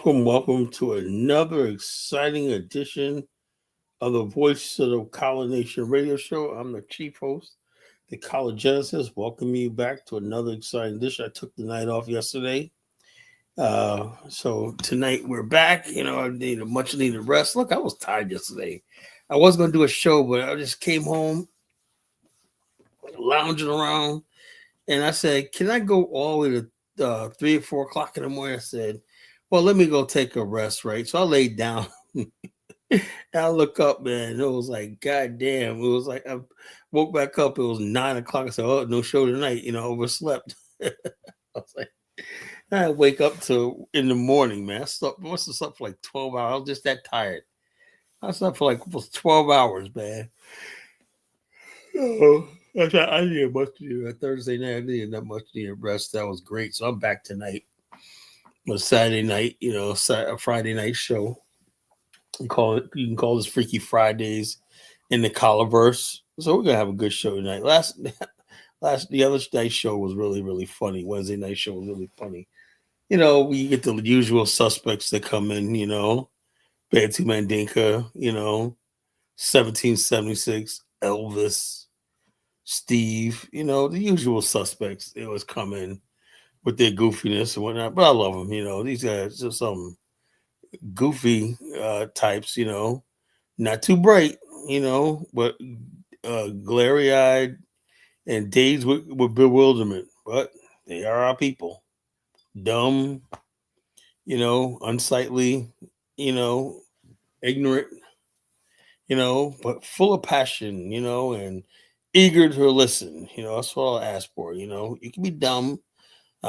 Welcome to another exciting edition of the Voice of the College Nation radio show. I'm the chief host, the College Genesis. Welcome you back to another exciting edition. I took the night off yesterday. So tonight we're back. I need a much needed rest. Look, I was tired yesterday. I was going to do a show, but I just came home, lounging around, and I said, can I go all the way to 3 or 4 o'clock in the morning? I said, well, let me go take a rest, right? So I laid down. And I look up, man. It was like, God damn. It was like I woke back up. It was 9 o'clock. I said, oh, no show tonight. Overslept. I was like, I wake up to in the morning, man. Must have slept for like 12 hours. I was just that tired. I slept for like 12 hours, man. Oh, I needed much needed Thursday night. I needed that much needed rest. That was great. So I'm back tonight. A Saturday night, a Friday night show. You can call this Freaky Fridays in the Collarverse. So we're gonna have a good show tonight. The other night show was really, really funny. Wednesday night show was really funny. We get the usual suspects that come in, Bantu Mandinka, 1776, Elvis, Steve, the usual suspects. They always come in with their goofiness and whatnot. But I love them, these guys are some goofy types, not too bright, but glary eyed and dazed with bewilderment. But they are our people. Dumb, unsightly, ignorant, but full of passion, and eager to listen. That's what I'll ask for. You can be dumb,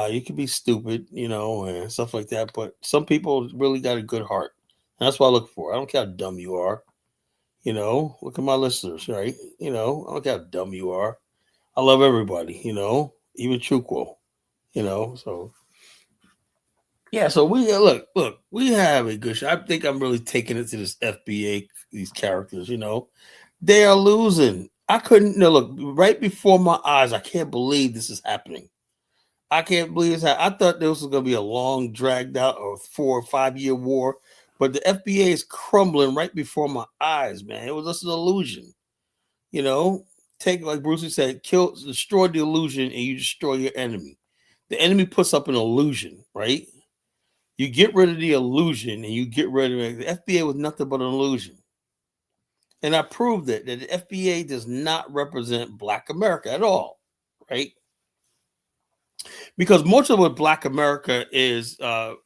you can be stupid, and stuff like that. But some people really got a good heart. And that's what I look for. I don't care how dumb you are. Look at my listeners, right? I don't care how dumb you are. I love everybody, even Truquo, so yeah, so we look, we have a good show. I think I'm really taking it to this FBA, these characters, they are losing. I couldn't look right before my eyes. I can't believe this is happening. I can't believe it's happening. I thought this was gonna be a long, dragged out or 4 or 5 year war, but the FBA is crumbling right before my eyes, man. It was just an illusion, Take, like Brucey said, destroy the illusion, and you destroy your enemy. The enemy puts up an illusion, right? You get rid of the illusion and you get rid of it. The FBA was nothing but an illusion. And I proved that the FBA does not represent Black America at all, right? Because much of what Black America is the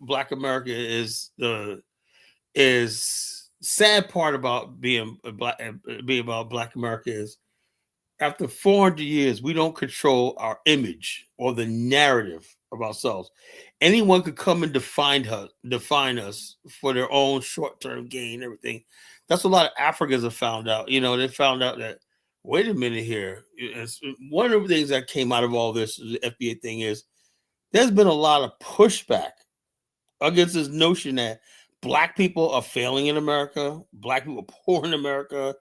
sad part about being about Black America is after 400 years, we don't control our image or the narrative of ourselves. Anyone could come and define us for their own short-term gain, everything. That's what a lot of Africans have found out. They found out that, wait a minute here. One of the things that came out of all this, the FBA thing, is there's been a lot of pushback against this notion that Black people are failing in America, Black people are poor in America.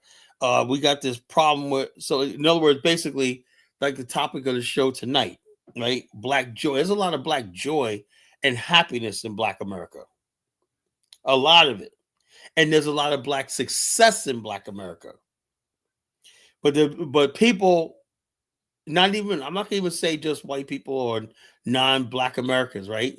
We got this problem with, so in other words, basically, like the topic of the show tonight, right? Black joy. There's a lot of Black joy and happiness in Black America. A lot of it. And there's a lot of Black success in Black America. But people, I'm not going to even say just white people or non-Black Americans, right?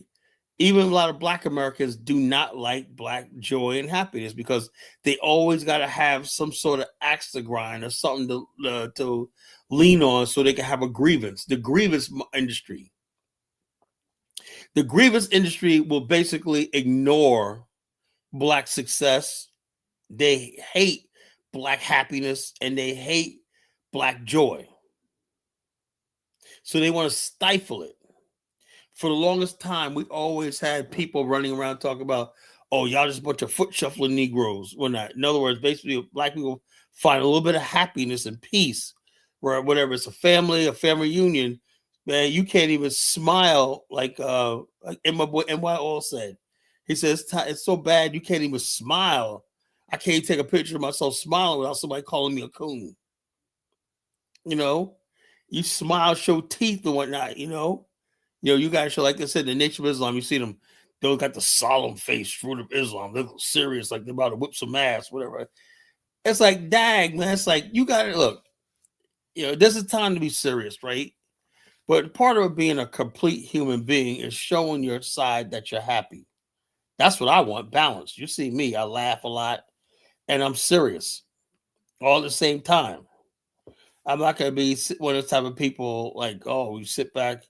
Even a lot of Black Americans do not like Black joy and happiness because they always got to have some sort of axe to grind or something to lean on so they can have a grievance. The grievance industry. The grievance industry will basically ignore Black success. They hate Black happiness and they hate Black joy. So they want to stifle it. For the longest time, we always had people running around talking about, oh, y'all just a bunch of foot shuffling Negroes. Well, not. In other words, basically, black people find a little bit of happiness and peace, where whatever it's a family union, man, you can't even smile like my boy NY said. He says it's so bad you can't even smile. I can't take a picture of myself smiling without somebody calling me a coon. You know, you smile, show teeth and whatnot. You guys show, like I said, the Nation of Islam. You see them; they don't got the solemn face, fruit of Islam. They look serious, like they're about to whip some ass, whatever. It's like, dang, man. It's like you got to look. This is time to be serious, right? But part of being a complete human being is showing your side that you're happy. That's what I want, balance. You see me, I laugh a lot and I'm serious all at the same time. I'm not going to be one of the type of people like, oh, you sit back.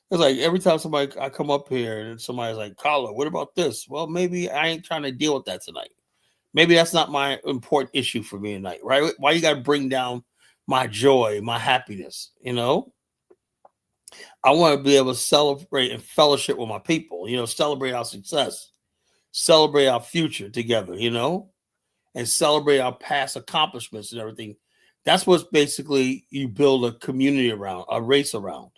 It's like every time I come up here and somebody's like, Carla, what about this? Well, maybe I ain't trying to deal with that tonight. Maybe that's not my important issue for me tonight, right? Why you got to bring down my joy, my happiness? I want to be able to celebrate and fellowship with my people, celebrate our success, celebrate our future together, and celebrate our past accomplishments and everything. That's what's basically you build a community around, a race around.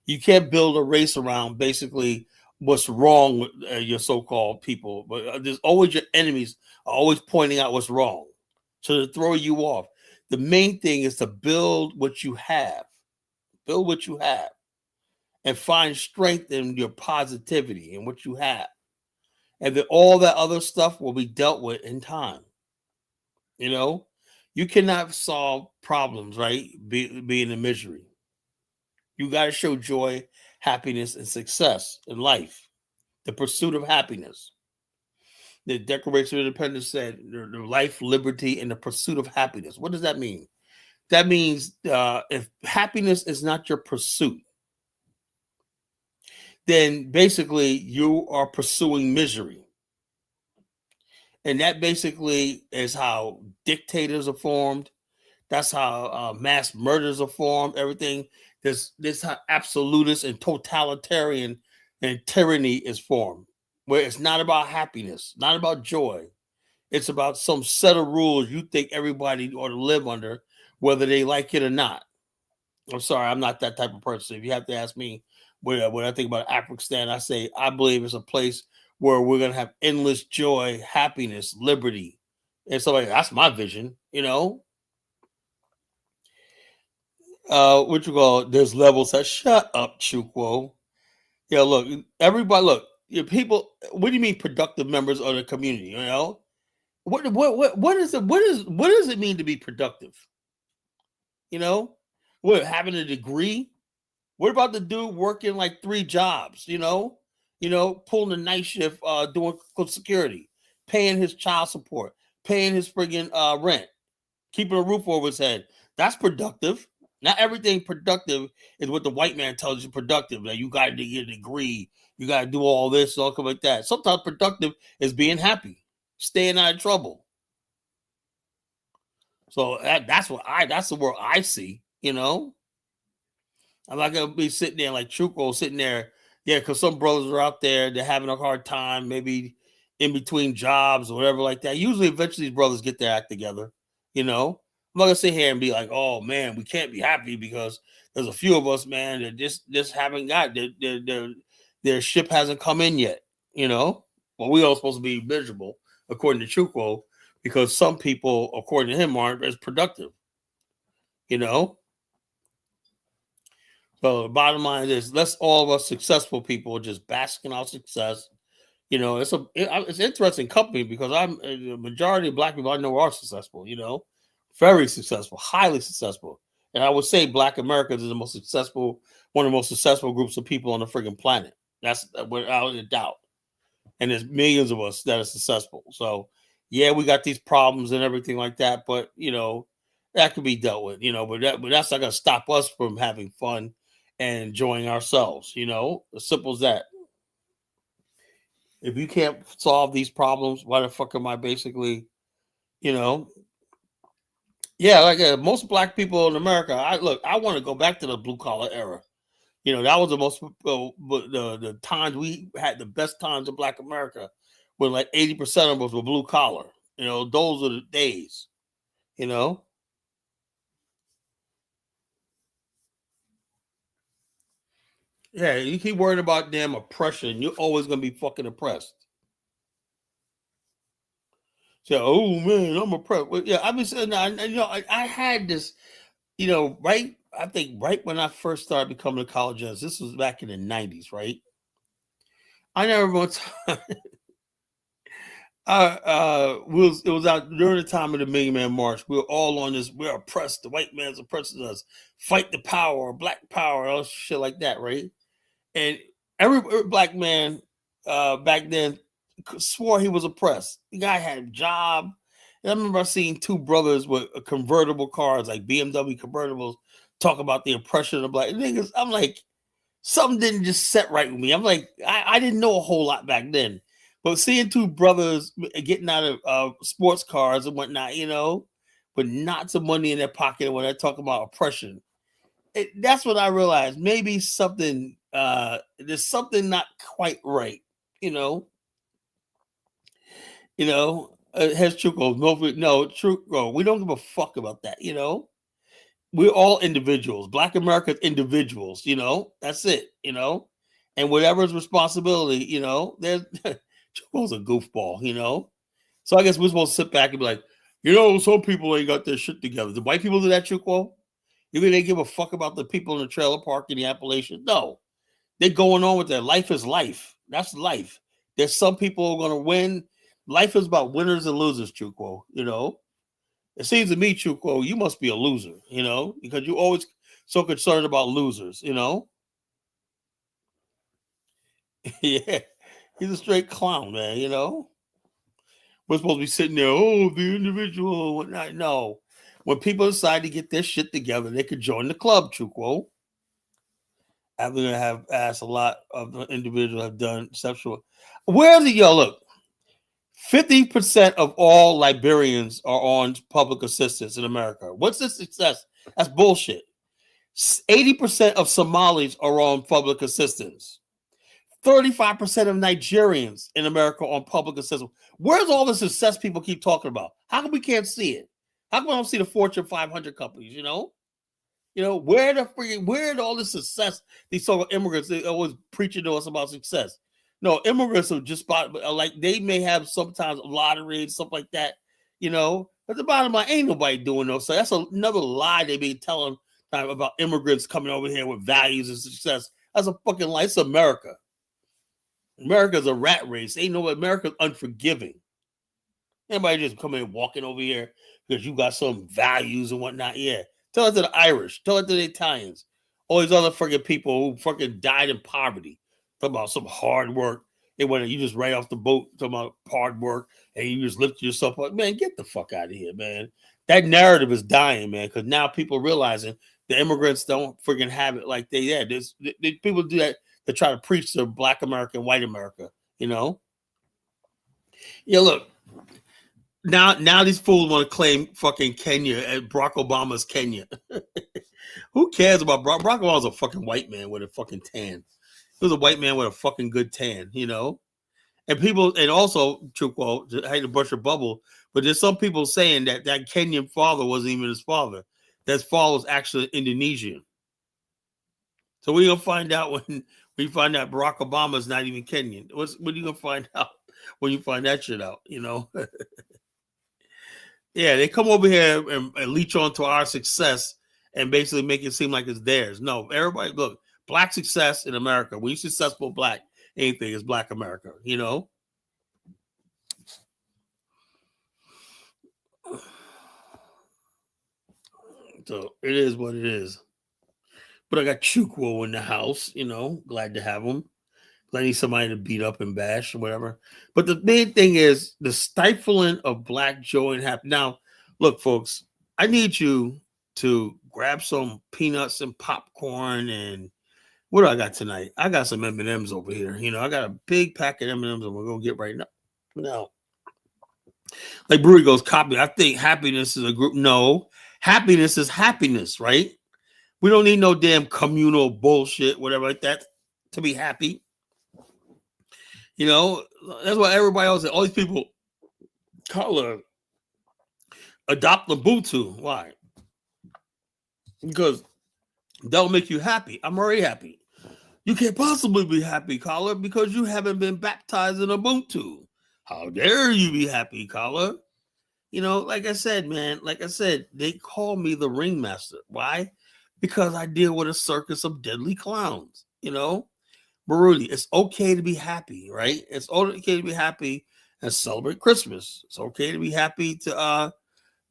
You can't build a race around basically what's wrong with your so-called people, but there's always your enemies are always pointing out what's wrong. So to throw you off, the main thing is to build what you have, and find strength in your positivity and what you have. And then all that other stuff will be dealt with in time. You know, you cannot solve problems, right? Being in misery. You got to show joy, happiness, and success in life. The pursuit of happiness. The Declaration of Independence said the life, liberty, and the pursuit of happiness. What does that mean? That means if happiness is not your pursuit, then basically you are pursuing misery. And that basically is how dictators are formed. That's how mass murders are formed. Everything this how absolutist and totalitarian and tyranny is formed, where it's not about happiness, not about joy. It's about some set of rules you think everybody ought to live under, whether they like it or not. I'm sorry, I'm not that type of person. If you have to ask me what I think about Afghanistan, I say I believe it's a place where we're gonna have endless joy, happiness, liberty, and so like that's my vision. What you call it? There's levels that shut up, Chukwo. Yeah, look, everybody, look, people. What do you mean productive members of the community? What is it? What does it mean to be productive? You know, what having a degree? What about the dude working like 3 jobs? Pulling the night shift, doing security, paying his child support, paying his friggin' rent, keeping a roof over his head. That's productive. Not everything productive is what the white man tells you productive. That you got to get a degree, you got to do all this, all like that. Sometimes productive is being happy, staying out of trouble. So that's the world I see. I'm not gonna be sitting there like Truco sitting there. Yeah, because some brothers are out there, they're having a hard time, maybe in between jobs or whatever like that. Usually, eventually, these brothers get their act together. I'm not gonna sit here and be like, "Oh man, we can't be happy because there's a few of us, man, that just haven't got their ship hasn't come in yet." Well, we all supposed to be miserable according to Truco because some people, according to him, aren't as productive. You know, So the bottom line is, let's all of us successful people just bask in our success. It's interesting company because the majority of black people I know are successful. Very successful, highly successful, and I would say Black Americans is one of the most successful groups of people on the friggin' planet. That's without a doubt. And there's millions of us that are successful. So yeah, we got these problems and everything like that, but that could be dealt with. But that's not gonna stop us from having fun and enjoying ourselves. As simple as that. If you can't solve these problems, why the fuck am I basically, you know? Yeah, like most black people in America, I want to go back to the blue collar era. That was the most the times we had the best times in Black America when like 80% of us were blue collar. Those are the days. You know, yeah. You keep worrying about damn oppression, you're always gonna be fucking oppressed. So, oh man, I'm oppressed. Well, yeah, I've been saying that. I had this. Right. I think right when I first started becoming a college journalist, this was back in the '90s, right? I never one time. It was out during the time of the Million Man March. We were all on this. We're oppressed. The white man's oppressing us. Fight the power, black power, all shit like that, right? And every black man back then swore he was oppressed. The guy had a job. And I remember seeing two brothers with convertible cars, like BMW convertibles, talk about the oppression of the black niggas. I'm like, something didn't just set right with me. I'm like, I didn't know a whole lot back then. But seeing two brothers getting out of sports cars and whatnot, with lots of money in their pocket when they're talking about oppression, that's what I realized. Maybe there's something not quite right, you know. Has true goals. No, true. We don't give a fuck about that. We're all individuals. Black America's individuals. That's it. And whatever's responsibility. There's Chuko's a goofball. So I guess we're supposed to sit back and be like, some people ain't got their shit together. The white people do that, Chuko? You think they give a fuck about the people in the trailer park in the Appalachians? No, they're going on with their life is life. That's life. There's some people who are going to win. Life is about winners and losers, Chuko. It seems to me, Chuko, you must be a loser, because you're always so concerned about losers, Yeah, he's a straight clown, man, We're supposed to be sitting there, the individual, whatnot. No. When people decide to get their shit together, they could join the club, Chuko. I'm going to have asked a lot of the individuals have done sexual. Where's it, look, 50% of all Liberians are on public assistance in America. What's the success? That's bullshit. 80% of Somalis are on public assistance. 35% of Nigerians in America are on public assistance. Where's all the success people keep talking about? How come we can't see it? How come I don't see the Fortune 500 companies, where all this success, these so-called immigrants, they always preaching to us about success. No, immigrants are just like they may have sometimes lottery and stuff like that, But the bottom line, ain't nobody doing those. So that's another lie they be telling about immigrants coming over here with values and success. That's a fucking lie. It's America. America's a rat race. Ain't no America's unforgiving. Anybody just coming and walking over here because you got some values and whatnot. Yeah. Tell it to the Irish. Tell it to the Italians. All these other fucking people who fucking died in poverty. Talking about some hard work. They want you just right off the boat talking about hard work and you just lift yourself up. Man, get the fuck out of here, man. That narrative is dying, man, because now people realizing the immigrants don't freaking have it like people do that to try to preach to Black America and white America, Yeah, look, now these fools want to claim fucking Kenya and Barack Obama's Kenya. Who cares about Barack Obama's a fucking white man with a fucking tan. He was a white man with a fucking good tan, And people, and also, true quote, I hate to burst your bubble, but there's some people saying that Kenyan father wasn't even his father. That his father was actually Indonesian. So what are you gonna find out when you find out Barack Obama's not even Kenyan? What are you gonna find out when you find that shit out? Yeah, they come over here and leech onto our success and basically make it seem like it's theirs. No, everybody, look, Black success in America. When you're successful Black, anything is Black America, So it is what it is. But I got Chukwu in the house, glad to have him. I need somebody to beat up and bash or whatever. But the main thing is the stifling of Black joy and happiness. Now, look, folks, I need you to grab some peanuts and popcorn and what do I got tonight? I got some M&Ms over here. I got a big pack of M&Ms I'm going to go get right now. Now, like Brewery goes, copy. I think happiness is a group. No, happiness is happiness, right? We don't need no damn communal bullshit, whatever like that, to be happy. You know, that's why everybody else, all these people, color adopt Ubuntu. Why? Because that'll make you happy. I'm already happy. You can't possibly be happy, caller, because you haven't been baptized in Ubuntu. How dare you be happy, caller? You know, like I said, man, like I said, they call me the ringmaster. Why? Because I deal with a circus of deadly clowns. You know, Baruti, it's okay to be happy, right? It's okay to be happy and celebrate Christmas. It's okay to be happy to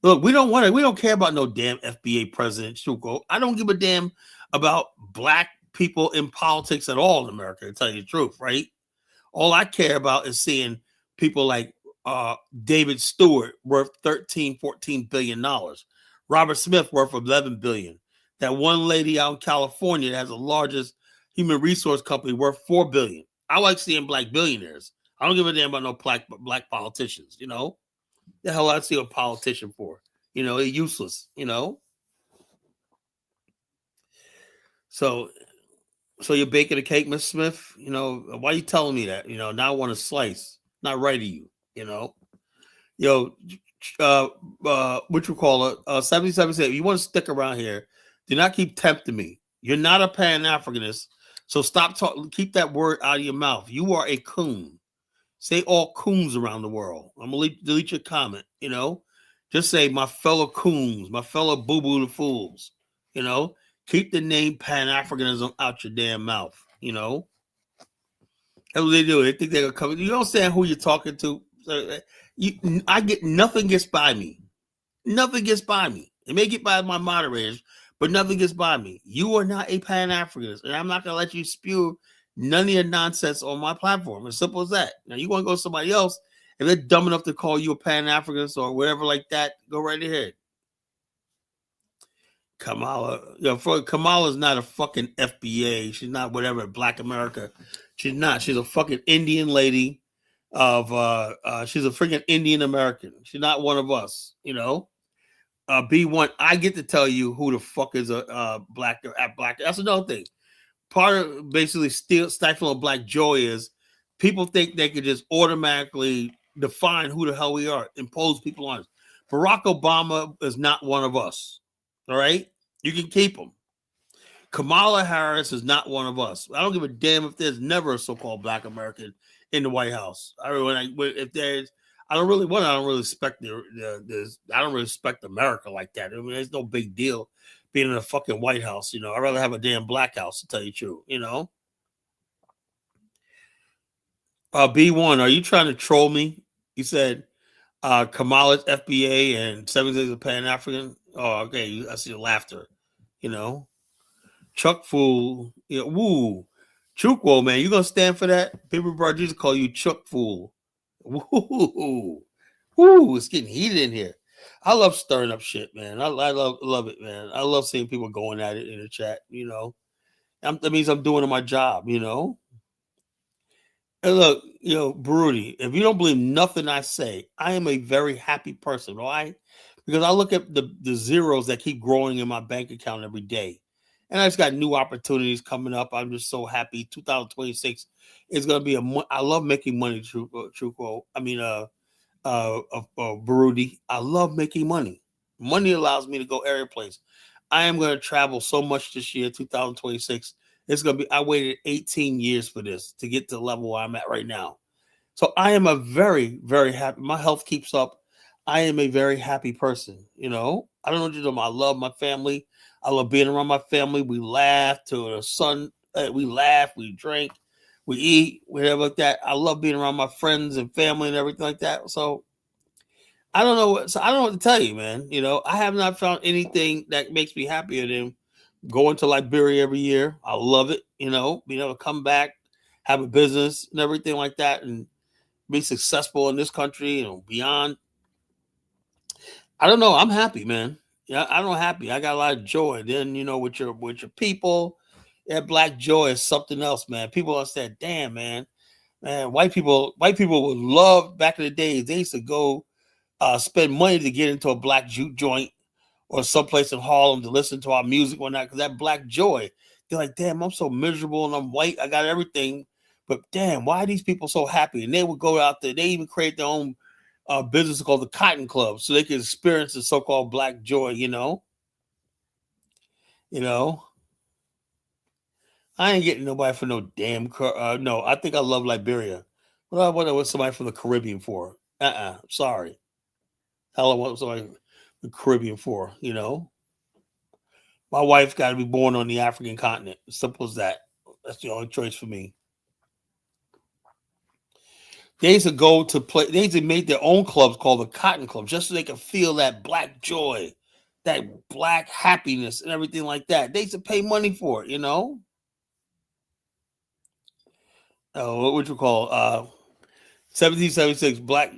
look. We don't care about no damn FBA president Shuko. I don't give a damn about black people in politics at all in America, to tell you the truth, right? All I care about is seeing people like David Stewart worth 13, 14 billion dollars, Robert Smith worth 11 billion. That one lady out in California that has the largest human resource company worth 4 billion. I like seeing black billionaires. I don't give a damn about no black politicians. You know, the hell I see a politician for? You know, they're useless. You know, so you're baking a cake, Miss Smith. You know, why are you telling me that? You know, now I want a slice. Not right of you. You know, yo, uh, what you call it? 77 said, if you want to stick around here, do not keep tempting me. You're not a Pan Africanist, so stop talking. Keep that word out of your mouth. You are a coon. Say all coons around the world. I'm gonna delete your comment. You know, just say my fellow coons, my fellow boo boo the fools. You know, keep the name Pan Africanism out your damn mouth. You know, that's what they do. They think they're gonna come. You don't understand who you're talking to. I get nothing gets by me. Nothing gets by me. It may get by my moderators, but nothing gets by me. You are not a Pan Africanist, and I'm not gonna let you spew none of your nonsense on my platform. As simple as that. Now you want to go to somebody else, if they're dumb enough to call you a Pan Africanist or whatever like that, go right ahead. Kamala, Kamala's not a fucking FBA. She's not whatever Black America. She's not. She's a fucking Indian lady. She's a freaking Indian American. She's not one of us. You know. B1, I get to tell you who the fuck is a black. That's another thing. Part of basically stifling black joy is people think they can just automatically define who the hell we are, impose people on us. Barack Obama is not one of us. All right, you can keep him. Kamala Harris is not one of us. I don't give a damn if there's never a so-called black American in the White House. If there's, I don't really respect I don't really respect America like that. I mean, there's no big deal being in a fucking White House. You know, I'd rather have a damn black house, to tell you the truth. You know, B1, are you trying to troll me? You said Kamala's FBA and 7 days of Pan African. Oh, okay. I see the laughter. You know. Chuck Fool, you know, woo, Chukwo, man, you gonna stand for that? People brought Jesus call you Chuck Fool. Woo, woo, it's getting heated in here. I love stirring up shit, man. I love it, man. I love seeing people going at it in the chat. You know, that means I'm doing my job. You know, and look, you know, Broody, if you don't believe nothing I say, I am a very happy person. Why? Because I look at the zeros that keep growing in my bank account every day. And I just got new opportunities coming up. I'm just so happy. 2026 is going to be I love making money, Truco. I mean, Baruti. I love making money. Money allows me to go every place. I am going to travel so much this year, 2026. It's going to be, I waited 18 years for this to get to the level where I'm at right now. So I am a very, very happy. My health keeps up. I am a very happy person. You know, I don't know what you know. I love my family. I love being around my family. We laugh till the sun. We laugh. We drink. We eat. Whatever like that. I love being around my friends and family and everything like that. So I don't know. So I don't know what to tell you, man. You know, I have not found anything that makes me happier than going to Liberia every year. I love it. You know, being able to come back, have a business and everything like that, and be successful in this country and beyond. I don't know. I'm happy, man. Yeah, I'm happy. I got a lot of joy. Then you know, with your people, that black joy is something else, man. People are saying, "Damn, man, white people would love back in the days. They used to go spend money to get into a black juke joint or someplace in Harlem to listen to our music or not, because that black joy. They're like, damn, I'm so miserable and I'm white. I got everything, but damn, why are these people so happy? And they would go out there. They even create their own business called the Cotton Club, so they can experience the so-called black joy. You know. I ain't getting nobody for no damn. No, I think I love Liberia. What I want somebody from the Caribbean for? Sorry. Hell, I want somebody from the Caribbean for. My wife got to be born on the African continent. Simple as that. That's the only choice for me. They used to go to play. They used to make their own clubs called the Cotton Club, just so they could feel that black joy, that black happiness, and everything like that. They used to pay money for it. What you call 1776 black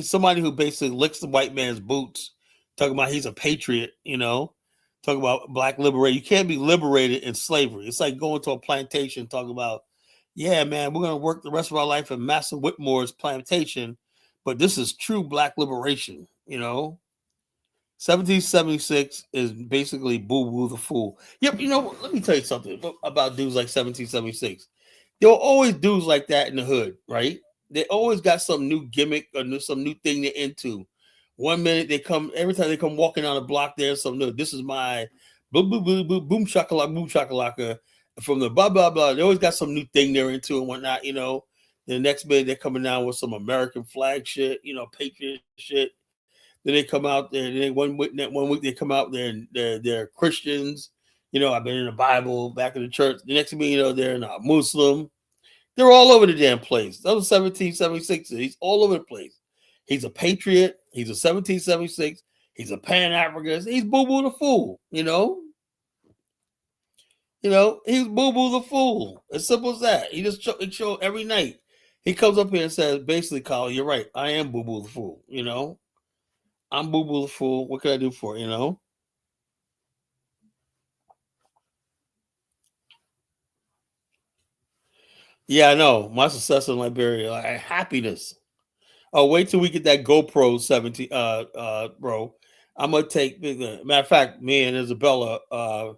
somebody who basically licks the white man's boots, talking about he's a patriot. Talking about black liberation. You can't be liberated in slavery. It's like going to a plantation talking about, yeah, man, we're going to work the rest of our life in Master Whitmore's plantation, but this is true black liberation. 1776 is basically Boo Boo the Fool. Yep, let me tell you something about dudes like 1776. There were always dudes like that in the hood, right? They always got some new gimmick or some new thing they're into. One minute every time they come walking down the block, there's some new. This is my boom boom boom boom boom shakalaka from the blah blah blah. They always got some new thing they're into and whatnot. The next minute they're coming down with some American flag shit, patriot shit. Then they come out there, and then one week they come out there and they're Christians. I've been in the Bible, back in the church. The next thing they're not Muslim. They're all over the damn place. That was 1776. He's all over the place. He's a patriot. He's a 1776. He's a Pan-Africanist. He's Boo Boo the Fool. He's Boo Boo the Fool. As simple as that. He just show every night. He comes up here and says, basically, Kyle, you're right. I am Boo Boo the Fool. I'm Boo Boo the Fool. What can I do for it? Yeah, I know. My success in Liberia, like, happiness. Oh, wait till we get that GoPro 17, bro. I'm gonna take. Matter of fact, me and Isabella,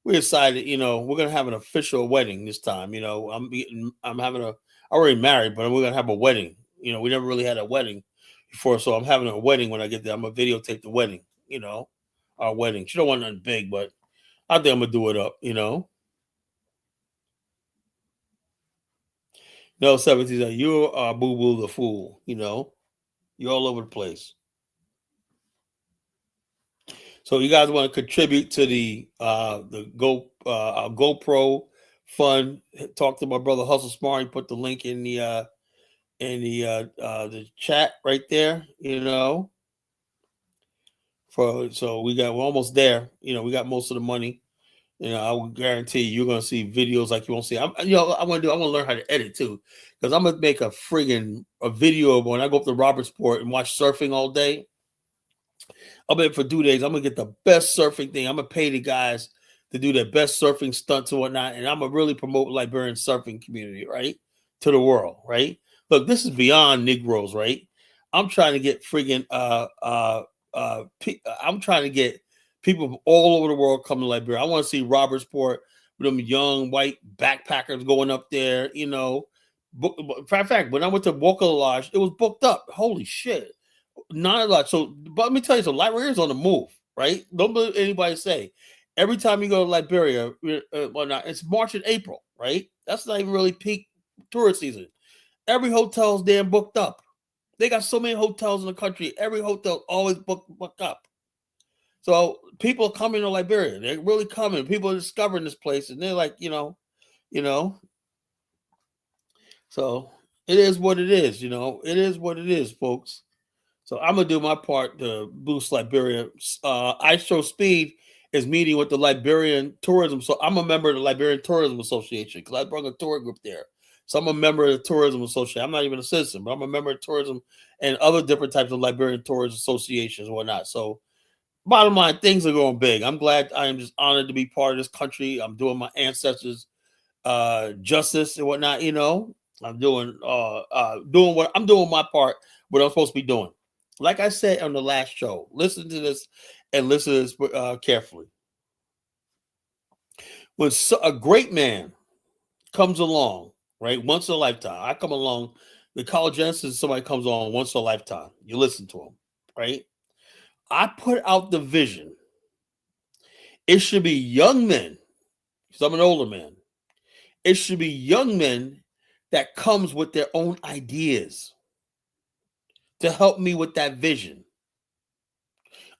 we decided, we're gonna have an official wedding this time. I'm having a. Already married, but we're gonna have a wedding. We never really had a wedding before, so I'm having a wedding when I get there. I'm gonna videotape the wedding. Our wedding. She don't want nothing big, but I think I'm gonna do it up. No, 17. You are Boo Boo the Fool. You're all over the place. So you guys want to contribute to the GoPro fund? Talk to my brother Hustle Smart. He put the link in the chat right there. So we're almost there. We got most of the money. I will guarantee you're gonna see videos like you won't see. I want to learn how to edit too, because I'm gonna make a video of when I go up to Robertsport and watch surfing all day. I'll bet for 2 days, I'm gonna get the best surfing thing. I'm gonna pay the guys to do their best surfing stunts and whatnot, and I'm gonna really promote Liberian surfing community, right, to the world, right. Look, this is beyond Negroes, right. I'm trying to get friggin' I'm trying to get people from all over the world come to Liberia. I want to see Robertsport with them young white backpackers going up there. In fact, when I went to Boca Lodge, it was booked up. Holy shit. Not a lot. So, but let me tell you, so Liberia's on the move, right? Don't let anybody say. Every time you go to Liberia, it's March and April, right? That's not even really peak tourist season. Every hotel's damn booked up. They got so many hotels in the country. Every hotel always booked up. So people are coming to Liberia. They're really coming. People are discovering this place, and they're like, you know. So it is what it is. It is what it is, folks. So I'm gonna do my part to boost Liberia. ISO Speed is meeting with the Liberian Tourism. So I'm a member of the Liberian Tourism Association because I brought a tour group there. So I'm a member of the Tourism Association. I'm not even a citizen, but I'm a member of tourism and other different types of Liberian tourism associations and whatnot. So bottom line, things are going big. I'm glad. I am just honored to be part of this country. I'm doing my ancestors justice and whatnot. I'm doing my part, what I'm supposed to be doing. Like I said on the last show, listen to this and listen to this carefully. When a great man comes along, right, once in a lifetime, I come along, the college Genesis, somebody comes on once in a lifetime. You listen to him, right? I put out the vision. It should be young men, because I'm an older man. It should be young men that comes with their own ideas to help me with that vision.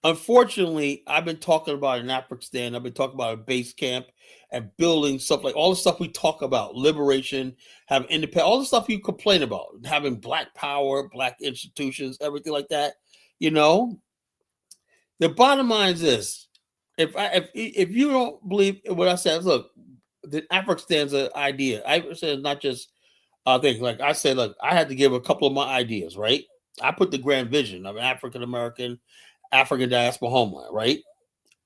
Unfortunately, I've been talking about an Afghanistan. I've been talking about a base camp and building stuff like all the stuff we talk about, liberation, having independent, all the stuff you complain about, having black power, black institutions, everything like that. You know, the bottom line is this: if you don't believe what I said, look, the Afghanistan's an idea. I said it's not just thing. Like I said, look, I had to give a couple of my ideas, right? I put the grand vision of an African American, African diaspora homeland, right?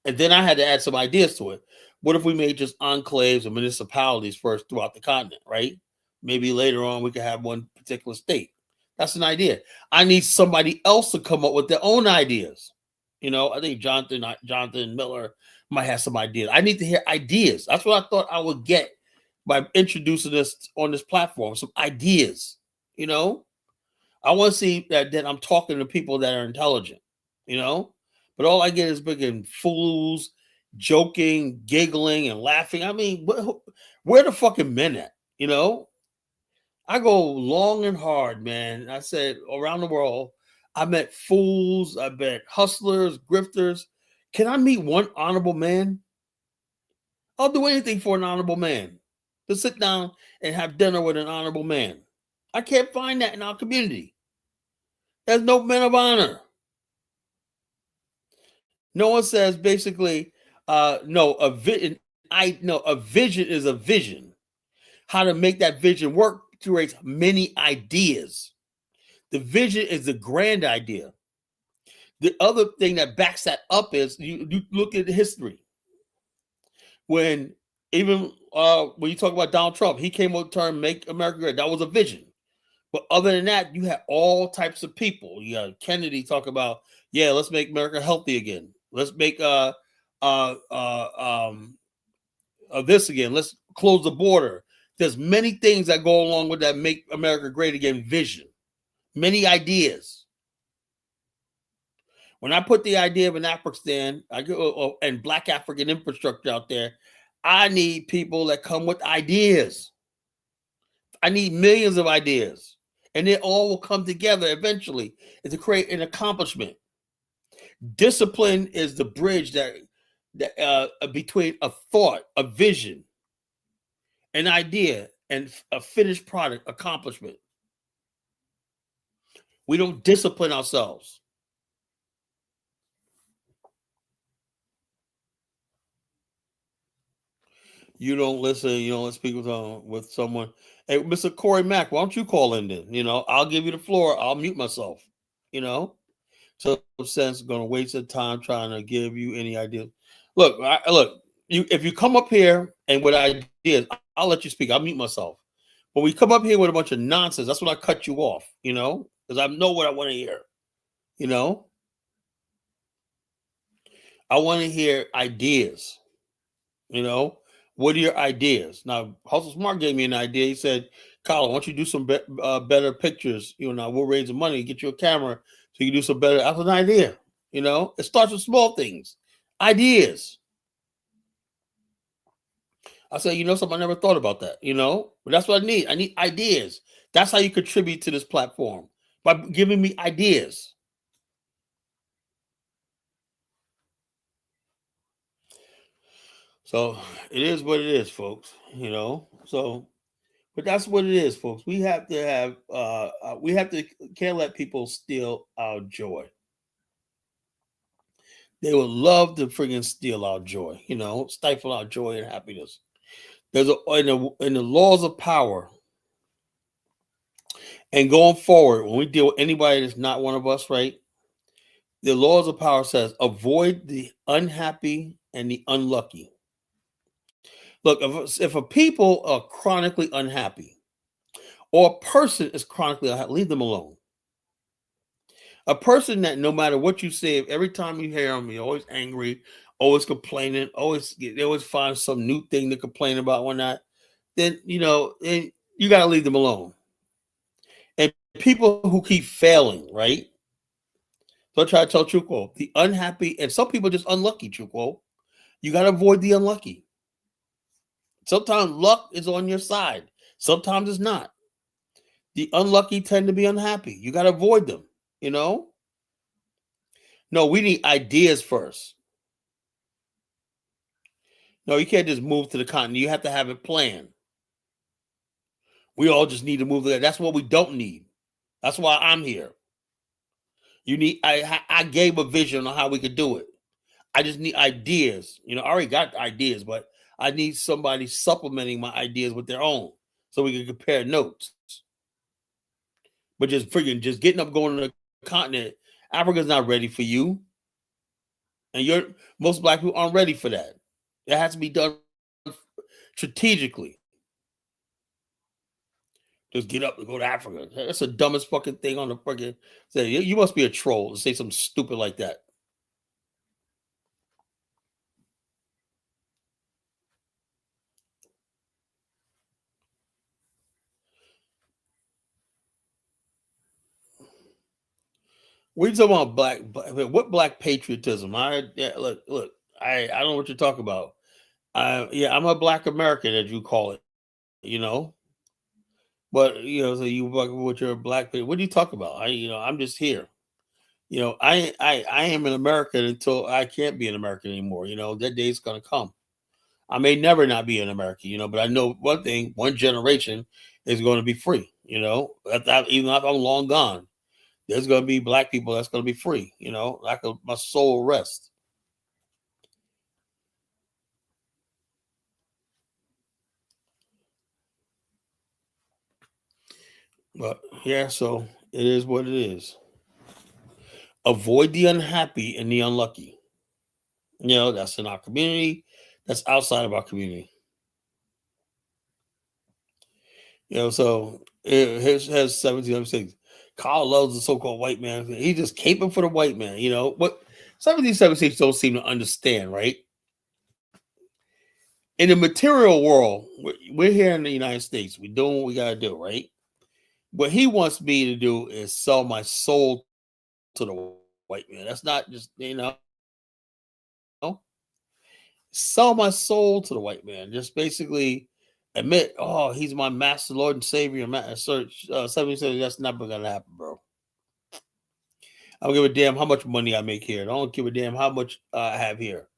And then I had to add some ideas to it. What if we made just enclaves or municipalities first throughout the continent, right? Maybe later on we could have one particular state. That's an idea. I need somebody else to come up with their own ideas. You know, I think Jonathan Miller might have some ideas. I need to hear ideas. That's what I thought I would get by introducing this on this platform. Some ideas. You know, I want to see that I'm talking to people that are intelligent. You know, but all I get is freaking fools, joking, giggling, and laughing. I mean, where the fucking men at? You know, I go long and hard, man. I said around the world, I met fools, I met hustlers, grifters. Can I meet one honorable man? I'll do anything for an honorable man. To sit down and have dinner with an honorable man. I can't find that in our community. There's no men of honor. No one says basically, no, a vision. I know a vision is a vision. How to make that vision work creates many ideas. The vision is the grand idea. The other thing that backs that up is you look at history. When even when you talk about Donald Trump, he came with the term "Make America Great." That was a vision. But other than that, you had all types of people. You got Kennedy talk about, yeah, let's make America healthy again. Let's make this again. Let's close the border. There's many things that go along with that "Make America Great Again" vision. Many ideas. When I put the idea of an Afghanistan and Black African infrastructure out there, I need people that come with ideas. I need millions of ideas, and they all will come together eventually to create an accomplishment. Discipline is the bridge that between a thought, a vision, an idea, and a finished product accomplishment. We don't discipline ourselves. You don't listen. You don't speak with someone. Hey, Mr. Corey Mack, why don't you call in then? You know, I'll give you the floor. I'll mute myself. You know, so no sense going to waste your time trying to give you any ideas. Look. You if you come up here and with ideas, I'll let you speak. I'll mute myself. But we come up here with a bunch of nonsense. That's when I cut you off. You know, because I know what I want to hear. You know, I want to hear ideas. You know, what are your ideas? Now, Hustle Smart gave me an idea. He said, Kyle, why don't you do some better pictures? You know, we'll raise the money, get you a camera so you can do some better. That's an idea. You know, it starts with small things, ideas. I said, you know, something I never thought about that, you know, but that's what I need. I need ideas. That's how you contribute to this platform by giving me ideas. So it is what it is, folks, you know, so but that's what it is, folks. We have to have we have to can't let people steal our joy. They would love to friggin' steal our joy, you know, stifle our joy and happiness. There's in the laws of power and going forward, when we deal with anybody that's not one of us, right? The laws of power says avoid the unhappy and the unlucky. Look, if a people are chronically unhappy or a person is chronically unhappy, leave them alone. A person that no matter what you say, every time you hear them, you're always angry, always complaining, always they always find some new thing to complain about when not. Then then you got to leave them alone. And people who keep failing, right? So I try to tell Chuko, the unhappy, and some people just unlucky, Chuko. You got to avoid the unlucky. Sometimes luck is on your side. Sometimes it's not. The unlucky tend to be unhappy. You got to avoid them. You know. No, we need ideas first. No, you can't just move to the continent. You have to have it planned. We all just need to move there. That's what we don't need. That's why I'm here. You need. I gave a vision on how we could do it. I just need ideas. I already got ideas, but I need somebody supplementing my ideas with their own, so we can compare notes. But just getting up, going to the continent. Africa's not ready for you, and most black people aren't ready for that. It has to be done strategically. Just get up and go to Africa. That's the dumbest fucking thing on the fucking. Say you must be a troll to say something stupid like that. We talking about what black patriotism? Look. I don't know what you're talking about. Yeah, I'm a black American, as you call it. You know, but so what you're a black. What do you talk about? I'm just here. I am an American until I can't be an American anymore. That day's gonna come. I may never not be an American, but I know one thing: one generation is going to be free. Even if I'm long gone, there's going to be black people that's going to be free. My soul rest. But yeah, so it is what it is. Avoid the unhappy and the unlucky. That's in our community. That's outside of our community. So it has 1776. Carl loves the so-called white man. He just caping for the white man. What 1776 don't seem to understand, right? In the material world, we're here in the United States. We're doing what we gotta do, right? What he wants me to do is sell my soul to the white man. That's not just sell my soul to the white man. Just basically admit, oh, he's my master, Lord, and Savior. Search 77. That's never gonna happen, bro. I don't give a damn how much money I make here. I don't give a damn how much I have here.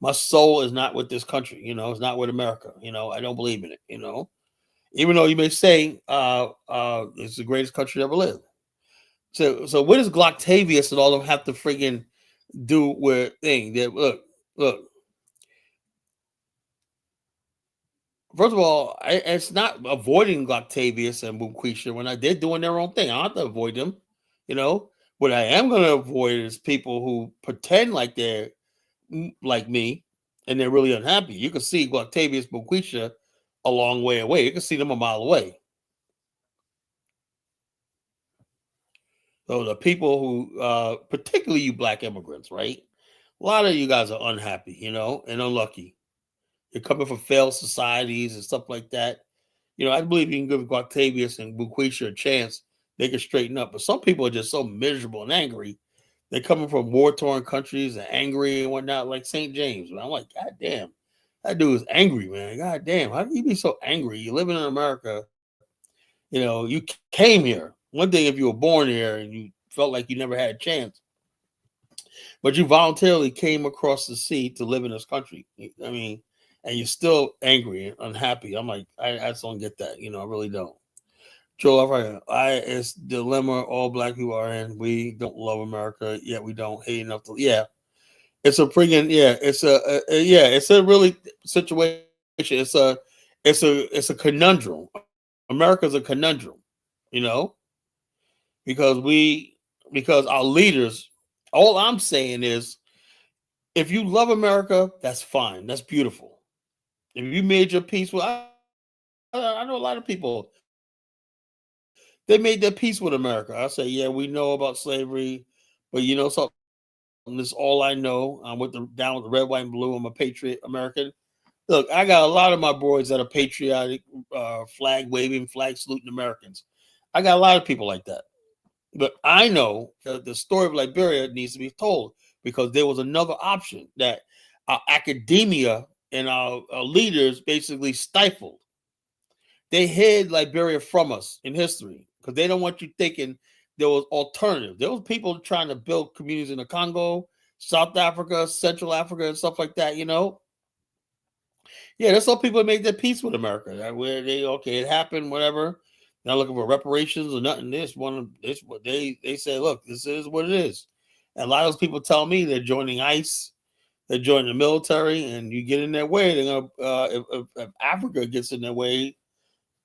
My soul is not with this country. It's not with America. I don't believe in it. Even though you may say it's the greatest country ever lived. So what does Glocktavius and all of them have to friggin' do with thing? That look. First of all, it's not avoiding Glocktavius and Bukwisha when they're doing their own thing. I don't have to avoid them. You know, what I am going to avoid is people who pretend like they're like me and they're really unhappy. You can see Glocktavius Bukwisha a long way away. You can see them a mile away. So the people who, particularly you black immigrants, right? A lot of you guys are unhappy, and unlucky. You're coming from failed societies and stuff like that. I believe you can give Octavius and Buquisha a chance. They can straighten up. But some people are just so miserable and angry. They're coming from war-torn countries and angry and whatnot, like St. James. And I'm like, God damn, that dude is angry, man. God damn, how can you be so angry? You're living in America. You came here. One thing if you were born here and you felt like you never had a chance, but you voluntarily came across the sea to live in this country. I mean, and you're still angry and unhappy. I'm like, I just don't get that. I really don't. Joe, it's the dilemma all black people are in. We don't love America, yet we don't hate enough to. Yeah, it's a friggin' yeah. It's a really situation. It's a conundrum. America's a conundrum, you know, because because our leaders. All I'm saying is, if you love America, that's fine. That's beautiful. If you made your peace, well, I know a lot of people They made their peace with America. I say, yeah, we know about slavery, but you know something. This is all I know. I'm with the down with the red, white, and blue. I'm a patriot American. Look, I got a lot of my boys that are patriotic, flag waving, flag saluting Americans. I got a lot of people like that. But I know that the story of Liberia needs to be told because there was another option that our academia and our leaders basically stifled. They hid Liberia from us in history because they don't want you thinking there was alternative. There was people trying to build communities in the Congo, South Africa, Central Africa, and stuff like that. Yeah, there's some people that made their peace with America. Where they okay, it happened, whatever. Not looking for reparations or nothing. This one of this what they say, look, this is what it is. And a lot of those people tell me they're joining ICE, they're joining the military, and you get in their way, they're gonna if Africa gets in their way,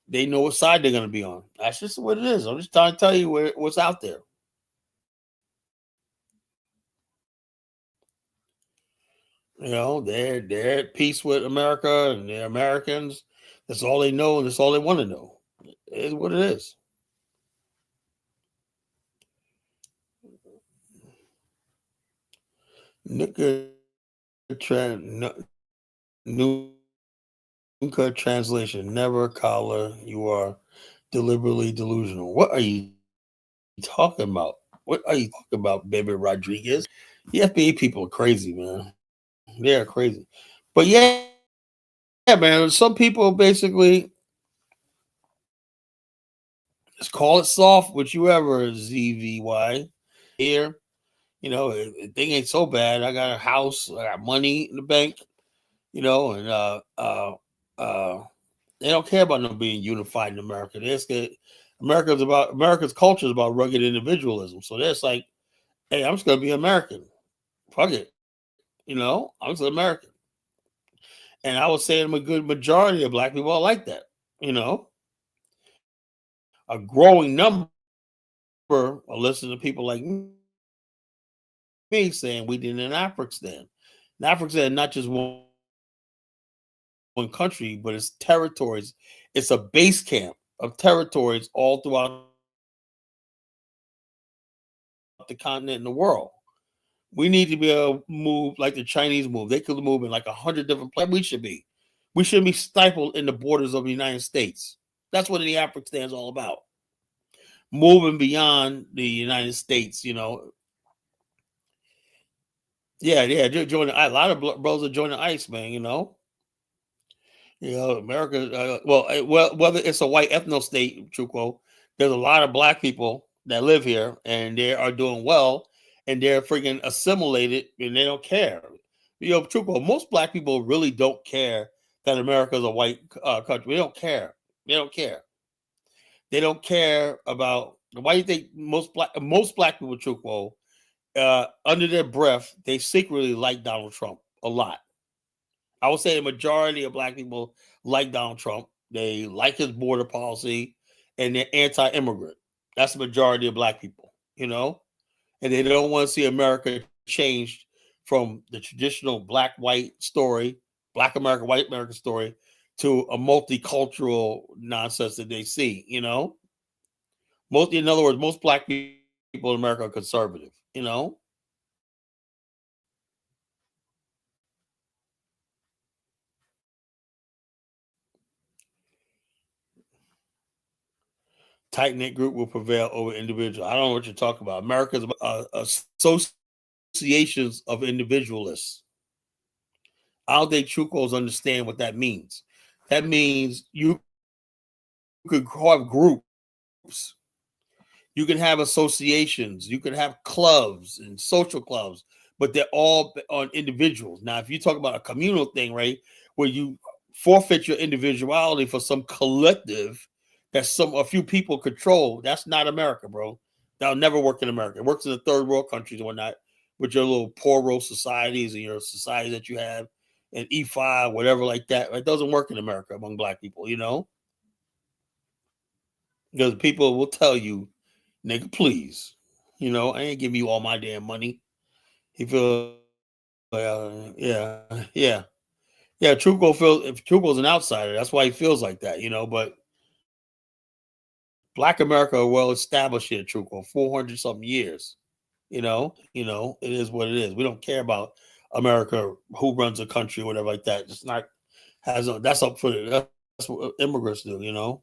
they know what side they're gonna be on. That's just what it is. I'm just trying to tell you what's out there. They're at peace with America and they're Americans. That's all they know, and that's all they want to know. It is what it is. Nika Nunca translation. Never collar. You are deliberately delusional. What are you talking about? What are you talking about, baby Rodriguez? The FBA people are crazy, man. They are crazy. But yeah, man. Some people basically just call it soft with you ever, ZVY. Here, thing ain't so bad. I got a house, I got money in the bank, and uh they don't care about no being unified in America. They're scared. America's culture is about rugged individualism. So that's like, hey, I'm just gonna be American. Fuck it. I'm just American. And I would say a good majority of black people are like that. You know, a growing number are listening to people like me saying we did in Afghanistan. And Afghanistan, not just one country, but it's territories. It's a base camp of territories all throughout the continent and the world. We need to be able to move like the Chinese move. They could move in like 100 different places. We should be. We shouldn't be stifled in the borders of the United States. That's what the African is all about. Moving beyond the United States, Yeah, yeah. Joining a lot of brothers are joining ICE, man. America. Whether it's a white ethno state, Chuco, there's a lot of black people that live here, and they are doing well, and they're freaking assimilated, and they don't care. Chuco, most black people really don't care that America is a white country. They don't care. They don't care. They don't care about. Why do you think most black people, Chuco, under their breath, they secretly like Donald Trump a lot. I would say the majority of black people like Donald Trump. They like his border policy and they're anti-immigrant. That's the majority of black people, and they don't want to see America changed from the traditional black-white story, black America, white America story, to a multicultural nonsense that they see. In other words, most black people in America are conservative. Tight knit group will prevail over individual. I don't know what you're talking about. America's associations of individualists. I don't think Trucos understand what that means. That means you could have groups, you can have associations, you can have clubs and social clubs, but they're all on individuals. Now, if you talk about a communal thing, right, where you forfeit your individuality for some collective that a few people control, that's not America, bro. That'll never work in America. It works in the third world countries and whatnot, with your little poor world societies and your society that you have and E5, whatever like that. It doesn't work in America among black people. Because people will tell you, nigga, please. I ain't giving you all my damn money. He feels yeah, yeah. Yeah, Truco feels if Truco's an outsider, that's why he feels like that. But Black America are well established here, true, for 400 something years. It is what it is. We don't care about America, who runs the country, whatever like that. It's not that's up for that's what immigrants do.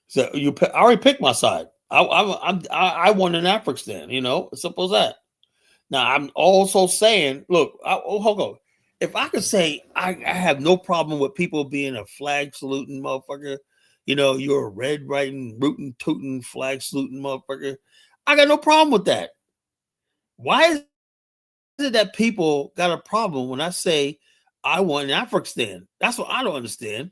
So I already picked my side. I won in Afghanistan. As simple as that. Now I'm also saying, look, hold on. If I could say I have no problem with people being a flag saluting motherfucker, you're a red writing, rooting, tooting, flag saluting motherfucker. I got no problem with that. Why is it that people got a problem when I say I won in Afghanistan? That's what I don't understand.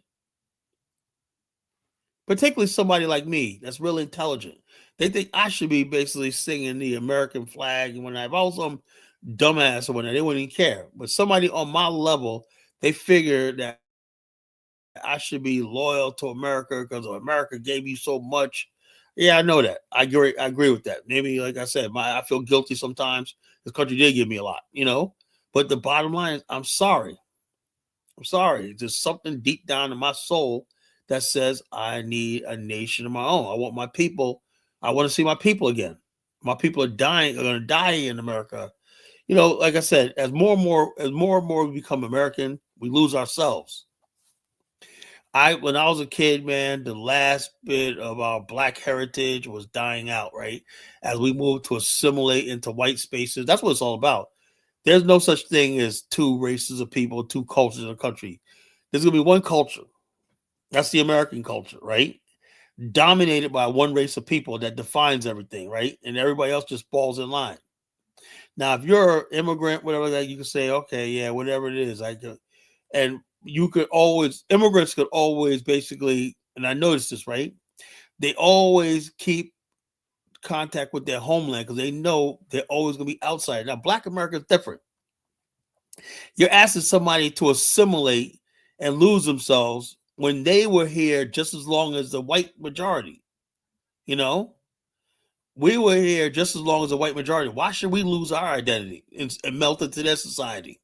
Particularly somebody like me that's really intelligent. They think I should be basically singing the American flag and when I was some dumbass or whatnot, they wouldn't even care. But somebody on my level, they figure that I should be loyal to America because America gave you so much. Yeah, I know that. I agree with that. Maybe, like I said, I feel guilty sometimes. This country did give me a lot. But the bottom line is, I'm sorry. I'm sorry. There's something deep down in my soul that says I need a nation of my own. I want my people. I want to see my people again. My people are dying. Are going to die in America. Like I said, as more and more we become American, we lose ourselves. When I was a kid, man, the last bit of our black heritage was dying out, right? As we move to assimilate into white spaces. That's what it's all about. There's no such thing as two races of people, two cultures in a country. There's gonna be one culture. That's the American culture, right? Dominated by one race of people that defines everything, right? And everybody else just falls in line. Now, if you're an immigrant, whatever that, you can say, okay, yeah, whatever it is, and you could always immigrants could always basically, and I noticed this, right? They always keep contact with their homeland because they know they're always gonna be outside. Now, Black America is different. You're asking somebody to assimilate and lose themselves when they were here just as long as the white majority. You know, we were here just as long as the white majority. Why should we lose our identity and melt into their society?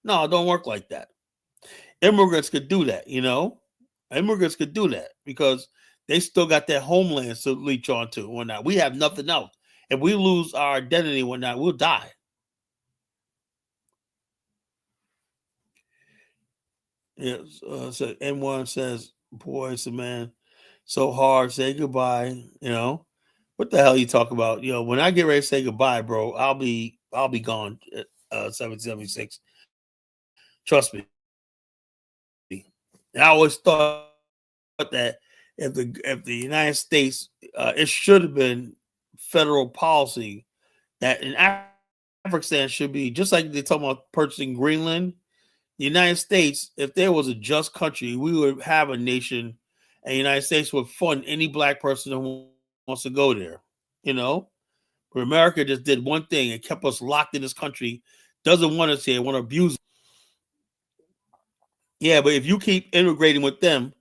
No, it don't work like that. Immigrants could do that. Immigrants could do that because they still got their homelands to leech onto. When not, we have nothing else. If we lose our identity, when not, we'll die. Yes. So N1 says, "Boy, it's a man so hard. Say goodbye." What the hell you talk about? When I get ready to say goodbye, bro, I'll be gone at 776. Trust me. And I always thought that if the United States, it should have been federal policy that in Afghanistan should be just like they talk about purchasing Greenland. The United States, if there was a just country, we would have a nation, and the United States would fund any black person who wants to go there. You know, but America just did one thing and kept us locked in this country. Doesn't want us here, want to abuse us. Yeah, but if you keep integrating with them,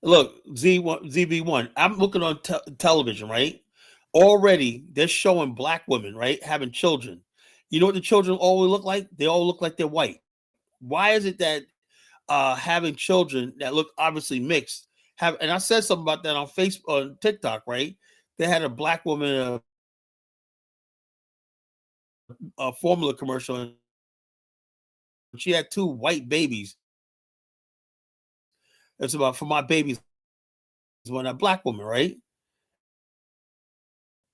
look, ZB1. I'm looking on television, right? Already, they're showing black women, right, having children. You know what the children always look like? They all look like they're white. Why is it that having children that look obviously mixed have? And I said something about that on Facebook, on TikTok, right? They had a black woman a formula commercial, and she had two white babies. It's about for my babies when a black woman, right?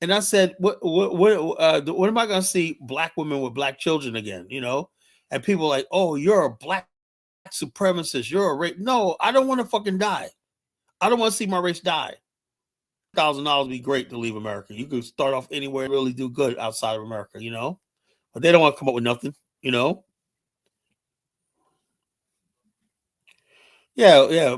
And I said, when am I going to see black women with black children again? And people are like, oh, you're a black supremacist. You're a race. No, I don't want to fucking die. I don't want to see my race die. $1,000 would be great to leave America. You could start off anywhere and really do good outside of America. But they don't want to come up with nothing, you know. Yeah, yeah,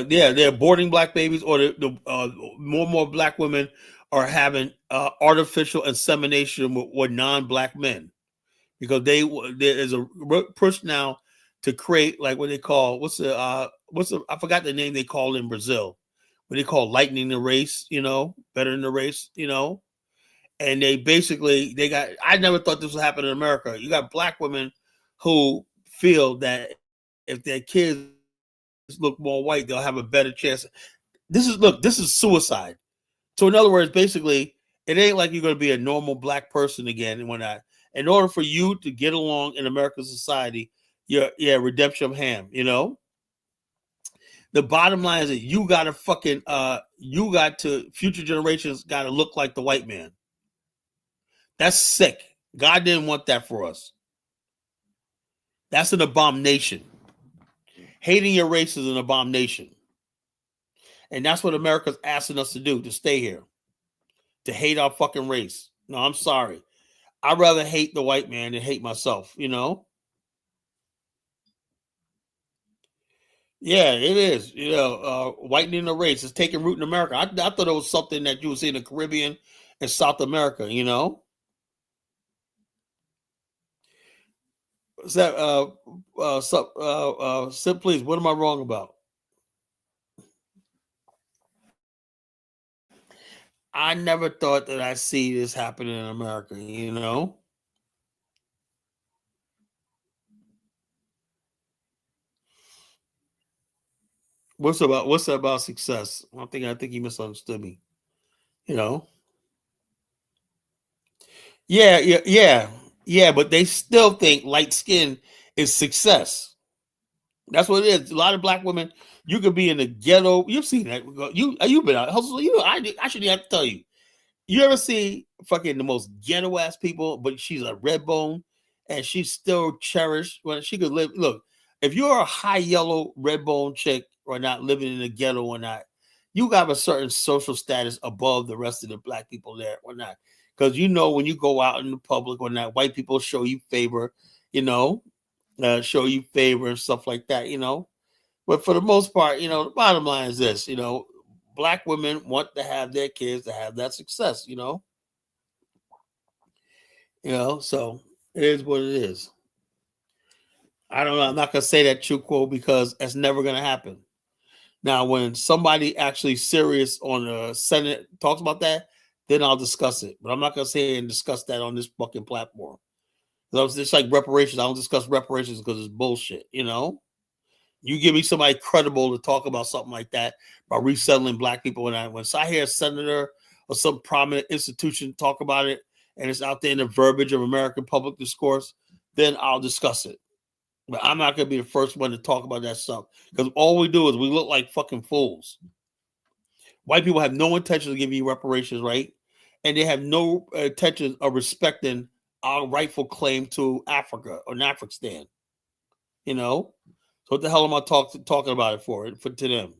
yeah. They're aborting black babies, or more and more black women are having artificial insemination with non-black men because there is a push now to create like what they call I forgot the name they call in Brazil, what they call lightening the race, better than the race. And they basically I never thought this would happen in America. You got black women who feel that if their kids look more white, they'll have a better chance. This is suicide. So in other words, basically, it ain't like you're going to be a normal black person again and whatnot. In order for you to get along in American society, yeah, redemption of ham. The bottom line is that you got to you got to future generations got to look like the white man. That's sick. God didn't want that for us. That's an abomination. Hating your race is an abomination. And that's what America's asking us to do, to stay here, to hate our fucking race. No, I'm sorry. I'd rather hate the white man than hate myself. Yeah, it is. Whitening the race is taking root in America. I thought it was something that you would see in the Caribbean and South America. What's that? Sid, please, what am I wrong about? I never thought that I'd see this happen in America. What's that about success? I think you misunderstood me. You know? Yeah, yeah, yeah. Yeah, but they still think light skin is success. That's what it is. A lot of black women, you could be in the ghetto. You've seen that. You've been out. I shouldn't have to tell you. You ever see fucking the most ghetto ass people, but she's a red bone and she's still cherished when she could live. Look, if you're a high yellow red bone chick or not living in the ghetto or not, you got a certain social status above the rest of the black people there or not. Because when you go out in the public or not, white people show you favor, you know, show you favor and stuff like that. But for the most part, the bottom line is this. Black women want to have their kids to have that success. So it is what it is. I don't know. I'm not gonna say that true quote because it's never gonna happen. Now, when somebody actually serious on the Senate talks about that, then I'll discuss it. But I'm not gonna say and discuss that on this fucking platform. It's just like reparations. I don't discuss reparations because it's bullshit. You give me somebody credible to talk about something like that about resettling black people. When I hear a senator or some prominent institution talk about it, and it's out there in the verbiage of American public discourse, then I'll discuss it. But I'm not going to be the first one to talk about that stuff because all we do is we look like fucking fools. White people have no intention of giving you reparations, right? And they have no intention of respecting our rightful claim to Africa or Afghanistan. So what the hell am I talking about it for to them?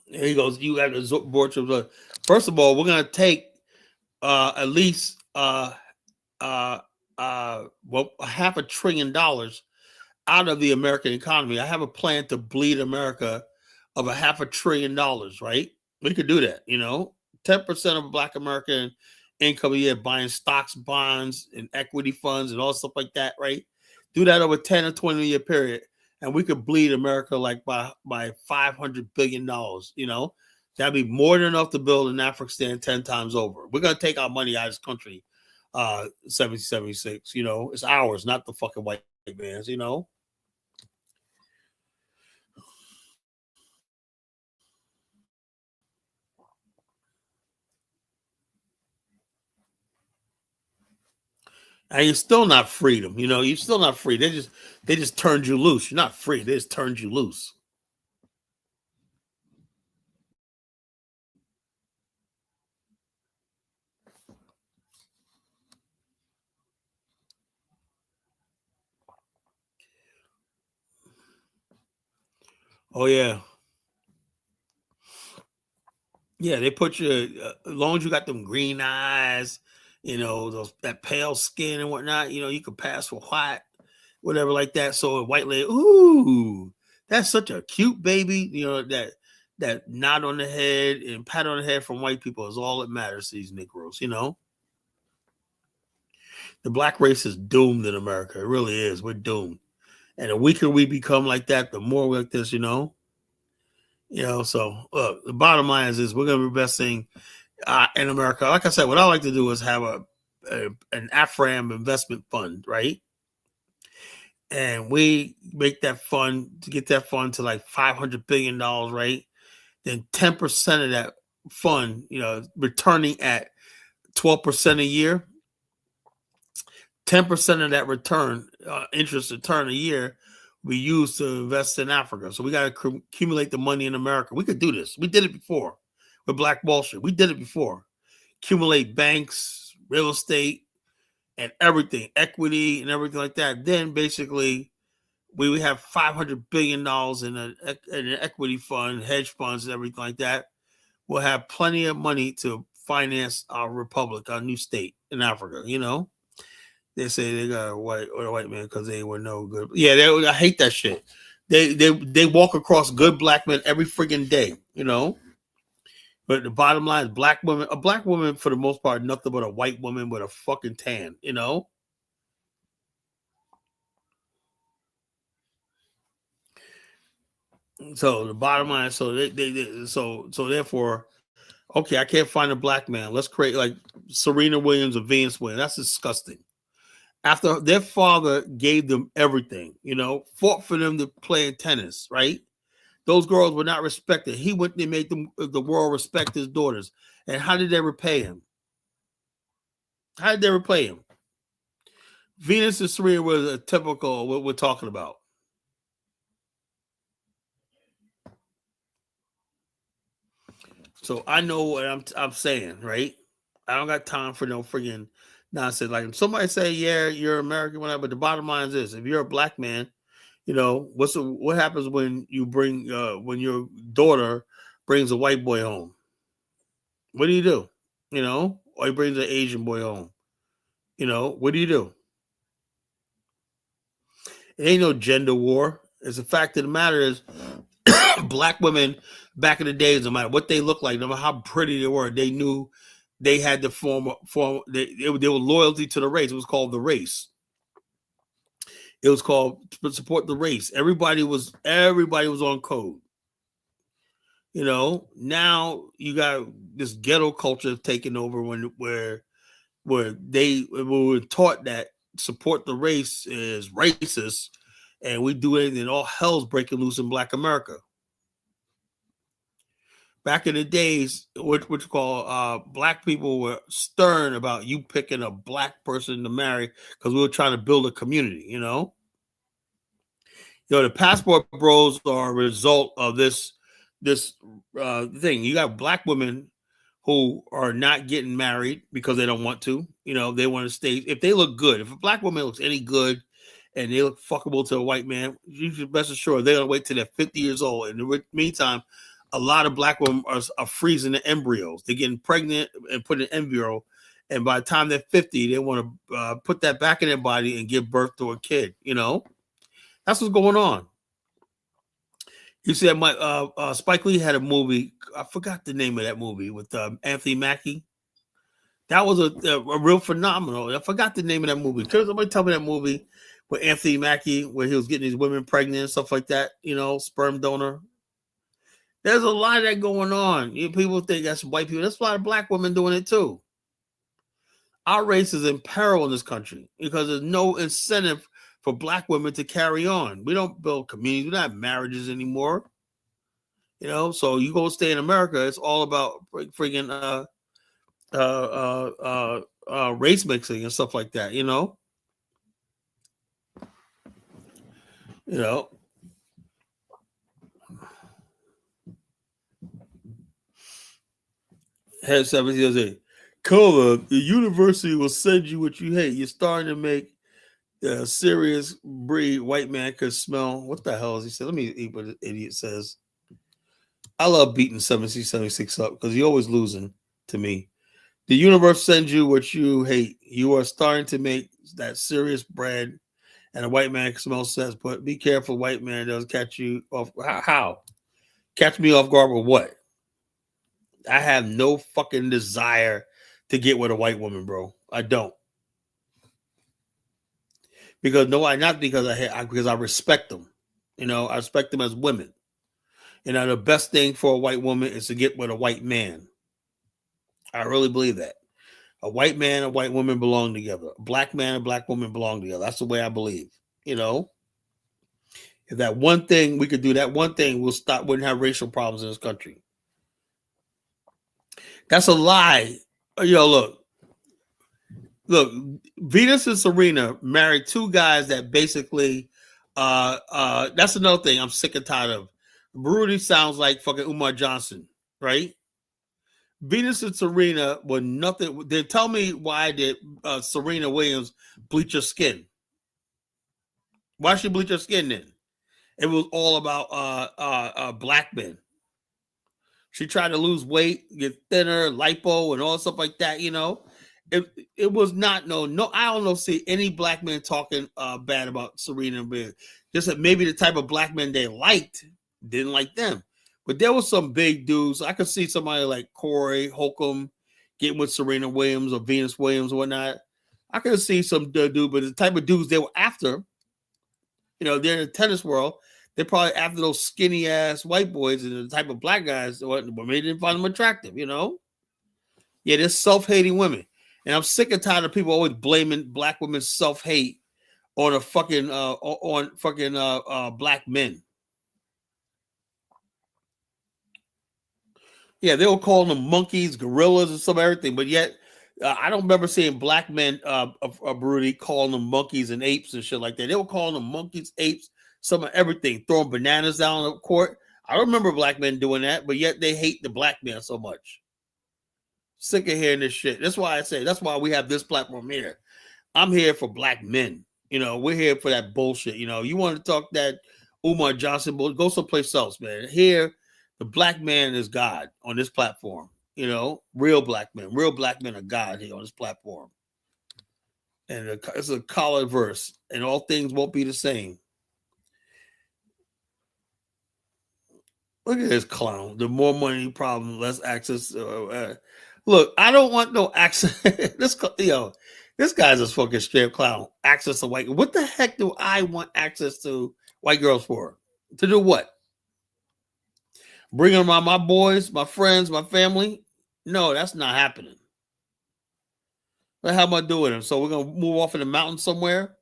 There he goes. You have the board trip. First of all, we're gonna take at least $500 billion out of the American economy. I have a plan to bleed America of $500 billion. Right? We could do that. 10% of Black American income a year buying stocks, bonds, and equity funds and all stuff like that. Right? Do that over 10 or 20-year period, and we could bleed America like by $500 billion. That'd be more than enough to build an Afghanistan 10 times over. We're gonna take our money out of this country. 1776. It's ours, not the fucking white man's. And you're still not freedom. You're still not free. They just turned you loose. You're not free. They just turned you loose. Oh yeah. Yeah, they put you as long as you got them green eyes, that pale skin and whatnot. You could pass for white, whatever like that. So a white lady, ooh, that's such a cute baby. That nod on the head and pat on the head from white people is all that matters to these Negroes. The black race is doomed in America. It really is. We're doomed, and the weaker we become like that, the more we're like this. So look, the bottom line is we're going to be investing in America. Like I said, what I like to do is have an AFRAM investment fund, right? and we make that fund to get that fund to like $500 billion, right? Then 10% of that fund, returning at 12% a year, 10% of that return, interest return a year, we use to invest in Africa. So we got to accumulate the money in America. We could do this. We did it before with Black Wall Street. We did it before. Accumulate banks, real estate, and everything, equity and everything like that. Then basically, we would have $500 billion in an equity fund, hedge funds, and everything like that. We'll have plenty of money to finance our republic, our new state in Africa. They say they got a white man because they were no good. Yeah, I hate that shit. They walk across good black men every freaking day. But the bottom line is a black woman for the most part, nothing but a white woman with a fucking tan. So the bottom line, so so therefore, okay, I can't find a black man. Let's create like Serena Williams or Venus Williams. That's disgusting. After their father gave them everything, fought for them to play in tennis, right? Those girls were not respected. He went and made the world respect his daughters. And how did they repay him? How did they repay him? Venus and Serena was a typical what we're talking about. So I know what I'm saying, right? I don't got time for no freaking nonsense. Like if somebody say, "Yeah, you're American," whatever. But the bottom line is this: if you're a black man, what happens when you bring when your daughter brings a white boy home? What do you do? Or he brings an Asian boy home. What do you do? It ain't no gender war. It's the fact of the matter is, black women back in the days, no matter what they looked like, no matter how pretty they were, they knew they had to form. They were loyalty to the race. It was called the race. It was called support the race. Everybody was on code. Now you got this ghetto culture taking over where we were taught that support the race is racist, and we do anything, all hell's breaking loose in Black America. Back in the days, what you call black people were stern about you picking a black person to marry because we were trying to build a community. The passport bros are a result of this thing. You got black women who are not getting married because they don't want to. They want to stay. If they look good, if a black woman looks any good and they look fuckable to a white man, you should best assured they're gonna wait till they're 50 years old. In the meantime, a lot of black women are freezing the embryos. They're getting pregnant and put an embryo, and by the time they're 50, they want to put that back in their body and give birth to a kid. That's what's going on. You see that Spike Lee had a movie. I forgot the name of that movie with Anthony Mackie. That was a real phenomenal. I forgot the name of that movie. Could somebody tell me that movie with Anthony Mackie where he was getting these women pregnant and stuff like that? Sperm donor. There's a lot of that going on. People think that's white people. There's a lot of black women doing it too. Our race is in peril in this country because there's no incentive for black women to carry on. We don't build communities. We don't have marriages anymore. So you go stay in America, it's all about freaking race mixing and stuff like that. You know. Head 1708. Cola, the university will send you what you hate. You're starting to make a serious breed. White man could smell. What the hell is he said? Let me eat what the idiot says. I love beating 1776 up because you're always losing to me. The universe sends you what you hate. You are starting to make that serious bread, and a white man can smell says, but be careful, white man doesn't catch you off. How? Catch me off guard with what? I have no fucking desire to get with a white woman, bro. I don't. Because not because because I respect them. I respect them as women. The best thing for a white woman is to get with a white man. I really believe that. A white man and a white woman belong together. A black man and a black woman belong together. That's the way I believe. If that one thing we could do, that one thing, we'll stop. Wouldn't have racial problems in this country. That's a lie. Yo, look. Venus and Serena married two guys that basically. That's another thing I'm sick and tired of. Rudy sounds like fucking Umar Johnson, right? Venus and Serena were nothing. They tell me why did Serena Williams bleach her skin? Why she bleach her skin then? It was all about black men. She tried to lose weight, get thinner, lipo, and all stuff like that. It was not no. I don't know. See any black men talking bad about Serena and Williams. Just that maybe the type of black men they liked didn't like them. But there was some big dudes. I could see somebody like Corey Holcomb getting with Serena Williams or Venus Williams or whatnot. I could see some dude, but the type of dudes they were after, they're in the tennis world. They're probably after those skinny ass white boys and the type of black guys that maybe didn't find them attractive, Yeah, they're self-hating women. And I'm sick and tired of people always blaming black women's self-hate on a fucking black men. Yeah, they were calling them monkeys, gorillas, and some everything, but yet I don't remember seeing black men, Rudy, calling them monkeys and apes and shit like that. They were calling them monkeys, apes, some of everything, throwing bananas down the court. I don't remember black men doing that, but yet they hate the black man so much. Sick of hearing this shit. That's why I say, that's why we have this platform here. I'm here for black men. We're here for that bullshit. You want to talk that Umar Johnson bullshit, go someplace else, man. Here, the black man is God on this platform. Real black men are God here on this platform. And it's a college verse, and all things won't be the same. Look at this clown. The more money problem, less access. Look, I don't want no access. This guy's a fucking straight clown. Access to white. What the heck do I want access to white girls for? To do what? Bring them around my boys, my friends, my family? No, that's not happening. But how am I doing them? So we're gonna move off in the mountains somewhere?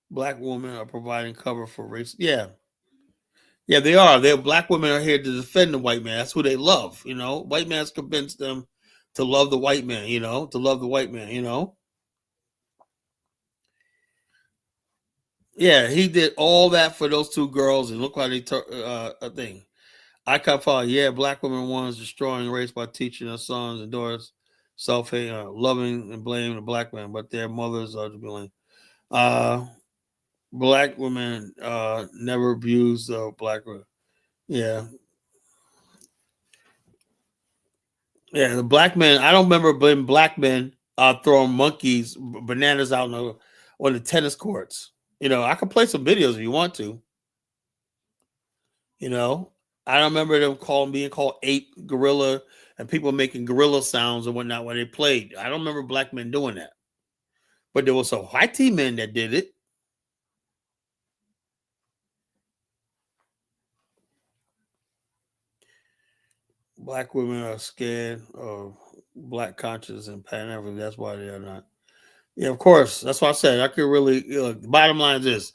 Black women are providing cover for race. Yeah. Yeah, they are. Black women are here to defend the white man. That's who they love. White man's convinced them to love the white man. To love the white man. Yeah, he did all that for those two girls, and look how they took a thing. I can't follow. Yeah, black women ones destroying race by teaching their sons and daughters self-hate, loving and blaming the black man, but their mothers are to blame. Black women never abuse black women. Yeah. Yeah, the black men. I don't remember being black men throwing monkeys, bananas out on the tennis courts. I can play some videos if you want to. I don't remember them being called ape, gorilla, and people making gorilla sounds and whatnot when they played. I don't remember black men doing that. But there was some white team men that did it. Black women are scared of black conscience and Pan African. That's why they are not. Yeah, of course. That's why I said I could really. The bottom line is this: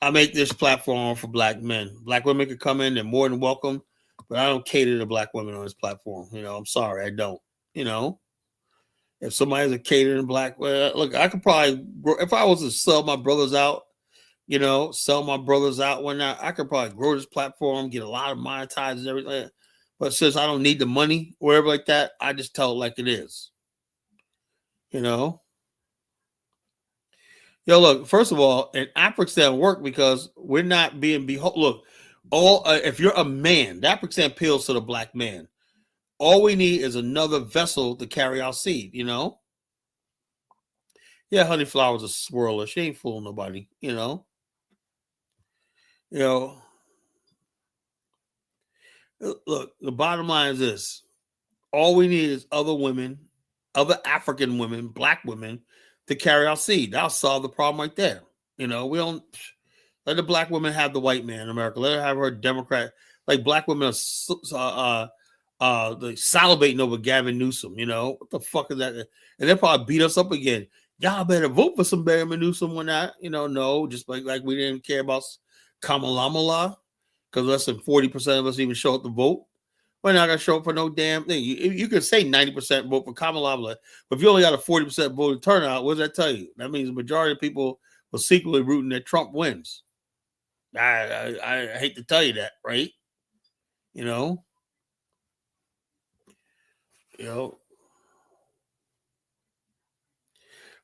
I make this platform for black men. Black women can come in; they're more than welcome. But I don't cater to black women on this platform. I'm sorry, I don't. If somebody's a catering black, look, I could probably, if I was to sell my brothers out, whatnot, I could probably grow this platform, get a lot of monetized and everything. But since I don't need the money, wherever like that, I just tell it like it is. Yo, look, first of all, in African work because we're not being look, if you're a man, the African appeals to the black man. All we need is another vessel to carry our seed, Yeah, honey flower's a swirler. She ain't fooling nobody, Look, the bottom line is this. All we need is other women, other African women, black women to carry our seed. That'll solve the problem right there. We don't let the black women have the white man in America. Let her have her Democrat. Like black women are salivating over Gavin Newsom. What the fuck is that? And they'll probably beat us up again. Y'all better vote for some Barry Newsom when that, no, just like we didn't care about Kamala because less than 40% of us even show up to vote. We're not gonna show up for no damn thing. You could say 90% vote for Kamala, but if you only got a 40% voter turnout, what does that tell you? That means the majority of people were secretly rooting that Trump wins. I hate to tell you that, right? You know, you know.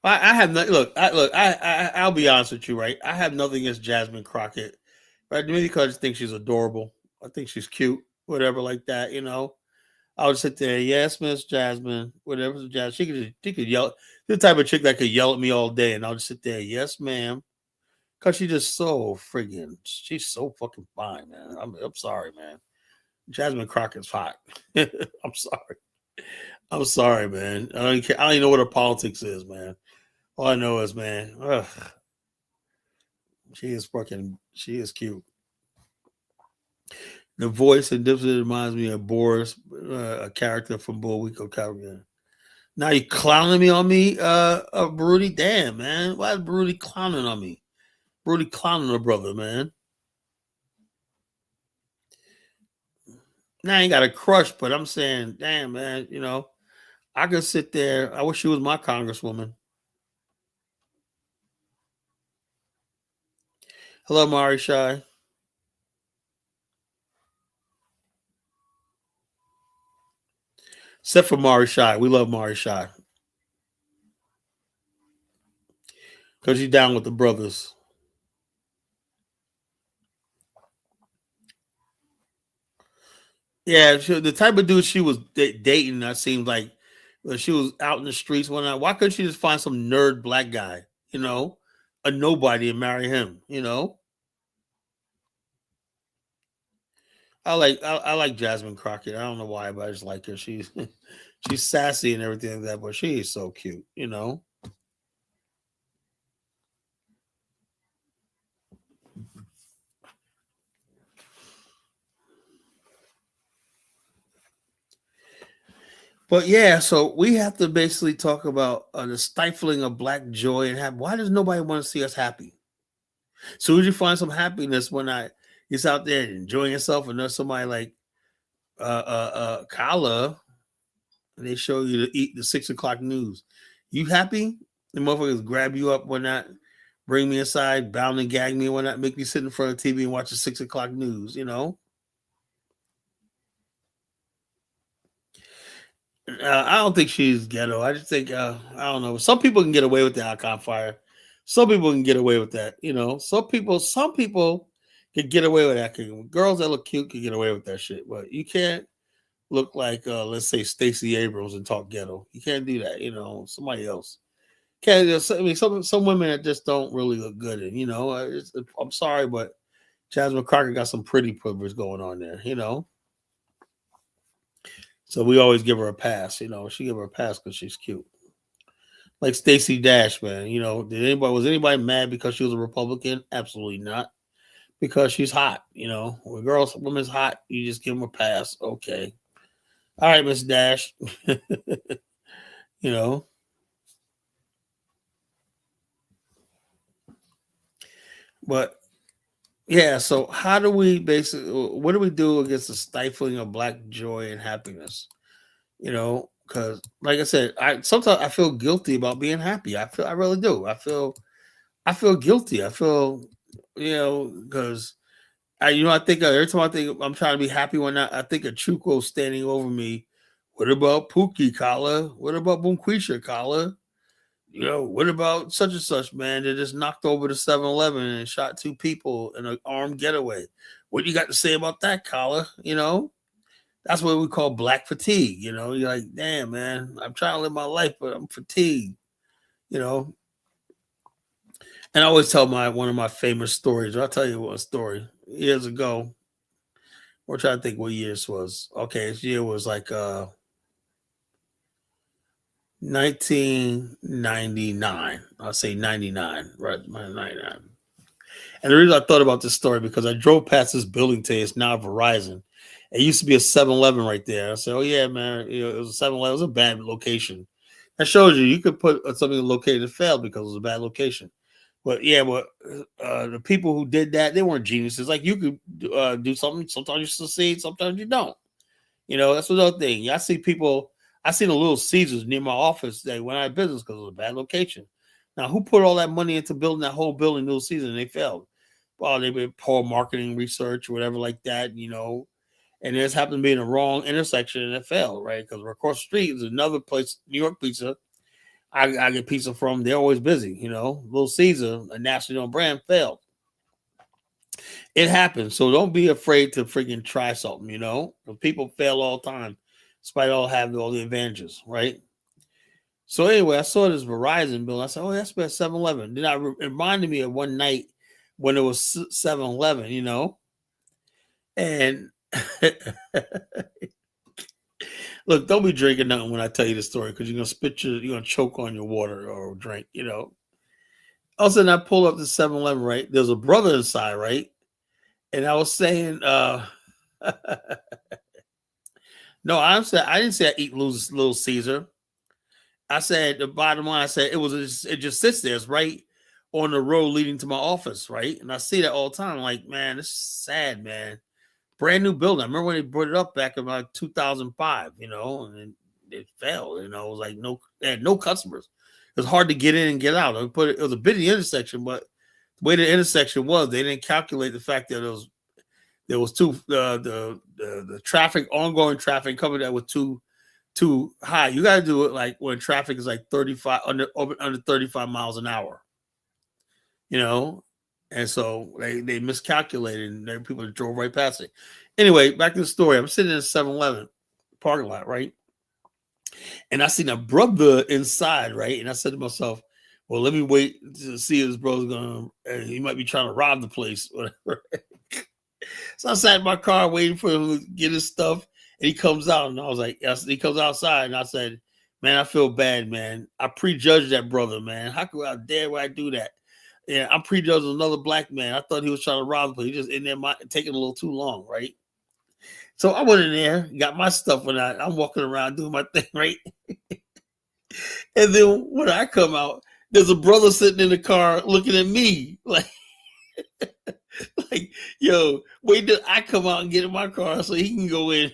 I have no I'll be honest with you, right? I have nothing against Jasmine Crockett, right? Maybe because I think she's adorable. I think she's cute, whatever, like that. I would sit there, yes, Miss Jasmine, whatever, Jasmine. She could yell. The type of chick that could yell at me all day, and I'll just sit there, yes, ma'am, because she's just so friggin'. She's so fucking fine, man. I'm sorry, man. Jasmine Crockett's hot. I'm sorry. I'm sorry, man. I don't care. I don't even know what her politics is, man. All I know is, man, she is cute. The voice and difference reminds me of Boris, a character from Bullwinkle Calvin. Now you clowning me on me, Broody? Damn, man. Why is Broody clowning on me? Broody clowning her brother, man. Now I ain't got a crush, but I'm saying, damn, man, I could sit there. I wish she was my congresswoman. Hello, Mari Shai. Except for Mari Shai. We love Mari Shai. Because she's down with the brothers. Yeah, the type of dude she was dating, that seemed like when she was out in the streets one night. Why couldn't she just find some nerd black guy, a nobody, and marry him? I like Jasmine Crockett. I don't know why, but I just like her. She's she's sassy and everything like that, but she is so cute. But yeah, so we have to basically talk about the stifling of black joy and happy. Why does nobody want to see us happy? So would you find some happiness when it's out there enjoying yourself and there's somebody like Kala and they show you to eat the 6 o'clock news? You happy? The motherfuckers grab you up when not bring me inside, bound and gag me when not make me sit in front of the TV and watch the 6 o'clock news. I don't think she's ghetto. I just think I don't know. Some people can get away with the icon fire. Some people can get away with that. Some people can get away with that. Girls that look cute can get away with that shit, but you can't look like let's say Stacey Abrams and talk ghetto. You can't do that. Somebody else can't. I mean, some women that just don't really look good, and I'm sorry, but Jasmine Crockett got some pretty privilege going on there. So we always give her a pass. She give her a pass because she's cute. Like Stacey Dash, man. Was anybody mad because she was a Republican? Absolutely not. Because she's hot. When women's hot, you just give them a pass. Okay. All right, Miss Dash. you know. But yeah, so how do we basically what do we do against the stifling of black joy and happiness? Because like I said, I sometimes I feel guilty about being happy. I really do. I feel guilty. I feel because I think every time I think I'm trying to be happy when I think of Chuko standing over me. What about Pookie, Kala? What about Bunquisha, Kala? What about such and such, man, that just knocked over the 7-Eleven and shot two people in an armed getaway? What you got to say about that, Kala? That's what we call black fatigue. You're like, damn, man, I'm trying to live my life, but I'm fatigued, you know. And I always tell one of my famous stories. I'll tell you one story. Years ago, we're trying to think what year this was. Okay, this year was like 1999. I'll say 99, right? 99. And the reason I thought about this story because I drove past this building today. It's now Verizon. It used to be a 7-Eleven right there. I said, oh, yeah, man. It was a 7-Eleven. It was a bad location. That shows you could put something located and failed because it was a bad location. But yeah, but the people who did that, they weren't geniuses. Like you could do something. Sometimes you succeed, sometimes you don't. That's another thing. I see people. I seen a Little Caesars near my office. They went out of business because it was a bad location. Now, who put all that money into building that whole building, Little Caesars, and they failed? Well, they did poor marketing research or whatever like that. And it just happened to be in the wrong intersection and it failed, right? Because across the street is another place, New York Pizza. I get pizza from. They're always busy. Little Caesar, a nationally known brand, failed. It happens. So don't be afraid to freaking try something. People fail all the time, despite all the advantages, right? So anyway, I saw this Verizon bill. I said, "Oh, that's about 7-Eleven." Then it reminded me of one night when it was 7-Eleven, and look, don't be drinking nothing when I tell you the story because you're gonna choke on your water or drink. All of a sudden, I pull up to 7-Eleven, right? There's a brother inside, right? And I was saying, no, I didn't say I eat Little Caesar. I said the bottom line. I said it just sits there. It's right on the road leading to my office, right? And I see that all the time. I'm like, man, this is sad, man. Brand new building. I remember when they brought it up back in about 2005, and it failed. It was like they had no customers. It was hard to get in and get out. It was a busy intersection, but the way the intersection was, they didn't calculate the fact that there was the traffic, ongoing traffic coming that was too high. You got to do it like when traffic is like 35 under 35 miles an hour, you know, and so they miscalculated and people drove right past it. Anyway, back to the story. I'm sitting in a 7-Eleven parking lot, right? And I seen a brother inside, right? And I said to myself, well, let me wait to see if this brother's gonna, he might be trying to rob the place, whatever. So I sat in my car waiting for him to get his stuff. And he comes out, and I was like, yes, he comes outside, and I said, man, I feel bad, man. I prejudged that brother, man. How dare I do that? Yeah, I'm prejudging another black man. I thought he was trying to rob him, but he just in there taking a little too long, right? So I went in there, got my stuff when I'm walking around doing my thing, right? And then when I come out, there's a brother sitting in the car looking at me like, yo, wait till I come out and get in my car so he can go in.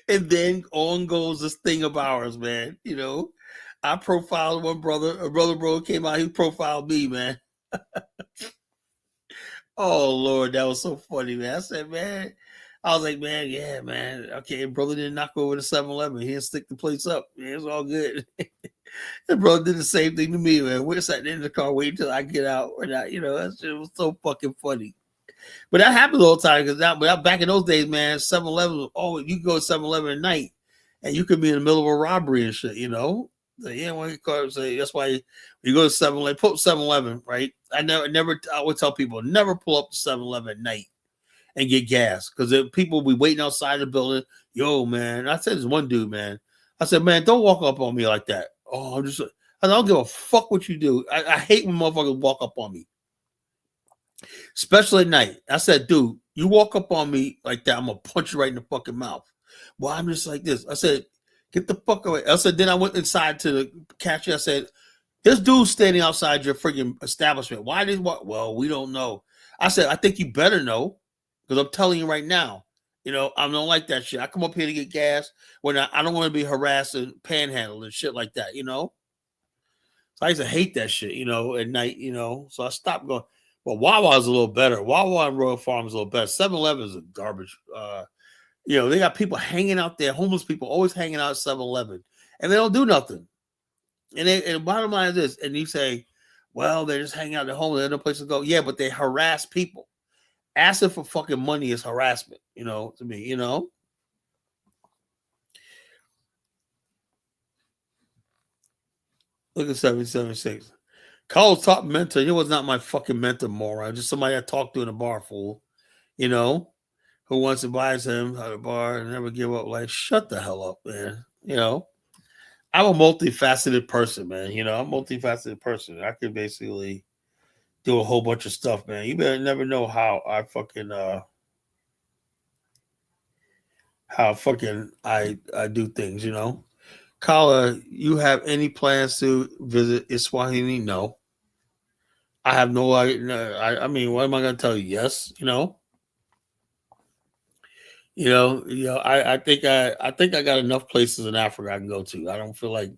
And then on goes this thing of ours, man. I profiled one brother. A brother came out. He profiled me, man. Oh Lord, that was so funny, man. I said, man, I was like, man, yeah, man. Okay, brother didn't knock over the 7-Eleven. He didn't stick the place up. Man, it's all good. The brother did the same thing to me, man. We're sitting in the car waiting till I get out. And that shit was so fucking funny. But that happens all the time because back in those days, man, 7-Eleven, you could go to 7-Eleven at night and you could be in the middle of a robbery and shit. So, yeah, when you call say that's why you go to 7-Eleven, pull up 7-Eleven, right? I would tell people never pull up to 7-Eleven at night and get gas because people will be waiting outside the building. Yo, man, I said this one dude, man. I said, man, don't walk up on me like that. Oh, I don't give a fuck what you do. I hate when motherfuckers walk up on me. Especially at night. I said, dude, you walk up on me like that, I'm gonna punch you right in the fucking mouth. Well, I'm just like this. I said, get the fuck away. I said, then I went inside to the cashier. I said, this dude's standing outside your freaking establishment. Why did what? Well, we don't know. I said, I think you better know, because I'm telling you right now. I don't like that shit. I come up here to get gas when I don't want to be harassed and panhandled and shit like that. So I used to hate that shit, at night. So I stopped going. Well, Wawa's a little better. Wawa and Royal Farm is a little better. 7-Eleven is a garbage. They got people hanging out there, homeless people always hanging out at 7-Eleven, and they don't do nothing. And the bottom line is this, and you say, well, they're just hanging out at home, they have no place to go. Yeah, but they harass people. Asking for fucking money is harassment, to me, Look at 776. Carl's top mentor, he was not my fucking mentor, moron. Just somebody I talked to in a bar, fool. Who wants to buy him at a bar and never give up. Like, shut the hell up, man. I'm a multifaceted person, man. I'm a multifaceted person. I could basically do a whole bunch of stuff, man. You better never know how I fucking I do things. Kala, you have any plans to visit Iswahini? No. I have no idea. No, I mean, what am I going to tell you? Yes, I think I got enough places in Africa I can go to. I don't feel like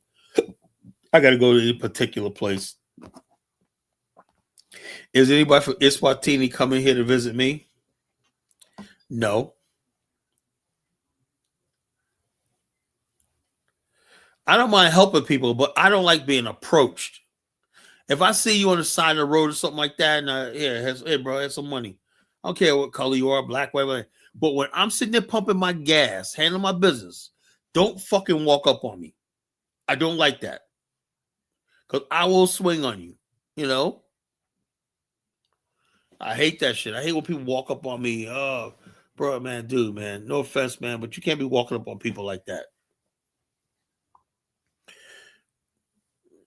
I got to go to any particular place. Is anybody from Iswatini coming here to visit me? No. I don't mind helping people, but I don't like being approached. If I see you on the side of the road or something like that, and hey, bro, here's some money. I don't care what color you are, black, white, white. But when I'm sitting there pumping my gas, handling my business, don't fucking walk up on me. I don't like that because I will swing on you. You know, I hate that shit. I hate when people walk up on me. Oh, bro, man, dude, man, no offense, man, but you can't be walking up on people like that.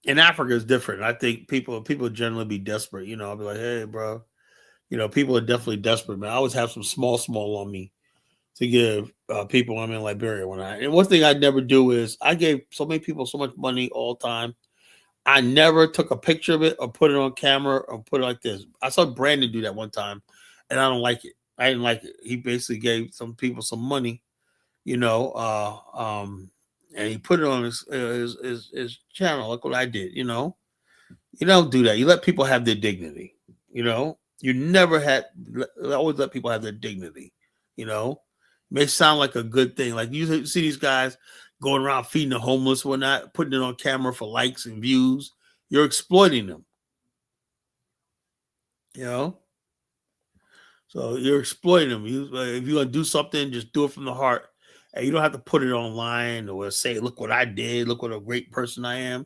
In Africa, it's different. I think people generally be desperate. I'll be like, hey, bro, people are definitely desperate, man. I always have some small on me to give people I'm in Liberia and one thing I'd never do is I gave so many people so much money all the time. I never took a picture of it or put it on camera or put it like this. I saw Brandon do that one time, and I don't like it. I didn't like it. He basically gave some people some money, you know, uh, um, and he put it on his channel. Look what I did, You don't do that. You let people have their dignity. You never had. Always let people have their dignity. You know, it may sound like a good thing. Like you see these guys going around feeding the homeless, whatnot, putting it on camera for likes and views. You're exploiting them. You know, so you're exploiting them. If you're gonna do something, just do it from the heart, and you don't have to put it online or say, "Look what I did. Look what a great person I am."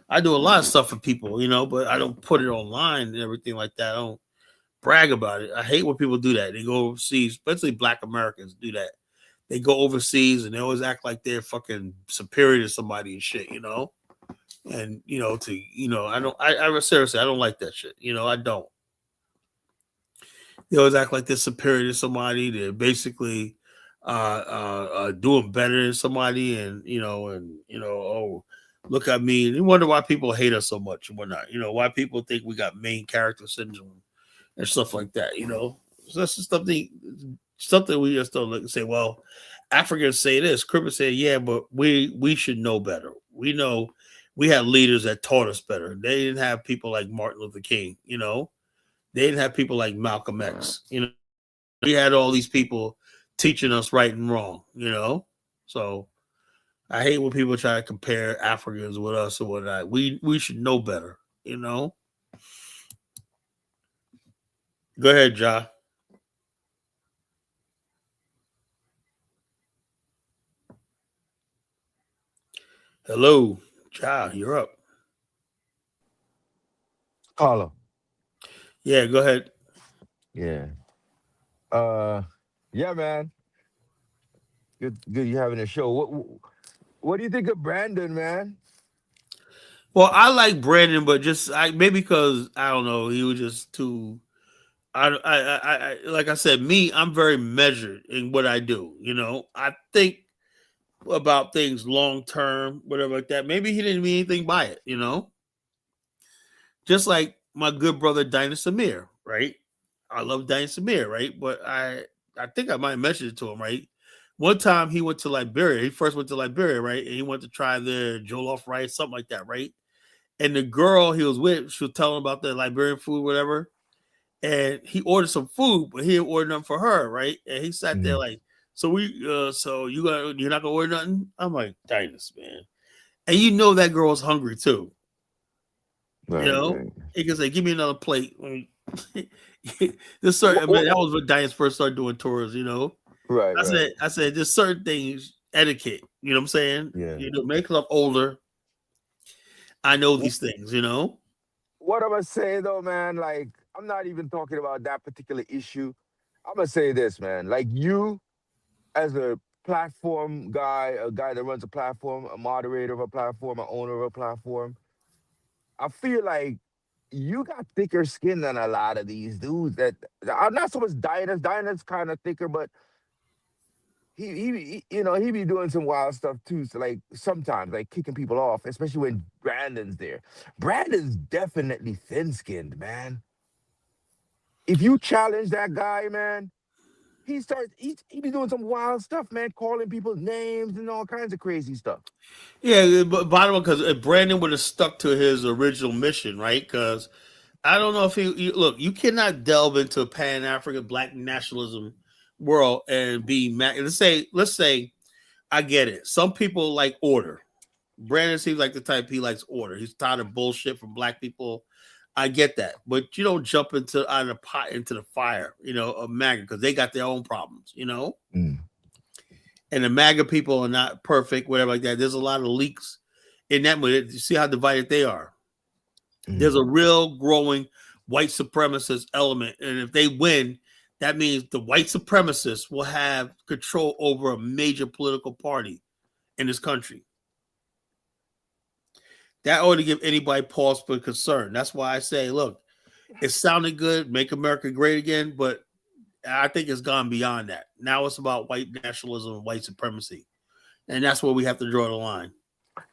I do a lot of stuff for people, but I don't put it online and everything like that. I don't brag about it. I hate when people do that. They go overseas, especially Black Americans do that. They go overseas and they always act like they're fucking superior to somebody and shit. And I don't. I seriously, I don't like that shit. I don't. They always act like they're superior to somebody. They're basically doing better than somebody, and oh, look at me. And you wonder why people hate us so much and whatnot. Why people think we got main character syndrome and stuff like that. So that's just something we just don't look and say. Well, Africans say this. Crippers say, yeah, but we should know better. We know we had leaders that taught us better. They didn't have people like Martin Luther King. They didn't have people like Malcolm X. We had all these people teaching us right and wrong. So I hate when people try to compare Africans with us or whatnot. We should know better. Go ahead, Ja. Hello, Ja. You're up. Carlo. Yeah, go ahead. Yeah. Uh yeah, man. Good you having a show. What do you think of Brandon, man? Well, I like Brandon, but just maybe because I don't know, he was just too. Like I said, me, I'm very measured in what I do. I think about things long term, whatever like that. Maybe he didn't mean anything by it. Just like my good brother Dinah Samir, right? I love Dinah Samir, right? But I think I might have mentioned it to him, right? One time he went to Liberia. He first went to Liberia, right? And he went to try their jollof rice, something like that, right? And the girl he was with, she was telling him about the Liberian food, whatever. And he ordered some food, but he didn't order nothing for her, right? And he sat there Mm. like, so you're not gonna order nothing? I'm like, Dinah, man. And that girl was hungry too. You Right, know, right. he can say, "Give me another plate." This certain, I What, mean, that was when Diane first started doing tours. right, right. I said, there's certain things etiquette. You know what I'm saying? Yeah. Make love older. I know Wh- these things. What am I saying though, man? Like, I'm not even talking about that particular issue. I'm gonna say this, man. Like you as a platform guy, a guy that runs a platform, a moderator of a platform, an owner of a platform, I feel like you got thicker skin than a lot of these dudes that I'm not so much Dinah's kind of thicker, but he be doing some wild stuff too. So like sometimes like kicking people off, especially when Brandon's there. Brandon's definitely thin skinned, man. If you challenge that guy, man, he be doing some wild stuff, man, calling people names and all kinds of crazy stuff. Yeah, but bottom line, because Brandon would have stuck to his original mission, right? Because I don't know if look. You cannot delve into Pan African Black nationalism world and be mad. Let's say I get it. Some people like order. Brandon seems like the type he likes order. He's tired of bullshit from black people. I get that, but you don't jump into out of the pot into the fire, of MAGA because they got their own problems, Mm, and the MAGA people are not perfect, whatever like that. There's a lot of leaks in that way. You see how divided they are. There's mm. a real growing white supremacist element, and if they win, that means the white supremacists will have control over a major political party in this country. That ought to give anybody pause for concern. That's why I say, look, it sounded good, make America great again, but I think it's gone beyond that. Now it's about white nationalism and white supremacy, and that's where we have to draw the line.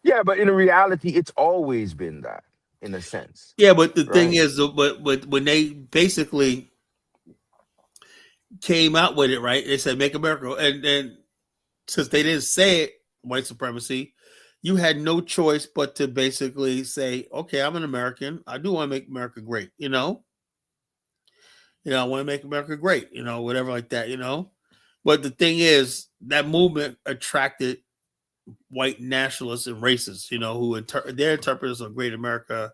Yeah, but in reality, it's always been that, in a sense, Yeah, but the thing right? is, but when they basically came out with it, right? They said "Make America," and then since they didn't say it, white supremacy, you had no choice but to basically say, "Okay, I'm an American. I do want to make America great." I want to make America great. Whatever like that. But the thing is, that movement attracted white nationalists and racists. Who their interpreters of Great America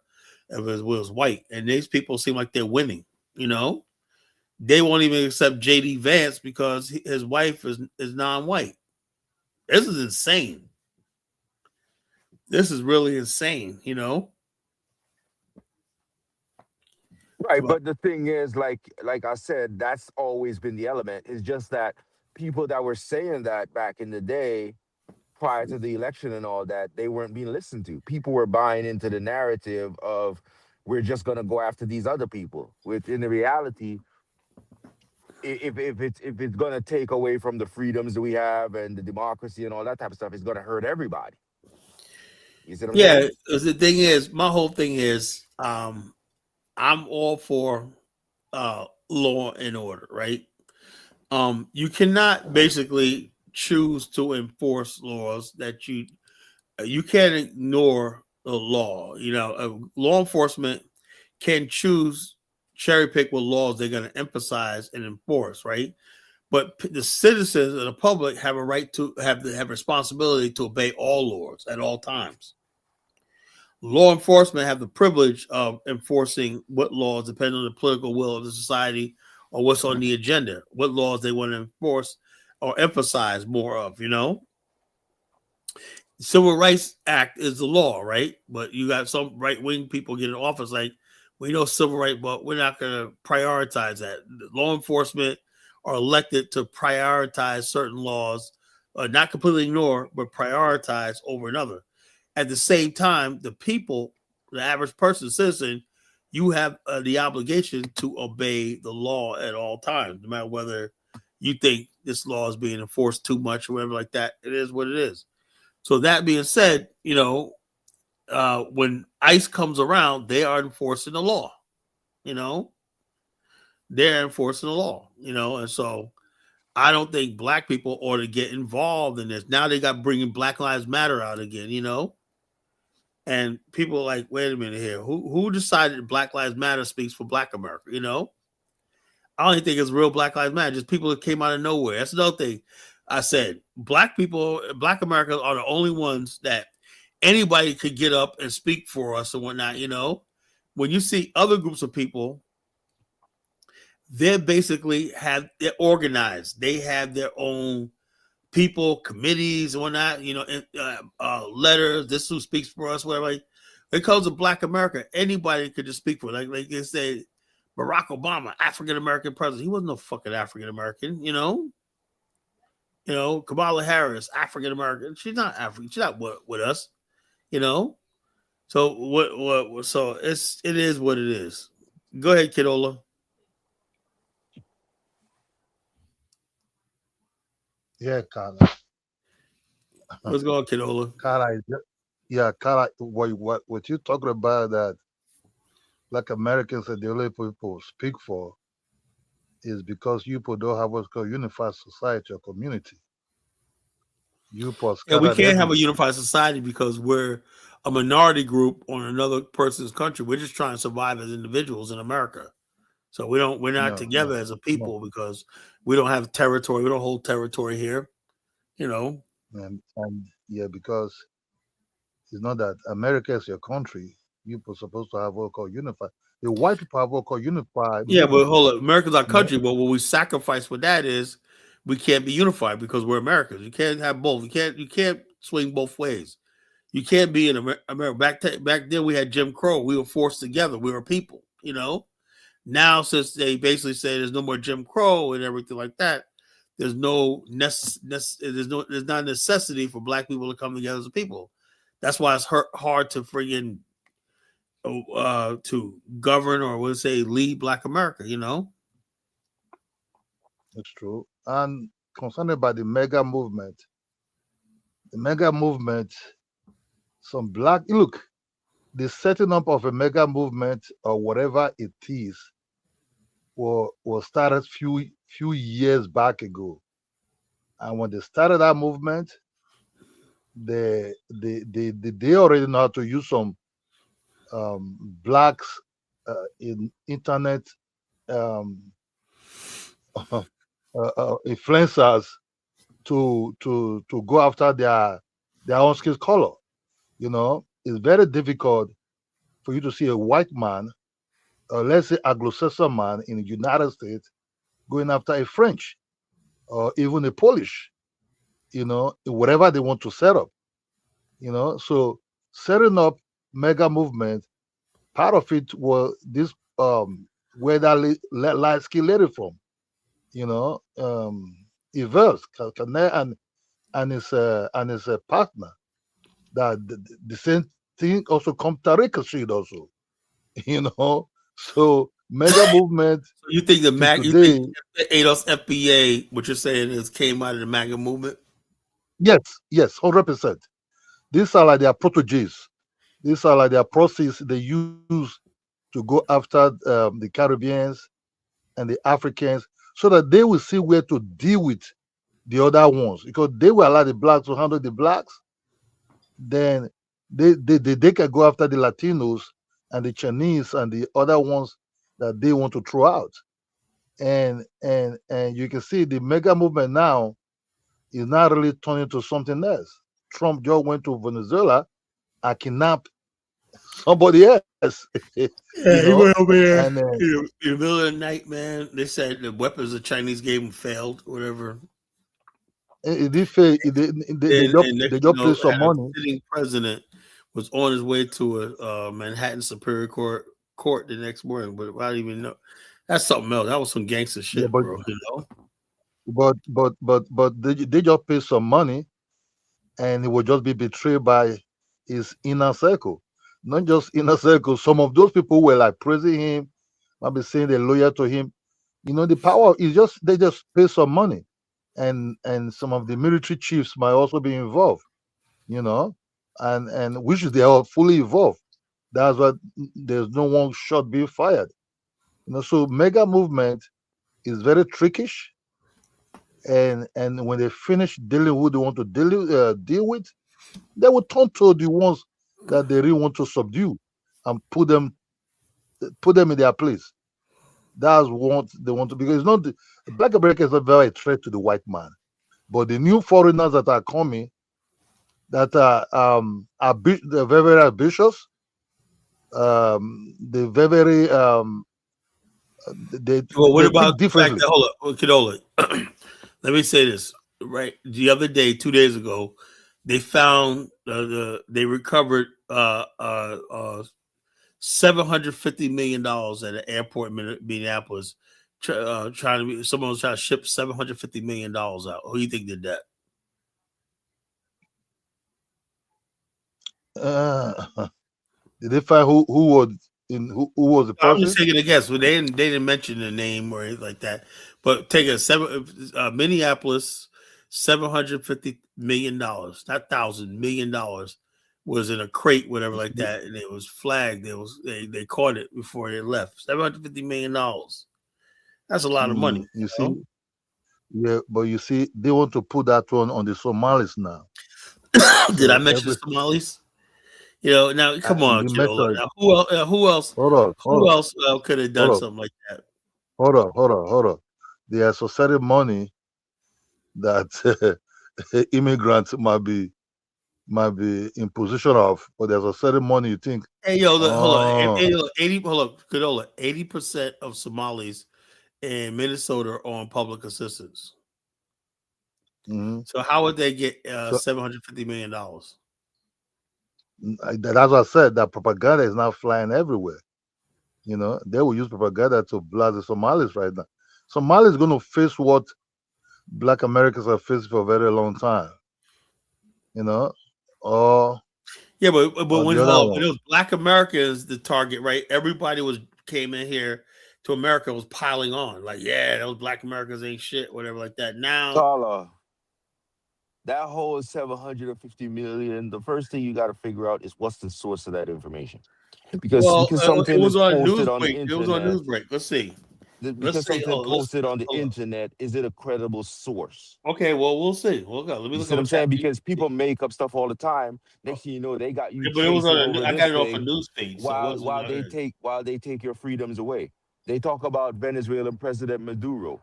was white, and these people seem like they're winning. You know, they won't even accept JD Vance because his wife is non-white. This is insane. This is really insane. Right, but the thing is, like I said, that's always been the element. It's just that people that were saying that back in the day, prior to the election and all that, they weren't being listened to. People were buying into the narrative of we're just gonna go after these other people. Which in the reality, if it's gonna take away from the freedoms that we have and the democracy and all that type of stuff, it's gonna hurt everybody. You see what I'm Yeah, saying? 'cause the thing is, my whole thing is, I'm all for law and order, right? You cannot basically choose to enforce laws that you can't ignore the law. Law enforcement can choose cherry pick what laws they're going to emphasize and enforce, right? But the citizens and the public have a right to have responsibility to obey all laws at all times. Law enforcement have the privilege of enforcing what laws, depending on the political will of the society or what's on the agenda, what laws they want to enforce or emphasize more of. Civil Rights Act is the law, right? But you got some right wing people get in office like we know civil rights, but we're not going to prioritize that. Law enforcement are elected to prioritize certain laws, not completely ignore, but prioritize over another. At the same time, the people, the average person, citizen, you have the obligation to obey the law at all times, no matter whether you think this law is being enforced too much or whatever like that. It is what it is. So that being said, when ICE comes around, they are enforcing the law. You know, they're enforcing the law. And so I don't think black people ought to get involved in this. Now they got bringing Black Lives Matter out again. And people are like, wait a minute here, who decided Black Lives Matter speaks for Black America? I don't even think it's real Black Lives Matter. Just people that came out of nowhere. That's another thing I said. Black people, Black Americans are the only ones that anybody could get up and speak for us and whatnot. When you see other groups of people, they're organized. They have their own people, committees and whatnot. Letters. This who speaks for us. Whatever. Like, when it comes to Black America, anybody could just speak for it. Like they say, Barack Obama, African American president. He wasn't no fucking African American. Kamala Harris, African American. She's not African. She's not with us. You know. So what? So it is what it is. Go ahead, Kidola. Yeah, Carla. What's going on, Kidola? Carla, yeah, Carla. What you talking about that? Like Americans and the only people speak for is because you people don't have what's called unified society or community. You people are Yeah, we scattered can't have a everywhere. unified society because we're a minority group on another person's country. We're just trying to survive as individuals in America. So we're not No, together no, as a no. people because we don't have territory. We don't hold territory here. You know. And yeah, because it's not that America is your country. You people supposed to have what called unified. The white people have what called unified Yeah, but movement. hold up. America's our You know, country, but what we sacrifice for that is we can't be unified because we're Americans. You can't have both. You can't swing both ways. You can't be in America. Back then we had Jim Crow. We were forced together. We were people. Now since they basically say there's no more Jim Crow and everything like that, there's not a necessity for black people to come together as a people. That's why it's hard to friggin' to govern or we'll say lead Black America. it's true. And concerned about the mega movement, some black look, the setting up of a mega movement or whatever it is was started few years back ago. And when they started that movement, they already know how to use some blacks in internet um, influencers to go after their own skin color. You know, it's very difficult for you to see a white man, or let's say Anglo-Saxon man in the United States, going after a French or even a Polish. Whatever they want to set up. So setting up mega movement, part of it was this where that light skin lady from. You know, Yves Canet and his partner. That the same thing also come Tariq Street also. You know, so mega movement So you think the till Mag? You think today. ADOS FBA? What you're saying is came out of the MAGA movement? Yes, yes, 100%. These are like their proteges. These are like their process they use to go after the Caribbeans and the Africans, so that they will see where to deal with the other ones, because they will allow the blacks to handle the blacks. Then they can go after the Latinos and the Chinese and the other ones that they want to throw out. And you can see the mega movement now is not really turning to something else. Trump just went to Venezuela and kidnapped somebody else, you Yeah, know, he went over and there in the middle of the night, man. They said the weapons the Chinese gave him failed, whatever. it did fail. They just And they next, just play some had a money. sitting president was on his way to a Manhattan Superior Court the next morning, but I don't even know. That's something else. That was some gangster Yeah, shit, bro. but they just pay some money, and he will just be betrayed by his inner circle. Not just inner circle. Some of those people were like praising him, might be saying they're loyal to him. The power is just they just pay some money, and some of the military chiefs might also be involved. You know, and which is they are fully involved. That's why there's no one shot being fired. So mega movement is very trickish, and when they finish dealing with who they want to deal with, they will turn to the ones that they really want to subdue and put them in their place. That's what they want to, because it's not Black America is not very a threat to the white man, but the new foreigners that are coming, that they're very, very ambitious. They're very, very they Well, what they about think the fact differently. that hold up, Kidola? Let me say this right. The other day, 2 days ago, they found they recovered $750 million at an airport in Minneapolis. Trying to be someone was trying to ship $750 million out. Who do you think did that? Uh, did they find who was the I'm just person? taking a guess. Well, they didn't mention the name or anything like that. But take a Minneapolis $750 million, not thousand $1 million, was in a crate, whatever like that, and it was flagged. It was they caught it before they left. $750 million. That's a lot of money. You You see, yeah, but you see, they want to put that one on the Somalis now. know? Did I So mention every Somalis? Now come on, you Joe. mentioned, Now, who else? Who else? hold on, hold Who on, else could have done hold on, something like that? hold on. There's society money that immigrants might be in position of, but there's a certain money you think, Hey, yo, look, hold on. oh, 80, hold up, Cadola. 80% of Somalis in Minnesota are on public assistance. mhm. So how would they get So $750 million? that's what I said. That propaganda is now flying everywhere. They will use propaganda to blast the Somalis right now. Somalis going to face what Black Americans have faced for a very long time. You know, or Yeah, but or when the other hold on, when one. it was Black Americans the target, right? Everybody was came in here to America was piling on, like, yeah, those Black Americans ain't shit, whatever, like that. Now, Carla, that whole 750 million, the first thing you got to figure out is what's the source of that information. Because well, because it something was is on posted on the Newsbreak. It was on internet, Newsbreak. Let's see. because Let's see. something Let's posted on the hold up. internet, is it a credible source? Okay, well, we'll see. We'll go. Let me You look see what on I'm chat. saying? Because people make up stuff all the time. Oh, Next thing you know, they got you yeah, but it was on. chasing over I got this it off a thing news feed, so it while wasn't. while they take while they take your freedoms away. They talk about Venezuelan President Maduro.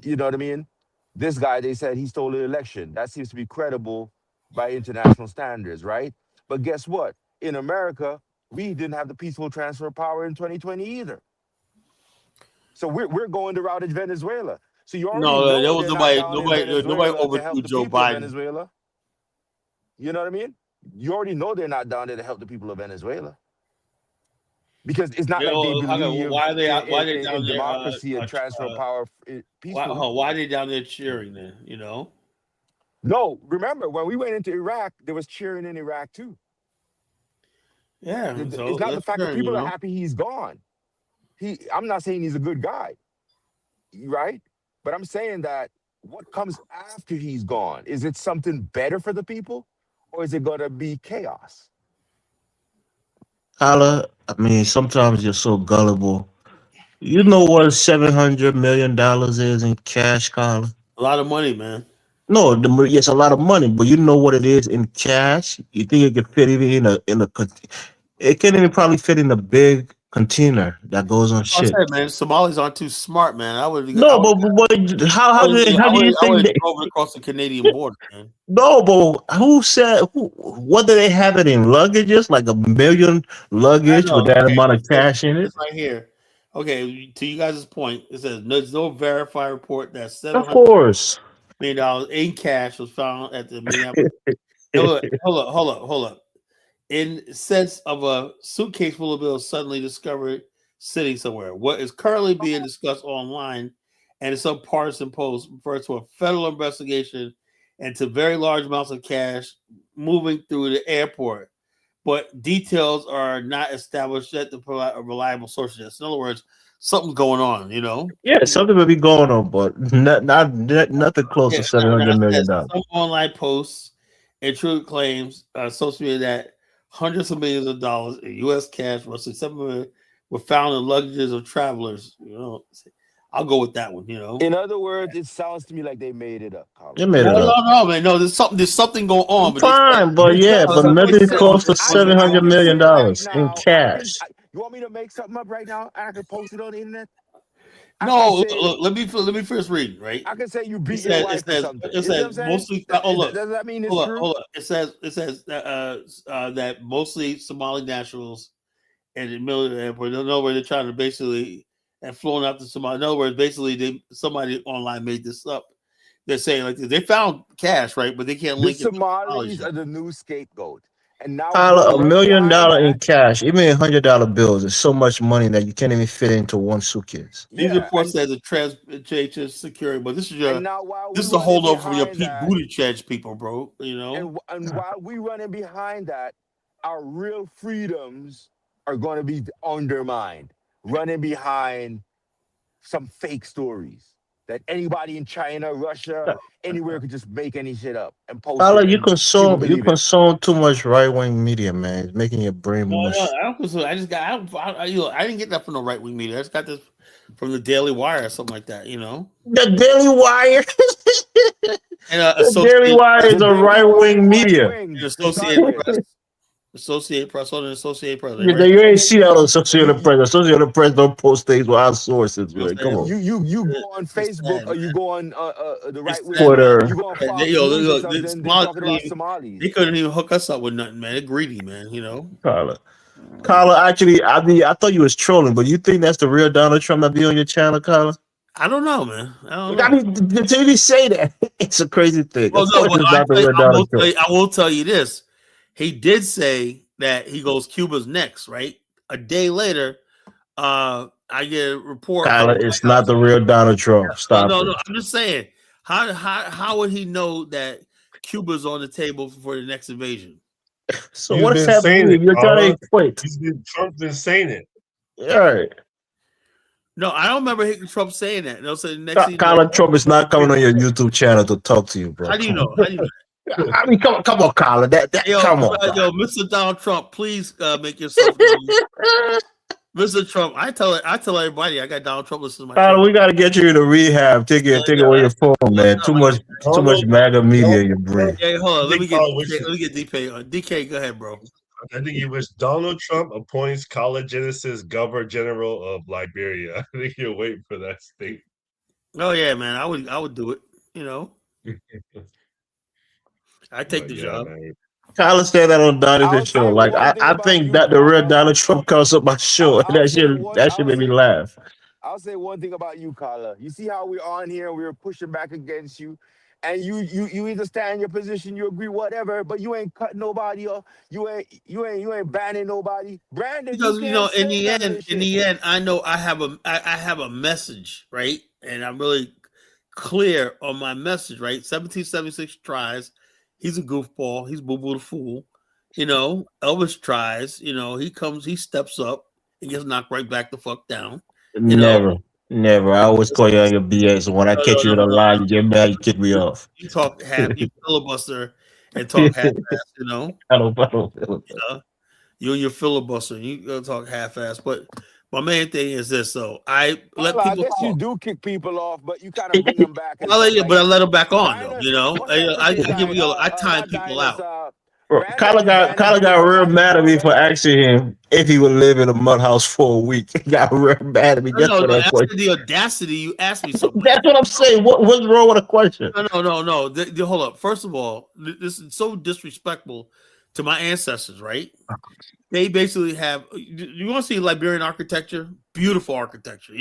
You know what I mean? This guy, they said he stole the election. That seems to be credible by international standards, right? But guess what? In America, we didn't have the peaceful transfer of power in 2020 either. So we're going the route of Venezuela. So you already No, there know was they're not nobody. down in Nobody Venezuela to help overthrew the Joe people of Biden. Venezuela. You know what I mean? You already know they're not down there to help the people of Venezuela, because it's not like they Okay, well, believe why are they down in there? democracy and transfer of power peacefully. Why are they down there cheering then? No, remember when we went into Iraq, there was cheering in Iraq too. Yeah. So It's not the let's fact that cheering. people are happy he's gone. I'm not saying he's a good guy, right? But I'm saying that what comes after he's gone, is it something better for the people, or is it going to be chaos? Tyler, I mean, sometimes you're so gullible. You know what $700 million is in cash, Tyler? A lot of money, man. No, it's a lot of money, but you know what it is in cash. You think it could fit even it can't even probably fit in a big container that goes on I shit. said, man, Somalis aren't too smart, man. No, but how do I you would think have they? drove it across the Canadian border, man. No, but what do they have it in luggages? Like a million I luggage know. with that Okay, amount it of says cash in it? right here. Okay, to you guys' point, it says there's no verified report that seven Of hundred course. million dollars in cash was found at the Minneapolis. Hold up. In sense of a suitcase full of bills suddenly discovered sitting somewhere. What is currently being discussed online and in some partisan posts refers to a federal investigation into very large amounts of cash moving through the airport. But details are not established yet to provide a reliable source of this. In other words, something's going on. Yeah, something will be going on, but nothing close Yeah, to seven now hundred it million says dollars. some online posts and true claims associated that hundreds of millions of dollars in U.S. cash, roughly 7 million, were found in luggages of travelers. I'll go with that one. In other words, it sounds to me like they made it up, They Carlos. made No, it no, up. no, man. No, there's something going on, but they said Fine, but yeah, Because but something nothing said, close to I seven can I hundred can million say right dollars in now, cash. you want me to make something up right now? I can post it on the internet. I can no. say Look, let me first read. Right. I can say you It beat your says it wife or says something. it You see what says I'm saying? mostly. Oh, look. Does that mean it's true? Hold up. It says that mostly Somali nationals and the military airport. In other words, they're trying to basically and flown out to Somalia. In other words, basically, somebody online made this up. They're saying like they found cash, right? But they can't The link it to Somalia Somalis yet. are the new scapegoat. And now Tyler, a whoever's million behind dollar in that, cash, even $100 bills is so much money that you can't even fit into one suitcase. These yeah, reports say the transportation security, but and now while this we is a running holdover from your behind Pete that, Buttigieg people, bro. and while we running behind that, our real freedoms are going to be undermined, running behind some fake stories. that anybody in China, Russia, anywhere could just make any shit up and post Carla, it and people you believe it. consume too much right wing media, man. It's making your brain No, no, mush. I don't consider. I just got. I didn't get that from the right wing media. I just got this from the Daily Wire or something like that. The Daily Wire, And the Daily Wire is The a Daily right Wire is wing right media. wing to start Associated with. Press, Associated Press, on the Associated Press, You, right? you And ain't then see that on Associated you Press. Associated Press don't post things without sources, You know man. what I'm Come saying? on, you go on It's Facebook sad, or you man. go on the right It's sad, wing, man. you Twitter. go on Yeah, Fox News or look, the something, they're Somali talking about team, they Somalis. couldn't even hook us up with nothing, man. They're greedy, man. Carla. Carla, actually, I thought you was trolling, but you think that's the real Donald Trump that be on your channel, Carla? I don't know, man. I don't I know. mean, the TV say that. It's a crazy thing. Oh Of no, course, but it's not the real Donald Trump. I will tell you this. He did say that he goes Cuba's next, right? A day later, I get a report from Carla, the it's White not House. the real Donald Trump. No, Stop no, it. no. I'm just saying. How would he know that Cuba's on the table for the next invasion? So He's what does been that saying mean? it, You're trying to Carla. equate. Trump's been saying it. All right. No, I don't remember Trump saying that. No, so the next thing you know, Carla Trump is not coming on your YouTube channel to talk to you, bro. how do you Come know? on. How do you know? I mean, come on, Carla. Come on, Carla. Mr. Donald Trump, please make yourself known. Mr. Trump, I tell everybody I got Donald Trump listening to my Carla, show. we gotta get you to rehab. Take away your phone, man. Too much Donald, MAGA media in Donald your brain. Trump, Yeah, hold on. I think Carla wishes. Let me get DK on. DK, go ahead, bro. I think he wish Donald Trump appoints Carla Genesis Governor General of Liberia. I think he'll wait for that state. Oh yeah, man. I would do it. You know, I take But the yeah, job. man. Carla said that on I'll Donald's show. say Like one thing I about think you, that the real Carla. Donald Trump comes up my show. That should make me laugh. I'll say one thing about you, Carla. You see how we're on here, we're pushing back against you, and you either stand in your position, you agree, whatever, but you ain't cutting nobody off. You ain't banning nobody. Brandon, you Because can't say none of this in shit. the end, I know I have a message, right? And I'm really clear on my message, right? 1776 tries. He's a goofball. He's Boo Boo the Fool. Elvis tries. He steps up and gets knocked right back the fuck down. You know, Never. Never. I always call you on your BS. And when I no, catch you in a no. lie, you get mad, you kick me off. You talk half, you filibuster and talk half ass. I don't. You and your filibuster, you gonna talk half ass. But my main thing is this: though, I let Carla, I people guess you talk. do kick people off, but you kind of bring them back and Well, stuff yeah, like but I let them back on though. Dinah. What's that I freaking give guy? you, I time Not people Dinah's. out. Brandon be banning Kyler people got like real ice mad at cream, me for man. asking him if he would live in a mud house for a week. He got real mad at me just No, for no, that after question. the audacity, you asked me something like That's what I'm saying. What's wrong with the question? that. No. Hold up. First of all, this is so disrespectful to my ancestors, right? They basically have. You want to see Liberian architecture? Beautiful architecture.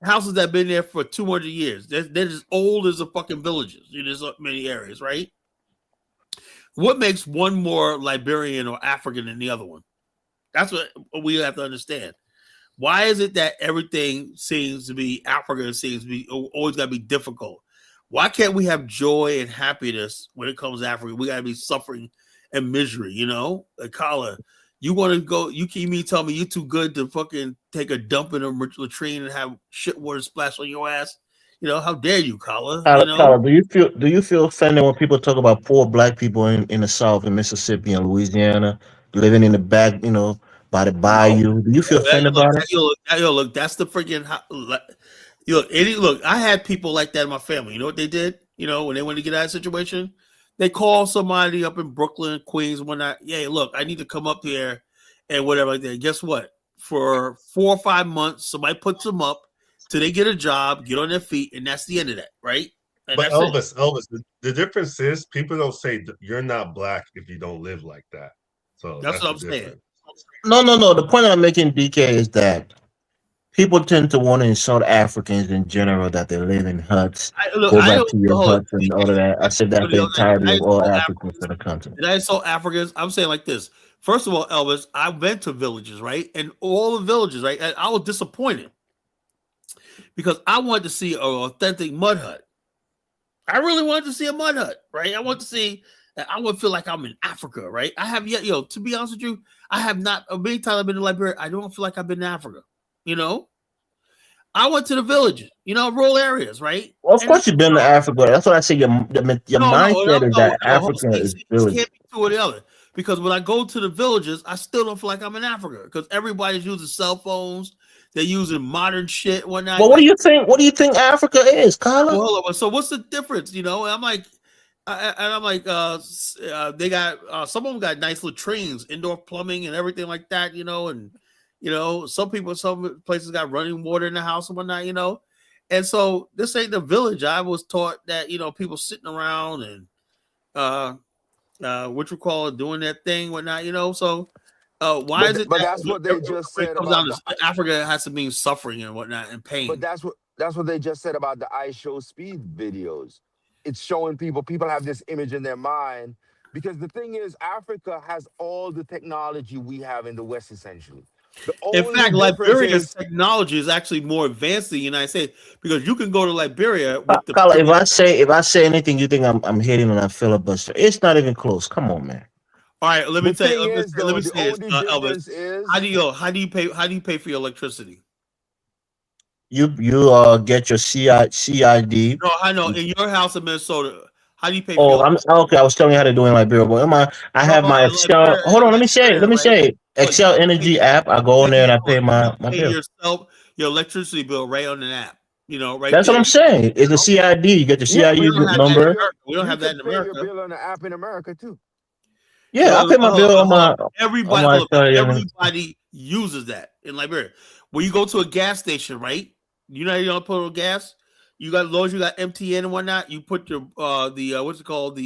Houses that have been there for 200 years. They're as old as the fucking villages. There's many areas, right? What makes one more Liberian or African than the other one? That's what we have to understand. Why is it that everything seems to be African, seems to be always got to be difficult? Why can't we have joy and happiness when it comes to Africa? We got to be suffering and misery, Like Kala, you want to go? You can me tell me you too good to fucking take a dump in a latrine and have shit water splash on your ass? How dare you, Kala? Kyler, do you feel offended when people talk about poor black people in the South, in Mississippi and Louisiana, living in the back, by the No. bayou? Do you feel offended by it? Look, that's the freaking. Look, I had people like that in my family. You know what they did? When they wanted to get out of the situation, they called somebody up in Brooklyn, Queens, whatnot. Yeah, look, I need to come up here and whatever like that. Guess what? For 4 or 5 months, somebody puts them up till they get a job, get on their feet, and that's the end of that, right? And But that's it. Elvis, the difference is people don't say you're not black if you don't live like that. So That's that's what the I'm saying. difference. No. The point I'm making, DK, is that people tend to want to insult Africans in general, that they live in huts. Go I back don't to your hold it. huts and all of that. I said that's the entirety I of all insult Africans Africans. in the country. Did I insult Africans? I'm saying like this. First of all, Elvis, I went to villages, right? And all the villages, right? And I was disappointed because I wanted to see an authentic mud hut. I really wanted to see a mud hut, right? I want to see. I would feel like I'm in Africa, right? I have yet, to be honest with you, I have not. Many times I've been to Liberia, I don't feel like I've been to Africa. You know, I went to the villages, rural areas, right? Well, of And course, you've been to Africa. That's what I say. Your no, mindset is no, that no. Africa See, is it village. can't be two or the other. Because when I go to the villages, I still don't feel like I'm in Africa because everybody's using cell phones. They're using modern shit, whatnot. Well, what do Like, you think? What do you think Africa is, Carla? well, hold on. So what's the difference? And I'm like, and I'm like, they got some of them got nice little trains, indoor plumbing and everything like that. And some places got running water in the house and whatnot. And so this ain't the village. I was taught that people sitting around and uh what you call it, doing that thing, whatnot. So why is it But that that's what they just when it said comes down about to Africa, it has to mean suffering and whatnot and but pain? that's what they just said about the I show speed videos. It's showing people have this image in their mind because the thing is Africa has all the technology we have in the West essentially. The In only fact, difference Liberia's is technology is actually more advanced than the United States because you can go to Liberia with the Carla, if I say anything, you think I'm hitting on that filibuster? It's not even close. Come on, man. all right. Let me the tell you. thing is Let though, me the say this, only Elvis. difference is How do you pay for your electricity? You get your CID. No, I know. In your house in Minnesota, how do you pay for Oh, your I'm electricity? okay. I was telling you how to do it in Liberia, but I No, have my Excel. Hold on, let me say it. Let me Right? say it. Look, you Excel can pay. Energy app. I go in there and I pay You can my pay bill. yourself your electricity bill right on an app. Right That's what there. I'm saying. It's a CID. You get your yeah, We but CID don't you have can that in pay number. your America. We don't you have that can in pay your America. bill on the app in America too. Yeah, I pay my bill on Hold my on. Everybody, my hold on. Excel Energy. Everybody uses that in Liberia. When you go to a gas station, right? You don't put on gas. You got those. You got MTN and whatnot. You put your what's it called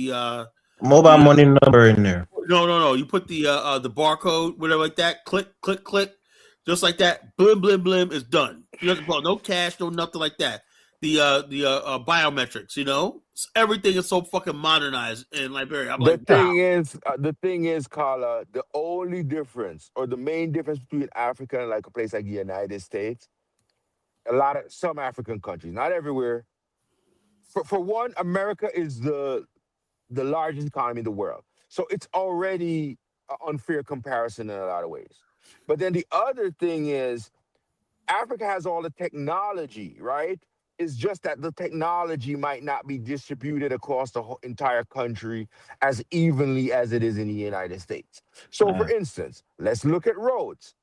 Mobile the money number in there. no. You put the barcode, whatever like that. Click, click, click, just like that. Blim, blim, blim is done. You don't have to put no cash, no nothing like that. The biometrics, everything is so fucking modernized in Liberia. I'm like, wow. The thing is, Carla, the only difference or the main difference between Africa and like a place like the United States, some African countries, not everywhere. For one, America is the largest economy in the world, so it's already an unfair comparison in a lot of ways. But then the other thing is Africa has all the technology, right? It's just that the technology might not be distributed across the whole entire country as evenly as it is in the United States. So, for instance, let's look at roads.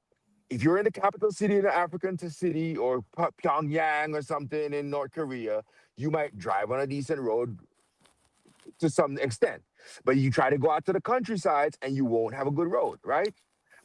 If you're in the capital city in an African city or Pyongyang or something in North Korea, you might drive on a decent road to some extent. But you try to go out to the countrysides and you won't have a good road, right?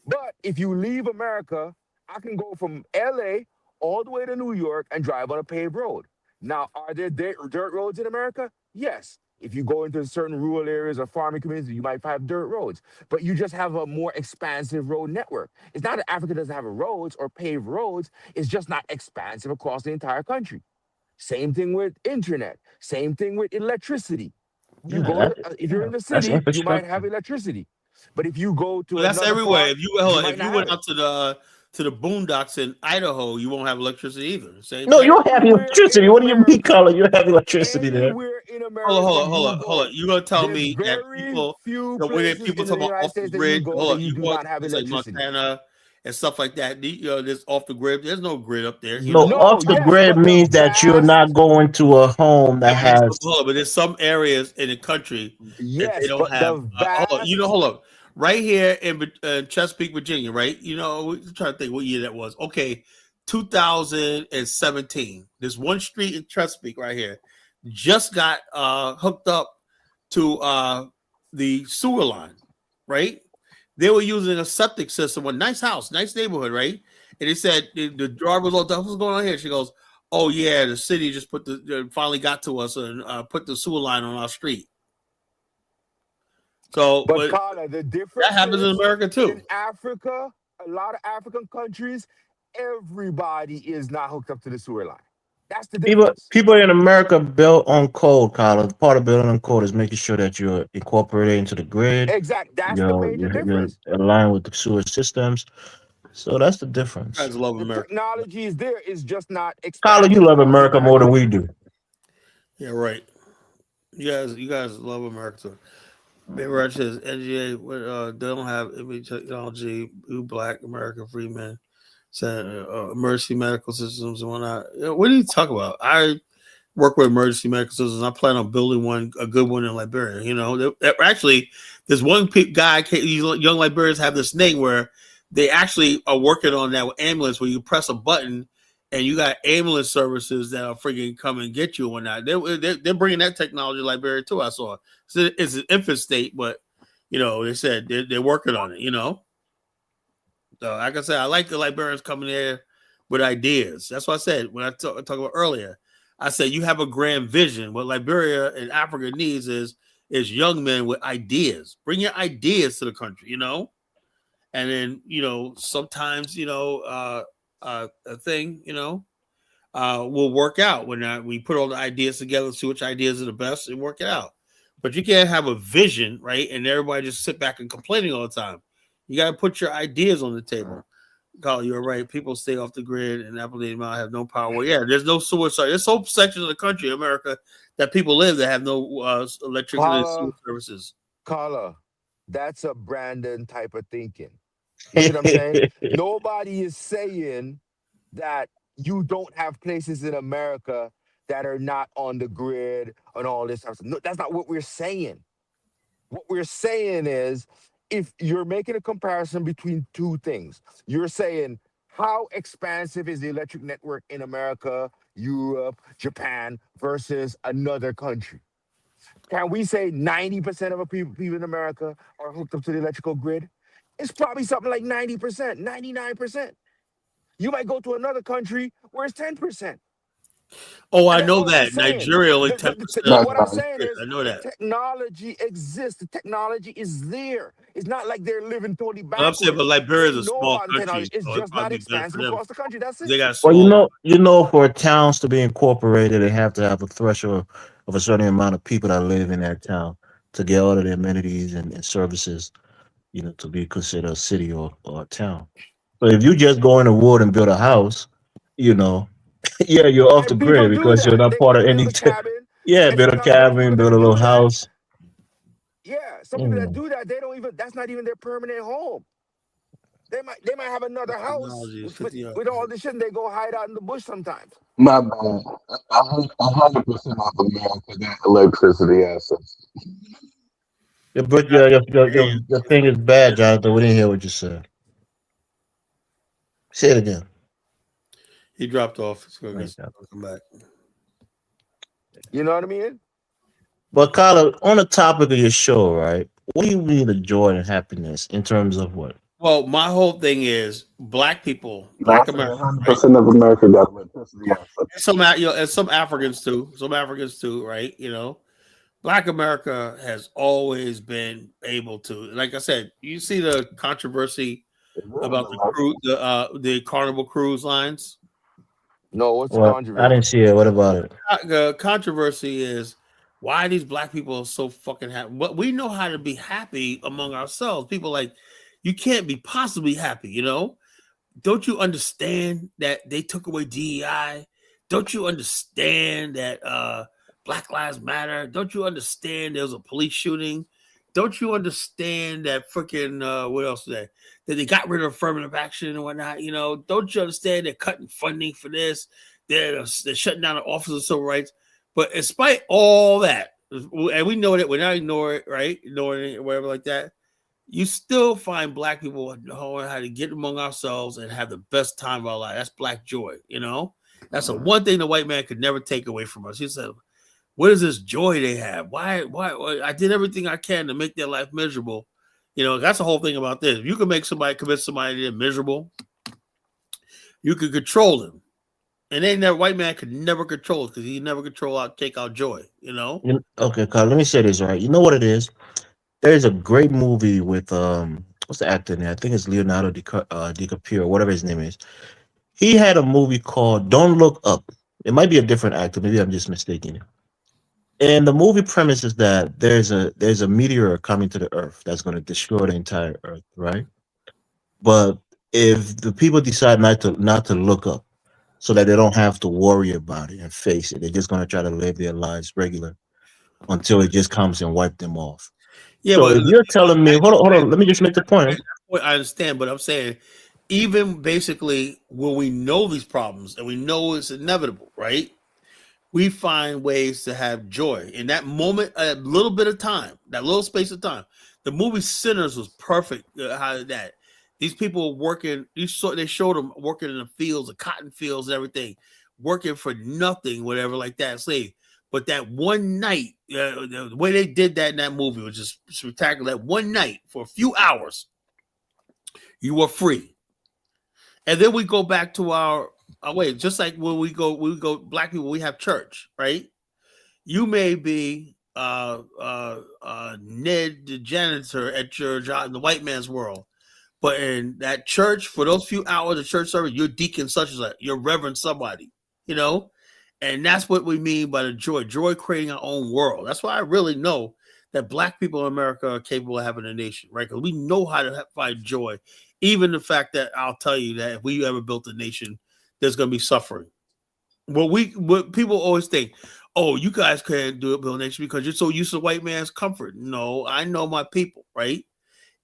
But if you leave America, I can go from LA all the way to New York and drive on a paved road. Now, are there dirt roads in America? Yes. If you go into certain rural areas or farming communities, you might have dirt roads, but you just have a more expansive road network. It's not that Africa doesn't have roads or paved roads, it's just not expansive across the entire country. Same thing with internet, same thing with electricity. Yeah, that, If you're in the that's city, you might have infrastructure. electricity. But if you go Well, to that's another everywhere. part, If you you hold on, might if you not have went it. out to the boondocks in Idaho, you won't have electricity either. Same No, you thing. don't have Anywhere in electricity. What do you mean, America, Carla? You have electricity there. anywhere in America you Hold on. go, You gonna tell there's me that very few when get places people in the talk about United off the States that you grid, go hold that on, you you do go to not have places like electricity. Montana and stuff like that. That's off the grid. There's no grid up there. No, No, off the yes, grid but the means that you're not vast going to a home Yeah, that but has. there's some areas in the country that they yes, don't but have. the vast Hold up. Right here in Chesapeake, Virginia, right? We're trying to think what year that was. Okay, 2017. There's one street in Chesapeake right here just got hooked up to the sewer line, right? They were using a septic system, a nice house, nice neighborhood, right? And they said the driver was all, what's going on here? She goes, oh yeah, the city just finally got to us and put the sewer line on our street. So, But but Carla, the that difference happens in is America in too. Africa, a lot of African countries, everybody is not hooked up to the sewer line. That's the People, difference. people in America built on code, Carla. Part of building on code is making sure that you're incorporated into the grid. Exact. That's the You're major you're, you're difference. aligned with the sewer systems. So that's the You difference. guys love The America. technology is there. It's just not Carla, you expansive love across the America entire more than we country. do. Yeah, right. You guys love America too. Baby Rich says NGA they don't have image technology. Blue, black, American free men. emergency medical systems and whatnot. What do you talk about? I work with emergency medical systems. I plan on building one, a good one in Liberia. Actually, there's one guy. These young Liberians have this thing where they actually are working on that with ambulance, where you press a button and you got ambulance services that are freaking come and get you and whatnot. They're bringing that technology to Liberia too. I saw. So it's an infant state, but they said they're working on it. So, like I said, I like the Liberians coming there with ideas. That's what I said when I talk about earlier. I said you have a grand vision. What Liberia and Africa needs is young men with ideas. Bring your ideas to the country, and then sometimes a thing will work out when we put all the ideas together, see which ideas are the best, and work it out. But you can't have a vision, right? And everybody just sit back and complaining all the time. You got to put your ideas on the table. Carl, you're right. People stay off the grid and Appalachian Mountain have no power. Well, yeah, there's no suicide. There's whole sections of the country, America, that people live that have no electricity and sewer Carla, services. Carla, that's a Brandon type of thinking. You see what I'm saying? Nobody is saying that you don't have places in America that are not on the grid and all this stuff. No, that's not what we're saying. What we're saying is, if you're making a comparison between two things, you're saying how expansive is the electric network in America, Europe, Japan versus another country? Can we say 90% of the people in America are hooked up to the electrical grid? It's probably something like 90%, 99%. You might go to another country where it's 10%. Oh, I And that's know all I'm that saying. Nigeria only 10% of What I'm the saying grid. is I know the that. technology exists. The technology is there. It's not like they're living totally But I'm saying, but backwards. Liberia They is a know small about the country, technology. It's so it'd just not probably be better for expansive them. across the country. That's They it. got Well, small. for towns to be incorporated, they have to have a threshold of a certain amount of people that live in that town to get all of the amenities and services, to be considered a city or a town. So if you just go in the wood and build a house, you know, yeah, you're off the And people grid do because you're that. not They part go of any. build a cabin. Yeah, And build a sometimes those people cabin, build that a little do that, house. yeah, some people that Mm. do that, they don't even, that's not even their permanent home. They might have another house Technology is with, with, 50 yards. with all this shit and they go hide out in the bush sometimes. My bad. 100% of America got electricity assets. But I your thing is bad, Jonathan. We didn't hear what you said. Say it again. He dropped off. He's gonna Like that. come back. You know what I mean? But Kyla, on the topic of your show, right? What do you mean the joy and happiness in terms of what? Well, my whole thing is black people, I black said America, right? 100% of America got electricity assets. And some Africans too. Some Africans too, right? Black America has always been able to, like I said, you see the controversy Is there an about election? the Carnival cruise lines. No, what's the What? I controversy? didn't see it. What about it? The controversy is why these black people are so fucking happy. But we know how to be happy among ourselves. People like you can't be possibly happy. Don't you understand that they took away DEI? Don't you understand that Black Lives Matter? Don't you understand there was a police shooting? Don't you understand that freaking what else is that they got rid of affirmative action and whatnot? Don't you understand they're cutting funding for this? They're shutting down the Office of Civil Rights. But despite all that, and we know that we're not ignoring it, right? Ignoring it, or whatever like that, you still find black people knowing how to get among ourselves and have the best time of our life. That's black joy. That's the one thing the white man could never take away from us. He said, what is this joy they have? Why I did everything I can to make their life miserable. That's the whole thing about this. If you can make somebody convince somebody they're miserable, you can control them. And then that white man could never control it because he never take out joy. Okay, Kyla, let me say this, right? You know what it is? There's a great movie with what's the actor name? I think it's Leonardo DiCaprio, whatever his name is. He had a movie called Don't Look Up. It might be a different actor. Maybe I'm just mistaken. And the movie premise is that there's a meteor coming to the Earth that's going to destroy the entire Earth, right? But if the people decide not to look up, so that they don't have to worry about it and face it, they're just going to try to live their lives regular until it just comes and wipe them off. Yeah, So but if you're telling me, hold on, let me just make the point. I understand, but I'm saying even basically when we know these problems and we know it's inevitable, right? We find ways to have joy in that moment, a little bit of time, that little space of time. The movie Sinners was perfect. How that these people were working, they showed them working in the fields, the cotton fields, and everything, working for nothing, whatever, like that, slave. But that one night, the way they did that in that movie was just spectacular. That one night for a few hours, you were free, and then we go back to our wait, just like when we go black people, we have church, right? You may be Ned the janitor at your job in the white man's world, but in that church, for those few hours of church service, you're deacon such as that, you're reverend somebody, you know, and that's what we mean by the joy creating our own world. That's why I really know that black people in America are capable of having a nation, right? Because we know how to find joy, even the fact that I'll tell you that if we ever built a nation, there's going to be suffering. What people always think, oh, you guys can't do it, Bill Nation, because you're so used to white man's comfort. No, I know my people, right?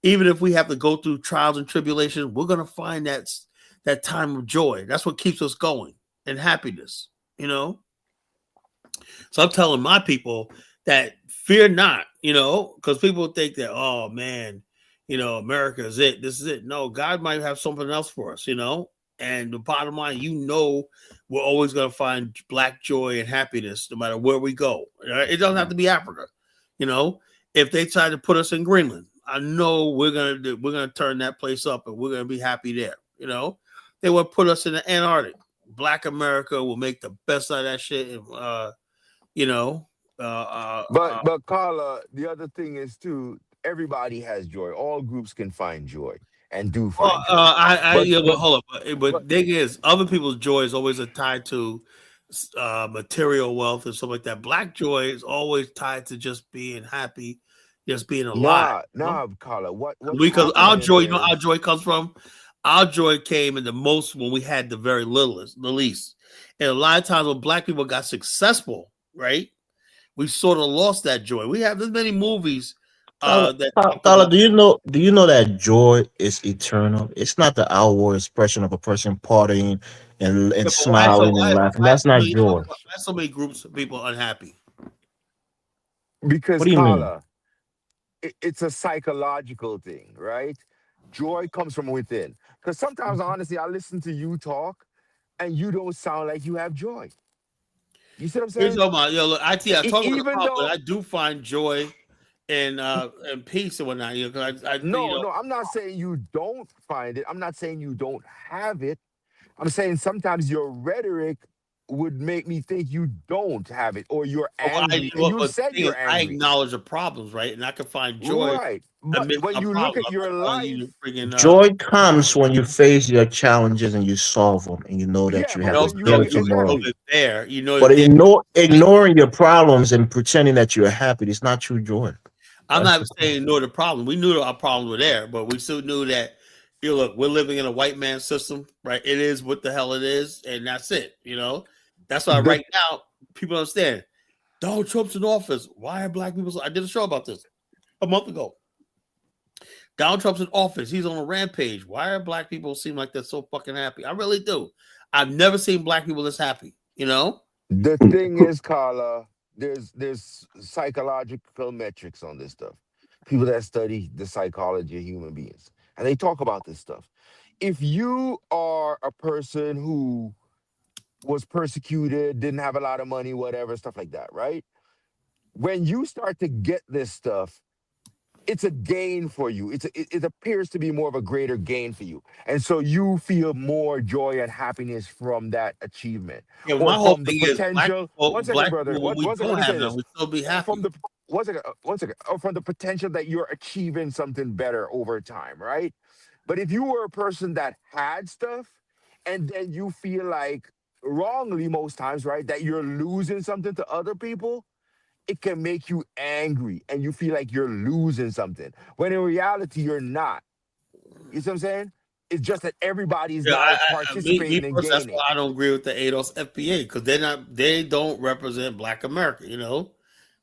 Even if we have to go through trials and tribulations, we're gonna find that time of joy. That's what keeps us going and happiness, you know. So I'm telling my people that fear not, because people think that, oh man, America is it. This is it. No, God might have something else for us, And the bottom line, we're always going to find black joy and happiness no matter where we go. It doesn't have to be Africa, you know. If they try to put us in Greenland, I know we're gonna turn that place up and we're gonna be happy there. They will put us in the Antarctic. Black America will make the best out of that shit. And, you know, But Carla, the other thing is too, everybody has joy. All groups can find joy and do well, find joy. But yeah, but but hold up. but But thing is, other people's joy is always tied to material wealth and stuff like that. Black joy is always tied to just being happy, just being alive. Carla, what's Because our happening joy, our is joy comes from. Our joy came in the most when we had the very littlest, the least. And a lot of times when black people got successful, right, we sort of lost that joy. We have this many movies that talk Kala, about. do you know that joy is eternal? It's not the outward expression of a person partying and Yeah, but why so smiling and laughing. That's not joy. why so many groups of people unhappy? What because do you mean? Carla, it's a psychological thing, right? Joy comes from within. Because sometimes, honestly, I listen to you talk, and you don't sound like you have joy. You see what I'm Here's saying? talking about, I talk about the Even problem, but though I do find joy and peace and whatnot. Because no, no, I'm not saying you don't find it. I'm not saying you don't have it. I'm saying sometimes your rhetoric would make me think you don't have it or you're angry. And you've but the said thing is, you're I angry. acknowledge the problems, right? And I can find joy Right. But amidst when my you look problems. at I'm your not telling you life, to freaking Joy comes when you face your challenges and you solve them, and you know that yeah, you but have no, a when you no, better look at you know tomorrow. exactly. it's there. You know But it's there. ignoring your problems and pretending that you're happy is not true joy. I'm That's not the thing. saying ignore the problem. We knew our problems were there, but we still knew that. Look, we're living in a white man system, right? It is what the hell it is, and that's it. That's why The right now people understand. Donald Trump's in office. Why are black people? I did a show about this a month ago. Donald Trump's in office. He's on a rampage. Why are black people seem like they're so fucking happy? I really do. I've never seen black people this happy. the thing is, Carla, there's psychological metrics on this stuff. People that study the psychology of human beings. And they talk about this stuff. If you are a person who was persecuted, didn't have a lot of money, whatever, stuff like that, right? When you start to get this stuff, it's a gain for you. It appears to be more of a greater gain for you. And so you feel more joy and happiness from that achievement Yeah, or my whole from the thing is potential. One second, black brother. people, when we One second, let don't me say have them, this. we still be Or from happy. the one second, or from the potential that you're achieving something better over time, right? But if you were a person that had stuff and then you feel like wrongly most times, right, that you're losing something to other people, it can make you angry and you feel like you're losing something when in reality you're not. You see what I'm saying? It's just that everybody's Yeah, now me participating and personally, that's why gaining. I don't agree with the ADOS FBA because they don't represent Black America.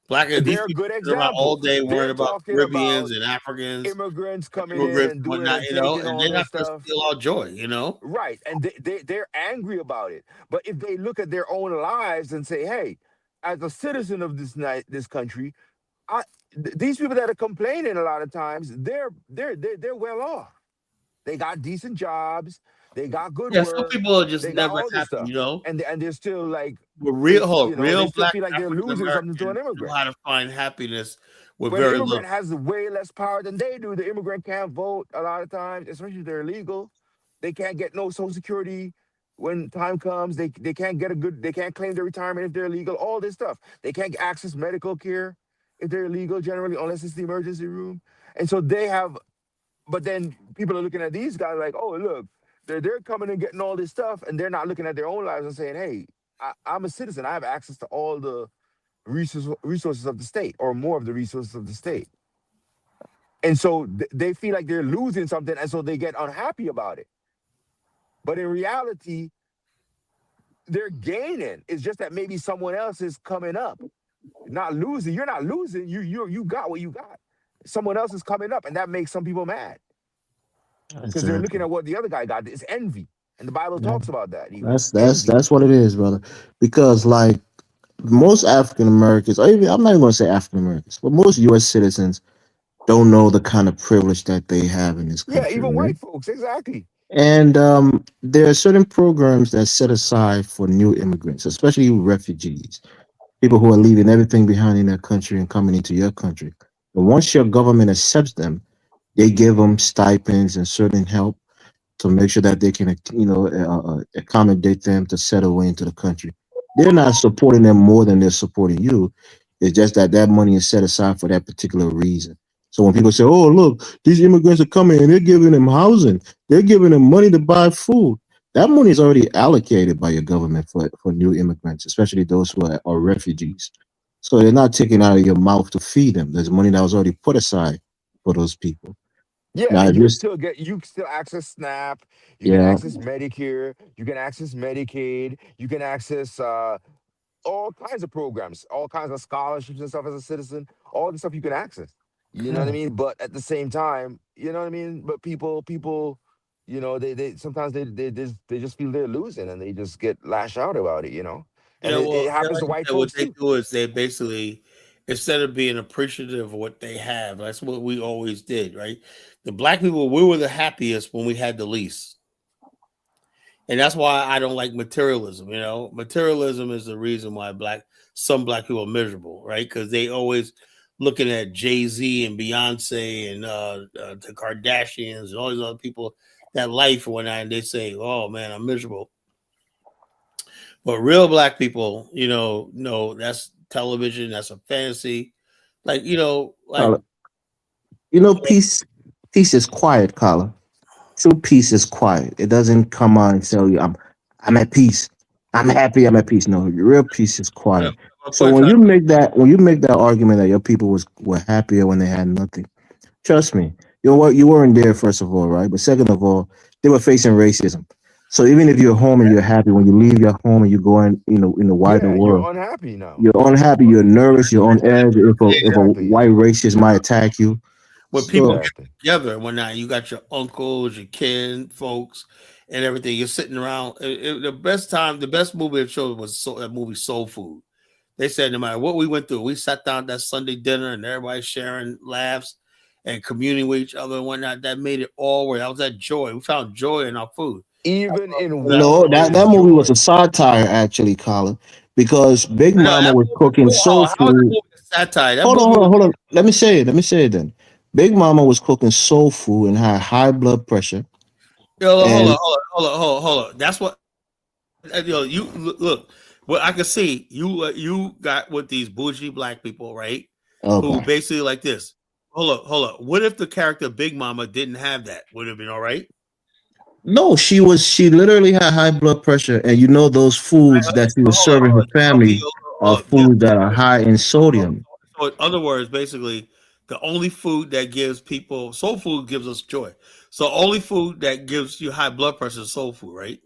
Black these They're a people good sit around all example. day worrying They're about talking Caribbeans about and Africans, immigrants coming in immigrants, and and doing whatnot, and taking and all they're this not going to stuff. steal our joy. Right. And they're angry about it. But if they look at their own lives and say, hey, as a citizen of this country, I, these people that are complaining a lot of times, they're well off. They got decent jobs, they got good Yeah, some work, people are just they got never all this happy, stuff, and they're still like, But real, they real still black feel like they're African losing something to an Americans know immigrant. how to find happiness with When the very little. immigrant has way less power than they do, the immigrant can't vote a lot of times, especially if they're illegal. They can't get no social security when time comes. They can't get a good, they can't claim their retirement if they're illegal, all this stuff. They can't access medical care if they're illegal generally, unless it's the emergency room. And so they have, but then people are looking at these guys like, oh, look, they're coming and getting all this stuff, and they're not looking at their own lives and saying, hey, I'm a citizen. I have access to all the resources of the state, or more of the resources of the state. And so they feel like they're losing something, and so they get unhappy about it. But in reality, they're gaining. It's just that maybe someone else is coming up, not losing. You're not losing. You got what you got. Someone else is coming up, and that makes some people mad because they're looking Exactly. at what the other guy got. It's envy, and the Bible Yeah. talks about that even That's envy. that's what it is, brother. Because like most African Americans, or even I'm not even going to say African Americans, but most U.S. citizens don't know the kind of privilege that they have in this Yeah, country, even right? white folks, exactly. And there are certain programs that set aside for new immigrants, especially refugees, people who are leaving everything behind in their country and coming into your country. But once your government accepts them, they give them stipends and certain help to make sure that they can, accommodate them to settle into the country. They're not supporting them more than they're supporting you. It's just that that money is set aside for that particular reason. So when people say, "Oh, look, these immigrants are coming and they're giving them housing, they're giving them money to buy food," that money is already allocated by your government for new immigrants, especially those who are refugees. So they're not taking out of your mouth to feed them. There's money that was already put aside for those people. Yeah, Now, and if this, you can still access SNAP, you can yeah, access Medicare, you can access Medicaid, you can access all kinds of programs, all kinds of scholarships and stuff as a citizen, all the stuff you can access. You know what I yeah. mean? But at the same time, you know what I mean? But people, they sometimes they just feel they're losing and they just get lash out about it. And Yeah, it well, yeah, happens like to you white said, what folks they too. do is they basically, instead of being appreciative of what they have, that's what we always did, right? The black people, we were the happiest when we had the least. And that's why I don't like materialism. Materialism is the reason why some black people are miserable, right? Because they always looking at Jay-Z and Beyonce and the Kardashians and all these other people, that life and whatnot, and they say, "Oh man, I'm miserable." But real black people, no, that's television, that's a fantasy. Like, like Carla, peace is quiet, Carla. True peace is quiet. It doesn't come on and tell you, I'm at peace. I'm happy, I'm at peace. No, your real peace is uh, quiet. my So question. when you make that argument that your people were happier when they had nothing, trust me, you weren't there first of all, right? But second of all, they were facing racism. So even if you're home and you're happy, when you leave your home and you go in the wider Yeah, you're world, unhappy now. you're unhappy, you're nervous, you're on edge if a Exactly. white racist might attack you. When people So get Exactly. together and whatnot, you got your uncles, your kin, folks, and everything. You're sitting around. The best movie it showed was that movie Soul Food. They said no matter what we went through, we sat down at that Sunday dinner and everybody sharing laughs and communing with each other and whatnot. That made it all work. That was that joy. We found joy in our food. Even in That, war, no, there that is movie was a joy. satire, actually, Colin, because Big Mama that was movie, cooking soul how is that food. movie a satire? That Hold on, movie hold was on, hold on. Let me say it then. Big Mama was cooking soul food and had high blood pressure. hold on, And hold on. That's what you look. What I can see, you got with these bougie black people, right? Who okay, basically like this. Hold up. What if the character Big Mama didn't have that? Would it have been all right? no, she literally had high blood pressure, and those foods that she was serving her Okay, family are hold up. This, foods that are high in sodium. so in other words, basically, the only food that gives people soul food gives us joy. So only food that gives you high blood pressure is soul food, right?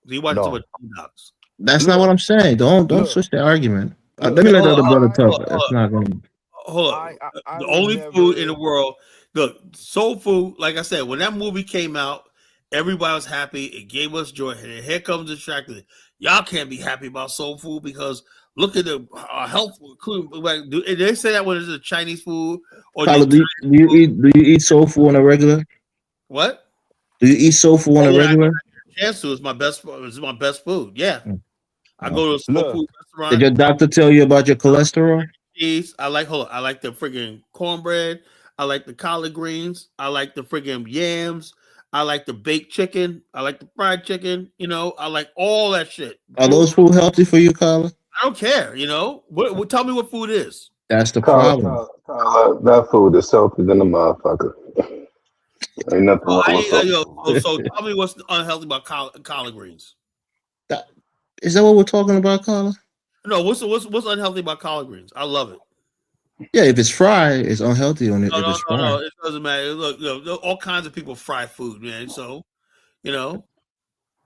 So you watch too much No. dogs. That's not what Look, I'm saying. Don't look. switch the argument. look, Let me look, let the look, other brother talk. Hold It's on, not going to. hold I The would only food in the never. world, look, soul food. Like I said, when that movie came out, everybody was happy. It gave us joy. And here comes the track. Y'all can't be happy about soul food because look at the health. Like, they say that when it's a Chinese food or the Carla, Italian food. do you eat soul food on a regular? What? Do you eat soul food on Oh, a when I regular? get a chance to, it's my best. It's my best food. Yeah, Mm, I go to okay. a soul Look, food Did restaurant. your doctor tell you about your cholesterol? Cheese. I like hold on. I like the freaking cornbread. I like the collard greens. I like the freaking yams. I like the baked chicken. I like the fried chicken. I like all that shit. Are Pulled. those food healthy for you, Carla? I don't care. Tell me what food is. That's the Call, problem. that food is healthy than a motherfucker. Ain't nothing Oh, wrong with soul food. so tell me what's unhealthy about collard greens. That- Is that what we're talking about, Carla? No, what's unhealthy about collard greens? I love it. Yeah, if it's fried, it's unhealthy on it. No, If no, it's no, no. fried, It doesn't matter. Look, all kinds of people fry food, man. So you know.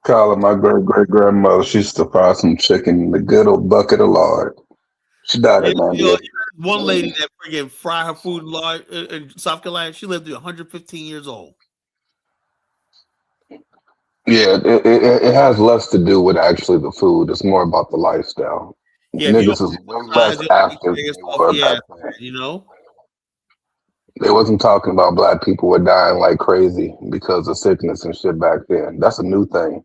Call my great great grandmother. She used to fry some chicken in the good old bucket of lard. She died Yeah, at 98. one lady that friggin' fry her food large in South Carolina, she lived to 115 years old. Yeah, it has less to do with actually the food. It's more about the lifestyle. Yeah, if you don't Niggas is way less exercise, you don't take active care of than they yourself. were Yeah, back then. you know. They wasn't talking about black people were dying like crazy because of sickness and shit back then. That's a new thing.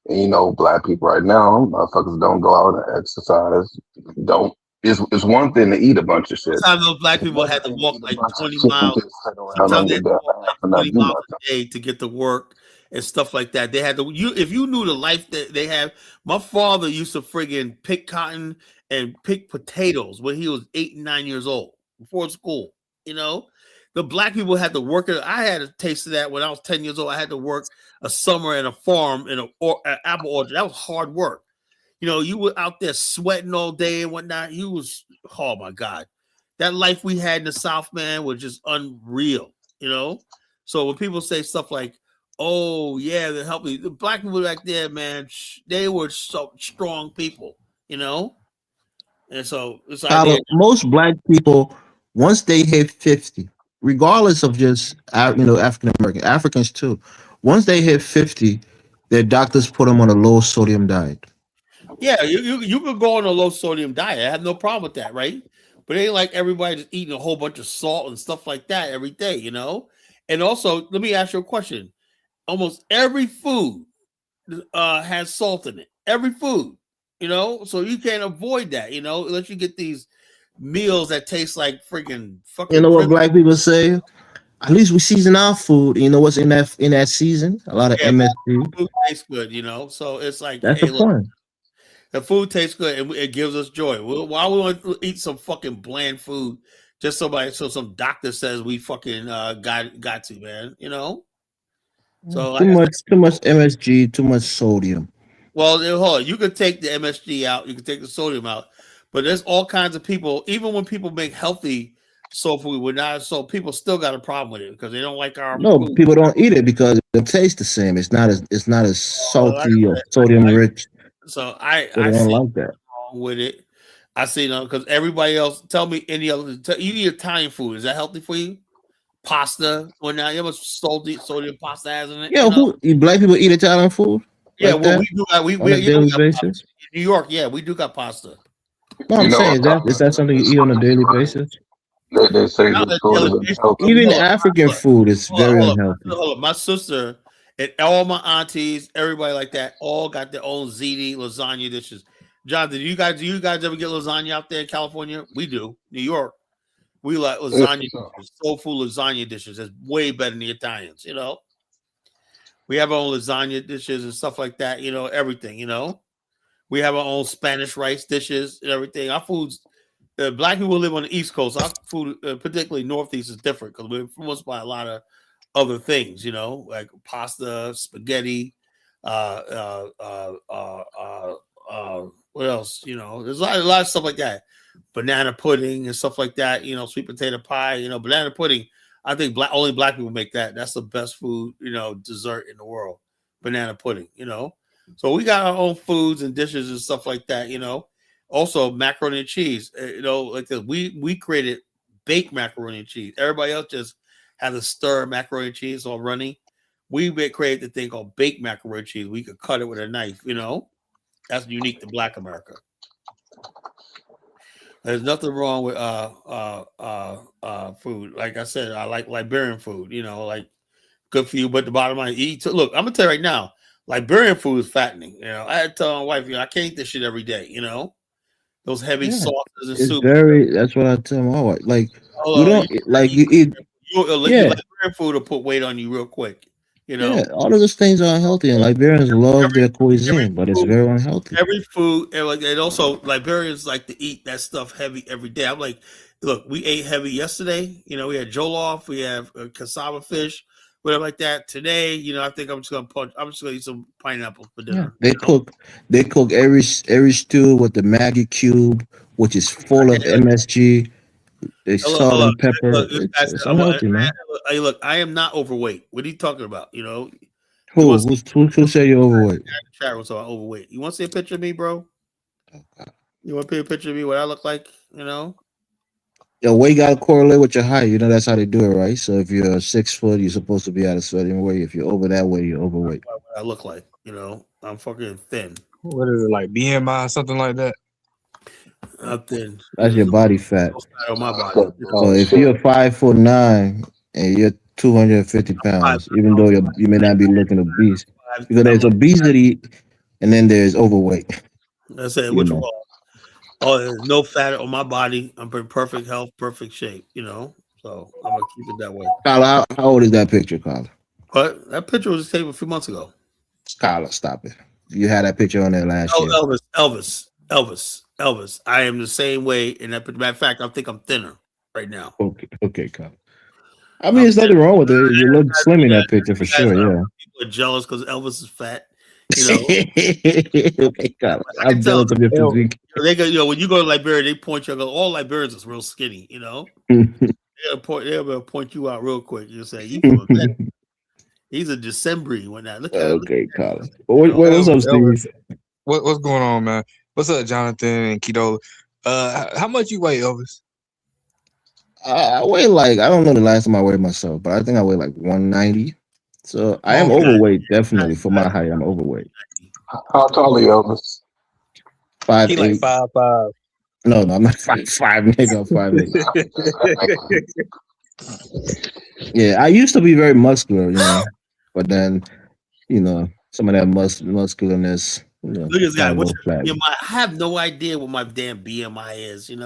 And black people right now, motherfuckers don't go out and exercise. Don't. It's one thing to eat a bunch of shit. Sometimes those black It's people another had to thing to walk eat a like bunch of 20 shit and miles. just sit around Sometimes they under had to their walk ass like and not 20 do miles nothing. a day to get to work and stuff like that. They had to if you knew the life that they have. My father used to friggin' pick cotton and pick potatoes when he was 8 and 9 years old before school. You know, the black people had to work it. I had a taste of that when I was 10 years old. I had to work a summer in a farm in an apple orchard. That was hard work. You were out there sweating all day and whatnot. Oh my God. That life we had in the South, man, was just unreal, you know? So when people say stuff like, oh, yeah, they're helping the black people back there, man, they were so strong people, you know? And so this idea, Carla, most black people, once they hit 50, regardless of just African American, Africans too, once they hit 50, their doctors put them on a low sodium diet. yeah, you could go on a low sodium diet. I have no problem with that, right? But it ain't like everybody just eating a whole bunch of salt and stuff like that every day, you know? And also, let me ask you a question. Almost every food has salt in it. Every food, so you can't avoid that, unless you get these meals that taste like freaking You fucking know what crib. black people say? At least we season our food. You know what's in that season? A lot of Yeah, MSG. food tastes good, so it's like, That's the hey, look, point. the food tastes good and it gives us joy. Why we want to eat some fucking bland food just so some doctor says we fucking got to, man, so Too like I said. much, too much MSG, too much sodium. Well, hold on. You could take the MSG out, you can take the sodium out, but there's all kinds of people. Even when people make healthy soul food, so people still got a problem with it because they don't like our No, food. people don't eat it because it don't taste the same. It's not as Like salty or I said, sodium rich. so I So they I don't see like that. nothing wrong with it. I see no because everybody else. Tell me any other. You eat Italian food. Is that healthy for you? Pasta or now you know how much sodium pasta has in it. Yeah, black people eat Italian food Yeah. like Well, that we do. We on a yeah, we daily got pasta. basis. In New York. Yeah, we do got pasta. No, I'm saying is that something you eat on a daily basis? They say Not that a food daily is basis, unhealthy. but Even hold on, African food is hold on, very hold on, unhealthy. hold on. My sister and all my aunties, everybody like that, all got their own ziti lasagna dishes. Jonathan, do you guys ever get lasagna out there in California? We do. New York, we like Yeah, lasagna for sure. dishes, soulful lasagna dishes. That's way better than the Italians. We have our own lasagna dishes and stuff like that. Everything. We have our own Spanish rice dishes and everything. Our food's black people live on the East Coast. Our food, particularly Northeast, is different because we're influenced by a lot of other things, like pasta, spaghetti, uh, uh, uh, uh, what else? There's a lot of stuff like that. Banana pudding and stuff like that. Sweet potato pie. Banana pudding. I think only black people make that. That's the best food, dessert in the world. Banana pudding. So we got our own foods and dishes and stuff like that. Also, macaroni and cheese. Like this, we created baked macaroni and cheese. Everybody else just had to stir macaroni and cheese on running. Created the thing called baked macaroni and cheese. We could cut it with a knife. That's unique to Black America. There's nothing wrong with food. Like I said, I like Liberian food. Like good for you. But the bottom line, eat. Look, I'm gonna tell you right now, Liberian food is fattening. I had to tell my wife, I can't eat this shit every day. Those heavy Yeah, sauces and it's soup. very. That's what I tell my wife. Like we Oh, don't like eat you eat. your Yeah, Liberian food will put weight on you real quick. You yeah. know, All of those things are unhealthy, and Liberians love every their every cuisine, but it's food, very unhealthy. and also Liberians like to eat that stuff heavy every day. I'm like, look, we ate heavy yesterday. We had jollof, we have cassava fish, whatever like that. Today, I think I'm just gonna eat some pineapple for Yeah, dinner. they cook every stew with the Maggie cube, which is full of MSG. They salt Look, and pepper. look, It's unhealthy, man. look, I am not overweight. What are you talking about? You Who want to who's, who say you're overweight? chat was all overweight. You want to see a picture of me, bro? You want to see a picture of me? What I look like? Your weight got to correlate with your height. You know that's how they do it, right? So if you're 6 foot, you're supposed to be at a certain weight. If you're over that weight, you're overweight. What I look like? I'm fucking thin. What is it like BMI something like that? I'm thin. That's your body fat. No fat on my body. But, So if shit. you're 5'9" and you're 250 Five, pounds, even though you may not be looking obese, because I'm there's obesity and then there's overweight. I said, You which know, one? Oh, there's no fat on my body. I'm in perfect health, perfect shape. So I'm gonna keep it that way. Kyla, how old is that picture, Kyla? But that picture was taken a few months ago. Kyla, stop it. You had that picture on there last year. Elvis. I am the same way in that picture. Matter of fact, I think I'm thinner right now. Okay, Kyla. I mean, I'm there's nothing thinner. wrong with it. You look slim in You that picture for guys, sure. Yeah. people are jealous because Elvis is fat. You know, Okay, Kyla. I can I'm tell. jealous of your Elvis. physique. They go, when you go to Liberia, they point you. Go, all Liberians is real skinny. They'll point you out real quick. You say you from a he's a December when that. Look at Okay, Kyla. What's Elvis, up, Elvis. Steve? What's going on, man? What's up, Jonathan and Keto? How much you weigh, Elvis? I weigh like I don't know the last time I weighed myself, but I think I weigh like 190. So I am Okay. overweight, definitely for my height. I'm overweight. How tall are you, Elvis? He Five like eight. 5'5". No, I'm not 5'5", nigga. I'm 5'8". Yeah, I used to be very muscular, but then some of that muscularness, look at this guy. got a What's little your flabby. BMI? I have no idea what my damn BMI is. It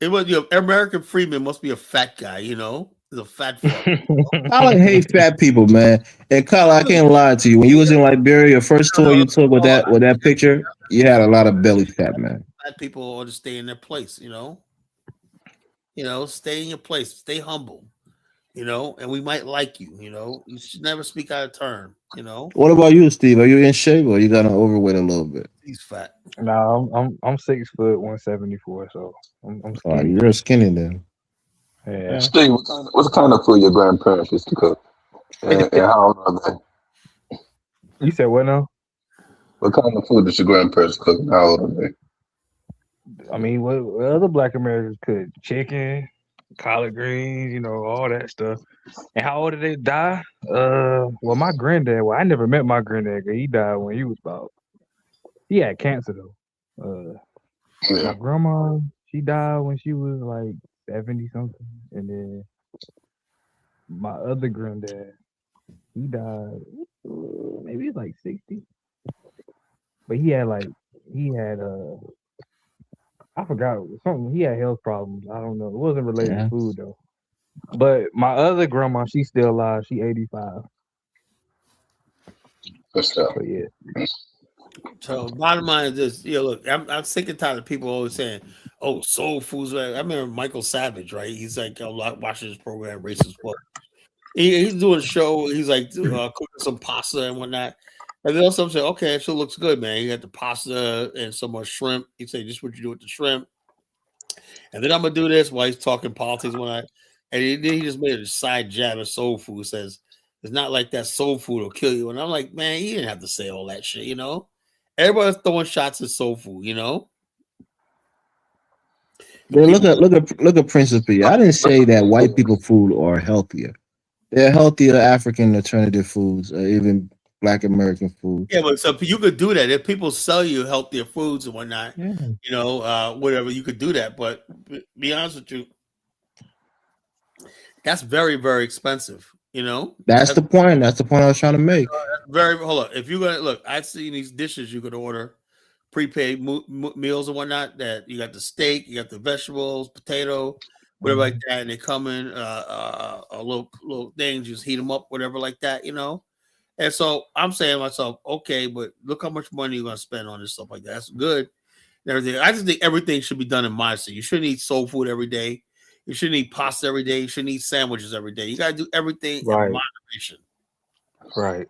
was American Freeman must be a fat guy. He's a fat fuck. I like hate fat people, man. And Kyle, I can't lie to you. When you was in Liberia, your first tour you took with that picture, you had a lot of belly fat, man. Fat people ought to stay in their place. Stay in your place. Stay humble. And we might like you. You should never speak out of turn. What about you, Steve? Are you in shape or you got overweight a little bit? He's fat. Nah, I'm 6 foot 174, so I'm Oh, skinny. you're skinny then. Yeah. Steve, what kind of food your grandparents used to cook? And how old are they? You said what now? What kind of food did your grandparents cook and how old are they? I mean, what other Black Americans could? Chicken, collard greens, all that stuff. And how old did they die? Well, my granddad. Well, I never met my granddad. 'Cause he died when he was He had cancer though. Yeah. My grandma, she died when she was like 70 something, and then my other granddad, he died maybe he's like 60, but he had I forgot something. He had health problems. I don't know. It wasn't related to Yeah. food though. But my other grandma, she's still alive. She 85. Good stuff. So yeah. So bottom line is this, look, I'm sick and tired of people always saying, "Oh, soul food's right." I remember Michael Savage, right? He's like, watching this program, Racist Fuck. He's doing a show. He's like cooking some pasta and whatnot. And then also say, "Okay, it sure looks good, man. You got the pasta and some more shrimp." He say, "Just what you do with the shrimp." And then I'm gonna do this while he's talking politics when and he just made a side jab at soul food. Says it's not like that soul food will kill you. And I'm like, man, he didn't have to say all that shit, Everybody's throwing shots at soul food, And Then people, look at Principe. I didn't say that white people food are healthier. There are healthier African alternative foods, or even Black American food. yeah, but so you could do that if people sell you healthier foods and whatnot. Yeah, Whatever you could do that, but be honest with you, that's very very expensive. that's That's the point. That's the point I was trying to make. very hold on. If you're gonna look, I've seen these dishes you could order prepaid meals and whatnot. That you got the steak, you got the vegetables, potato, whatever like Mhm. that, and they come in a little things. You just heat them up, whatever like that. And so I'm saying to myself, okay, but look how much money you're gonna spend on this stuff like that. That's good and everything. I just think everything should be done in modesty. You shouldn't eat soul food every day. You shouldn't eat pasta every day. You shouldn't eat sandwiches every day. You gotta do everything in Right, moderation. right.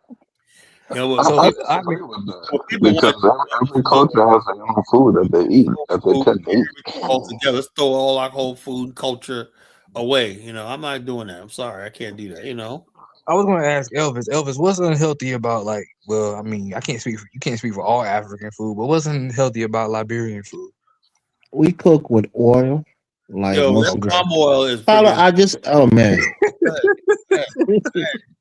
I, What So I you, people I mean, disagree with that what people want because to do every is culture has their own food that they eat, soul that they food, tend to eat. everything all together. Let's throw all our whole food culture away. I'm not doing that. I'm sorry, I can't do that. I was going to ask Elvis. Elvis, what's unhealthy about like? Well, I mean, I can't speak. You can't speak for all African food, but what's unhealthy about Liberian food? We cook with oil, like Yo, most that of Okay. us. palm oil is Paula, freaking. I just oh man. Go ahead, go ahead,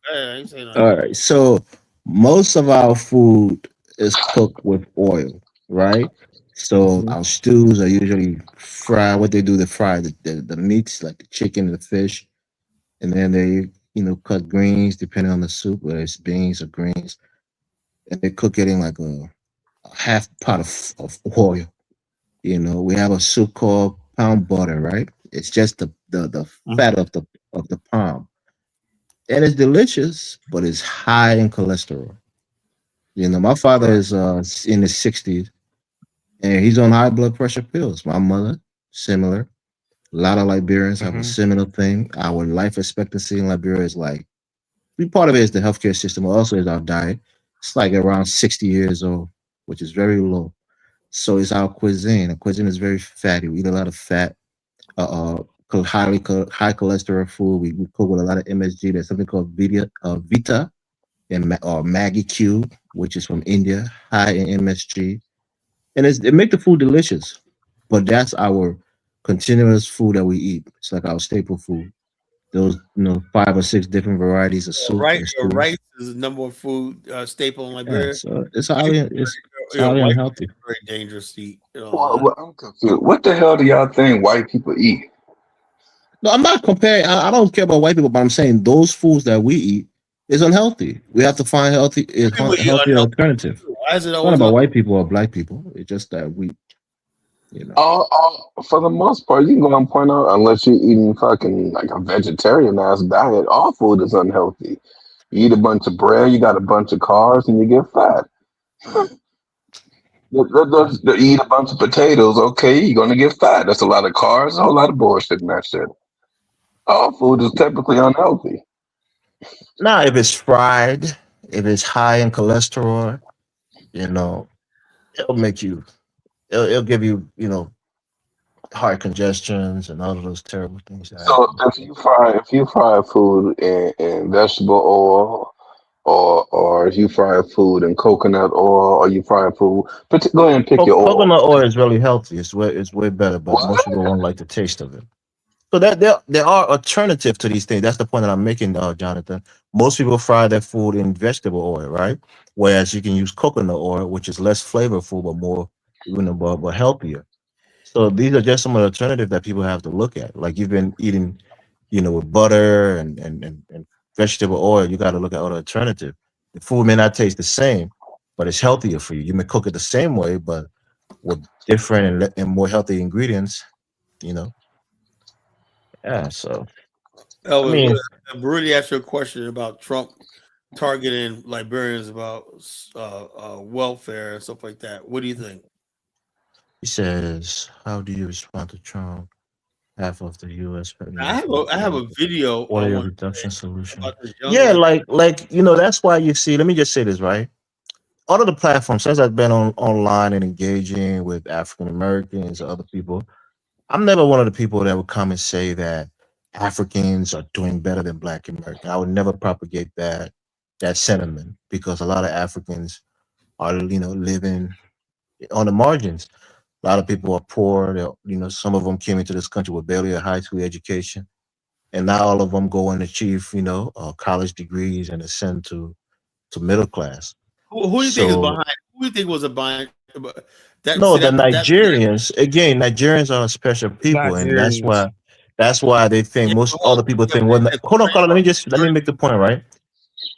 go ahead. I ain't saying nothing. All right. So most of our food is cooked with oil, right? So Hmm. our stews are usually fried. What they do, they fry the meats, like the chicken and the fish, and then they cut greens depending on the soup, whether it's beans or greens, and they cook it in like a half pot of oil. We have a soup called pound butter, right? It's just the fat of the palm, and it's delicious, but it's high in cholesterol. My father Right. is in his 60s, and he's on high blood pressure pills. My mother, similar. A lot of Liberians have a Hmm. similar thing. Our life expectancy in Liberia is like, part of it is the healthcare system, but also is our diet. It's like around 60 years old, which is very low. So it's our cuisine. Our cuisine is very fatty. We eat a lot of fat, high cholesterol food. We cook with a lot of MSG. There's something called Vita and or Maggie Cube, which is from India, high in MSG, and it make the food delicious. But that's our continuous food that we eat. It's like our staple food. Those 5 or 6 different varieties of soup Right, and your stews. rice is the number one food staple in Yeah, Liberia. so it's Rice, highly it's highly white unhealthy. is very dangerous to eat. I'm confused. What the hell do y'all think white people eat? No, I'm not comparing. I don't care about white people, but I'm saying those foods that we eat is unhealthy. We have to find People eat healthy unhealthy alternative. food. Why is it It's not always about on? white people or black people. It's just that you know. For the most part, you can go and point out, unless you're eating fucking like a vegetarian ass diet, all food is unhealthy. You eat a bunch of bread, you got a bunch of carbs, and you get fat. Eat a bunch of potatoes, okay, you're gonna get fat. That's a lot of carbs, a whole lot of bullshit in that shit. All food is typically unhealthy. Now, if it's fried, if it's high in cholesterol, you know, it'll make you, it'll give you, heart congestions and all of those terrible things that So happen. if you fry food in vegetable oil, or if you fry food in coconut oil, or you fry food, go ahead and pick your oil. Coconut oil is really healthy. It's way better, but What? most people won't like the taste of it. So that there are alternative to these things. That's the point that I'm making, Jonathan. Most people fry their food in vegetable oil, right? Whereas you can use coconut oil, which is less flavorful but more, but healthier. So these are just some of the alternatives that people have to look at. Like you've been eating, with butter and vegetable oil, you got to look at other alternative. The food may not taste the same, but it's healthier for you. You may cook it the same way, but with different and more healthy ingredients. You know, yeah. So I Elvis, mean, Rudy asked you a question about Trump targeting Liberians about welfare and stuff like that. What do you think? he says, "How do you respond to Trump? Half of the U.S. I president have a I have a video I oil want to reduction say solution." about this young Yeah, lady. like that's why you see. Let me just say this, right? All of the platforms, since I've been online and engaging with African Americans or other people, I'm never one of the people that would come and say that Africans are doing better than Black Americans. I would never propagate that sentiment because a lot of Africans are living on the margins. A lot of people are poor. Some of them came into this country with barely a high school education, and now all of them go and achieve, college degrees and ascend to middle class. Who do you think is So behind? Who do you think was a behind that? See no, the that Nigerians again. Nigerians are special people, and that's Nigerians. why they think yeah, most other people yeah, think. but Well, it's hold on, Carla. Let me majority. make the point, right?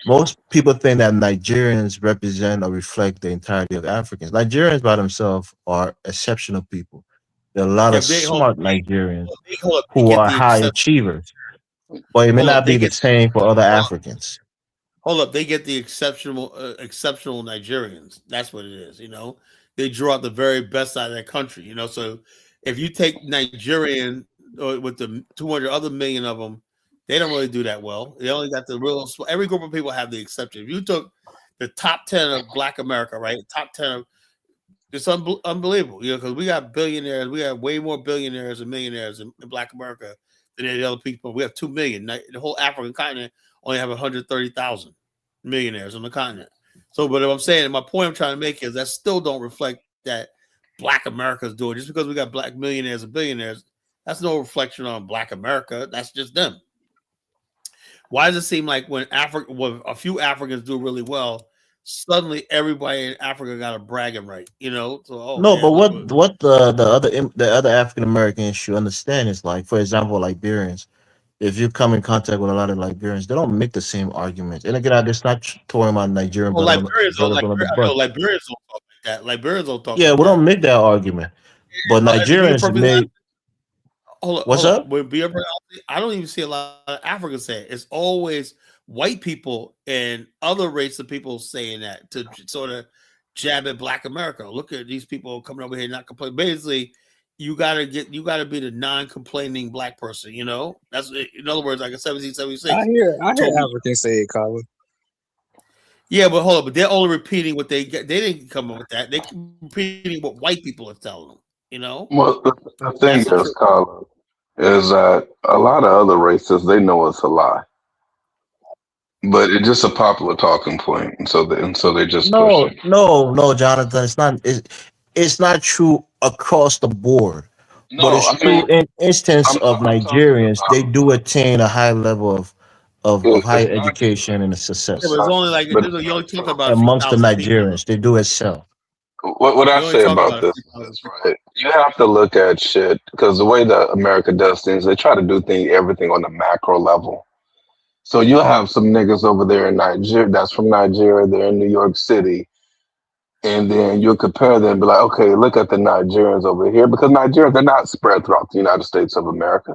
Most people think that Nigerians represent or reflect the entirety of Africans. Nigerians by themselves are exceptional people. There are a lot Yeah, of smart Nigerians hold up, they who get are the high exception. achievers, but it may Hold up, not they be the get same for other hold up, Africans. hold up. They get the exceptional Nigerians. That's what it is. They draw out the very best out of their country. So if you take Nigerian with the 200 other million of them, they don't really do that well. They only got the real. Every group of people have the exception. If you took the top 10 of Black America, right? Top 10 of it's unbelievable, because we got billionaires. We have way more billionaires and millionaires in Black America than any other people. We have 2 million. The whole African continent only have 130,000 millionaires on the continent. So, but what I'm saying, my point I'm trying to make is that still don't reflect that Black America is doing. Just because we got Black millionaires and billionaires, that's no reflection on Black America. That's just them. Why does it seem like when a few Africans do really well, suddenly everybody in Africa got a bragging right? So oh No, man, but look, what the other African Americans should understand is, like, for example, Liberians. If you come in contact with a lot of Liberians, they don't make the same arguments. And again, it's not talking about Nigerian well, Liberians don't brothers like. on the No, bus. Liberians don't talk like that. Liberians don't talk Yeah, like we don't that. make that argument. But And to be Nigerians perfectly honest, may. What's hold up. up? When be I don't even see a lot of Africans say it. It's always white people and other race of people saying that to sort of jab at Black America. Look at these people coming over here not complaining. Basically, you gotta be the non-complaining Black person. That's in other words, like in 1776 I hear told me. Africans say it, Colin. Yeah, but hold up. But they're only repeating what they get. They didn't come up with that. They repeating what white people are telling them. Well, the That's thing the truth. is, Carla, is that a lot of other races they know it's a lie, but it's just a popular talking point, and so they just push No, it. no, no, Jonathan. It's not true across the board, but No, it's I true mean, in instance of I'm talking Nigerians. They about do attain a high level of it's higher not just education and Yeah, it's but success it's not only just, like but it's you're only not talking true. about a few amongst the thousand people, though. Nigerians. They do excel. What I You're only say talking about about a this few is thousand this, people. right? You have to look at shit because the way that America does things, they try to do everything on the macro level. So you'll have some niggas over there in Nigeria that's from Nigeria, they're in New York City, and then you'll compare them and be like, okay, look at the Nigerians over here because Nigerians they're not spread throughout the United States of America.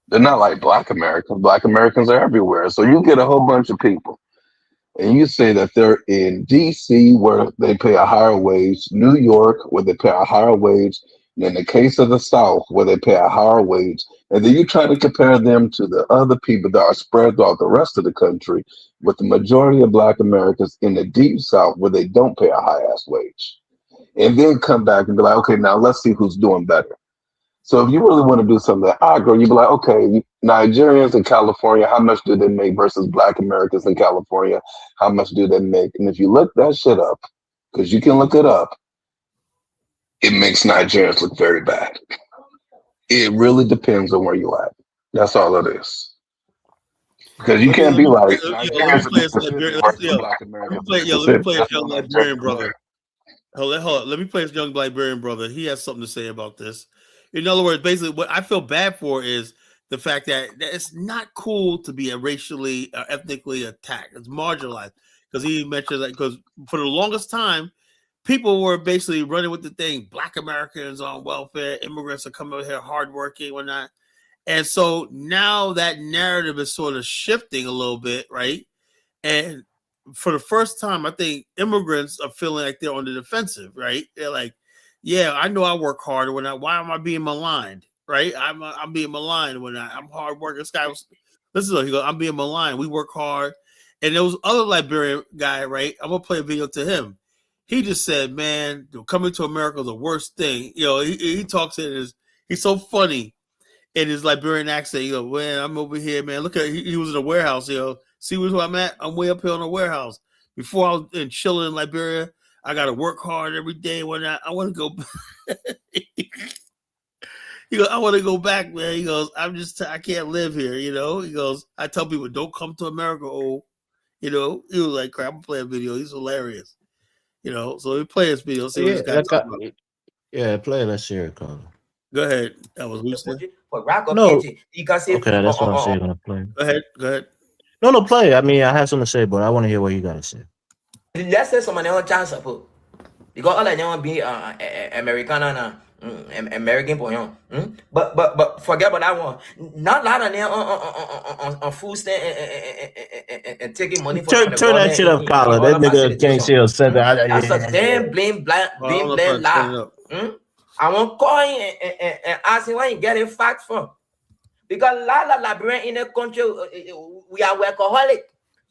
They're not like Black Americans. Black Americans are everywhere. So you get a whole bunch of people and you say that they're in DC where they pay a higher wage, New York where they pay a higher wage, and in the case of the South where they pay a higher wage, and then you try to compare them to the other people that are spread throughout the rest of the country, with the majority of Black Americans in the deep South where they don't pay a high ass wage, and then come back and be like, okay, now let's see who's doing better. So if you really want to do something that I you'd be like, okay, Nigerians in California, how much do they make versus Black Americans in California? How much do they make? And if you look that shit up, because you can look it up, it makes Nigerians look very bad. It really depends on where you at. That's all it is. Because you can't be like Let me Nigerians in play this Mississippi Liberian. versus Black Americans in Let me Mississippi. play this That's young no Nigerian Liberian brother. there. Hold on. Let me play this young Liberian brother. He has something to say about this. In other words, basically, what I feel bad for is the fact that it's not cool to be a racially or ethnically attacked. It's marginalized because he mentioned that because for the longest time, people were basically running with the thing: Black Americans on welfare, immigrants are coming over here hardworking, whatnot. And so now that narrative is sort of shifting a little bit, right? And for the first time, I think immigrants are feeling like they're on the defensive, right? They're like, yeah, I know I work hard. Why am I being maligned? Right? I'm being maligned I'm hard working. This guy was, listen to him, he goes, I'm being maligned. We work hard. And there was other Liberian guy, right? I'm gonna play a video to him. He just said, man, coming to America is the worst thing. He talks in his, he's so funny in his Liberian accent. Man, I'm over here, man. Look at he was in a warehouse. See where I'm at? I'm way up here in a warehouse. Before I was chilling in Liberia, I got to work hard every day. When I want to go, he goes, I want to go back, man. He goes, I can't live here. He goes, I tell people, don't come to America. Oh, he was like, crap. I'm playing video. He's hilarious. So we play this video. See what Yeah, this guy like talking about. yeah, play. Let's hear it, Carla. Go ahead. That was Houston. For rack of No, aging. You can say, okay, that's what I'm saying. Gonna play. Go ahead. Go ahead. No, no, play. I mean, I have something to say, but I want to hear what you gotta say. let's say someone else chance support. Because all I want be American American boy. But forget about that one. Not a lot of them on food stand and taking money from the Turn that government shit up, in Carla. all That the nigga can't facilitation. see a center. That's a damn Well, I don't know if I blame turn it lie. up. I want call him and ask him where you getting facts from. Because a lot of Liberians in the country, we are workaholic.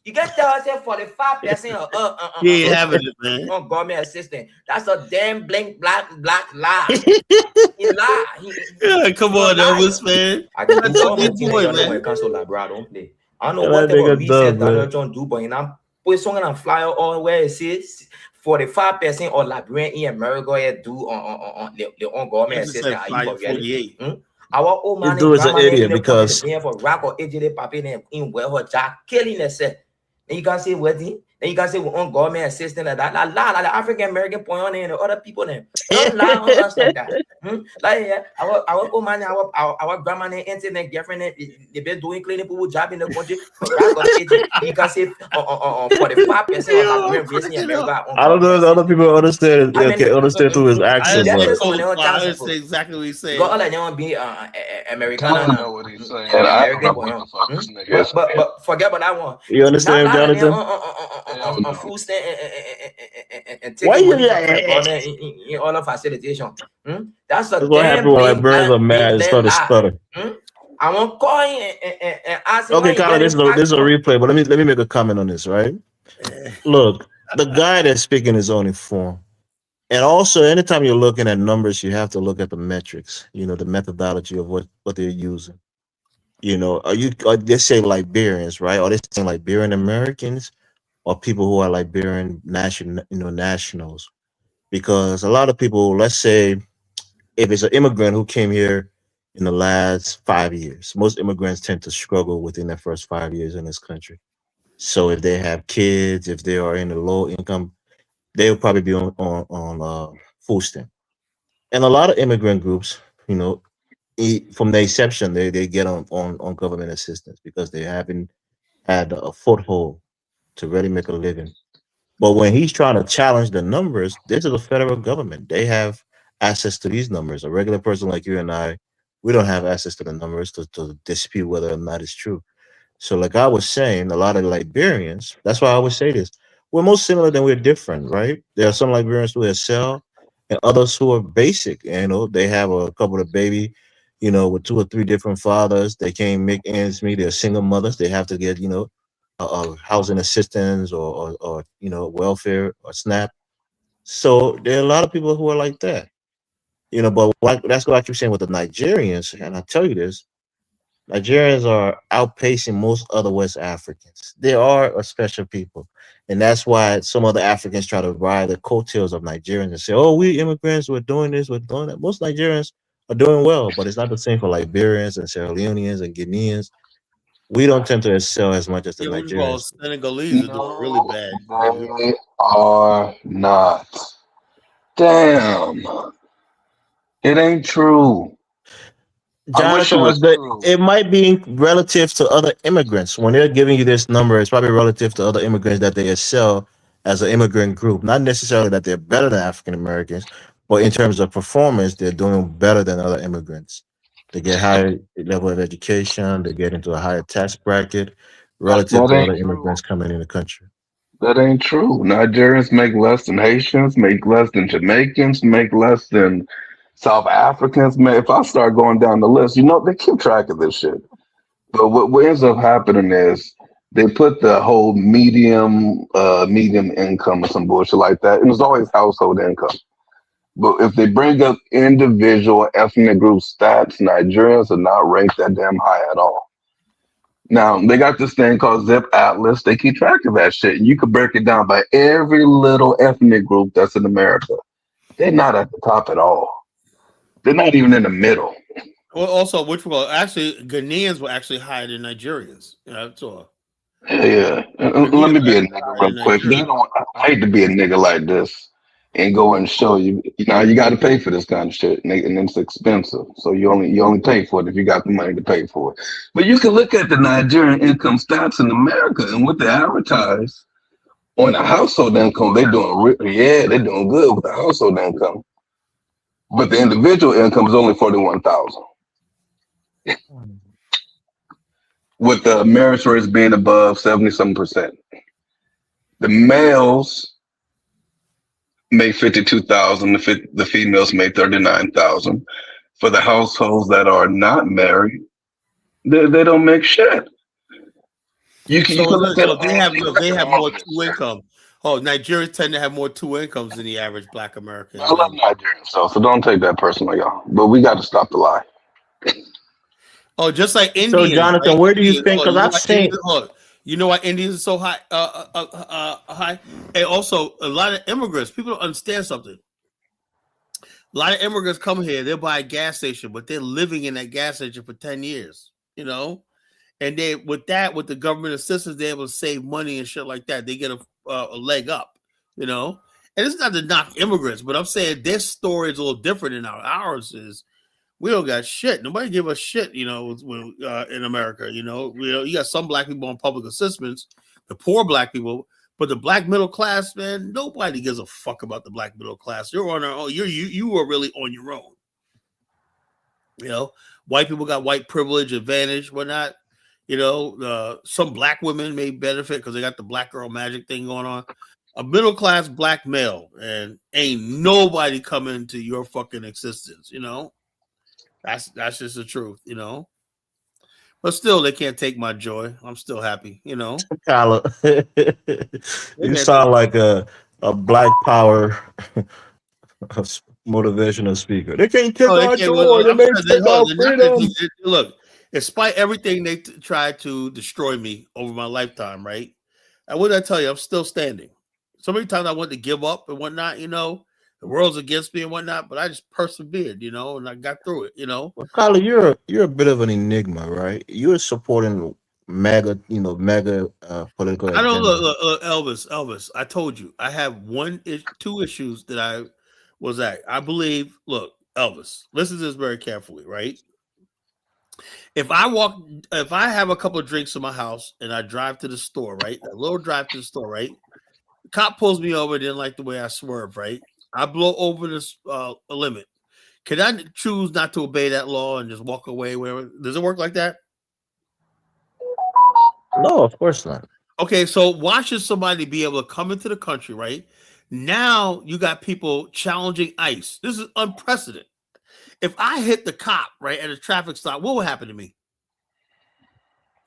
You can tell us 45% He ain't having it, man. on government assistance. That's a damn black lie. He lie. Yeah, come on, Elvis, man. I can do That's all what my you things doing, when man. it comes to Libra. I don't play. I don't know Yeah, what that type of nigga research dumb, man. Donald Trump do, but I'm put something on flyer all where it says 45% of Liberian in America do on their own government Elvis said assistance. Are you for really? 48. Our old This man and dude is an grandma in idiot the country because paying for rack or AJ popping in where her jack killing themselves. Then you can say wedding. Then you can say we're on government assistance like that. Like the African American point on and the other people then. Don't lie on us like that. Like yeah, our old man, our grandma and auntie and girlfriend, they been doing cleaning people job in the country for rack or AJ. You can say 45% of Liberian race in America on I don't know government if other assistance. people understand. I mean, Okay, understand through his I accent, let's understand say but someone else I chance understand exactly what he's because saying. all I want to be American Kind and of know what he's saying. I don't know American boy. what the fuck this nigga is saying. But forget about that one. you Not a understand, lot of them Jonathan? Hell on no. food stand and Why taking you? money from the government in all of facilitation. That's a That's what happened damn when Liberians are mad and start to lie. stutter. I want call him and ask him why Okay, you Carla, getting this facts is a from. replay, but let me make a comment on this, right? Look, the guy that's speaking is only informed. And also, anytime you're looking at numbers, you have to look at the metrics, the methodology of what they're using. Are they say Liberians, right? Are they saying Liberian Americans or people who are Liberian nationals? Because a lot of people, let's say, if it's an immigrant who came here in the last 5 years, most immigrants tend to struggle within their first 5 years in this country. So if they have kids, if they are in a low income, they'll probably be on food stamp. And a lot of immigrant groups, you know, from the exception, they get on government assistance because they haven't had a foothold to really make a living. But when he's trying to challenge the numbers, this is the federal government. They have access to these numbers. A regular person like you and I, we don't have access to the numbers to dispute whether or not it's true. So, like I was saying, a lot of Liberians, that's why I always say this, we're more similar than we're different, right? There are some Liberians who excel and others who are basic. They have a couple of baby, with two or three different fathers. They can't make ends meet. They're single mothers. They have to get, housing assistance or welfare or SNAP. So there are a lot of people who are like that, but that's what I keep saying with the Nigerians. And I tell you this, Nigerians are outpacing most other West Africans. They are a special people. And that's why some other Africans try to ride the coattails of Nigerians and say, oh, we immigrants, we're doing this, we're doing that. Most Nigerians are doing well, but it's not the same for Liberians and Sierra Leoneans and Guineans. We don't tend to excel as much as the Yeah, what you call Nigerians. Senegalese are doing really No, bad. they are not. Damn. It ain't true. I wish it was Jonathan, true. it might be relative to other immigrants. When they're giving you this number, it's probably relative to other immigrants that they excel as an immigrant group. Not necessarily that they're better than African Americans, but in terms of performance, they're doing better than other immigrants. They get higher level of education, they get into a higher tax bracket relative That to ain't other true. immigrants coming in the country. That ain't true. Nigerians make less than Haitians, make less than Jamaicans, make less than South Africans. Man, if I start going down the list, they keep track of this shit. But what ends up happening is they put the whole medium income or some bullshit like that, and it's always household income. But if they bring up individual ethnic group stats, Nigerians are not ranked that damn high at all. Now they got this thing called Zip Atlas. They keep track of that shit. And you can break it down by every little ethnic group that's in America. They're not at the top at all. They're not even in the middle. Well, also, which were actually Ghanaians were actually higher than Nigerians. You know, so Yeah. Let Ghanaians me were be a actually nigga higher real than quick. 'Cause Nigerians. I hate to be a nigga like this and go and show you. You know, you got to pay for this kind of shit, and it's expensive. So you only pay for it if you got the money to pay for it. But you can look at the Nigerian income stats in America and what they advertise on the household income. They're doing good with the household income, but the individual income is only 41,000. With the marriage rates being above 70-some%. The males make 52,000. The females make 39,000. For the households that are not married, they don't make shit. You can look at So all they have all more of this two shit. income. Oh, Nigerians tend to have more two incomes than the average Black I American. love Nigerians, so don't take that personally, y'all. But we got to stop the lie. Oh, just like So, Indians, right? Jonathan, where do you Indians. think? Oh, Because you know I've why seen. Indians? Oh, you know why Indians are so high? High, and also a lot of immigrants. People don't understand something. A lot of immigrants come here. They'll buy a gas station, but they're living in that gas station for 10 years. You know, and they with the government assistance, they're able to save money and shit like that. They get a leg up. You know, and it's not to knock immigrants, but I'm saying their story is a little different than ours is. We don't got shit. Nobody give us shit, you know, in America. You know, you got some black people on public assistance, the poor black people, but the black middle class, man, nobody gives a fuck about the black middle class. You're on our own. You are really on your own. You know, white people got white privilege, advantage, whatnot. You know, some black women may benefit because they got the black girl magic thing going on. A middle class black male, and ain't nobody coming to your fucking existence. You know. That's just the truth, you know. But still, they can't take my joy. I'm still happy, you know. Kyla, They you can't take. sound like a Black Power motivational speaker. They can't take Oh, they our can't. joy. They I'm may sure they. take Hold our on, they're not gonna freedom. look. Despite everything they tried to destroy me over my lifetime, right? And what did I tell you? I'm still standing. So many times I wanted to give up and whatnot, you know. The world's against me and whatnot, but I just persevered, you know, and I got through it, you know. Well, Kyla, you're a bit of an enigma, right? You're supporting mega political I don't agenda. Elvis. I told you I have two issues that I was at. I believe. Look, Elvis, listen to this very carefully, right? If I have a couple of drinks in my house and I drive to the store, right? A little drive to the store, right? The cop pulls me over, didn't like the way I swerve, right? I blow over this a limit. Can I choose not to obey that law and just walk away? Wherever does it work like that? No, of course not. Okay, so why should somebody be able to come into the country, right? Now you got people challenging ICE. This is unprecedented. If I hit the cop, right, at a traffic stop, what will happen to me?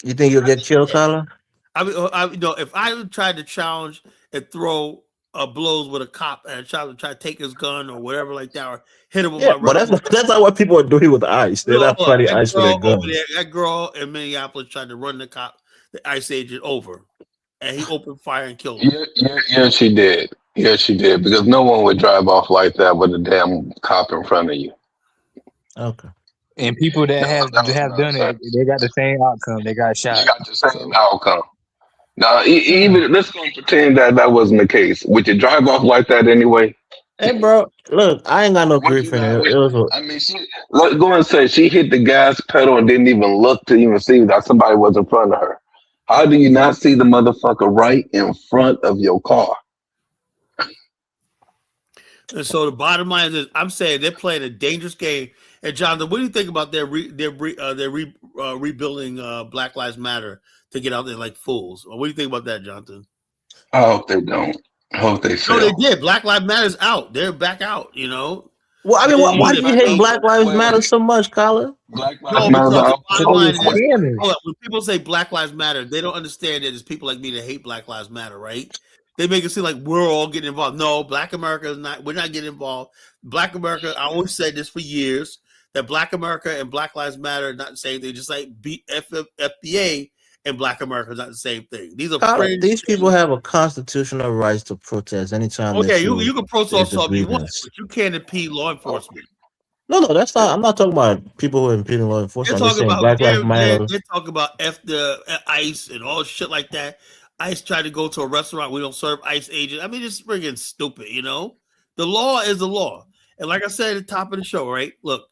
You think you'll get killed, Kyla? If I tried to challenge and throw blows with a cop and try to take his gun or whatever like that, or hit him with Yeah, my but that's not what people are doing with ICE. They're not look, fighting ICE with their guns. that girl in Minneapolis tried to run the ICE agent over, and he opened fire and killed her. Yeah, she did. Yeah, she did. Because no one would drive off like that with a damn cop in front of you. Okay. And people that That was have done it, nonsense. they got the same outcome. They got You shot. got the same So outcome. Now, Yeah. even let's go pretend that wasn't the case. Would you drive off like that anyway? Hey, bro, look, I ain't got no Would you grief in not? it. It was I mean, let's go and say she hit the gas pedal and didn't even look to even see that somebody was in front of her. How do you not see the motherfucker right in front of your car? And so the bottom line is, I'm saying they're playing a dangerous game. And Jonathan, what do you think about rebuilding Black Lives Matter to get out there like fools? What do you think about that, Jonathan? I hope they don't. I hope they No, they fail. did. Black Lives Matter's out. They're back out. You know. well, I They mean, don't why want do to you hate speak. Black Lives Wait, Matter wait. so much, Kyla? Black Lives No, Matter because the out for bottom because what? line it's What? is, scammers. hold up, when people say Black Lives Matter, they don't understand that it's people like me that hate Black Lives Matter, right? They make it seem like we're all getting involved. No, Black America is not. We're not getting involved. Black America. I always said this for years that Black America and Black Lives Matter are not the same thing. Just like FBA and Black America is not the same thing. These are Carla, fringe these people things. have a constitutional right to protest anytime they Okay, you feel can protest there's a all you want, grievance. but you can't impede law enforcement. No, that's not. I'm not talking about people who are impeding law They're enforcement. I'm just talking saying about Black Lives Matter. they're talking about F the ICE and all shit like that. ICE tried to go to a restaurant. We don't serve ICE agents. I mean, it's friggin' stupid, you know? The law is the law. And like I said at the top of the show, right? Look,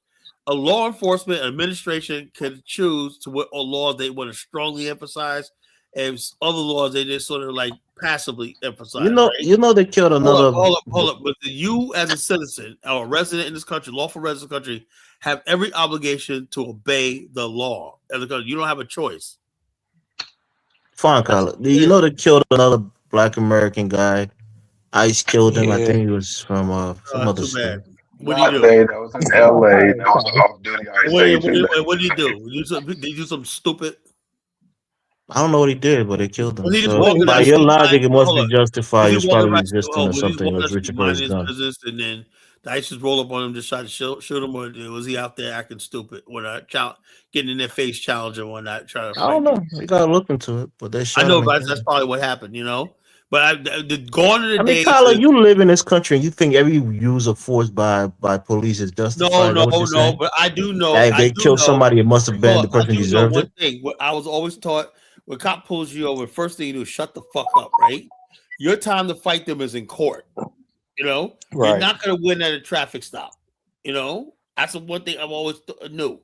a law enforcement administration can choose to what laws they want to strongly emphasize and other laws they just sort of like passively emphasize, right? You know they killed another. Hold up. But you, as a citizen or a resident in this country, lawful resident of this country, have every obligation to obey the law. As a country, you don't have a choice. Fine, Carla. You know they killed another Black American guy. ICE killed him. I Yeah. think he was from some other Too bad. state. What do you do? Day that was in LA. That was an off-duty ICE agent. What did he do? Did he do something stupid? I don't know what he did, but they killed him. Was he just So walking by down the your street? logic, it must Hold be on. justified. Was He he was walking probably right? resisting or Was he just something. He walking down was the street reaching for his minding his gun. business, and then the ICE just roll up on him, just try to shoot him, or was he out there acting stupid when getting in their face, challenging one night, trying to I don't fight? know. You gotta look into it, but they I shot know, him. but that's probably what happened, you know. But gone are the I mean, days. Kyla, you live in this country and you think every use of force by police is justified? Is that what you're saying? But I do know. That if they killed somebody, it must have been the I person do know deserved one it. thing. What I was always taught: when cop pulls you over, first thing you do is shut the fuck up. Right? Your time to fight them is in court. You know, you're Right. not going to win at a traffic stop. You know, that's the one thing I've always knew.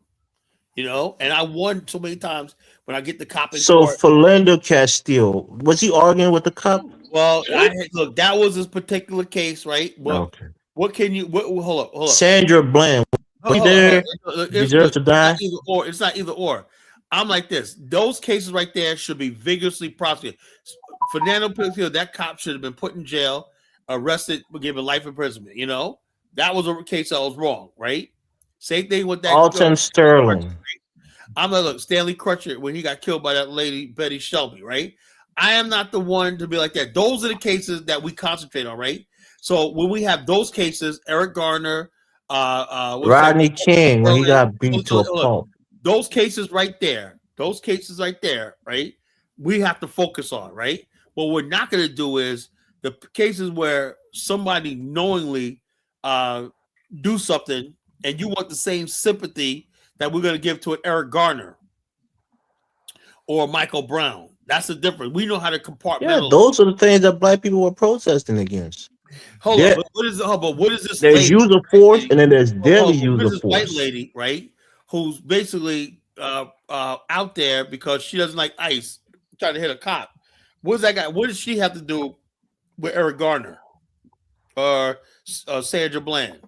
You know, and I won so many times when I get the cop in So court. Philando Castile, was he arguing with the cop? Well, look, that was his particular case, right? Well, Okay. what can you? Hold up. Sandra Bland, was he Hold there? on. Look, Deserves to die? It's not either or. I'm like this. Those cases right there should be vigorously prosecuted. Fernando Pinocchio, that cop should have been put in jail, arrested, given life imprisonment. You know, that was a case that was wrong, right? Same thing with that. Alton Sterling. I'm gonna look Stanley Crutcher when he got killed by that lady Betty Shelby, right? I am not the one to be like that. Those are the cases that we concentrate on, right? So when we have those cases, Eric Garner, Rodney King, when he got beat to a pulp. Those cases right there, right? We have to focus on, right? What we're not going to do is the cases where somebody knowingly do something and you want the same sympathy that we're going to give to an Eric Garner or Michael Brown. That's the difference. We know how to compartmentalize. Yeah, those are the things that Black people were protesting against. Hold on, but what is this? There's use of force, and then there's daily use of this force. white lady, right? Who's basically out there because she doesn't like ICE, trying to hit a cop. What does that guy? What does she have to do with Eric Garner or Sandra Bland?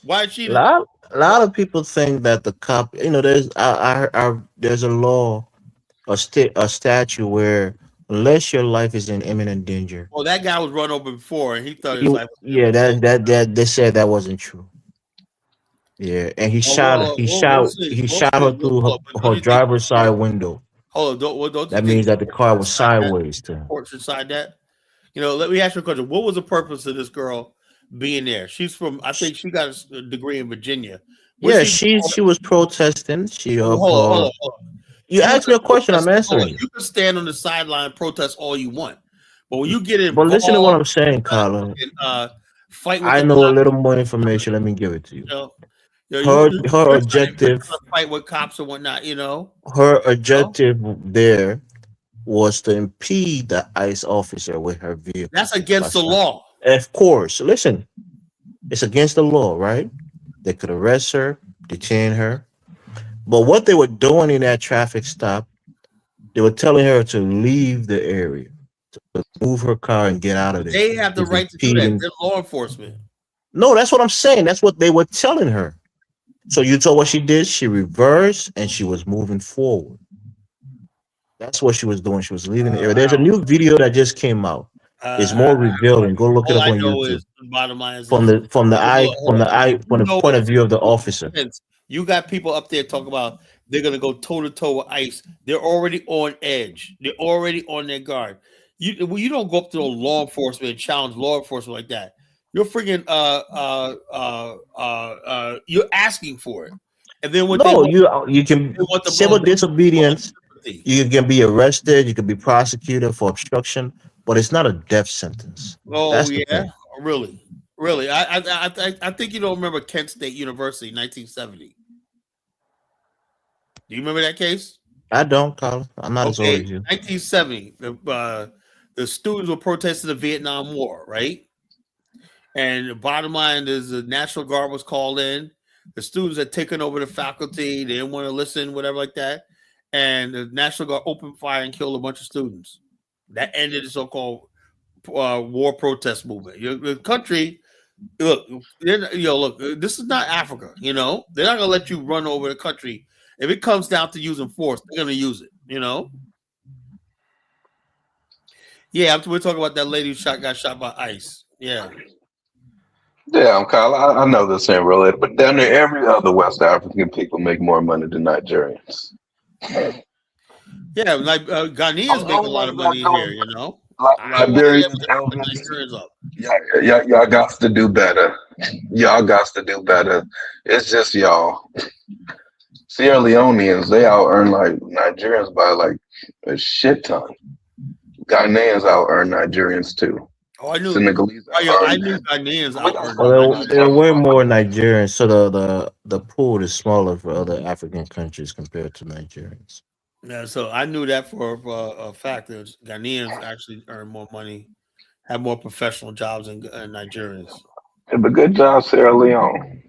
Why is she? A lot of people think that the cop, there's there's a law, a statute where unless your life is in imminent danger. Well, that guy was run over before, and he thought his life was that they said that wasn't true. Yeah, and he shot her through her driver's side window. Hold on, don't that means that the car was sideways to him. Courts decide that. Let me ask you a question. What was the purpose of this girl being there? She's from, I think she got a degree in Virginia. She was protesting. Hold on. You asked me a question, I'm answering. You can stand on the sideline and protest all you want. But when you get in, but listen to what I'm saying, Colin. Fight with I know a little more information. Let me give it to you. Her objective, fight with cops and whatnot. Her objective there was to impede the ICE officer with her vehicle. That's against the law. Of course. Listen, it's against the law, right? They could arrest her, detain her. But what they were doing in that traffic stop, they were telling her to leave the area, to move her car and get out of there. They have the right to do that. They're law enforcement. No, that's what I'm saying. That's what they were telling her. So you saw what she did? She reversed and she was moving forward. That's what she was doing. She was leaving the area. There's a new video that just came out. It's more revealing. Go look it up on YouTube. Bottom line is from the point of view of the officer. You got people up there talking about they're gonna go toe to toe with ICE. They're already on edge. They're already on their guard. You don't go up to law enforcement and challenge law enforcement like that. You're freaking you're asking for it. And then when you can civil disobedience. guilty. You can be arrested, you can be prosecuted for obstruction, but it's not a death sentence. Oh That's the yeah, thing. really, really. I think you don't remember Kent State University, 1970. Do you remember that case? I don't, Colin. I'm not as old Okay, as you. 1970. The students were protesting the Vietnam War, right? And the bottom line is the National Guard was called in. The students had taken over the faculty. They didn't want to listen, whatever like that. And the National Guard opened fire and killed a bunch of students. That ended the so-called war protest movement. The country, look, look, this is not Africa. They're not gonna let you run over the country. If it comes down to using force, they're gonna use it. Yeah, after we're talking about that lady who got shot by ICE. Yeah. Yeah, Kyle. I know this ain't related, but down there, every other West African people make more money than Nigerians. Yeah, like Ghanaians make a Only lot of ones that money in here. know I don't want to Liberians, put Elvis. Nigerians up. Y'all got to do better. Y'all got to do better. It's just y'all. Sierra Leoneans, they out earn like Nigerians by like a shit ton. Ghanaians out earn Nigerians too. Oh, I knew. Senegalese Oh, yeah, out I earn. knew Ghanaians We out got earned something we Well, need Nigerians. to there are talk way about. more Nigerians, so the pool is smaller for other African countries compared to Nigerians. Yeah, so I knew that for a fact that Ghanaians actually earn more money, have more professional jobs than Nigerians. Yeah, but good job, Sierra Leone.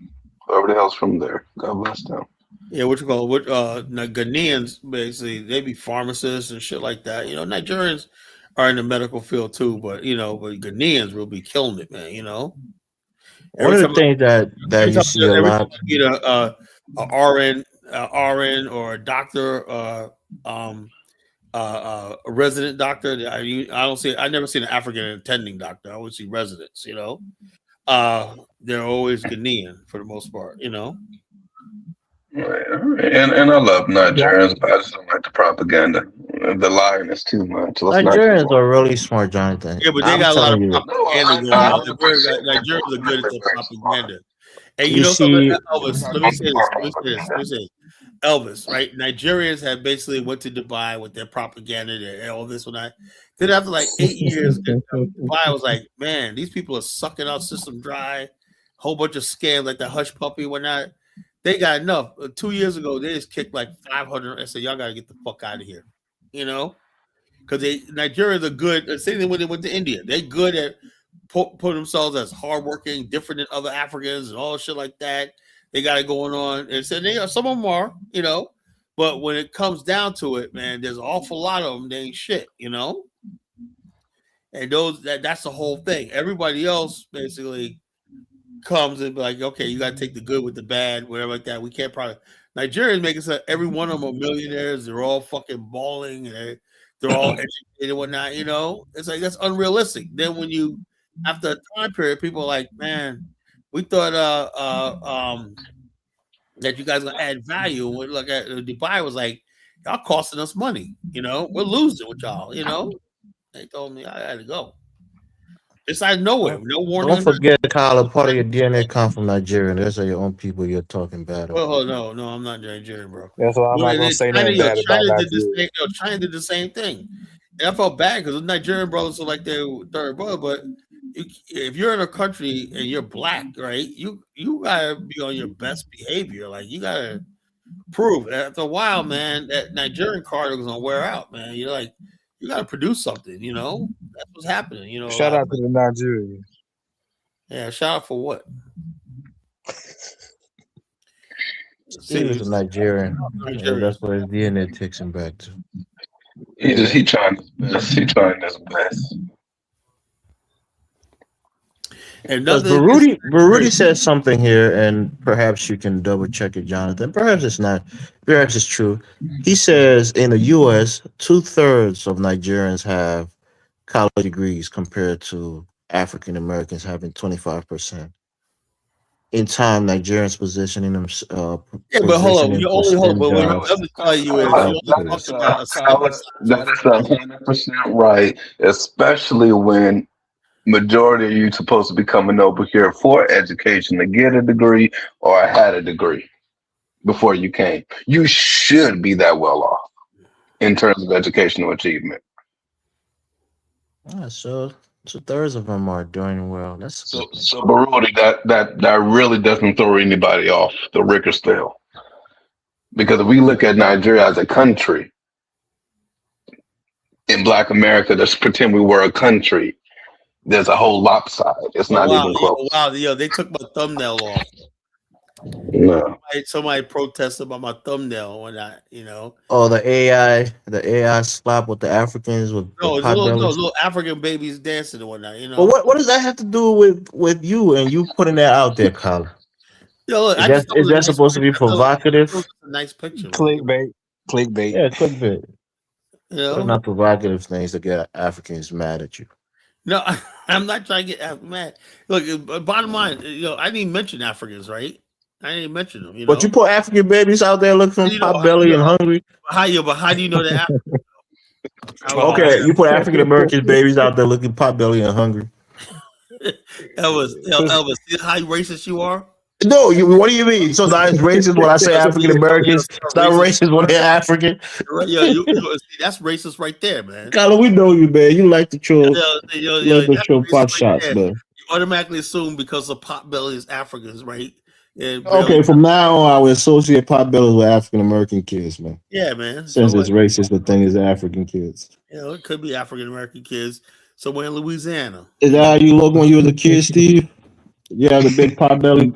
Whoever the hell's from there. God bless them. Yeah, what you call it? What Ghanaians basically they be pharmacists and shit like that. Nigerians are in the medical field too, but Ghanaians will be killing it, man. One Every of the time things that every you time see a every time lot, I meet a RN or a doctor, um, a resident doctor. I don't see. I never seen an African attending doctor. I always see residents. They're always Ghanaian for the most part. Right. And I love Nigerians, but I just don't like the propaganda. The lying is too much. Let's not keep Nigerians lying. are really smart, Jonathan. Yeah, but they I'm got a lot of telling you, No, propaganda going I on. 100% Nigerians are good at their very smart. propaganda. And you you know something, see, Elvis? Let me say this. Let me say this. Elvis, right? Nigerians have basically went to Dubai with their propaganda, all this and that. Then after like 8 years, Dubai was like, man, these people are sucking our system dry. Whole bunch of scams like the hush puppy and whatnot. They got enough. 2 years ago, they just kicked like 500 and said, y'all got to get the fuck out of here. Because Nigerians are good. Same thing when they went to India. They good at put themselves as hardworking, different than other Africans and all shit like that. They got it going on. And so some of them are. But when it comes down to it, man, there's an awful lot of them. They ain't shit. And that's the whole thing. Everybody else basically comes and be like, okay, you got to take the good with the bad, whatever like that. We can't probably Nigerians make it so every one of them are millionaires. They're all fucking balling and they're all educated and whatnot. It's like that's unrealistic. Then when you after a time period, people are like, man, we thought that you guys gonna add value. And we look at Dubai was like, y'all costing us money. We're losing with y'all. They told me I had to go. It's out of nowhere, don't, no warning. don't forget, Kyle, a part of your DNA come from Nigeria. Those are your own people you're talking bad Well, about. no, I'm not Nigerian, bro. That's why I'm Well, not and gonna then say China, nothing bad about China did the Nigeria. same. China did the same thing, and I felt bad because the Nigerian brothers are like their third brother. But if you're in a country and you're black, right, you gotta be on your best behavior. Like you gotta prove. After a while, man, that Nigerian card is gonna wear out, man. You're like, you gotta produce something. That's what's happening. A Shout lot. out to the Nigerians. Yeah, shout out for what? Steve is See, a Nigerian, and Nigerians. that's where his DNA takes him back to. He trying his best. He trying his best. And Because nothing against Baruti says something here, and perhaps you can double check it, Jonathan. Perhaps it's not. Perhaps it's true. He says in the U.S., 2/3 of Nigerians have college degrees compared to African Americans having 25%. In time, Nigerians Yeah, but hold on. positioning You for only hold on. STEM But what Kyle, I'm jobs. going to tell you is you Kyle, only That talked is about a a sample size that of is 100% right, especially when majority of you supposed to be coming over here for education to get a degree or had a degree before you came. You should be that well off. in terms of educational achievement. So 2/3 of them are doing well. That's a So, good thing. so Baruti, that really doesn't throw anybody off the Richter scale, because if we look at Nigeria as a country in Black America, let's pretend we were a country. There's a whole lopside. It's Oh not wow, even yo, close. wow, yo, they took my thumbnail off. No. Somebody protested about my thumbnail when I, Oh, the AI slap with the Africans with no, it's pot bellies. little African babies dancing and whatnot. But what does that have to do with you and you putting that out there, Colin? Yo, look, Is I that just thought it is was a that nice supposed to be picture. I thought it was provocative? a nice picture, man. Clickbait. Clickbait. Yeah, clickbait. You Putting know, out provocative things to get Africans mad at you. no, I'm not trying to get mad. Look, bottom line, I didn't even mention Africans, right? I didn't even mention them. But you put African babies out there looking You know, pot belly and hungry. but how do you know that? Okay, you put African American babies out there looking pot belly and hungry. Elvis, see how racist you are? No, what do you mean? So now it's racist when I say African Americans. It's not Racist. racist when they're African. See, that's racist right there, man. Colin, we know you, man. You like to troll, That's pot racist right shots, there. man. You automatically assume because of pot belly is Africans, right? And Okay, from now on, I will associate pot bellies with African American kids, man. yeah, man. Since So it's racist, the thing is African kids. it could be African American kids somewhere in Louisiana. Is that how you look when you was a kid, Steve? You have the big pot belly.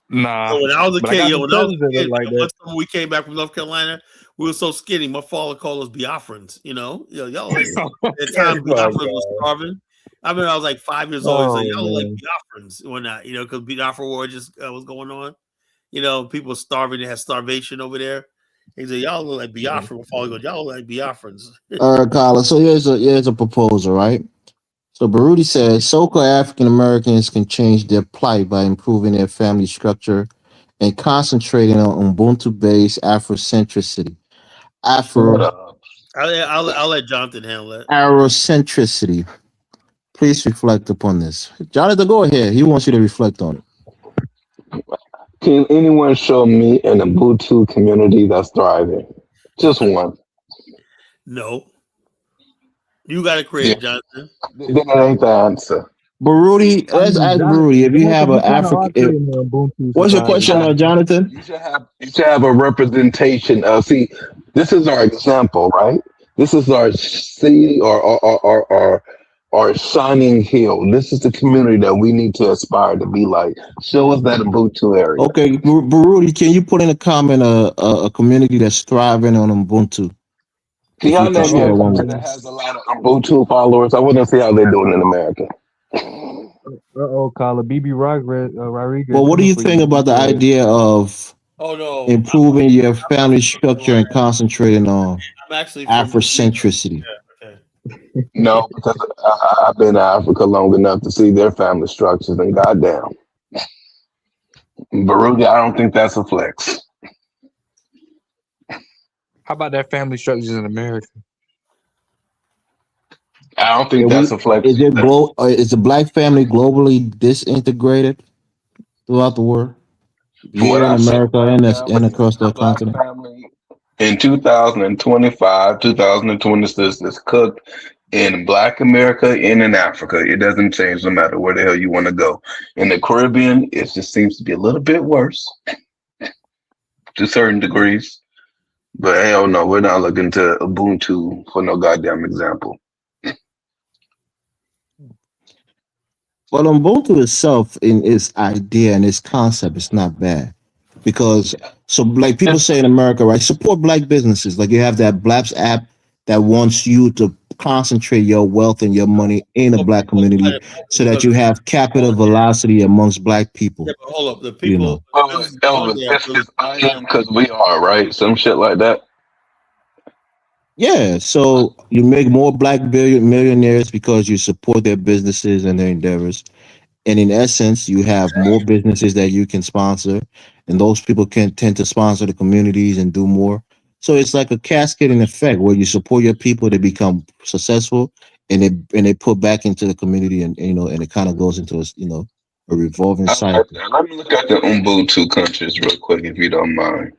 Nah. When I was a But I kid, got some cousins that look like that. one time we came back from North Carolina, we were so skinny. My father called us Biafrans. Y'all like at the time Biafrans was starving. I remember I was like 5 years old. He's like, y'all look like Biafrans or not? Because Biafra war just was going on. People were starving. They had starvation over there. He said, y'all look like Biafra. My father goes, y'all look like Biafrans. All right, Colin. So here's a proposal, right? So Baruti says so-called African Americans can change their plight by improving their family structure and concentrating on Ubuntu-based Afrocentricity. Shut up. I'll let Jonathan handle it. Afrocentricity. Please reflect upon this. Jonathan, go ahead. He wants you to reflect on it. Can anyone show me an Ubuntu community that's thriving? Just one. No. You got to create, Jonathan. Then it ain't the answer. Baruti, let's ask Baruti if you have an African. What's your question, Jonathan? You should have a representation of. See, this is our example, right? This is our city or shining hill. This is the community that we need to aspire to be like. Show us that Ubuntu area. Okay, Baruti, can you put in a comment a community that's thriving on Ubuntu? Can y'all name me a country that has a lot of Ubuntu followers? I want to see how they're doing in America. Call it BB Rodriguez. Well, what do you think about the idea of improving your family structure and concentrating on Afrocentricity? No, because I've been in Africa long enough to see their family structures, and goddamn, Baruti, I don't think that's a flex. How about that family structures in America? I don't think that's a flex. Is the black family globally disintegrated throughout the world? Here in America and across the continent? In 2025, 2026, is cooked in Black America and in Africa. It doesn't change no matter where the hell you want to go. In the Caribbean, it just seems to be a little bit worse to certain degrees. But hell no, we're not looking to Ubuntu for no goddamn example. Well, Ubuntu itself, in its idea and its concept, is not bad. Because, like people say in America, right, support black businesses. Like you have that Blacks app that wants you to concentrate your wealth and your money in the black community so that you have capital velocity amongst black people. Yeah, but hold up. The people. Elvis, it's I am because we are, right? Some shit like that. Yeah, so you make more black millionaires because you support their businesses and their endeavors. And in essence, you have more businesses that you can sponsor, and those people can tend to sponsor the communities and do more. So it's like a cascading effect where you support your people, they become successful, and they put back into the community, and and it kind of goes into a revolving cycle. Let me look at the Ubuntu countries real quick, if you don't mind.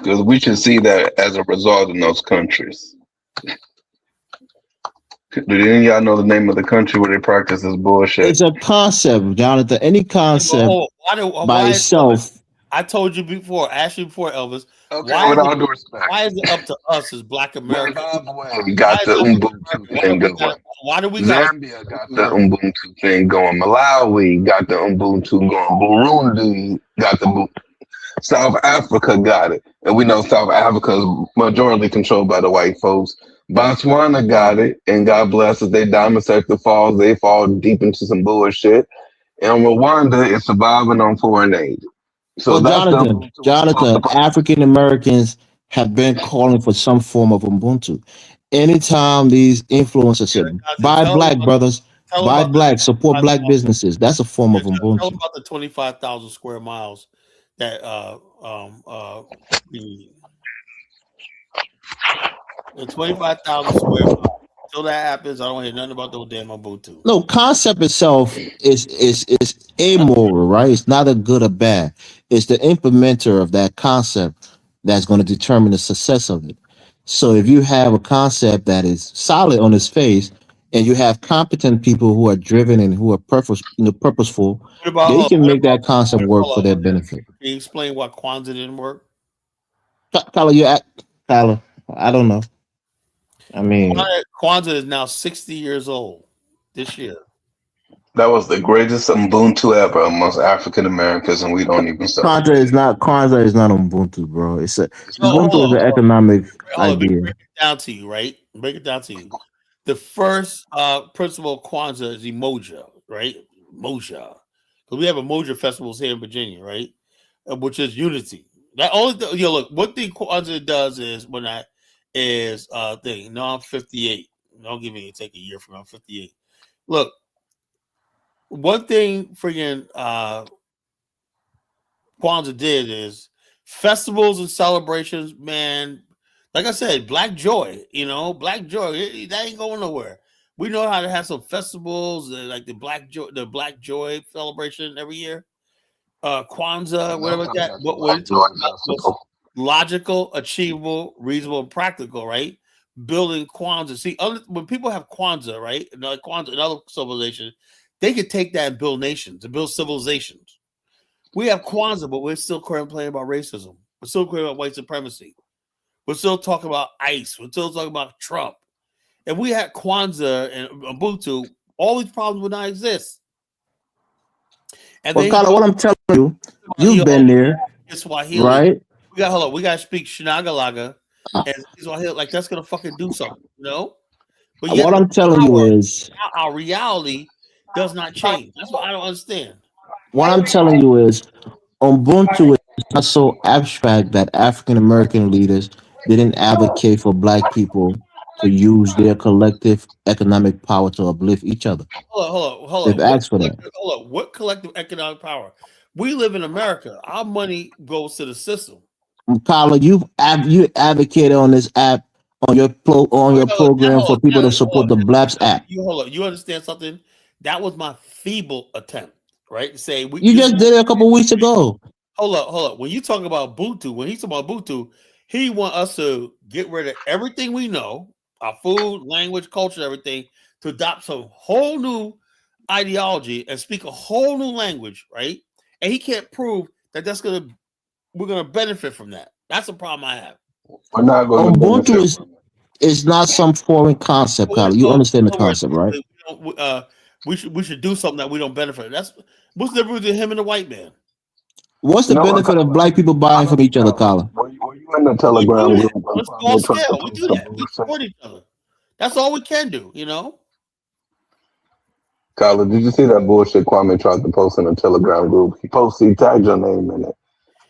Because we should see that as a result in those countries. Do any of y'all know the name of the country where they practice this bullshit? It's a concept, Jonathan. Any Yeah, but concept by why is itself. I told you before, asked you before, Elvis. Okay, Why with is it all due respect, why is it up to us as Black Americans? Zimbabwe Why got is the it up to Ubuntu America? thing going. Why do we got Zambia got the Ubuntu thing going. Malawi got the Ubuntu going. Burundi got the South Africa got it. And we know South Africa is majority controlled by the white folks. Botswana got it. And God bless us, they diamond sector falls. They fall deep into some bullshit. And Rwanda is surviving on foreign aid. So Well, that's the Jonathan, Ubuntu we're supposed to Jonathan, practice. African Americans have been calling for some form of Ubuntu. Anytime these influencers say, Jonathan, buy black brothers, tell them buy about the black, support black businesses, that's a form of tell them Ubuntu. about the 25,000 square miles that the, the 25,000 square miles. Until that happens, I don't hear nothing about those damn Ubuntu. No, concept itself is That's amoral, right? It's not a good or bad. It's the implementer of that concept that's going to determine the success of it. So if you have a concept that is solid on its face, and you have competent people who are driven and who are purposeful, what about they can what make about that concept work for hold their on, benefit. can you explain why Kwanzaa didn't work? Tyler, Tyler, I don't know. I mean, Kwanzaa is now 60 years old this year. That was the greatest Ubuntu ever amongst African Americans, and we don't even celebrate it. Kwanzaa is not Ubuntu, bro. It's a It's Yo, not. Ubuntu is an economic hold on, let me idea. break it down to you, right? Break it down to you. The first principle of Kwanzaa is Emoja, right? Moja. Because we have Emoja festivals here in Virginia, right? Which is unity. That only look, what the Kwanzaa does is when I is thing. No, I'm 58. Don't give me take a year from I'm 58. Look, one thing friggin' Kwanzaa did is festivals and celebrations, man. Like I said, Black Joy, Black Joy, that ain't going nowhere. We know how to have some festivals, like the Black Joy celebration every year, I Kwanzaa, know whatever like how to that. have a What Black we're Joy talking about was Festival. logical, achievable, reasonable, and practical, right? Building Kwanzaa. See, when people have Kwanzaa, right, and like Kwanzaa and other civilizations, they could take that and build nations and build civilizations. We have Kwanzaa, but we're still complaining about racism. We're still complaining about white supremacy. We're still talking about ICE. We're still talking about Trump. If we had Kwanzaa and Ubuntu, all these problems would not exist. And Well, then Carla, what I'm telling you, you've been there, Swahili. right? We got to speak Shinagalaga and Swahili. Like that's gonna fucking do something, But yet What the I'm telling you power, is, our reality does not change. That's what I don't understand. what I'm telling you is, Ubuntu is not so abstract that African American leaders didn't advocate for black people to use their collective economic power to uplift each other. Hold They've on. asked for that. What collective economic power? We live in America. Our money goes to the system. Carla, you advocated on this app on your program for people to support the Blacks app. You understand something? That was my feeble attempt, right? To say You just did it a couple weeks ago. Hold up. When you talk about Ubuntu, when he's talking about Ubuntu, he want us to get rid of everything we know, our food, language, culture, everything, to adopt some whole new ideology and speak a whole new language, right? And he can't prove that we're gonna benefit from that. That's the problem I have. We're not going to Ubuntu benefit from it. is not some foreign concept, Carla. You understand the concept, right? We should do something that we don't benefit. That's what's the difference between him and the white man. What's You the know what, benefit of Kyler? black people buying from each other, Kyler, Carla? were you in the We Telegram do that group when on a small Kwame tried to scale. We post do the that. We bullshit? support each other. That's all we can do. Kyler, did you see that bullshit Kwame tried to post in the Telegram group? He tagged your name in it.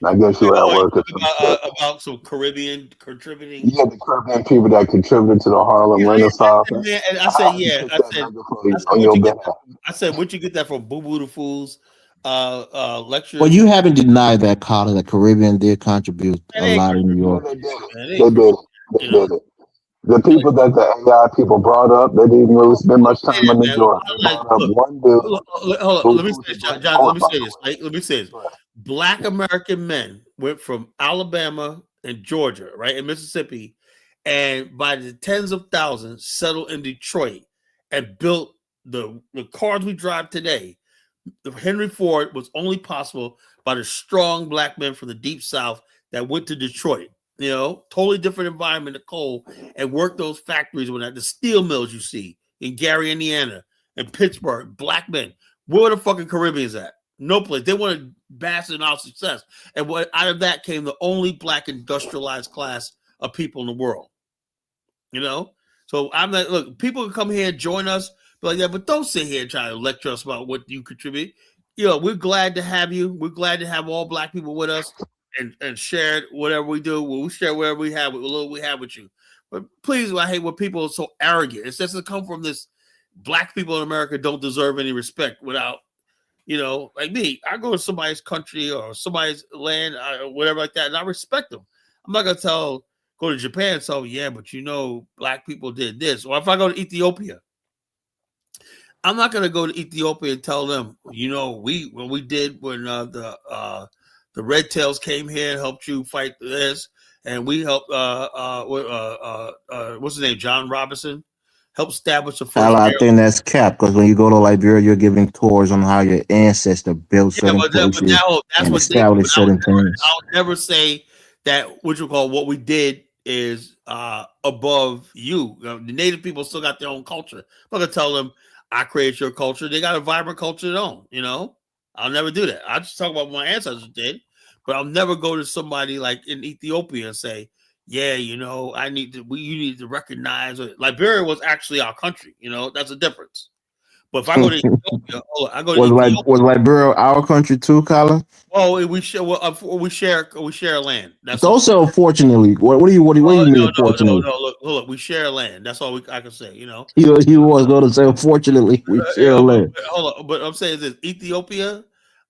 And I guess you were at You work or talking some shit. about some Caribbean contributing. Yeah, the Caribbean people that contributed to the Harlem Renaissance. And I I said, had to yeah. kick that nigga I said, on where'd your you get behalf. that? I said, where'd you get that from? Boo Boo the Fools, Well, lectures. you haven't denied that, Carla. The Caribbean did contribute That a ain't lot in New Yeah, York. they did it. man. It They ain't did it. They you know. did it. The people that the AI people brought up, they didn't really spend much time in New Man, York. They like, brought up look, one dude hold on. who Let me was say, a great John. Let poet, me by say the this. way. Right? Let me say this. But Black American men went from Alabama in Georgia, right, in Mississippi, and by the tens of thousands settled in Detroit and built the cars we drive today. The Henry Ford was only possible by the strong black men from the deep South that went to Detroit. Totally different environment of coal and worked those factories when at the steel mills you see in Gary, Indiana, and Pittsburgh. Black men. Where are the fucking Caribbeans at? No place. They wanted bastard our success. And what out of that came the only black industrialized class of people in the world. So I'm like, look, people can come here and join us, but don't sit here and try to lecture us about what you contribute. We're glad to have you. We're glad to have all black people with us and share whatever we do. We share whatever we have with little we have with you. But please, I hate when people are so arrogant. It says to come from this black people in America don't deserve any respect without, like me. I go to somebody's country or somebody's land or whatever like that, and I respect them. I'm not gonna go to Japan and say, yeah, but black people did this. Or if I go to Ethiopia, I'm not gonna go to Ethiopia and tell them, when the Red Tails came here and helped you fight this, and we helped what's his name, John Robinson, helped establish the first. I think that's cap, because when you go to Liberia, you're giving tours on how your ancestor built certain places and established certain things. I'll never say that what we did is above you. The native people still got their own culture. I'm not gonna tell them I create your culture. They got a vibrant culture of their own. I'll never do that. I just talk about what my ancestors did, but I'll never go to somebody like in Ethiopia and say, yeah, you need to recognize it. Liberia was actually our country. That's a difference. But if I go to Ethiopia, was Liberia our country too, Colin? Oh, we share land. That's also unfortunately. What do you mean? Unfortunately, no. Look, we share land. That's all I can say. You was going to say unfortunately we share land. Hold on, but I'm saying this: Ethiopia,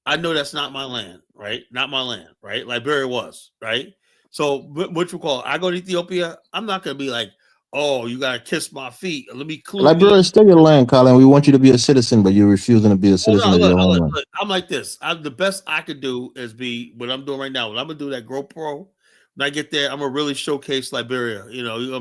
I know that's not my land, right? Not my land, right? Liberia was, right? So what you call? I go to Ethiopia. I'm not gonna be like, oh, you gotta kiss my feet. Let me clue. Liberia is still your land, Colin. We want you to be a citizen, but you're refusing to be a citizen of your own land. I'm like this. The best I could do is be what I'm doing right now. When I'm gonna do that GoPro, when I get there, I'm gonna really showcase Liberia.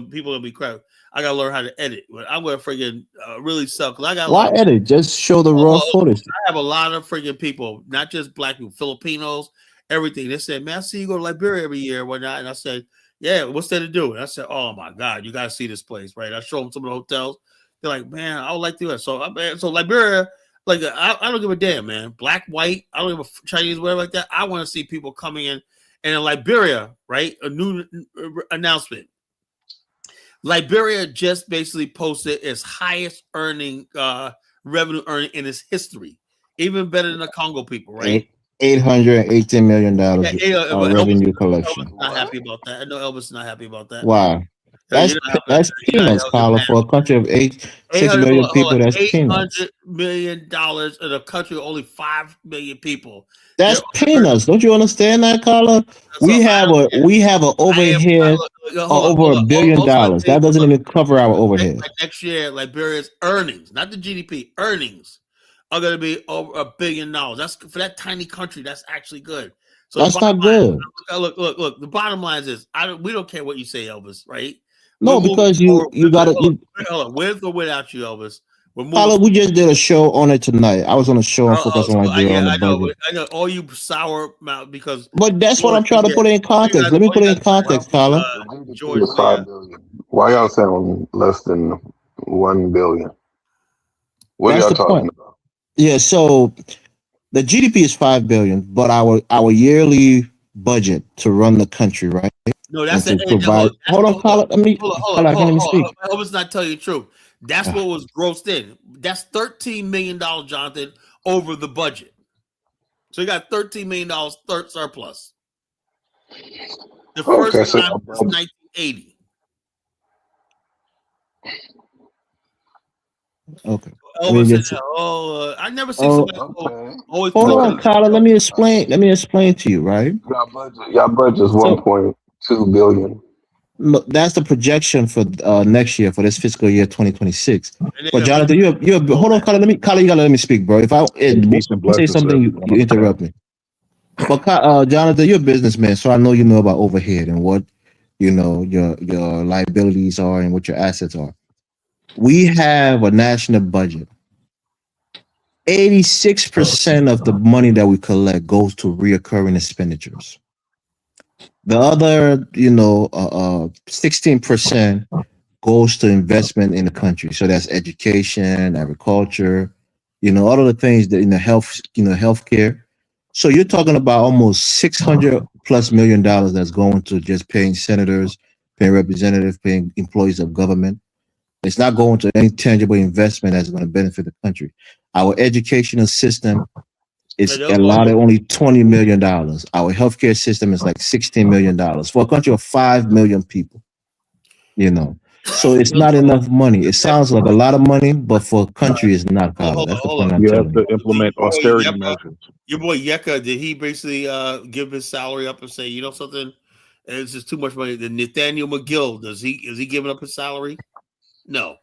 People gonna be crap. I gotta learn how to edit. I'm gonna friggin' really suck. I got why edit? Just show the raw footage. I have a lot of friggin' people, not just black people, Filipinos, everything. They said, "Man, I see you go to Liberia every year, whatnot." And I said, yeah, what's there to do? And I said, oh my God, you got to see this place, right? I show them some of the hotels. They're like, man, I would like to do that. So Liberia, like, I don't give a damn, man. Black, white, I don't give a Chinese, whatever like that. I want to see people coming in. And in Liberia, right, a new announcement. Liberia just basically posted its highest revenue earning in its history, even better than the Congo people, right? $818 million revenue collection. Elvis not happy about that. I know Elvis is not happy about that. Wow. That's peanuts, Paula, for a country of 6 million people. That's peanuts. $800 million in a country of only 5 million people. That's peanuts. Don't you understand that, Carla? We have an overhead of over $1 billion. That doesn't even cover our overhead. Next year, Liberia's earnings, not the GDP, earnings are going to be over $1 billion. That's for that tiny country. That's actually good. So that's not good. Look. The bottom line is this: we don't care what you say, Elvis. Right? No, because you got to. Hold on, with or without you, Elvis. Paula, we just did a show on it tonight. I was on a show and focus on Liberia on the budget. I know all you sour mouth because. But that's what I'm trying to put it in context. Let me put it in context, Paula. George, $5 billion. Why y'all saying less than $1 billion? What that's y'all talking about? Yeah, so the GDP is $5 billion, but our yearly budget to run the country, right? No, that's to provide. Hold on, Paula. Let me speak. I hope it's not telling you the truth. That's what was grossed in. That's $13 million, Jonathan, over the budget. So you got $13 million surplus. The first time was 1980. Okay. I never see somebody always. Hold on, Kyla. Let me explain to you, right? Y'all budget is $1.2 billion. Look, that's the projection for next year, for this fiscal year 2026. But Jonathan, you hold on, Kyla. You gotta let me speak, bro. If I say something, you interrupt me. But Jonathan, you're a businessman, so I know you know about overhead and what your liabilities are and what your assets are. We have a national budget. 86% of the money that we collect goes to reoccurring expenditures. The other, 16% goes to investment in the country. So that's education, agriculture, all of the things that in the healthcare. So you're talking about almost 600 plus $1 million that's going to just paying senators, paying representatives, paying employees of government. It's not going to any tangible investment that's going to benefit the country. Our educational system And is they'll go allotted only $20 million. Our healthcare system is like $16 million for a country of 5 million people. You know, so it's they'll not go enough money. It sounds like a lot of money, but for a country, it's not, Carla. That's the hold point up. I'm You have telling to you. implement Your boy austerity Yeka, measures. your boy Yeka, did he basically give his salary up and say, you know something? It's just too much money. The Nathaniel McGill, is he giving up his salary? No.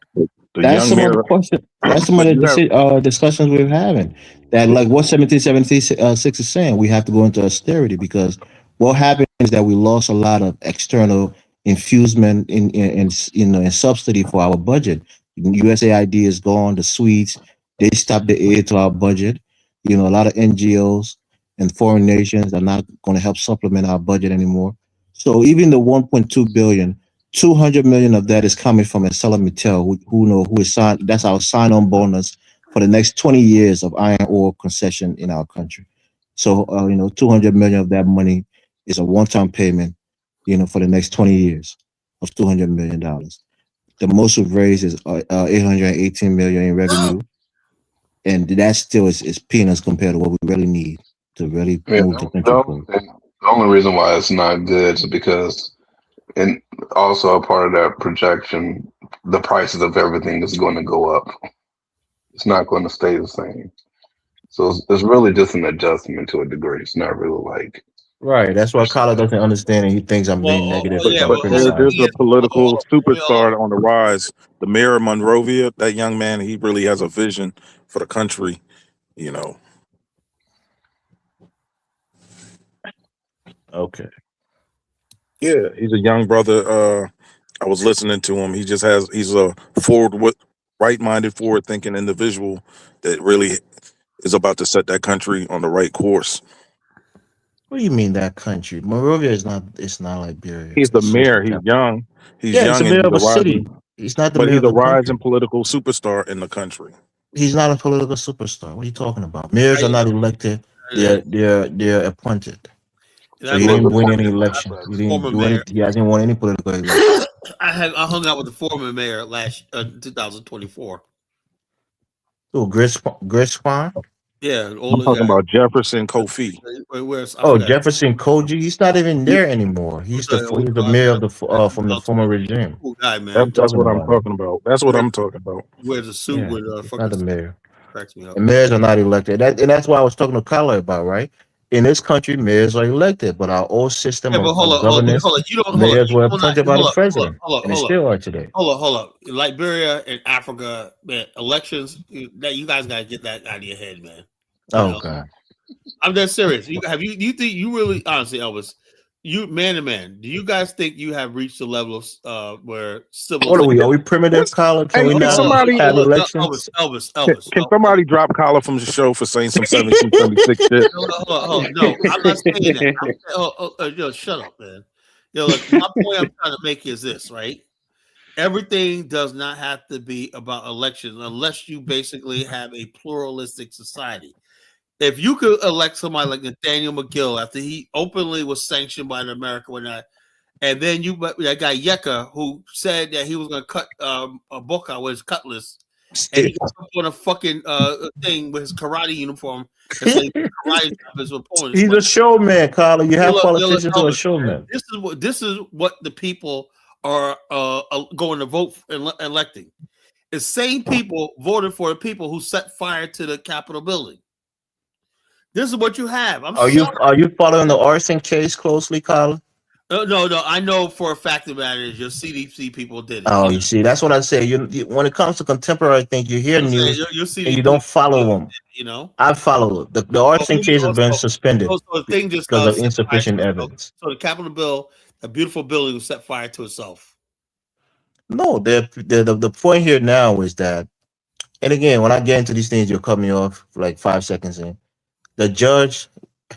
The That's young some of the mayor, question. That's some of but the you have discussions we're having. That like what 1776 is saying, we have to go into austerity because what happened is that we lost a lot of external infusement in subsidy for our budget. USAID is gone. The Swedes they stopped the aid to our budget. A lot of NGOs and foreign nations are not going to help supplement our budget anymore. So even the 1.2 billion 200 million of that is coming from ArcelorMittal, who is signed. That's our sign-on bonus for the next 20 years of iron ore concession in our country. So, 200 million of that money is a one-time payment, for the next 20 years of $200 million. The most we've raised is 818 million in revenue, and that still is peanuts compared to what we really need to really Yeah, move the country forward. the only reason why it's not good is because, and also a part of that projection, the prices of everything is going to go up. It's not going to stay the same. So it's really just an adjustment to a degree. It's not really like, Right. That's what Carla doesn't understand, and he thinks I'm being negative but because Yeah, I'm but but hold on. there's criticizing. a Hold political on. superstar on the rise. The mayor of Monrovia, that young man, he really has a vision for the country. You know, Okay. yeah, he's a young brother. I was listening to him. He's a right-minded, forward-thinking individual that really is about to set that country on the right course. What do you mean that country? Monrovia is not. It's not Liberia. He's the It's just the mayor. He's capital. young. He's Yeah, he's the young, and mayor he's of a a city. rising, He's not the but mayor he's of a the country. rising political superstar in the country. He's not a political superstar. What are you talking about? Mayors are not elected. And They're appointed. So I he met look, didn't the win point any is election. He context. didn't former do any. mayor. He hasn't won any political election. I hung out with the former mayor last 2024. Oh, Griswold. Yeah, an I'm older talking guy. about Jefferson Kofi. Where's I Oh, forgot. Jefferson Koji. He's not even He- there anymore. He's the mayor of the from the former 2024. regime. Cool guy, man. What are you That's talking what I'm about? talking about. That's what Wears, I'm talking about. wears a suit Yeah, with a he's not fucking the mayor. cracks me up. And mayors are not elected. And that's why I was talking to Carla about, right? In this country, mayors are elected, but our old system Yeah, but of governance, hold on. You don't hold on. mayors You were will not. appointed by the Hold up, hold up, president, hold up, and they hold up. still are today. Hold up. Liberia and Africa, man, elections, that you guys gotta get that out of your head, man. You Oh know, God, I'm dead serious. Do you think you really honestly, Elvis, you man to man, do you guys think you have reached the level of where what are civilization? we? Are we primitive, What's Carla? Can hey? we Can not somebody have No, Elvis, elections? Elvis, can, Elvis. can somebody drop Collar from the show for saying some 1776 shit? Hold on. No, I'm not saying that. I'm saying, shut up, man. Look, my point I'm trying to make is this, right? Everything does not have to be about elections unless you basically have a pluralistic society. If you could elect somebody like Nathaniel McGill after he openly was sanctioned by America when that, and then that guy Yeka who said that he was going to cut a book out with his cutlass, and he got up on a fucking thing with his karate uniform and said karate chop his opponent. He's a showman, Carla. You have Look, politicians who are Elvis, man, showmen. this is what the people are going to vote for electing. The same people voted for the people who set fire to the Capitol building. This is what you have. I'm Are you sorry. are you following the arson case closely, Carla? No. I know for a fact the matter is your CDC people did it. Oh, you see, that's what I say. When it comes to contemporary things, you hear I'm saying news your and you CDC don't follow people them. did it. I follow it. The arts and case have been suspended So the thing just because of set fire to insufficient itself. evidence. So the Capitol bill, a beautiful building, was set fire to itself. No, the point here now is that, and again, when I get into these things, you'll cut me off for like 5 seconds in. The judge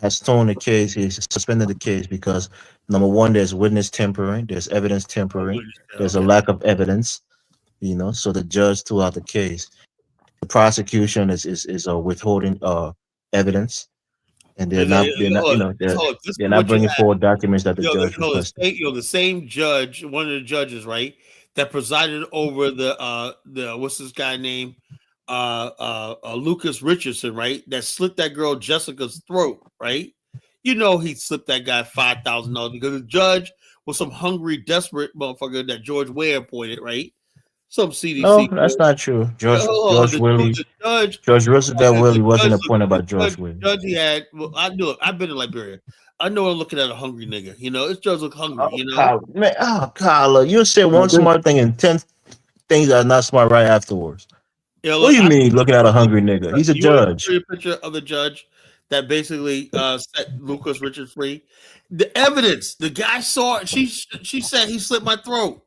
has thrown the case. He's suspended the case because number one, there's witness tampering, there's evidence Oh, tampering, there's a okay. lack of evidence. So the judge threw out the case. The prosecution is withholding evidence, and they're And then, not they're not look, look, this they're is not what you bringing had. forward documents that the judge requested. The same judge, one of the judges, right, that presided over the what's this guy name, Lucas Richardson, right, that slit that girl Jessica's throat, right. He slipped that guy $5,000 because the judge was some hungry, desperate motherfucker that George Ware appointed, right? Some No, CDC. that's not true. George Willie, The judge, George Roosevelt the Willie wasn't judge, appointed by judge, George Willie. judge he had. Well, I knew it. I've been in Liberia. I know I'm looking at a hungry nigga. This judge look hungry. Oh, Kyla, you said one smart thing and 10 things that are not smart right afterwards. What Look, do you mean looking at a hungry nigga? He's a you want to judge. show you a picture of the judge that basically set Lucas Richard free? The evidence, the guy saw it. She said he slit my throat.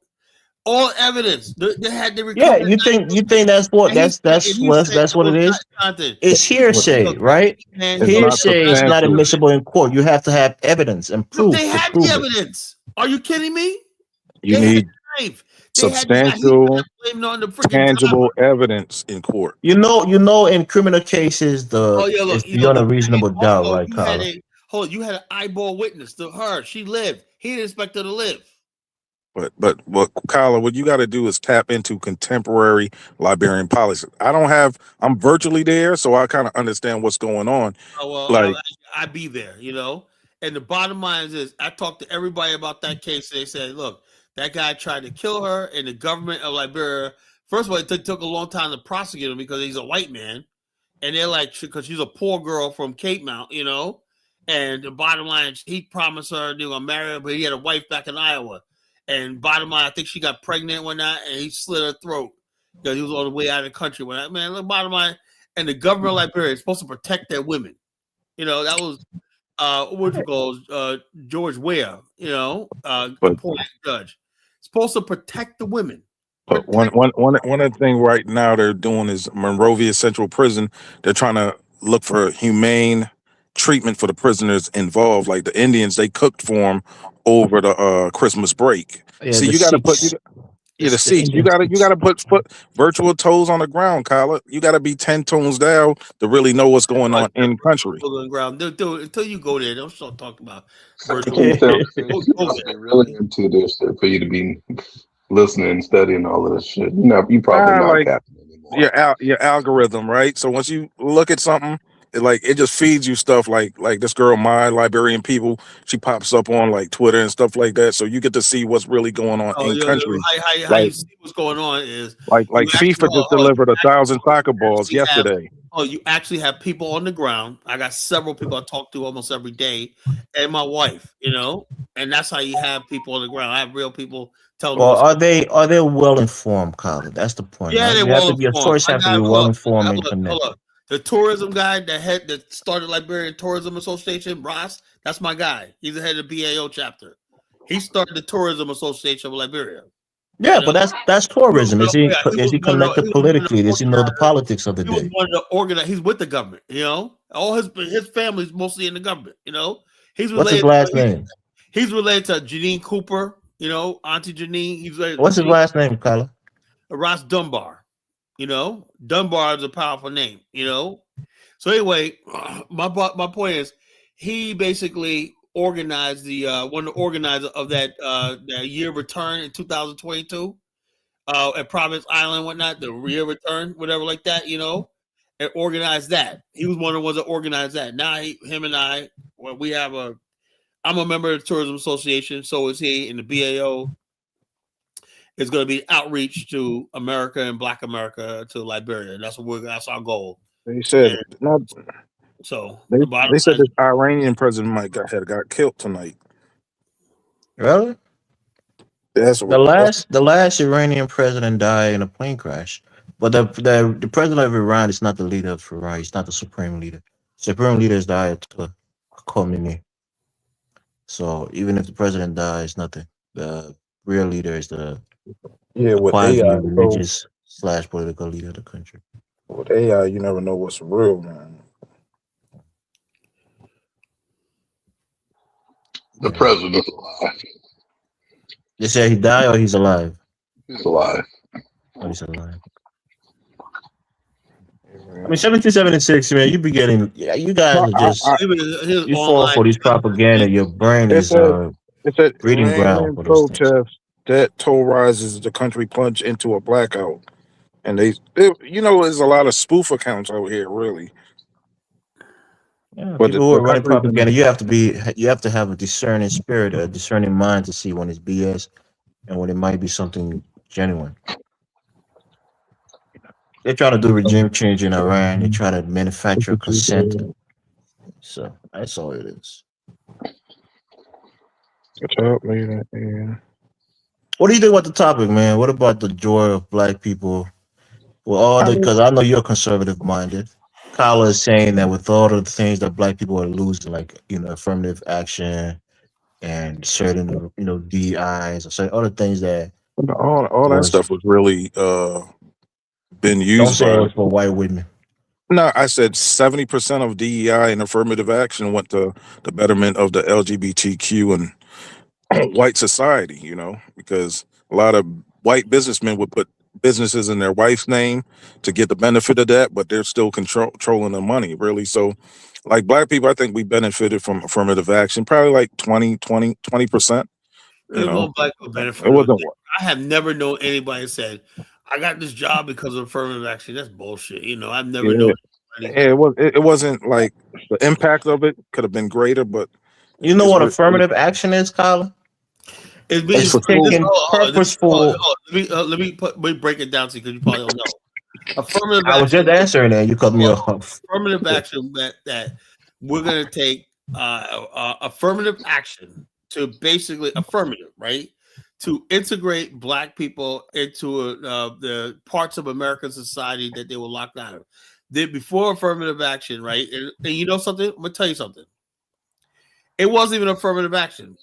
All evidence. They had to Yeah, recover. you think that's what And he that's said, and that's he what said that's it what it was is. not content. It's hearsay, Look, right? man, It's not Hearsay is not substantial. admissible in court. You have to have evidence and Look, proof they to had the prove it. evidence. Are you kidding me? You They had need the knife. They had the guy. He substantial, blamed on the freaking tangible driver. evidence in court. In criminal cases, Oh yeah, look, it's beyond a reasonable doubt, also right, Kyla? you had an eyeball witness to her. She lived. He didn't expect her to live. But Kyla, what you got to do is tap into contemporary Liberian politics. I'm virtually there, so I kind of understand what's going on. Oh well, Like, I be there, And the bottom line is, I talked to everybody about that case. They said, look, that guy tried to kill her, and the government of Liberia. First of all, it took a long time to prosecute him because he's a white man, and they're like, because she's a poor girl from Cape Mount, And the bottom line is, he promised her they were gonna marry her, but he had a wife back in Iowa. And bottom line, I think she got pregnant one night, and he slit her throat because he was on the way out of the country. Look, bottom line, and the government of Liberia is supposed to protect their women. That was what you call George Ware. but Appointed judge, supposed to protect the women. But one of the things right now they're doing is Monrovia Central Prison. They're trying to look for humane treatment for the prisoners involved. Like the Indians, they cooked for them over the Christmas break. Yeah, See, the you got to put seats. the The seats. Indian You seats. got to put virtual toes on the ground, Kyla. You got to be 10 tones down to really know what's going on in country. On the ground. Until you go there, don't start talking about virtual. You sound Go, you go must there. be really into this shit for you to be listening and studying all of this shit. You probably not Like Captain anymore. your algorithm, right? So once you look at something, it just feeds you stuff like this girl, My Liberian People. She pops up on like Twitter and stuff like that, so you get to see what's really going on Oh, in country. how Like you see what's going on is like you actually FIFA just delivered 1,000 soccer balls have yesterday. you actually have people on the ground. I got several people I talk to almost every day, and my wife, and that's how you have people on the ground. I have real people telling them Well, what's are they well informed, Colin? That's the point, yeah, right? they're You have well to be a informed. source I have to be got well informed and hold connected. up. The tourism guy that started Liberian Tourism Association, Ross, that's my guy. He's the head of the BAO chapter. He started the Tourism Association of Liberia. Yeah, but that's tourism. Is he He is was he one of connected politically? Does he know the politics of the he was day? one of the organizers. He's with the government. All his family's mostly in the government. He's What's his related. last name? He's related to Janine Cooper. Auntie Janine. He's related What's to his last name, Colin? Ross Dunbar. Dunbar is a powerful name. So anyway, my point is, he basically organized the one of the organizer of that year return in 2022 at Providence Island, whatnot, the year return, whatever like that, and organized that. He was one of the ones that organized that. Now him and I, we have I'm a member of the Tourism Association, so is he, and the BAO is going to be outreach to America and Black America to Liberia. That's our goal. They said And not. so the bottom They said line is, this Iranian president had got killed tonight. Really? That's The what. That's last Iranian president died in a plane crash. But the president of Iran is not the leader of Iran. He's not the supreme leader. Supreme leader is the Ayatollah Khomeini. So even if the president dies, nothing. The real leader is yeah. the With quietly AI, so religious slash political leader of the country. with AI, you never know what's real, man. The Yeah. president's alive. They say he died or he's alive. He's alive. Oh, he's alive. I mean, Yeah. 1776, man. You be getting, yeah. You guys No, are just He was you fall online. for this propaganda. Your brain it is said it said breeding ground Iranian for those things. protests that toll rises, the country plunged into a blackout, and there's a lot of spoof accounts out here, really. Yeah, But people who the are running country's in propaganda, you have to have a discerning spirit, a discerning mind to see when it's BS and when it might be something genuine. They're trying to do regime change in Iran. They try to manufacture consent. So that's all it is. the top leader. Yeah. What do you think about the topic, man? What about the joy of black people? Well, all I the mean, because I know you're conservative minded. Kyla is saying that with all of the things that black people are losing, like affirmative action and certain DIs or certain other things that all that was stuff was really been don't used say it by. was for white women. No, I said 70% of DEI and affirmative action went to the betterment of the LGBTQ and white society, because a lot of white businessmen would put businesses in their wife's name to get the benefit of that, but they're still controlling the money, really. So, like black people, I think we benefited from affirmative action, probably like 20%. You There's know, no black people it benefit. wasn't. I have never known anybody that said, I got this job because of affirmative action. That's bullshit. I've never Yeah, known anybody. it wasn't like the impact of it could have been greater, but You know it's what re- affirmative action is, Kyla? It it's means It's for this. taking Hold on, purposeful. let me break it down to you because you probably don't know. Affirmative I was action. just answering that. You cut me Hold off. affirmative action that we're going to take affirmative action to basically affirmative, right? To integrate black people into the parts of American society that they were locked out of. Before affirmative action, right? And you know something? I'm gonna tell you something. It wasn't even affirmative action.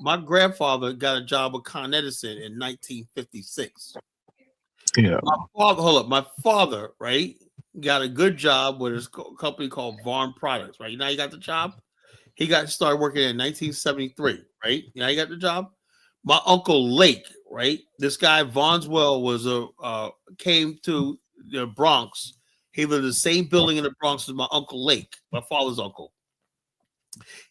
My grandfather got a job with Con Edison in 1956. yeah. Hold up. My father, right, got a good job with his company called Vaughn Products, right? You know, he got the job. He got started working in 1973, right? You know, he got the job. My uncle Lake, right? This guy Vaughnswell was came to the Bronx. He lived in the same building in the Bronx as my uncle Lake, my father's uncle.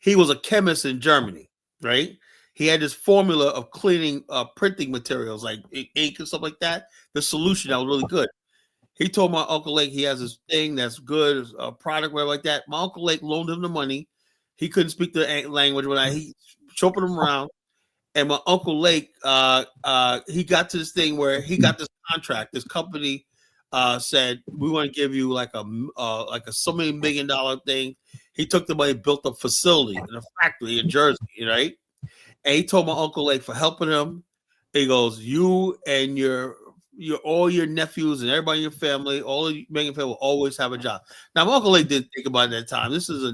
He was a chemist in Germany, right? He had this formula of cleaning printing materials like ink and stuff like that. The solution that was really good. He told my Uncle Lake he has this thing that's good, a product, whatever like that. My Uncle Lake loaned him the money. He couldn't speak the language when he shopping him around. And my Uncle Lake, he got to this thing where he got this contract. This company said we want to give you like a so many $1 million thing. He took the money, built a facility in a factory in Jersey, right? And he told my Uncle Lake for helping him. He goes, you and your all your nephews and everybody in your family, all of your family will always have a job. Now, my Uncle Lake didn't think about it at that time. This is the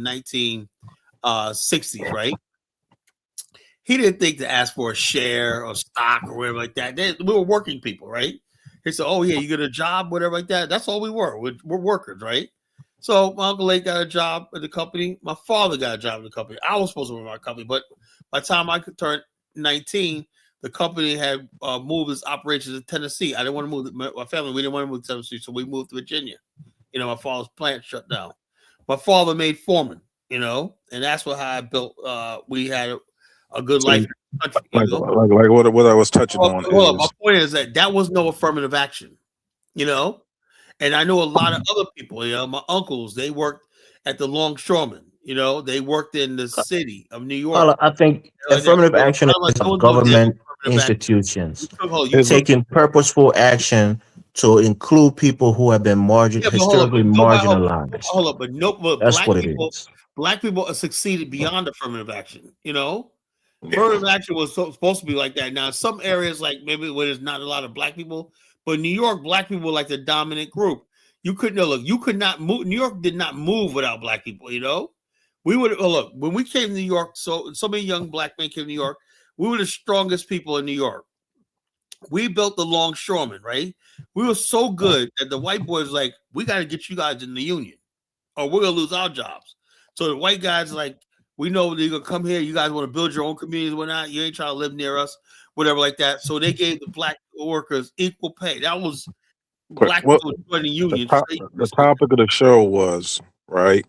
1960s, right? He didn't think to ask for a share or stock or whatever like that. We were working people, right? He said, "Oh yeah, you get a job, whatever like that." That's all we were. We're workers, right? So my Uncle Lake got a job at the company. My father got a job at the company. I was supposed to work at my company, but by the time I could turn 19, the company had moved its operations to Tennessee. I didn't want to move my family. We didn't want to move to Tennessee, so we moved to Virginia. My father's plant shut down. My father made foreman, and that's how I built. We had a good life See, in the country, like what I was touching Well, on hold on. My is point is that was no affirmative action, you know. And I know a lot of other people. My uncles, they worked at the Longshoremen. They worked in the city of New York. I think affirmative action I'm like, is no of one's doing damn government affirmative action. institutions You is took, taking purposeful action to include people who have been yeah, but hold up, historically but nobody, marginalized. hold up, but no, but That's what it is. black people succeeded beyond affirmative action. Affirmative action was supposed to be like that. Now, some areas, like maybe where there's not a lot of black people, but New York, black people were like the dominant group. You couldn't look. You could not move. New York did not move without black people. You know, we would look when we came to New York. So many young black men came to New York. We were the strongest people in New York. We built the longshoremen, right? We were so good that the white boys like, we got to get you guys in the union, or we're gonna lose our jobs. So the white guys like, we know they're gonna come here. You guys want to build your own communities, whatnot. You ain't trying to live near us, whatever like that. So they gave the black workers equal pay. That was But black what people joining the union. the topic of the show was, right?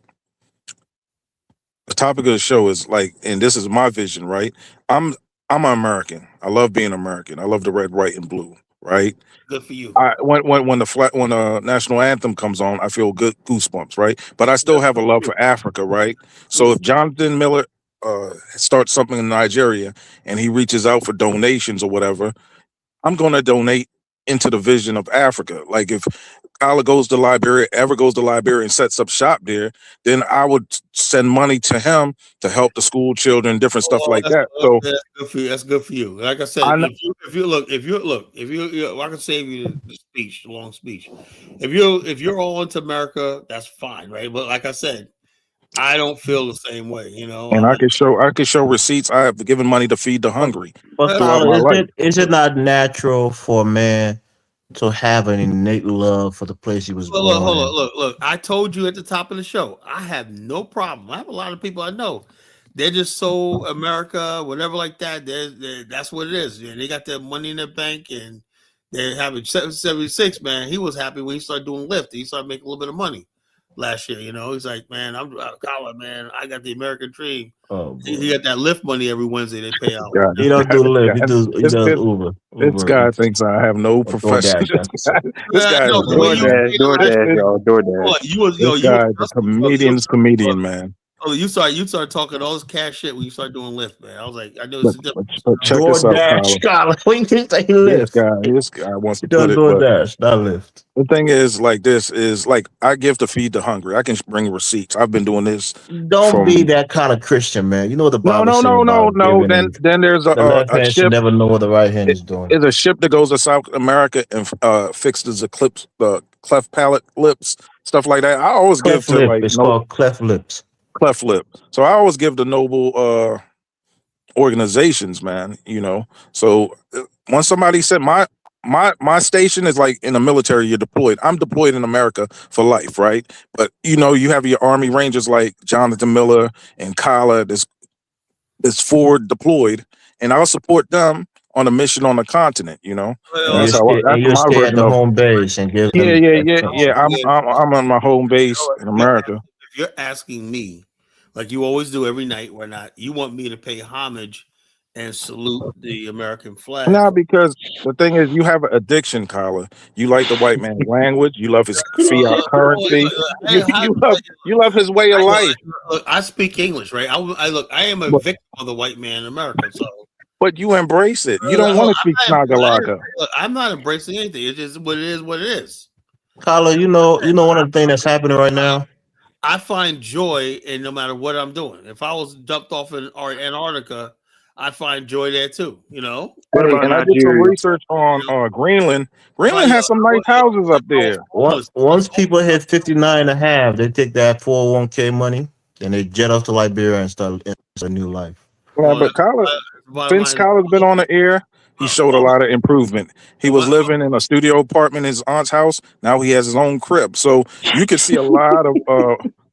The topic of the show is like, and this is my vision, right? I'm I'm an American. I love being American. I love the red, white, and blue, right? Good for you. When the national anthem comes on, I feel good goosebumps, right? But I still have a love for Africa, right? So if Jonathan Miller starts something in Nigeria and he reaches out for donations or whatever, I'm going to donate into the vision of Africa. Like if Kyla goes to Liberia, ever goes to Liberia and sets up shop there, then I would send money to him to help the school children, different stuff Oh, like that. So that's good for you. That's good for you. Like I said, I know, if you I can save you the speech, the long speech. If you're all into America, that's fine, right? But like I said, I don't feel the same way. You know, and I'm not. I could show receipts. I have given money to feed the But, hungry but Well, throughout Carla, my life. is it not natural for a man to have an innate love for the place he was look, born hold on, in? look. I told you at the top of the show, I have no problem. I have a lot of people I know. They're just so America, whatever like that. That's what it is. Yeah, they got their money in their bank and they're having 76, man. He was happy when he started doing Lyft. He started making a little bit of money last year. You know, he's like, man, I'm Colin, man. I got the American dream. Oh He boy, got that Lyft money every Wednesday they pay out. God, he this don't guy, do this live. guy, He this does this Uber, this Uber guy Eats thinks I have no or profession. DoorDash. That's it. This guy is No, the way you man. was DoorDash, saying it This last DoorDash, this year, y'all, hold DoorDash. on, you was this you was guy is a just you was comedian, man. oh, you started talking all this cash shit when you started doing Lyft, man. I was like, I know it's But, a but, difference, you but know. check this out, DoorDash, Tyler. Carla. When you say he This lives, guy, this guy wants he to put does it, but DoorDash, not Lyft. the thing is, like this is like I give to feed the hungry. I can bring receipts. I've been doing this Don't be from that kind of Christian, man. You know what the no, Bible no, say no, no, about no. giving, and Then there's the left a hand should ship. never know what the right hand It is doing. is a ship that goes to South America and fixes the cleft palate lips, stuff like that. I always give Cleft to lip. like It's no called cleft lips. cleft lip. So I always give to noble organizations, man. So once somebody said my station is like in the military, you're deployed. I'm deployed in America for life, right? But you have your Army Rangers like Jonathan Miller and Kyla that's forward deployed, and I'll support them on a mission on the continent. And And Well, you I stay that's and you my stay at version the of home base and give yeah, them yeah, that yeah, check. yeah. I'm on my home base in you're America. if you're asking me, like you always do every night, or not, you want me to pay homage and salute the American flag. No, because the thing is, you have an addiction, Kyla. You like the white man's language. You love his fiat currency. You How, you love you love his way of life. look, I speak English, right? I am a But victim of the white man in America. So but you embrace it. You don't want to speak Snagalaka. I'm not embracing anything. It's just what it is. What it is. Carla, you know one of the things that's happening right now. I find joy in no matter what I'm doing. If I was dumped off in Antarctica, I find joy there too. You know, What Hey, about and I did some Nigeria? research on you know. Greenland. Like Greenland has some nice houses up there. Once people hit 59 and a half, they take that 401k money, then they jet off to Liberia and start a new life. Yeah, Well, but Kyla, bottom since line, Kyla's been on the air, he showed a well, lot of improvement. He was well, living in a studio apartment in his aunt's house. Now he has his own crib. So you can see a lot of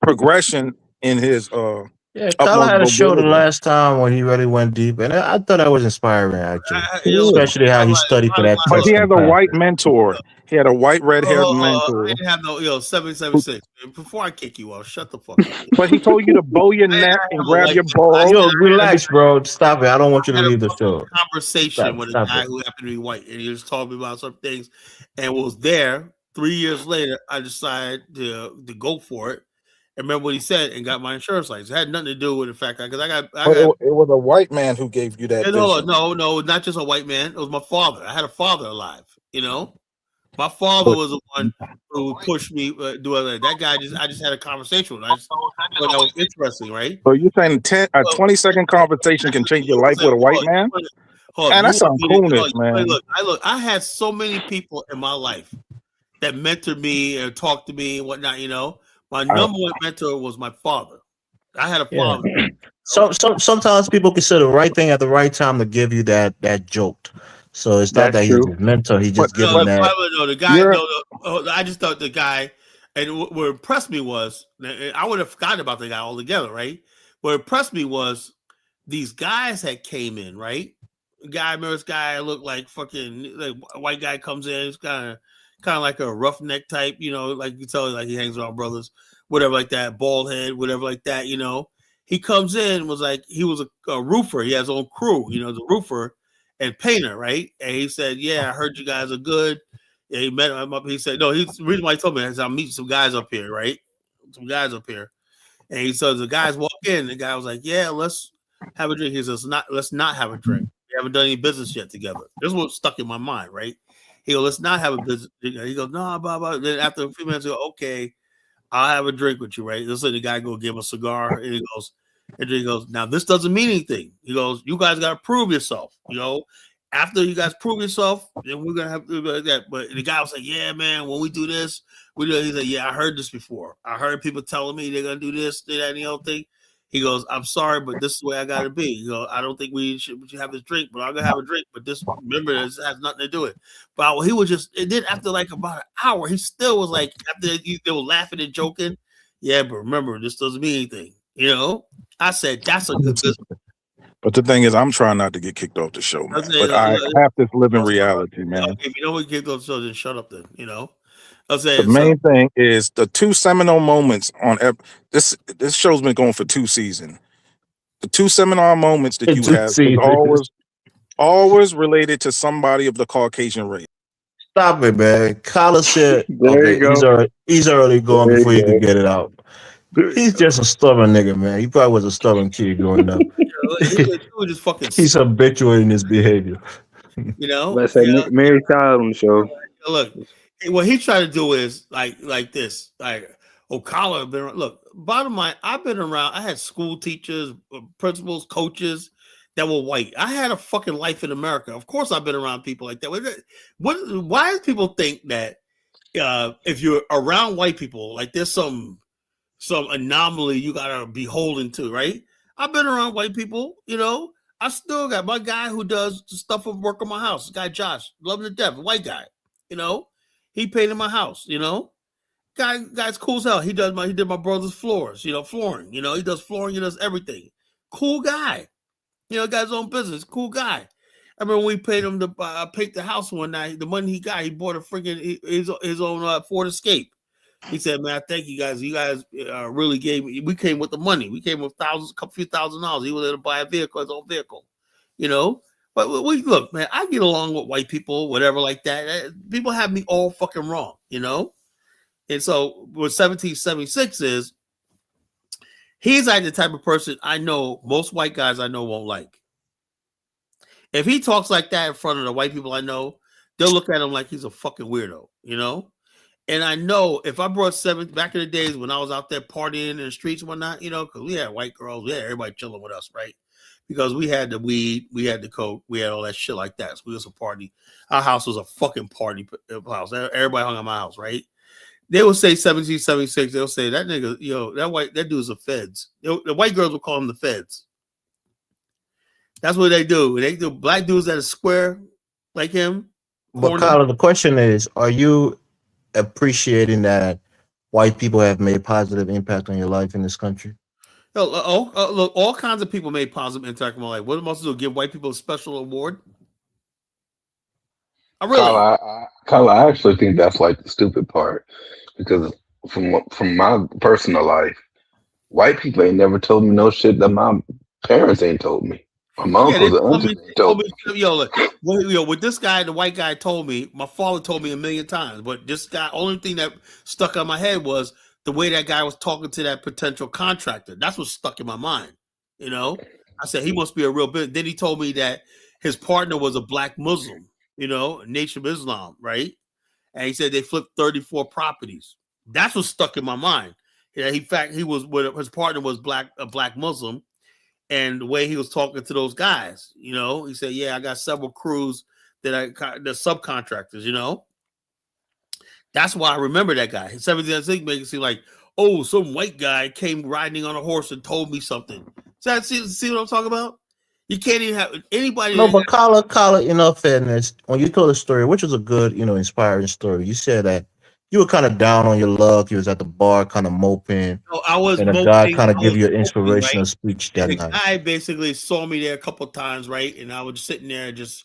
progression in his Yeah, Carla upward had a show the mobility. last time when he really went deep, and I thought that was inspiring actually, look, Yeah. especially how he studied for bottom that line, But he test has and a passed white it. mentor. He had a white red-haired I mentor. didn't have no 776. Who, Before I kick you out, shut the fuck up. but he told you to bow your I didn't neck and have a grab white your man. I balls. said Yo, And relax, bro. Stop it. I don't want you to I had a leave the show. conversation Stop, with a stop guy it. who happened to be white, and he was talking about some things, and was there. 3 years later, I decided to go for it. And remember what he said, and got my insurance license. It had nothing to do with the fact because I but got. it was a white man who gave you that No, vision. no, no, not just a white man. It was my father. I had a father alive. You know. My father was the one who pushed me do it. That guy I just had a conversation with. I just thought that was interesting, right? So you're saying a Well, 20-second conversation can change your you life said, with a white man? hold on, Man, you that want sounds me to coolness, man. look. I had so many people in my life that mentored me and talked to me and whatnot. My I, number one mentor was my father. I had a Yeah. father. Sometimes people consider the right thing at the right time to give you that jolt. So it's not That's that he's true. his mentor; he's but just No, giving but that. no, the guy. you're I just thought the guy, and what impressed me was, I would have forgotten about the guy altogether, right? What impressed me was these guys had came in, right? Remember this guy looked like fucking like a white guy comes in, it's kind of like a roughneck type, like you tell like he hangs around brothers, whatever like that, bald head, whatever like that. He comes in was like he was a roofer, he has his own crew, the roofer and painter, right? And he said, "Yeah, I heard you guys are good." Yeah, he met him up. He said, "No, he's the reason why he told me is I'm meeting some guys up here, right? Some guys up here." And he says the guys walk in. The guy was like, "Yeah, let's have a drink." He says, "Not, let's not have a drink. We haven't done any business yet together." This is what stuck in my mind, right? He goes, "Let's not have a business." He goes, "No, blah blah." Then after a few minutes, he goes, "Okay, I'll have a drink with you, right?" This is the guy go give him a cigar, and then he goes, "Now this doesn't mean anything." He goes, "You guys got to prove yourself, After you guys prove yourself, then we're gonna have to do like that." But the guy was like, "Yeah, man, when we do this, we do." He's like, "Yeah, I heard this before. I heard people telling me they're gonna do this, that, and the other thing." He goes, "I'm sorry, but this is the way I gotta be." I don't think we should have this drink, but I'm gonna have a drink. But remember, this has nothing to do with it. But he was just, it did after like about an hour, he still was like, after they were laughing and joking. Yeah, but remember, this doesn't mean anything. I said, that's a good business. but the thing is, I'm trying not to get kicked off the show, I man. said, But I have this living reality, okay, man. if you don't want to kick those shows, then shut up then. I'm The saying, so main thing is the two seminal moments on this show's been going for 2 seasons. The two seminal moments that In you two have is seasons. always related to somebody of the Caucasian race. Stop it, man. Collar said, There you okay, go. he's already gone There before you could you get it out. go. He's just a stubborn nigga, man. He probably was a stubborn kid growing up. he was just fucking, He's habituating his behavior. you know, Let's say Mary Tyler on the show. look, what he's trying to do is like this, like O'Connor been look. Bottom line, I've been around. I had school teachers, principals, coaches that were white. I had a fucking life in America. Of course, I've been around people like that. Why do people think that if you're around white people, like there's some anomaly you gotta be holding to, right? I've been around white people, I still got my guy who does the stuff of work on my house. This guy Josh, love him to death, a white guy, you know. He painted my house, Guy's cool as hell. He did my brother's floors, flooring, he does flooring, he does everything. Cool guy. Got his own business, cool guy. I remember we paid him to paint the house one night. The money he got, he bought a freaking his own Ford Escape. He said, "Man, thank you guys. You guys really gave me." We came with the money. We came with a few $1,000s. He was able to buy a vehicle, his own vehicle, you know. But we look, man. I get along with white people, whatever, like that. People have me all fucking wrong. And so, what 1776 is, he's like the type of person I know most white guys I know won't like. If he talks like that in front of the white people I know, they'll look at him like he's a fucking weirdo. And I know if I brought back in the days when I was out there partying in the streets and whatnot, because we had white girls, we had everybody chilling with us, right? Because we had the weed, we had the coke, we had all that shit like that. So we was a party. Our house was a fucking party house. Everybody hung at my house, right? They would say 1776. They'll say that nigga, that dude's the feds. The white girls will call him the feds. That's what they do. They do black dudes that are square like him. But Corny. Kyler, the question is, are you appreciating that white people have made positive impact on your life in this country? Look, all kinds of people made positive impact on my life. What am I supposed to do? Give white people a special award? Really? Kyle, I actually think that's like the stupid part because from my personal life, white people ain't never told me no shit that my parents ain't told me. My Yeah, they uncles and told me, aunties ain't told me. what this guy, the white guy told me, my father told me a million times, but this guy, only thing that stuck on my head was the way that guy was talking to that potential contractor. That's what stuck in my mind. I said, he must be a real bit. Then he told me that his partner was a black Muslim, Nation of Islam, right? and he said they flipped 34 properties. That's what stuck in my mind. Yeah, in fact, he was with his partner was a black Muslim, and the way he was talking to those guys, he said, "Yeah, I got several crews the subcontractors." That's why I remember that guy. 17 make it seem like, oh, some white guy came riding on a horse and told me something. See what I'm talking about? You can't even have anybody. No, but Kala, in all fairness, when you told the story, which was a good, inspiring story, you said that you were kind of down on your luck. You was at the bar, kind of moping, I was and a guy moping. kind of I give was you an moping, right? inspirational speech And that the night. guy basically saw me there a couple of times, right? And I was sitting there just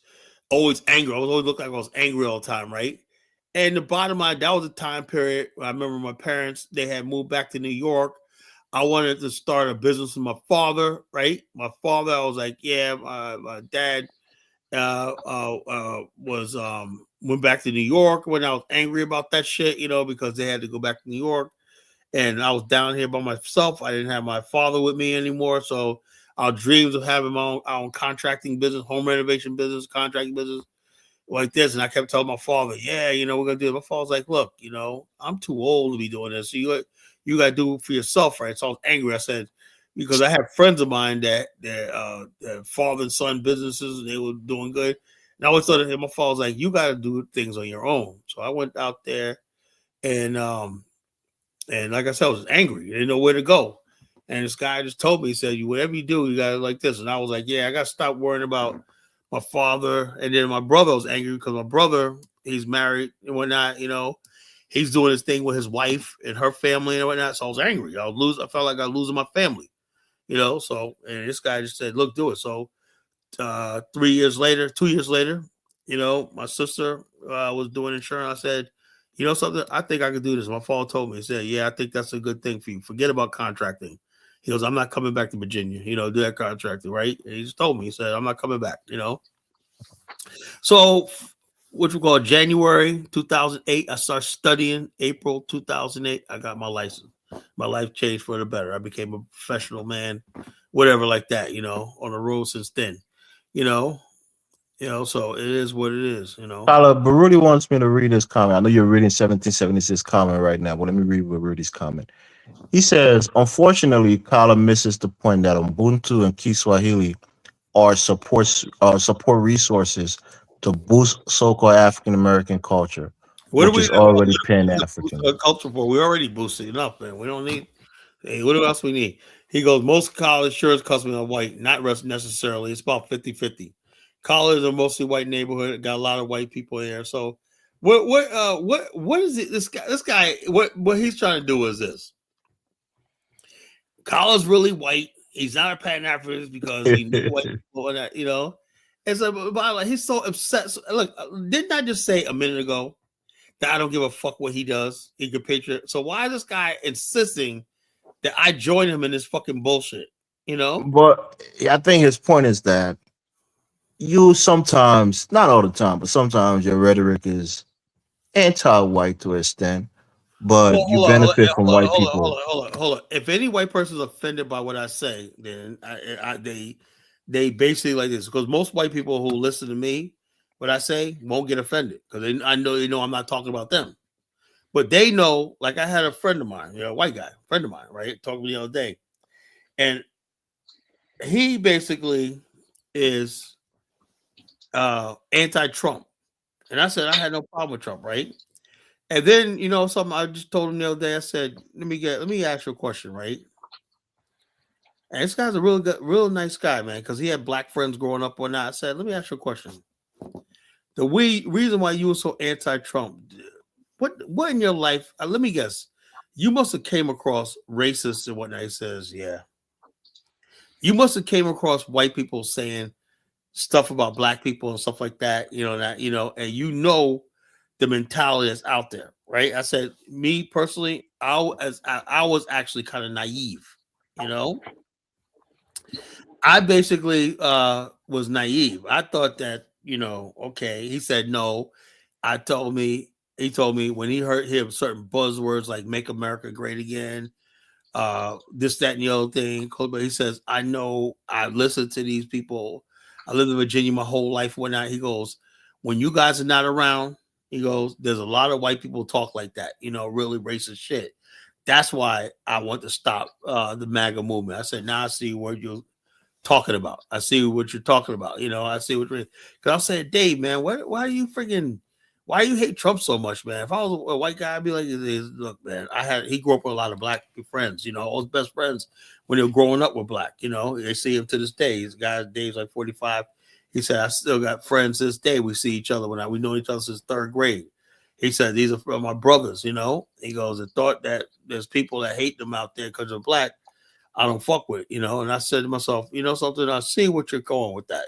always angry. I was always looking like I was angry all the time, right? And the bottom line, that was a time period. I remember my parents, they had moved back to New York. I wanted to start a business with my father, right? My father, I was like, yeah, my dad was went back to New York when I was angry about that shit, because they had to go back to New York. And I was down here by myself. I didn't have my father with me anymore. So our dreams of having our own contracting business, home renovation business, contracting business like this. And I kept telling my father, yeah, we're going to do it. My father's like, look, I'm too old to be doing this. So you got to do it for yourself, right? So I was angry. I said, because I have friends of mine that father and son businesses, they were doing good. And I always thought my father was like, you got to do things on your own. So I went out there and like I said, I was angry. I didn't know where to go. And this guy just told me, he said, whatever you do, you got to like this. And I was like, yeah, I got to stop worrying about my father. And then my brother was angry because my brother, he's married and whatnot, he's doing his thing with his wife and her family and whatnot. So I was angry. I felt like I was losing my family, So, and this guy just said, look, do it. So 2 years later, my sister was doing insurance. I said, something, I think I could do this. My father told me, he said, yeah, I think that's a good thing for you. Forget about contracting. He goes, I'm not coming back to Virginia, do that contracting, right? And he just told me, he said, I'm not coming back, So, which we call January 2008, I started studying. April 2008, I got my license. My life changed for the better. I became a professional man, whatever like that, on the road since then, you know, so it is what it is. Kala, but Rudy wants me to read this comment. I know you're reading 1776 comment right now, but let me read Rudy's comment. He says, unfortunately, Kala misses the point that Ubuntu and Kiswahili are support resources to boost so-called African American culture, What do which we is already Pan African. culture for? We already boosted enough, man. We don't need. Hey, what else we need? He goes, most college insurance customers are white, not necessarily. It's about 50-50. College are mostly white neighborhood, got a lot of white people there. So what is it? This guy, what he's trying to do is this. College really white. He's not a Pan African because he knew white people and that. And so but like, he's so upset. So, look, didn't I just say a minute ago that I don't give a fuck what he does? He could picture. So why is this guy insisting that I join him in this fucking bullshit? But I think his point is that you sometimes, not all the time, but sometimes your rhetoric is anti-white to an extent, Well, but you benefit from white people. hold on. If any white person is offended by what I say, then they basically like this, because most white people who listen to me, what I say, won't get offended because I know I'm not talking about them, but they know. Like I had a friend of mine, a white guy, friend of mine, right, talking to me the other day, and he basically is anti-Trump, and I said I had no problem with Trump, right? And then something I just told him the other day. I said, let me ask you a question, right? And this guy's a real good, real nice guy, man, because he had black friends growing up or not. I said, let me ask you a question. The reason why you were so anti-Trump, what in your life? Let me guess. You must have came across racists and whatnot. He says, yeah. You must have came across white people saying stuff about black people and stuff like that. And the mentality that's out there, right? I said, me personally, I was actually kind of naive, you know. I basically was naive. I thought that, okay. He said no. He told me when he heard him certain buzzwords like "Make America Great Again," this, that, and the other thing. But he says, I know I've listened to these people. I lived in Virginia my whole life. Whatnot. He goes, when you guys are not around, He goes, there's a lot of white people talk like that, really racist shit. That's why I want to stop the MAGA movement. I said, now I see what you're talking about. I see what you're talking about. I see what you're, because I said, Dave, man, why do you hate Trump so much, man? If I was a white guy, I'd be like, look, man, he grew up with a lot of black friends, all his best friends when they were growing up were black, they see him to this day. His guy, Dave's like 45. He said, I still got friends to this day. We see each other we know each other since third grade. He said, these are my brothers, He goes, the thought that there's people that hate them out there because they're black, I don't fuck with, And I said to myself, something, I see what you're going with that,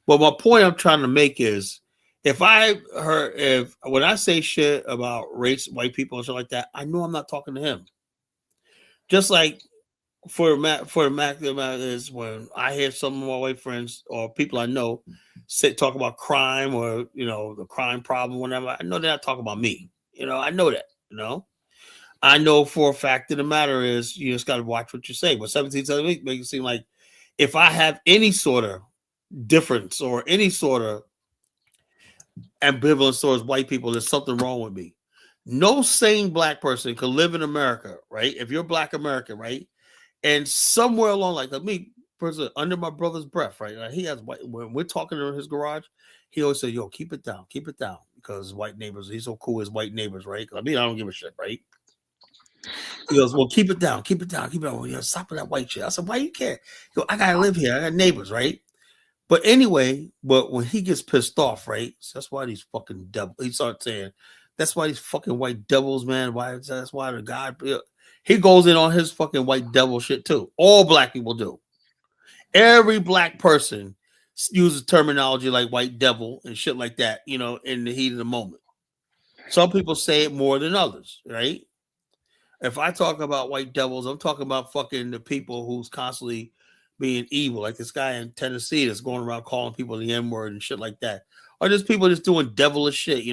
But my point I'm trying to make is, when I say shit about race, white people and shit like that, I know I'm not talking to him. Just like for the Mac is when I hear some of my white friends or people I know talk about crime or the crime problem, whatever. I know they're not talking about me. I know that. I know for a fact that the matter is you just got to watch what you say. But 1778 makes it seem like if I have any sort of difference or any sort of ambivalence towards white people, there's something wrong with me. No sane black person could live in America, right? If you're Black American, right? And somewhere along, like me, person under my brother's breath, right? Like he has white. When we're talking in his garage, he always said, "Yo, keep it down, because white neighbors. He's so cool as white neighbors, right? I mean, I don't give a shit, right?" He goes, "Well, keep it down, keep it down." Well, stop with that white shit. I said, "Why you care?" He goes, "I gotta live here. I got neighbors, right?" But anyway, when he gets pissed off, right? So that's why these fucking devils. He starts saying, "That's why these fucking white devils, man. That's why the God." He goes in on his fucking white devil shit too. All black people do. Every black person uses terminology like white devil and shit like that, in the heat of the moment. Some people say it more than others, right? If I talk about white devils, I'm talking about fucking the people who's constantly being evil, like this guy in Tennessee that's going around calling people the N-word and shit like that. Or just people just doing devilish shit,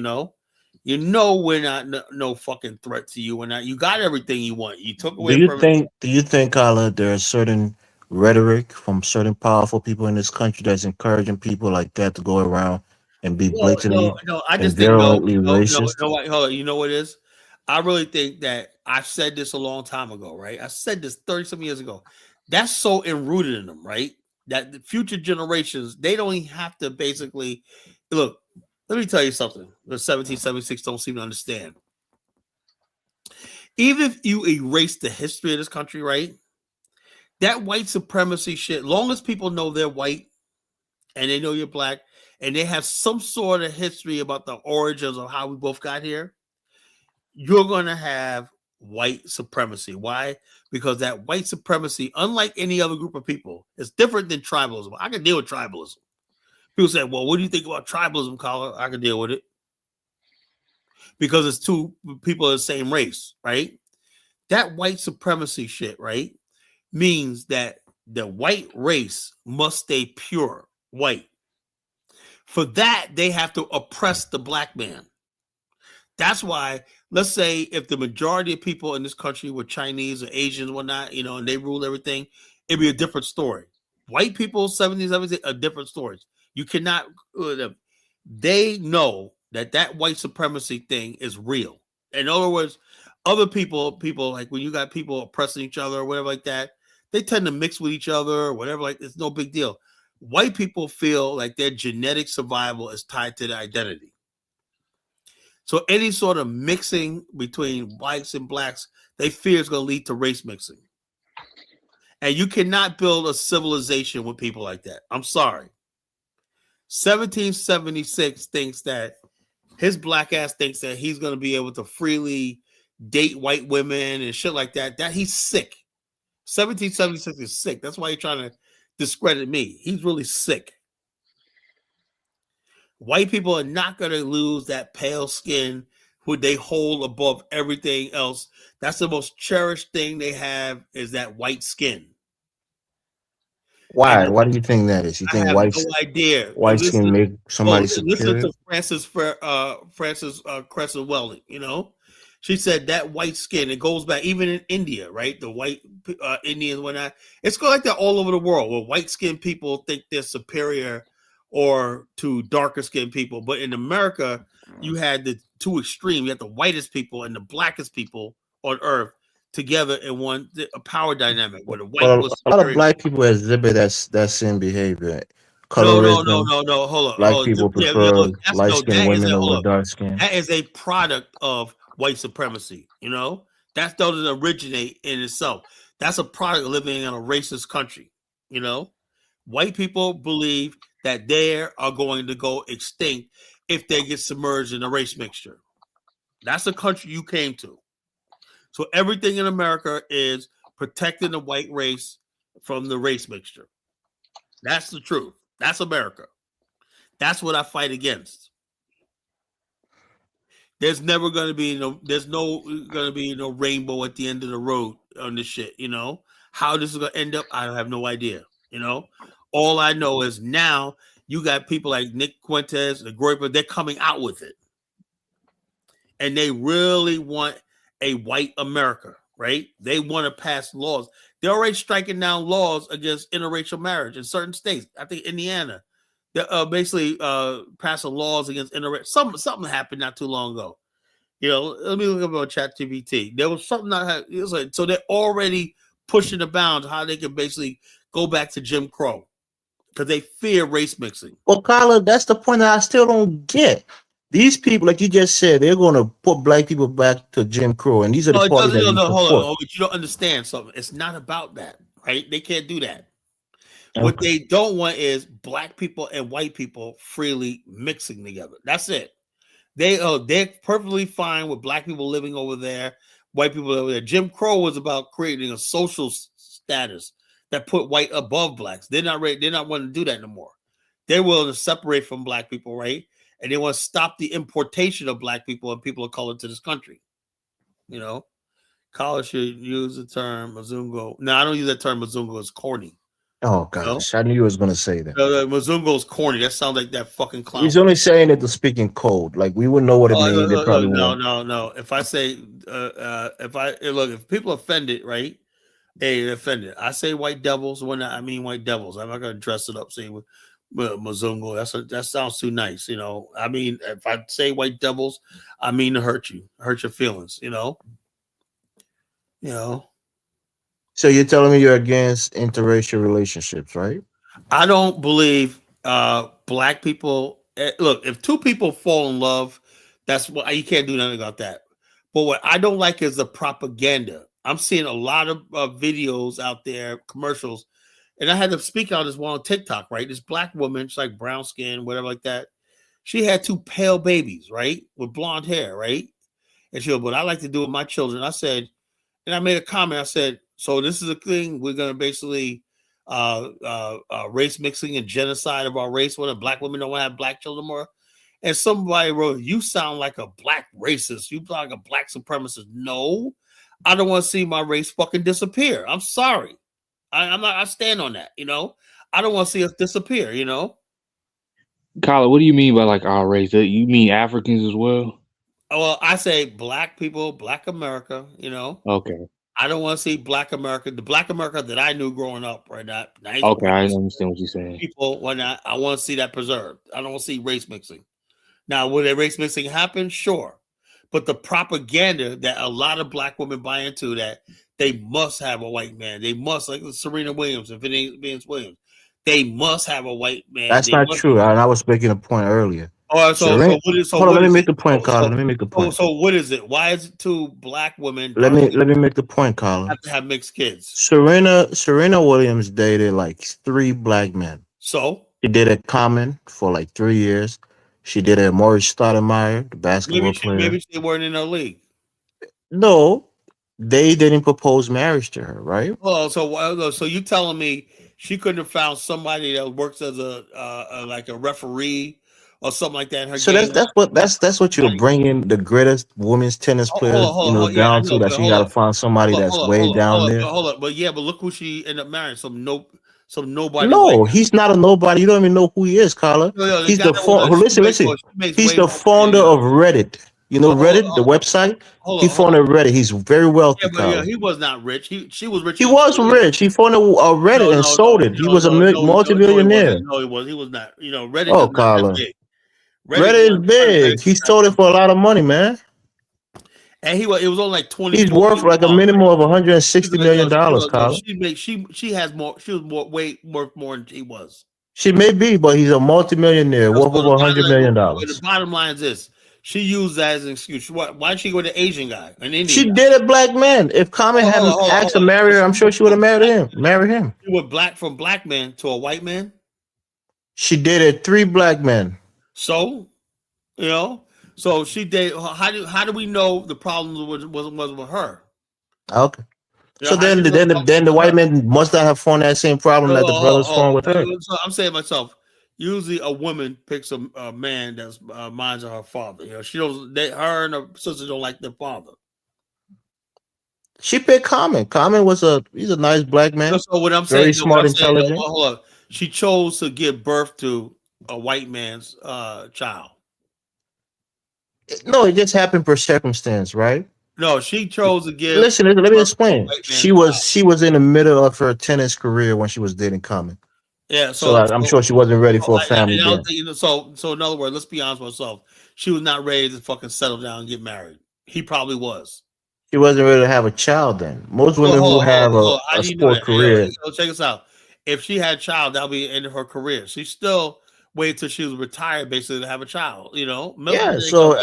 we're not no fucking threat to you. We're not. You got everything you want. You took Do away you from. think? Do you think, Carla, there are certain rhetoric from certain powerful people in this country that's encouraging people like that to go around and be No, no, blatantly no. I and just think no, virulently no, no, racist? no. Hold on. You know what it is? I really think that I've said this a long time ago, right? I said this 30 some years ago. That's so enrooted in them, right? That the future generations, they don't even have to basically look. Let me tell you something. The 1776 don't seem to understand. Even if you erase the history of this country, right? That white supremacy shit, long as people know they're white and they know you're black and they have some sort of history about the origins of how we both got here, you're going to have white supremacy. Why? Because that white supremacy, unlike any other group of people, is different than tribalism. I can deal with tribalism. People say, well, what do you think about tribalism, Colin? I can deal with it because it's two people of the same race, right? That white supremacy shit, right, means that the white race must stay pure white. For that, they have to oppress the black man. That's why, let's say if the majority of people in this country were Chinese or Asians, whatnot, and they rule everything, it'd be a different story. White people, 70s, 70s, are different stories. You cannot, they know that white supremacy thing is real. In other words, other people like when you got people oppressing each other or whatever like that, they tend to mix with each other or whatever, like it's no big deal. White people feel like their genetic survival is tied to their identity. So any sort of mixing between whites and blacks, they fear is going to lead to race mixing. And you cannot build a civilization with people like that. I'm sorry. 1776 thinks that his black ass thinks that he's going to be able to freely date white women and shit like that. That he's sick. 1776 is sick. That's why he's trying to discredit me. He's really sick. White people are not going to lose that pale skin who they hold above everything else. That's the most cherished thing they have is that white skin. Why? And Why do you think that is? You I think have no idea. white skin make somebody Listen superior? to Frances Crescent Weldon. She said that white skin. It goes back even in India, right? The white Indians, whatnot. It's going like that all over the world, where white skinned people think they're superior or to darker skinned people. But in America, you had the two extreme. You had the whitest people and the blackest people on earth together in one a power dynamic where the But white was a lot of superior. black people exhibit that same behavior. No, no, no, Colorism. no, no. Hold on, Black hold on. people Yeah, yeah. prefer Look, that's light no. skinned That is women a hold over up. dark skin. That is a product of white supremacy. That doesn't originate in itself. That's a product of living in a racist country. White people believe that they are going to go extinct if they get submerged in a race mixture. That's the country you came to. So everything in America is protecting the white race from the race mixture. That's the truth. That's America. That's what I fight against. There's never going to be there's no going to be no rainbow at the end of the road on this shit. How this is going to end up, I have no idea. All I know is now you got people like Nick Fuentes, the Groyper, they're coming out with it, and they really want a white America, right? They want to pass laws. They're already striking down laws against interracial marriage in certain states. I think Indiana. They're basically passing laws against interracial. Something happened not too long ago. Let me look up on ChatGPT. There was something it was like, so they're already pushing the bounds how they can basically go back to Jim Crow because they fear race mixing. Well, Carla, that's the point that I still don't get. These people, like you just said, they're going to put black people back to Jim Crow, and these are the No, it parties doesn't. that No, you no, hold on. support. But you don't understand something. It's not about that, right? They can't do that. What Okay. they don't want is black people and white people freely mixing together. That's it. They're perfectly fine with black people living over there, white people over there. Jim Crow was about creating a social status that put white above blacks. They're not ready. They're not wanting to do that no more. They're willing to separate from black people, right? And they want to stop the importation of black people and people of color to this country. College should use the term Mazungo. No, I don't use that term Mazungo. It's corny. Oh gosh, I knew you was going to say that. Mazungo is corny. That sounds like that fucking clown. He's only saying it to speak in code. Like we would know what it means. They probably won't. No. If I say, if people offended, right? Hey, offended. I say white devils when I mean white devils. I'm not gonna dress it up saying with Mazungo. That sounds too nice. I mean, if I say white devils, I mean to hurt your feelings. So you're telling me you're against interracial relationships, right? I don't believe black people. Look, if two people fall in love, that's what you can't do nothing about that. But what I don't like is the propaganda. I'm seeing a lot of videos out there, commercials, and I had to speak on this one on TikTok. Right, this black woman, she's like brown skin, whatever like that. She had two pale babies, right, with blonde hair, right, and she goes, "What I like to do with my children," I said, and I made a comment. I said, "So this is a thing we're going to basically." Race mixing and genocide of our race when black women don't want to have black children more. And somebody wrote, "You sound like a black racist. You sound like a black supremacist." No, I don't want to see my race fucking disappear. I'm sorry. I'm not. I stand on that. I don't want to see us disappear. Kyla, what do you mean by like our race? You mean Africans as well? Well, I say black people, black America. Okay. I don't want to see black America, the black America that I knew growing up, right? Okay, I understand what you're saying. People, when I want to see that preserved. I don't want to see race mixing. Now, will that race mixing happen? Sure. But the propaganda that a lot of black women buy into that they must have a white man. They must, like Serena Williams and Venus Williams, they must have a white man. That's not true. And I was making a point earlier. So let me make the point, Carla. Let me make the point. So what is it? Why is it two black women? Let me make the point, Carla. Have to have mixed kids. Serena Williams dated like 3 black men. So she did it Common for like 3 years. She did it Maurice Stoudemire, the basketball player. Maybe they weren't in her league. No, they didn't propose marriage to her, right? Well, so you telling me she couldn't have found somebody that works as a like a referee or something like that in her game? That's what you're bringing the greatest women's tennis players down to, that she got to find somebody that's way down there. But look who she ended up marrying. Nobody. No, he's not a nobody. You don't even know who he is, Carla. He's the listen. He's the founder of Reddit. You know hold, Reddit, the website. hold He on, hold on. founded Reddit. He's very Yeah, wealthy, but yeah, Colin. he was not rich. She was He richer than was she is. rich. He founded No, Reddit and no, no, sold it. He no, was a no, no, no, no, he wasn't. multimillionaire. No, he was not. You know, Reddit is Oh, not that Colin. big. Reddit, Reddit is big. He Reddit is not sold that it for a big. lot of money, man. And he was. It was only like He's 24 worth people like a long. minimum of 160 She's like, million dollars, Colin. she has more. She was more way worth more than he was. She may be, but he's a multimillionaire So worth over the bottom, 100 million the dollars. bottom line is this: she used that as an excuse. Why did she go with the Asian guy, an Indian She guy? did a black man. If Common hadn't asked to Hold on. marry So her, I'm sure she would have married him. Marry him. she went black from black man to a white man. She dated 3 black men. So you know, so she did. How do we know the problem was with her? Okay. You know, So how do then, you know the then problem the was with white her? man must not have found that same problem that the brothers found with her. So I'm saying to myself, usually a woman picks a man that's minds of her father. You know, she don't. Her and her sister don't like their father. She picked Common. Common he's a nice black No, man, so what I'm very saying, no, what smart, I'm saying, no, intelligent. hold up. She chose to give birth to a white man's child. No, it just happened per circumstance, right? No, she chose to give Listen, let me birth to a explain. white man's child. She was in the middle of her tennis career when she was dating Common. Yeah, So I'm sure she wasn't ready for a family I don't then. think, so in other words, let's be honest with ourselves. She was not ready to fucking settle down and get married. He probably was. She wasn't ready to have a child then. Most Hold on, women who have hold on. How a do you know sport that? Hey, career, check this out. If she had a child, that'll be the end of her career. She still waited till she was retired, basically, to have a child. You know, yeah. So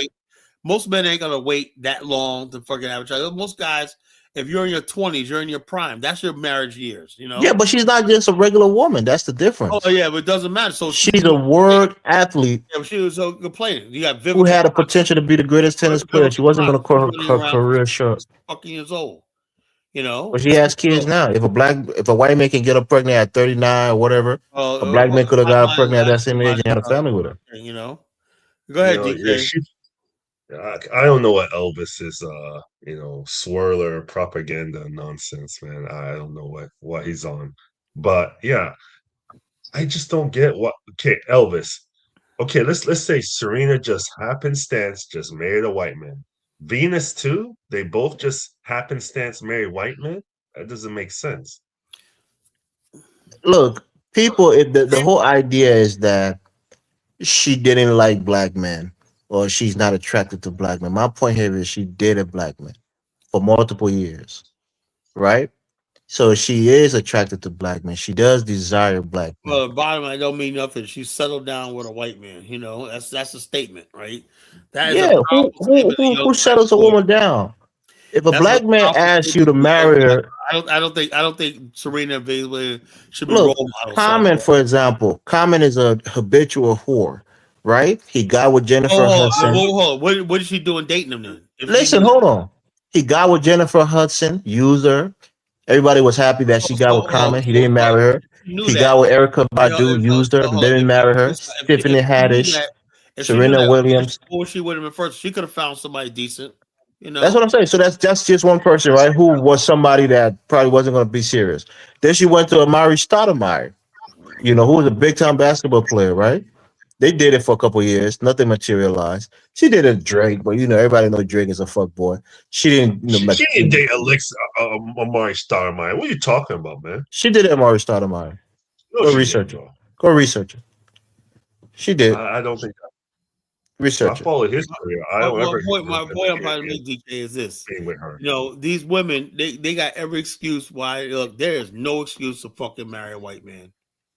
most men ain't gonna wait that long to fucking have a child. Most guys, if you're in your 20s, you're in your prime. That's your marriage years. You yeah, know. but she's not just a regular woman. That's the Oh difference. yeah, but it doesn't matter. So she She's was a complaining. world athlete Yeah, but she was so complaining. You got who Vivica. had the potential to be the greatest tennis player. She wasn't going to She's call running her around career since short. she's fucking years old. You know. But she has kids now. If a white man can get her pregnant at 39 or whatever, a black man could have got her Bottom pregnant at line that is same age and had a family with her. you know. Go ahead, Yeah, DK. I don't know what Elvis is, swirler propaganda nonsense, man. I don't know what he's on, but yeah, I just don't get what. Okay, Elvis. Okay, let's say Serena just happenstance just married a white man. Venus too. They both just happenstance marry white men. That doesn't make sense. Look, people, the whole idea is that she didn't like black men or she's not attracted to black men. My point here is she dated black men for multiple years, right? So she is attracted to black men. She does desire black men. Well, bottom line don't mean nothing. She settled down with a white man. You know, that's a statement, right? That is a Yeah, powerful statement. You know, who settles a woman down? If a that's a black man powerful asks you statement. to marry her, I don't think Serena and Valenzuela should be look, role models. So, Common, for example, Common is a habitual whore, right? He got with Jennifer Hudson. hold on. What is she doing dating him then? If she Listen, hold on. He got with Jennifer Hudson, used her. Everybody was happy that she got with Common. He didn't marry her. she knew He that, got with Erica you know, Badu, used her, didn't marry her. if Tiffany she knew Haddish, that, if she knew Serena that Williams. before she with him at first, she could have found somebody decent. You That's what know. I'm saying. So that's just one person, right? Who was somebody that probably wasn't going to be serious. Then she went to Amari Stoudemire, who was a big time basketball player, right? They did it for a couple years. Nothing materialized. She did a Drake, but everybody know Drake is a fuck boy. She didn't, She didn't date Alexa Amari Stoudemire. What are you talking about, man? she did Amari Stoudemire. No, Go she research didn't, it. bro. Go research it. She did. I don't think I Research it. followed his career. I don't ever My point I'm trying to in make, DK, is this. being with her. You know, these women, they got every excuse why. Look, there is no excuse to fucking marry a white man.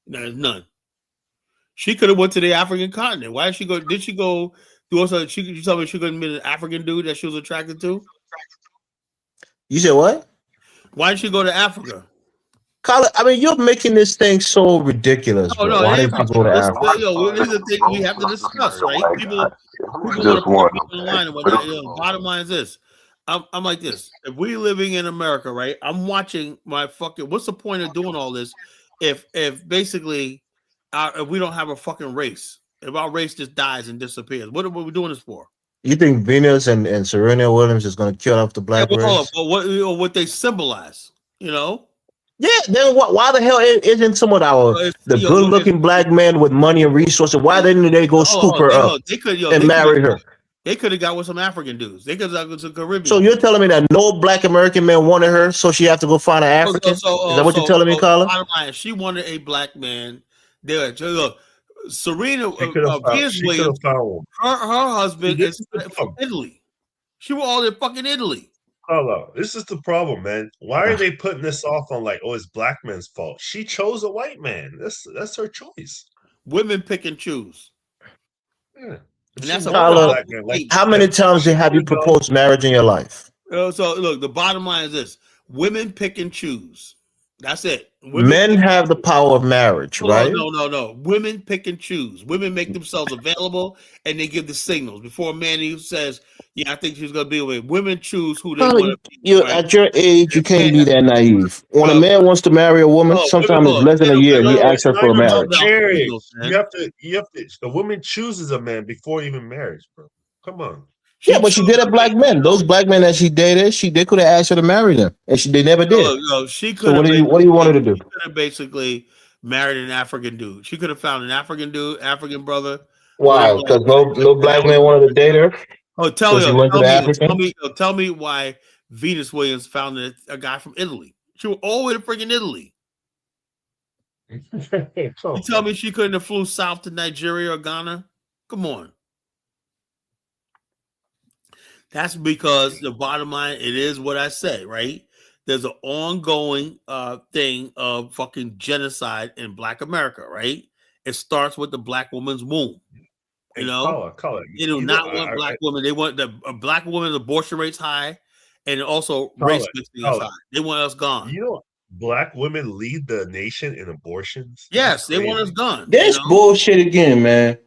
There's none. She could have went to the African continent. Why did she go? Did she go do also? You tell me she couldn't be an African dude that she was attracted to? You said what? Why did she go to Africa? Colin, I mean, you're making this thing so ridiculous, No, bro. no, it Why ain't did she go to ridiculous. Africa? These are things we have to discuss, right? People want Just to put one, me on the okay? line and whatnot. Bottom line is this. I'm like this. If we living in America, right? I'm watching my fucking. What's the point of doing all this? If basically, if we don't have a fucking race, if our race just dies and disappears, what are we doing this for? You think Venus and Serena Williams is going to kill off the Yeah, black well, hold on. race? But what they symbolize, you know? Yeah, then why the hell isn't some of the good looking black men with money and resources? Why didn't they go scoop her up They could, and marry her? They could have got with some African dudes. They could have got with some So Caribbean you're dudes. telling me that no black American man wanted her, so she have to go find an African? Is that what you're telling me, Carla? Bottom line, if she wanted a black man, there. Look, Serena Venus She could have Williams, found one. her See, husband this is is the from problem. Italy. She was all in fucking Italy. Hello, this is the problem, man. Why are they putting this off on like, oh, it's black man's fault? She chose a white man. That's her choice. Women pick and choose, Yeah. If and she that's a wanted a Carla, black powerful man, like you statement. how many said, times she have could you have gone. proposed marriage in your life? So look, the bottom line is this: women pick and choose. That's it. Women Men pick and have the choose. power of marriage, Hold on, right? no. Women pick and choose. Women make themselves available and they give the signals before a man even says, "Yeah, I think she's gonna be with." Women choose who they Carla, want to be. you Right? at your age, And you a can't man, be that naive. When a well, man wants to marry a woman, women, sometimes it's less than a they year. He No, asks it's her not for a even don't about send marriage. out signals, marriage. man. A woman chooses a man before even marriage, bro. Come on. Yeah, She but she chose did a a man. black men. Those black men that she dated, they could have asked her to marry them, and they never did. She So could have what do you want her basically, to do? married an African dude. She could have found an African dude, African brother, whatever. Why? Like, Because no and that black was man it. wanted to date her, Oh, so she went to the African. tell me why Venus Williams found a guy from Italy. She was all the way to freaking Italy. You Come tell me on. she couldn't have flew south to Nigeria or Ghana? Come on. That's because the bottom line, it is what I said, right? There's an ongoing thing of fucking genocide in Black America, right? It starts with the black woman's womb. You Hey, know, Carla, they do you know, not want black women. They want the black women's abortion rates high, and also race Carla, mixing is high. Carla, They want us gone. you know, black women lead the nation in abortions. That's Yes, they want us crazy. gone. You This know, bullshit again, man.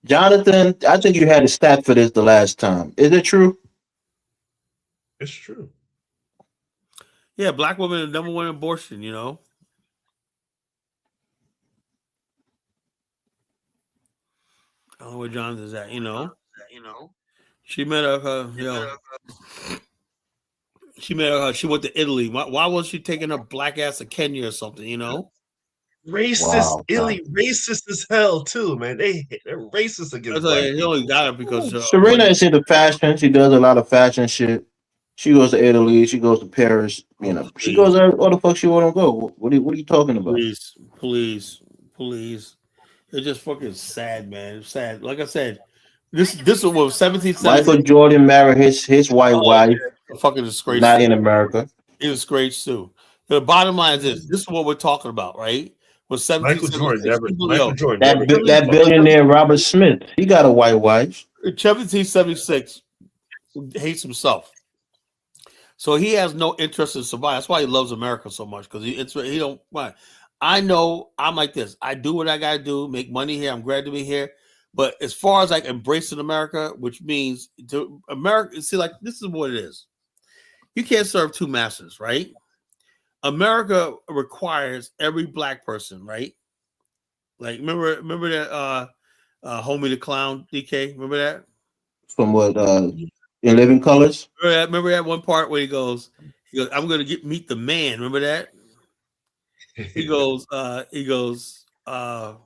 Jonathan, I think you had a stat for this the last time. Is it true? It's true. yeah, black women are number one in abortion. You know, I don't know where Jonathan's at. You know, she met you know, she went to Italy. Why was she taking her black ass to Kenya or something? You know, Racist, Wow, God. illy racist as hell too, man. They're racist I was against like, black he only people. got it because her Serena money. is into fashion. She does a lot of fashion shit. She goes to Italy. She goes to Paris. Oh, She goes please, where the fuck she want to go. What are you talking about? please, please, please. It's just fucking sad, man. It's sad. Like I said, this was Michael 1776. Jordan married his white Oh, wife, a fucking disgrace not too. in America. It was great too. The bottom line is this: this is what we're talking about, right? Was Michael Jordan 1776? never Michael Jordan never gave a That fuck. billionaire Robert Smith, he got a white wife. 1776 hates himself, so he has no interest in survival. That's why he loves America so much because he don't. Why? I know I'm like this. I do what I gotta do, make money here. I'm glad to be here. But as far as like embracing America, which means to America, see, like this is what it is. You can't serve two masters, right? America requires every black person, right? Like remember that Homie the Clown, DK? Remember that? From what in Living Colors. Remember that one part where I'm gonna meet the man. Remember that? He goes, Farrakhan,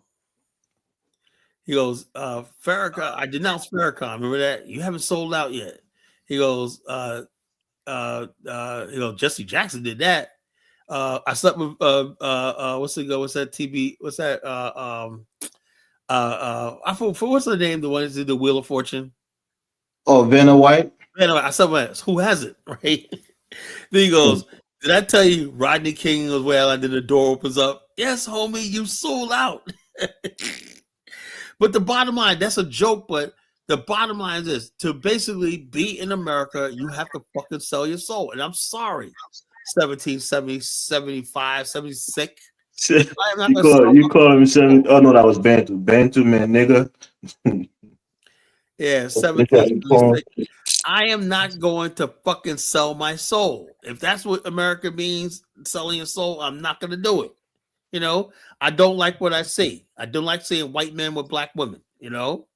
I denounced Farrakhan. Remember that? You haven't sold out yet. He goes, Jesse Jackson did that. I slept with what's that TB? What's that? I for what's the name? The one that did the Wheel of Fortune. Oh, Vanna White. Man, I said, who has it? Right? Then he goes, "Did I tell you Rodney King was well?" And then the door opens up. Yes, homie, you sold out. But the bottom line, that's a joke. But the bottom line is this: to basically be in America, you have to fucking sell your soul. And I'm sorry, 1770, 75, 76. I am not gonna sell You call him seven? Oh no, that was Bantu. Bantu man, nigga. Yeah, That's how you call him. 1776. I am not going to fucking sell my soul. If that's what America means, selling your soul, I'm not going to do it. You know, I don't like what I see. I don't like seeing white men with black women. You know,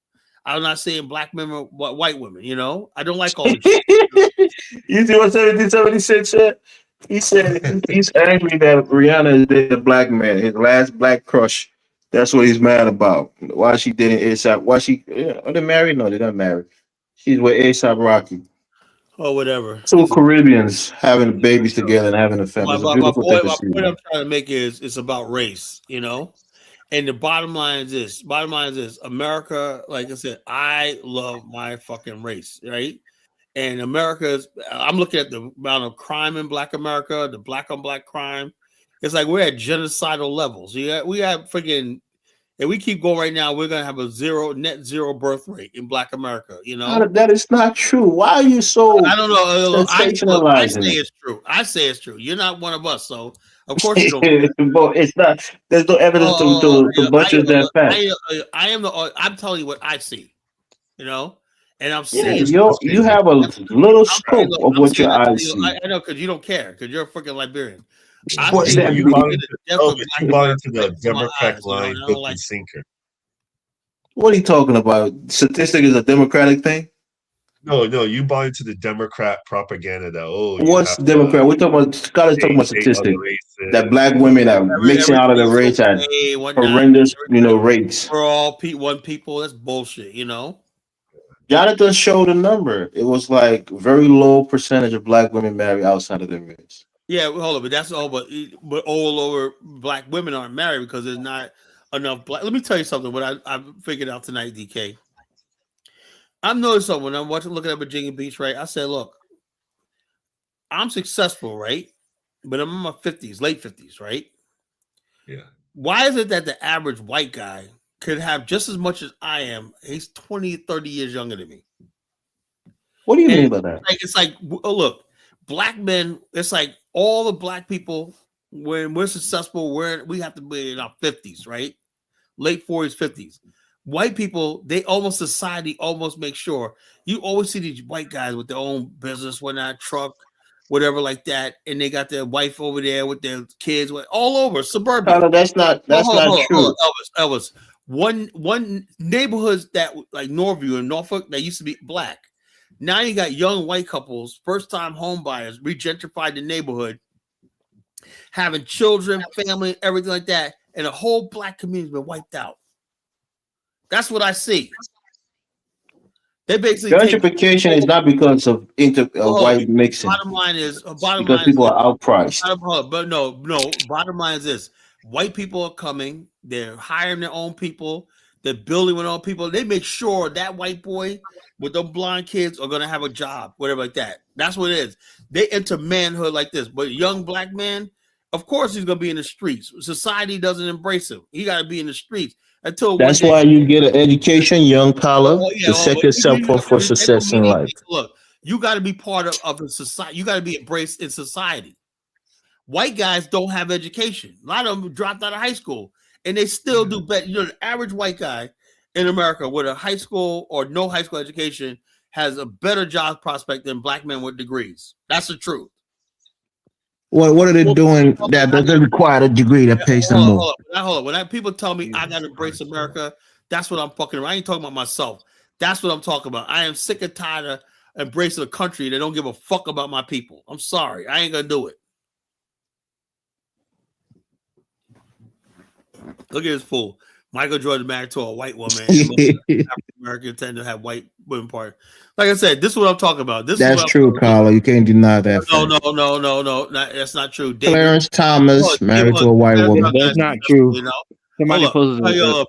I'm not seeing black men with white women. You know, I don't like all this shit. You see what 1776 said? He said he's angry that Rihanna is dating a black man, his last black crush. That's what he's mad about. Why she didn't ASAP? Why she? Yeah, are they married? No, they're not married. She's with ASAP Rocky. or whatever. Two Caribbeans having babies together and having a family. My, It's a my, my beautiful thing point, to my see. point I'm trying to make is it's about race, And the bottom line is this. Bottom line is this. America, like I said, I love my fucking race, right? And America's, I'm looking at the amount of crime in Black America, the black on black crime. It's like we're at genocidal levels. We have freaking, and we keep going right now, we're gonna have a net zero birth rate in Black America. That is not true. Why are you so I don't know. I say sensationalizing it? it's true. I say it's true. You're not one of us, so of course you don't care. But it's not. There's no evidence to buttress that fact. I am I'm telling you what I see, and I'm Yeah, saying you have a little I'm saying, scope look, of I'm what saying your that, eyes see. I know because you don't care because you're a freaking Liberian. I What does see that You mean? bought the into death of Elvis, Black you bought America into right the before my Democrat eyes, line, and I hook don't like and it. sinker. What are you talking about? Statistic is a democratic thing. No, you bought into the Democrat propaganda that you What's have to Democrat? We're talking about Scott is talking about date other statistic that races. black women are mixing out of the Everything's race at okay, whatnot. horrendous, rates. We're all one people. That's bullshit, Jonathan showed a number. It was like very low percentage of black women marry outside of their race. Yeah, hold on, but that's all. But all over Black women aren't married because there's not enough black. Let me tell you something. What I figured out tonight, DK. I'm noticing something when I'm looking at Virginia Beach. Right, I said, look, I'm successful, right? But I'm in my 50s, late 50s, right? Yeah. Why is it that the average white guy could have just as much as I am? He's 20, 30 years younger than me. What do you mean by that? It's like, oh, look, black men, it's like all the black people, when we're successful, we have to be in our 50s, right? Late 40s, 50s. White people, society almost makes sure. You always see these white guys with their own business, whatnot, truck, whatever like that, and they got their wife over there with their kids, all over suburbia. Tyler, that's not true. Elvis. One neighborhoods that like Norview and Norfolk that used to be black. Now you got young white couples, first time home buyers, regentrified the neighborhood, having children, family, everything like that, and the whole black community's been wiped out. That's what I see. They basically gentrification is not because of white mixing. Bottom line is because people are outpriced. But no. Bottom line is this: white people are coming. They're hiring their own people. They're building with their own people. They make sure that white boy with those blonde kids are gonna have a job, whatever like that. That's what it is. They enter manhood like this. But a young black man, of course, he's gonna be in the streets. Society doesn't embrace him. He got to be in the streets. That's why you get an education, young Paula, to set yourself up for success in life. Look, you got to be part of the society. You got to be embraced in society. White guys don't have education. A lot of them dropped out of high school, and they still do better. The average white guy in America with a high school or no high school education has a better job prospect than black men with degrees. That's the truth. What are they doing that doesn't require a degree that pays them more? Hold on. When people tell me I got to embrace America, that's what I'm fucking about. I ain't talking about myself. That's what I'm talking about. I am sick and tired of embracing a country that don't give a fuck about my people. I'm sorry. I ain't going to do it. Look at this fool. Michael Jordan married to a white woman. African American tend to have white women part. Like I said, this is what I'm talking about. That's true, Carla. You can't deny that. No. That's not true. Clarence Thomas married to a white woman. That's not true. Somebody posted Bill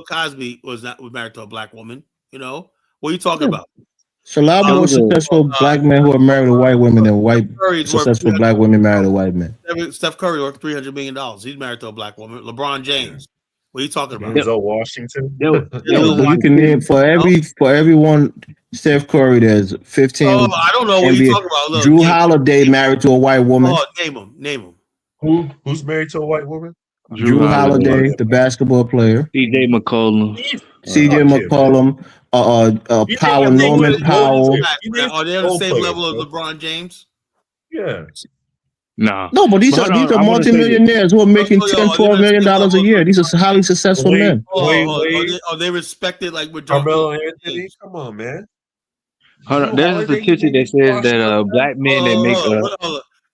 Cosby was married to a black woman. What are you talking about? So a lot more successful black men who are married to white women than white successful black women married to white men. Steph Curry worth $300 million. He's married to a black woman. LeBron James. What are you talking about? Denzel Washington. You can name for everyone Steph Curry. There's 15. I don't know what you're talking about. Look, Drew Holiday married to a white woman. Name him. Who's married to a white woman? Drew Holiday, the basketball player. CJ McCollum. Norman Powell. Are they on the same level as LeBron James? Yeah. Nah. No, but these are multimillionaires who are making $10-12 million a year. These are highly successful men. Are they respected like with Carmelo Anthony? Come on, man. Hold on. There's a statistic that says that black men that make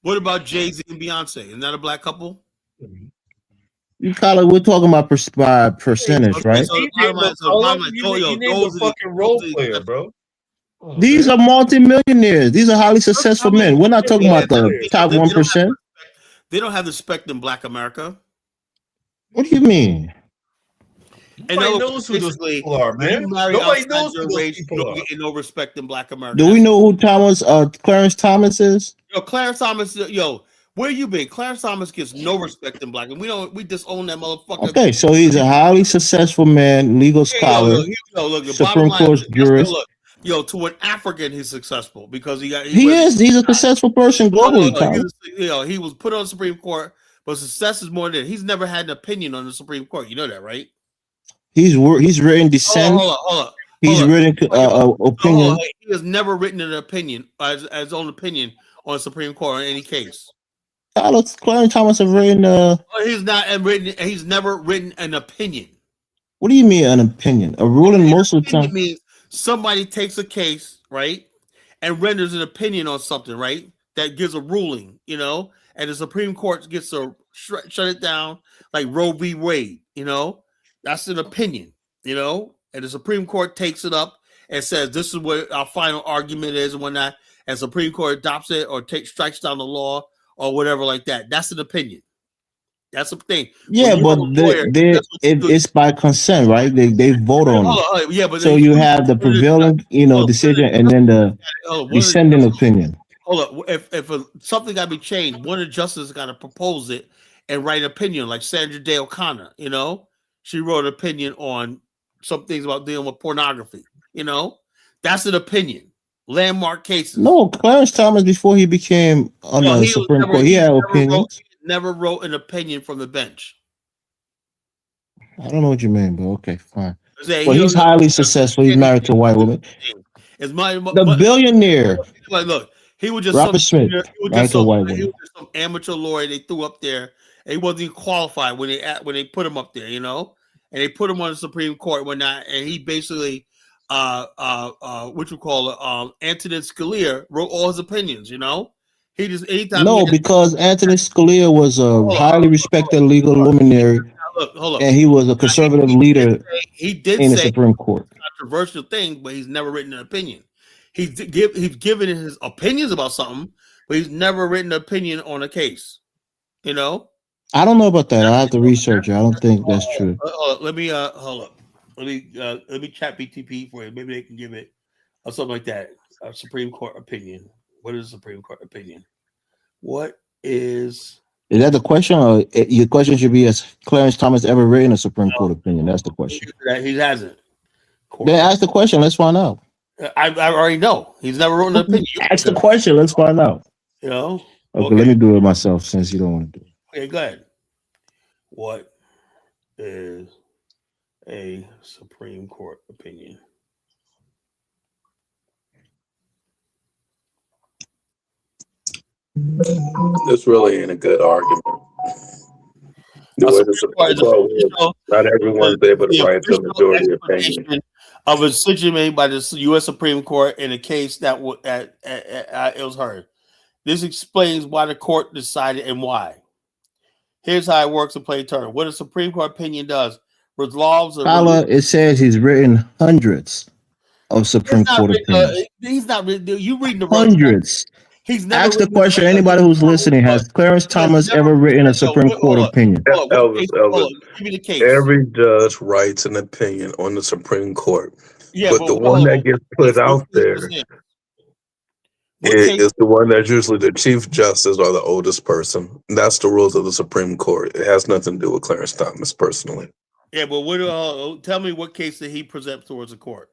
what about Jay-Z and Beyonce? Isn't that a black couple? You call it. We're talking about by percentage, right? He's a fucking role player, bro. These are multimillionaires. These are highly successful men. We're not talking about the top 1%. They don't have the respect in Black America. What do you mean? And Nobody knows who those people are, when man. you marry Nobody outside knows who your those race, you people don't are. get no respect in Black America. Do we know who Clarence Thomas is? Yo, Clarence Thomas, where you been? Clarence Thomas gets no respect in Black, and we disown that motherfucker. Okay, so he's a highly successful man, legal scholar, look, the bottom Supreme line Court is, jurist. to an African, he's successful because he's a successful person globally, Tyler. He was put on the Supreme Court, but success is more than he's never had an opinion on the Supreme Court. You know that, right? He's written dissent. Hold on. He's written opinion. He has never written an opinion as his own opinion on the Supreme Court on any case. Clarence Thomas have written. He's not written. He's never written an opinion. What do you mean an opinion? A ruling most of the time means somebody takes a case, right, and renders an opinion on something, right, that gives a ruling, and the Supreme Court gets to shut it down, like Roe v. Wade, that's an opinion, and the Supreme Court takes it up and says this is what our final argument is and whatnot, and Supreme Court adopts it or strikes down the law or whatever like that. That's an opinion. That's the thing. Yeah, but it's by consent, right? They vote on it. Yeah, but so you have the prevailing, decision, and then the dissenting opinion. Hold up. If something got to be changed, one of the justices got to propose it and write an opinion, like Sandra Day O'Connor. She wrote an opinion on some things about dealing with pornography. That's an opinion. Landmark cases. No, Clarence Thomas, before he became on the Supreme Court, he had opinions. Never wrote an opinion from the bench. I don't know what you mean, but okay, fine. Well, he's highly successful. He's married to a white woman. The billionaire. Like, look, he was just Robert Smith, married to a white woman. He was just some amateur lawyer they threw up there. And he wasn't even qualified when they put him up there, and they put him on the Supreme Court when that, and he basically, what you call it, Antonin Scalia wrote all his opinions, He just because Antonin Scalia was a highly respected legal luminary, and he was a conservative leader. He did in the say Supreme Court. Controversial thing, but he's never written an opinion. He's given his opinions about something, but he's never written an opinion on a case. I don't know about that. I have to research it. I don't think that's true. Let me hold up. Let me chat BTP for you. Maybe they can give it something like that. A Supreme Court opinion. What is a Supreme Court opinion? What is that the question? Or your question should be: has Clarence Thomas ever written a Supreme Court opinion? That's the question. He hasn't. Then ask the question. Let's find out. I already know. He's never written an opinion. Ask the question. Let's find out. Okay, let me do it myself since you don't want to do it. Okay, go ahead. What is a Supreme Court opinion? This really ain't a good argument. Not everyone's able to write the majority opinion of a decision made by the U.S. Supreme Court in a case that it was heard. This explains why the court decided and why. Here's how it works in plain terms. What a Supreme Court opinion does resolves. It says he's written hundreds of Supreme Court opinions. He's not. You reading the hundreds. He's never ask the question. Anybody who's listening, has Clarence Thomas ever written a Supreme Court opinion? Elvis, every judge writes an opinion on the Supreme Court, but the one that gets put out there is the one that's usually the Chief Justice or the oldest person. That's the rules of the Supreme Court. It has nothing to do with Clarence Thomas personally. Yeah, but tell me what case did he present towards the court?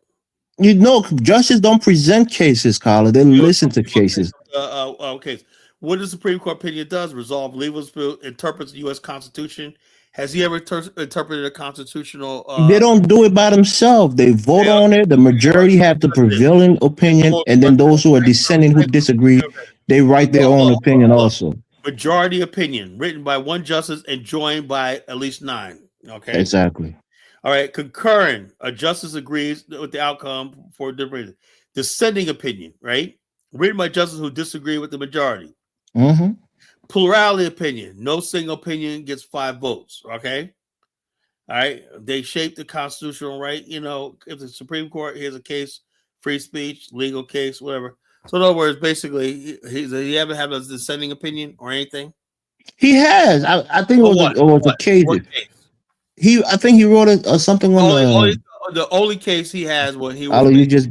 Judges don't present cases, Carla. They listen to cases. Okay. What the Supreme Court opinion does resolve legal dispute, interprets the U.S. Constitution. Has he ever interpreted a constitutional? They don't do it by themselves. They vote on it. The majority have the prevailing opinion, and then those who are dissenting, who disagree, they write their own opinion also. Majority opinion written by one justice and joined by at least 9. Okay. Exactly. All right. Concurring, a justice agrees with the outcome for a different reason. Dissenting opinion, right? Written by justices who disagree with the majority. Mm-hmm. Plurality opinion. No single opinion gets 5 votes. Okay. All right. They shape the constitutional right. If the Supreme Court hears a case free speech, legal case, whatever. So in other words, basically, he ever have a dissenting opinion or anything? He has. I think Or what? it was a What case. case? I think he wrote something on The only case he has when he was Carla, you basically just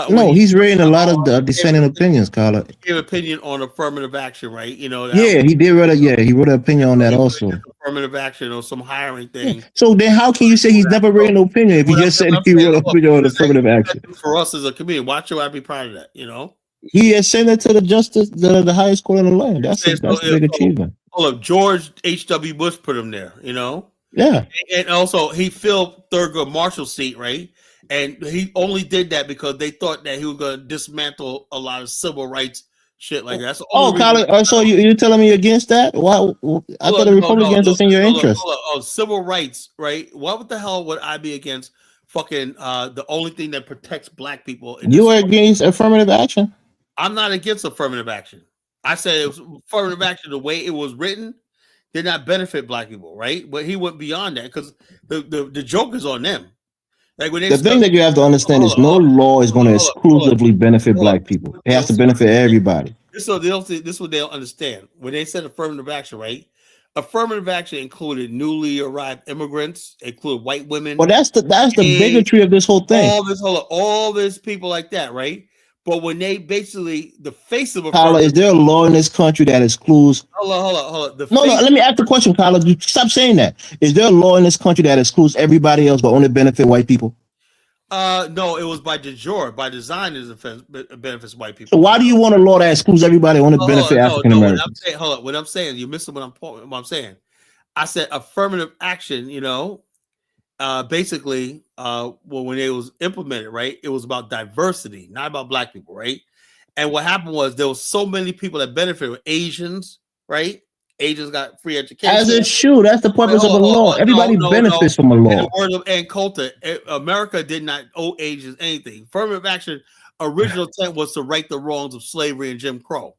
when no. he He's written a lot of gave dissenting opinions, Carla. gave opinion on affirmative action, right? You know that Yeah, he did write a yeah. He wrote an opinion on that also. affirmative action or some hiring Yeah. thing. So then, how can you say he's never So written an opinion if he just said what I'm he saying, wrote an look, opinion on affirmative what does action? that do for us as a community? Why should I be proud of that? You know, He has sent it to the justice, the highest court in the land. so, That's a big achievement. hold up, George H.W. Bush put him there. You know, Yeah. and also he filled Thurgood Marshall's seat, right? And he only did that because they thought that he was going to dismantle a lot of civil rights shit like that. That's the only Oh, reason. Carla. So you're telling me against that? Why? I thought Look, the no, no, Republicans look, are in your hold up, interest. hold up. Oh, civil rights, right? What the hell would I be against? Fucking the only thing that protects black people in You this. are against affirmative action. I'm not against affirmative action. I said it was affirmative action the way it was written did not benefit black people, right? But he went beyond that because the joke is on them. Like when they The start, thing that you have to understand hold is on, no hold on, law is going to hold on, exclusively benefit hold on. black people. It has They'll to see benefit everybody. this is what they'll understand when they said affirmative action, right? Affirmative action included newly arrived immigrants, included white Well, women, that's the gays, bigotry of this whole thing. all this people like that, right? But when they basically the face of Carla, affirmative, is there a law in this country that excludes? hold on, the No, no. face. Let me ask the question, Carla. You stop saying that. Is there a law in this country that excludes everybody else but only benefit white people? No, it was by de jure, by design, it benefits white So people. why do you want a law that excludes everybody and only benefit No, African no. What I'm Americans? saying, hold on. What I'm saying, you're missing what I'm saying. I said affirmative action. Basically, well, when it was implemented, right, it was about diversity, not about black people, right? And what happened was there was so many people that benefited. Asians, right? Asians got free As education. it should. That's the Wait, purpose of a law. no, Everybody no, no. benefits from a In the law. word of Ann Coulter, America did not owe Asians anything. Affirmative action original intent was to right the wrongs of slavery and Jim Crow.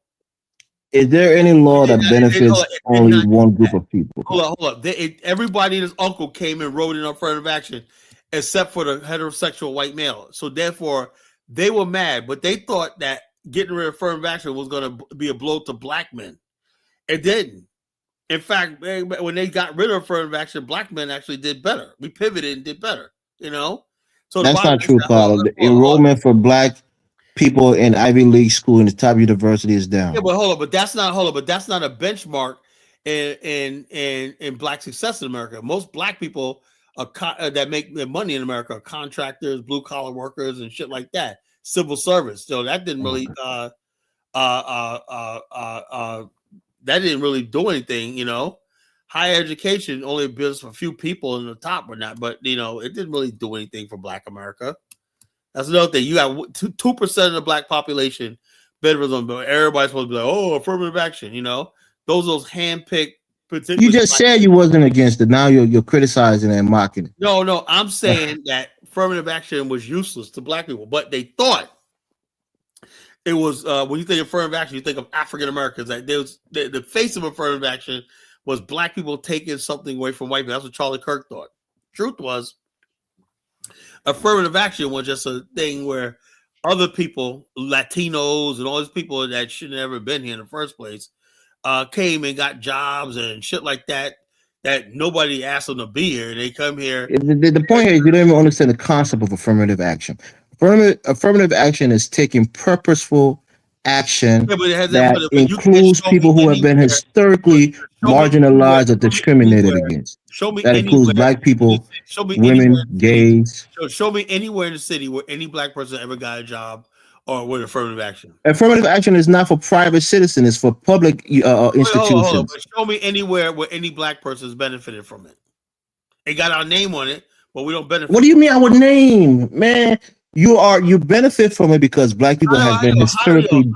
Is there any law that Hold on, benefits it did only not do one group that. of people? Hold up. Everybody and his uncle came and wrote in affirmative action, except for the heterosexual white male. So therefore, they were mad, but they thought that getting rid of affirmative action was going to be a blow to black men. It didn't. In fact, when they got rid of affirmative action, black men actually did better. We pivoted and did better. So the That's bottom not is true, that, Carla. The enrollment for black people in Ivy League school and the top university is yeah, down. but that's not a benchmark in black success in America. Most black people that make their money in America are contractors, blue collar workers, and shit like that. Civil service. So that didn't really uh, uh, uh, uh, that didn't really do anything. Higher education only builds for a few people in the top or not, but it didn't really do anything for Black America. That's another thing. You got 2% of the black population benefits on, but everybody's supposed to be like, oh, affirmative action. Those handpicked, You particularly just black. said you wasn't against it. Now you're criticizing and mocking it. No. I'm saying that affirmative action was useless to black people, but they thought it was. When you think of affirmative action, you think of African Americans. Like there was the face of affirmative action was black people taking something away from white people. That's what Charlie Kirk thought. Truth was, affirmative action was just a thing where other people, Latinos and all these people that should have never been here in the first place, came and got jobs and shit like that nobody asked them to be here. They come here. The point here is you don't even understand the concept of affirmative action. Affirmative action is taking purposeful action Yeah, but it has that. that But you can't includes show me people who have been anywhere. historically Show me anywhere. marginalized or discriminated against. Show me That includes anywhere. black people, Show me anywhere women, in the city. gays. Show me anywhere in the city where any black person ever got a job or with affirmative action. Affirmative action is not for private citizens; it's for public Wait, hold on. institutions. But show me anywhere where any black person has benefited from it. It got our name on it, but we don't benefit. What do you mean our name, man? You benefit from it because black people have been historically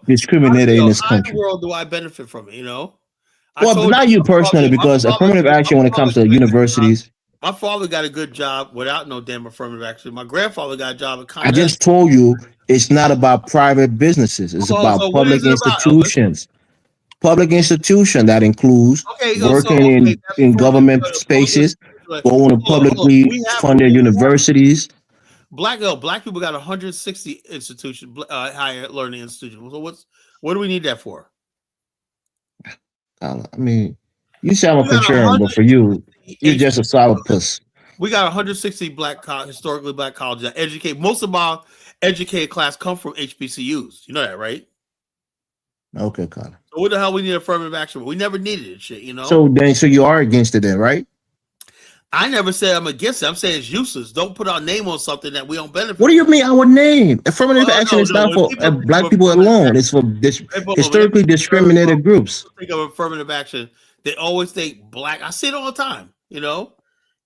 discriminated in this How in the country. world do I benefit from it? Well, but not you personally, because affirmative action when it comes to universities. My father got a good job without no damn affirmative action. My grandfather got a job at I just told you it's not about private businesses. It's about so public institutions. Public institution that includes working in government spaces, going to publicly funded universities. Black people got 160 institutions, higher learning institutions. So what do we need that for? I mean, you say I'm a We got contrarian, but for you, 160 you're just a solid puss. we got 160 historically black colleges that educate. Most of our educated class come from HBCUs. You know that, right? Okay, Connor. So what the hell we need affirmative action? We never needed it, shit. So you are against it then, right? I never said I'm against it. I'm saying it's useless. Don't put our name on something that we don't benefit What do you from. mean our name? Affirmative Oh action no, is no. not When for people think of black people affirmative alone. It's action, for historically discriminated groups. think of affirmative action, they always think black. I see it all the time. No,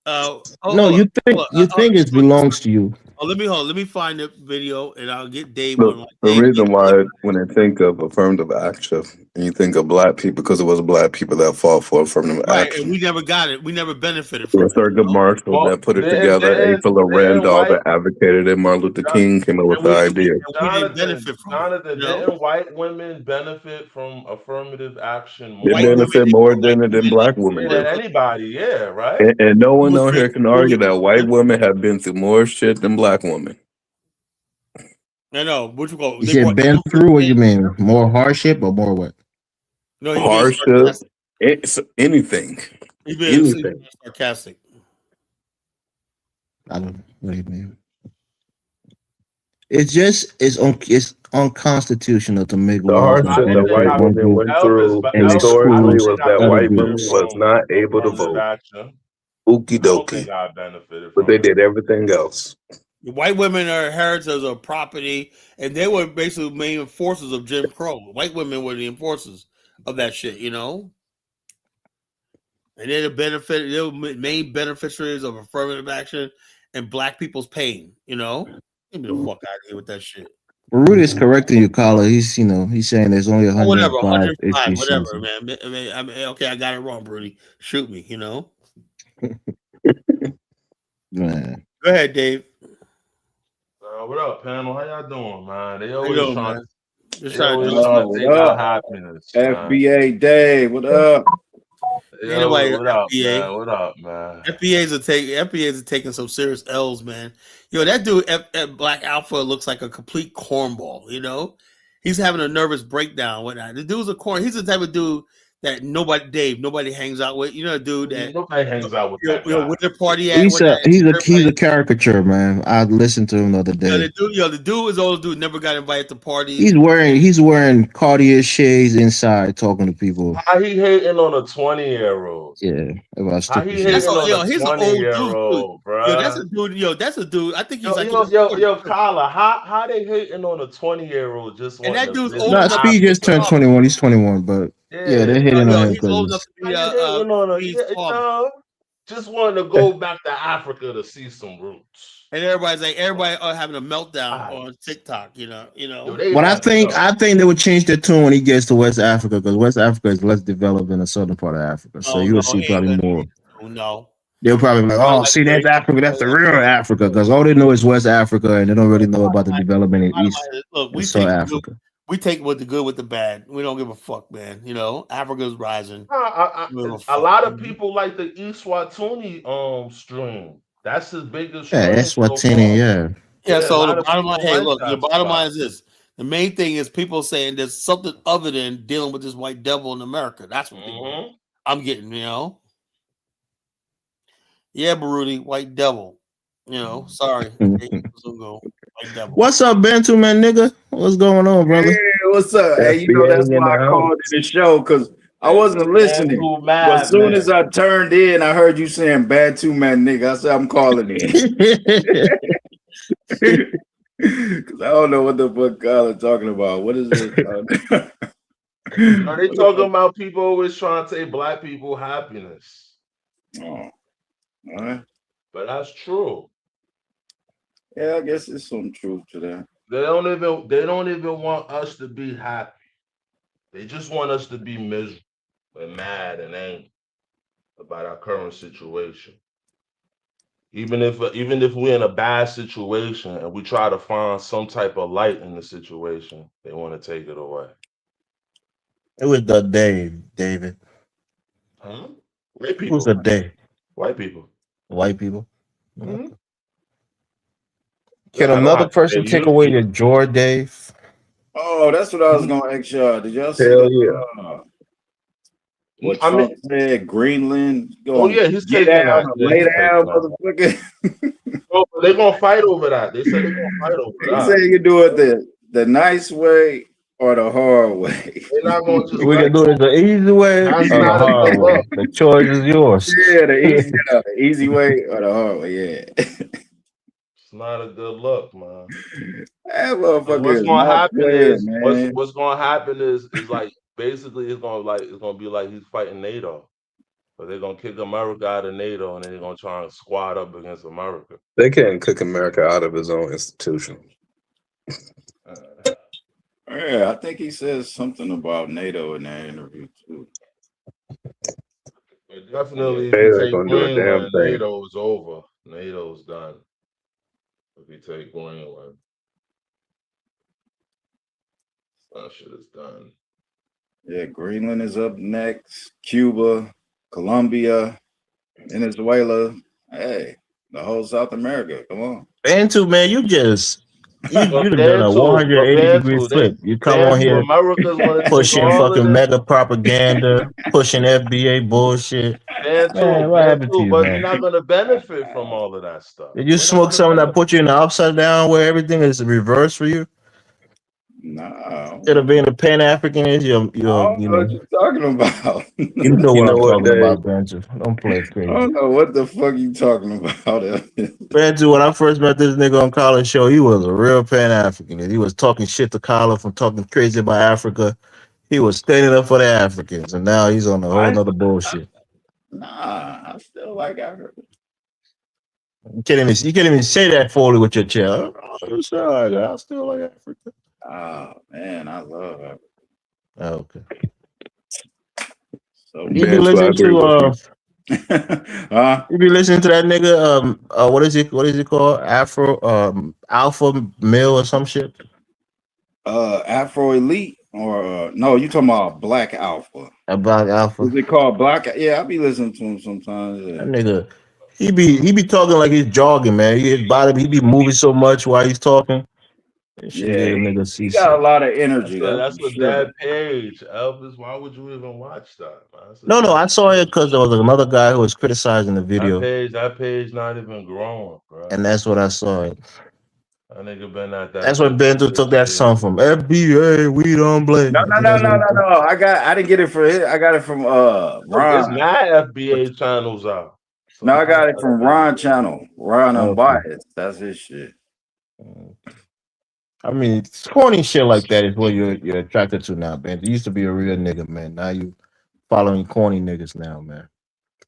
Hold on. Hold you on. think it belongs to you. Let me hold. Let me find the video, and I'll get Dave Look, on. Like, the Dave, reason why when they think of affirmative action, and you think of black people because it was black people that fought for affirmative right, and action. we never got it. We never benefited Yeah, from it. Thurgood Marshall Well, that put it then, together. then, Asa then Randolph white that advocated it. Martin Luther John, King came up with And the we and we idea. and we didn't benefit from it. Jonathan, didn't white women benefit from affirmative action They White more? women benefit did, more but white than women black women Yeah, do. than anybody. Yeah, right. And no one was on very here can few argue and that white expensive. women have been through more shit than black women. I know. What you call? You They said brought been immigrants through what in. you mean? More hardship or more what? No, he's being Hardship, sarcastic. it's anything, He's being anything. sarcastic. I don't know what you mean. It's unconstitutional to make The laws that I hardship that didn't. white benefit one women group went through and Elvis, I historically don't excludes was think I that other white benefited women groups. was from not able to affirmative vote. action. Okie I don't think dokie. I benefited But from they it. did everything else. White women are inheritors of property, and they were basically main enforcers of Jim Crow. White women were the enforcers of that shit. And they're the main beneficiaries of affirmative action and black people's pain. Get me the fuck out of here with that shit. Rudy is correcting you, Carla. He's saying there's only Oh, whatever, 105 105, HBCs. whatever, man. Okay, I got it wrong, Brody. Shoot me. Man. Go ahead, Dave. What up, panel? How y'all doing, man? How you doing, man? Just They trying to do always this. trying to What take our up? happiness, man. FBA Day, what up? Ain't nobody What up, FBA. man? What up, man? FBA's are taking some serious L's, man. That dude Black Alpha looks like a complete cornball. He's having a nervous breakdown. Whatnot. The dude's a corn. He's the type of dude that nobody hangs out with. A dude that Nobody hangs out with that guy. where the party at. He's Whatnot. he's a caricature, man. I listened to him the other day. The dude is old dude. Never got invited to parties. He's wearing Cartier shades inside, talking to people. How he hating on a 20-year-old? Yeah, about How stupid he shit. That's hating on a he's an old dude too. 20-year-old, That's bruh? a dude. That's a dude. I think he's Yo, like in his 40s. Kyla, how they hating on a 20-year-old just And wanting that to dude's visit old Nah, enough to Speed be his just turned Africa? father. 21. He's 21, but yeah, Yeah, they're hitting on him He's old enough because to how be you hating on a Speed's father. just wanting to go back to Africa to see some roots. And everybody having a meltdown Ah, on TikTok. yo, they But I had think yo. I think they would change their tune when he gets to West Africa because West Africa is less developed than the southern part of Africa. So Oh you no, will see he ain't probably gonna more. do no. They'll probably be like, Not "Oh, like see, that's Africa. That's the real Africa." Because all they know is West Africa, and they don't really know about the development in East Look, and South Africa. we take with the good with the bad. We don't give a fuck, man. Africa's rising. We don't give a A fuck. lot of people like the Eswatini stream. That's his biggest Yeah, stream that's what so far. 10. Yeah, Yeah, Yeah, a so the lot of bottom line, people hey, like look, the that bottom line spot. is this. The main thing is people saying there's something other than dealing with this white devil in America. That's what I'm getting. Yeah, Baruti, white devil. Sorry. White devil. What's up, Bantu man, nigga? What's going on, brother? Hey, what's up? Hey, that's FBA in why the I called house. in the show because I wasn't Man, listening. too But as mad, soon man. as I turned in, I heard you saying bad two man nigga. I said I'm calling in. Because I don't know what the fuck Colin talking about. What is this? Are they talking about people always trying to take black people happiness? Oh, all right. But that's true. Yeah, I guess there's some truth to that. They don't even want us to be happy. They just want us to be miserable and mad and angry about our current situation. Even if we're in a bad situation and we try to find some type of light in the situation, they want to take it away. It was the day, David. Huh? White It was people. a day. White people. White people. Mhm. Can I don't another have to pay person take away YouTube. your joy, Dave? Oh, that's what I was gonna ask y'all. Did y'all see Hell the yeah. what I mean, Trump said? Greenland oh going yeah, he's get taking down that. or Yeah, lay he's taking down, that. motherfucker. Oh, but they're gonna fight over that. They said they're gonna fight over He said that. you can do it the nice way or the hard way. They're not gonna just We let can do go. it the easy way That's or the not a hard good way. look. The choice is yours. Yeah, the easy way or the hard way. Yeah, It's not a good look, man. that 'Cause motherfucker what's is gonna not happen playing, is man. what's gonna happen is like basically it's gonna be like he's fighting NATO. But they're gonna kick America out of NATO and then they're gonna try and squad up against America. They can't kick America out of his own institution. Uh, Yeah, I think he says something about NATO in that interview too. but Yeah, definitely, if They you ain't take gonna do a damn Greenland, thing. NATO is over. NATO's done. If you take Greenland, that shit is done. yeah. Greenland is up next. Cuba, Colombia, Venezuela. Hey, the whole South America. Come on. Bantu, man, But you've done a Bantu, 180-degree flip. You come on here America's gonna take pushing all of fucking this. mega propaganda, pushing FBA bullshit. Man, what happened to you, But we're man? not gonna benefit from all of that stuff. Did you We're not smoke gonna something that benefit. put you in the upside down where everything is reversed for you? Nah, I don't Instead of know. being a Pan Africanist, I don't know what you're talking about. you know You what know I'm what, talking Dave? about, Bantu. Don't play I crazy. don't know what the fuck you talking about. Bantu, when I first met this nigga on College Show, he was a real Pan Africanist. He was talking shit to Colin from talking crazy about Africa. He was standing up for the Africans, and now he's on a whole nother bullshit. Nah, I still like Africa. You can't even say that fully with your chest. Oh, sorry, I still like Africa. Oh man, I love Africa. Oh, okay. So You be Bantu, I listening agree to with you. huh? you be listening to that nigga what is he called? Alpha Mill or some shit? Afro Elite or no, you talking about Black Alpha. About Alpha. Is it called Black? Yeah, I be listening to him sometimes. That Yeah. nigga he be talking like he's jogging, man. His body he be moving so much while he's talking. It should Yeah, get a nigga he got a seasick. lot of energy, that's That's for a sure. dead page, Elvis. Why would you even watch that, man? That's a No, dead I saw it page. because there was another guy who was criticizing the video, That page not even growing, bro. and that's what I saw it. That nigga been at that That's what shit for Bento took that 6 years. song from. FBA, we don't No, blame. I no, think no, that's what no, he no, took. no. I didn't get it from I got it from It's Ron. not FBA channels out. So No, I how is got it that from fake? Ron channel. Ron Okay. Unbiased. That's his shit. I mean, it's corny shit like that is what you're attracted to now, man. You used to be a real nigga, man. Now you following corny niggas now, man.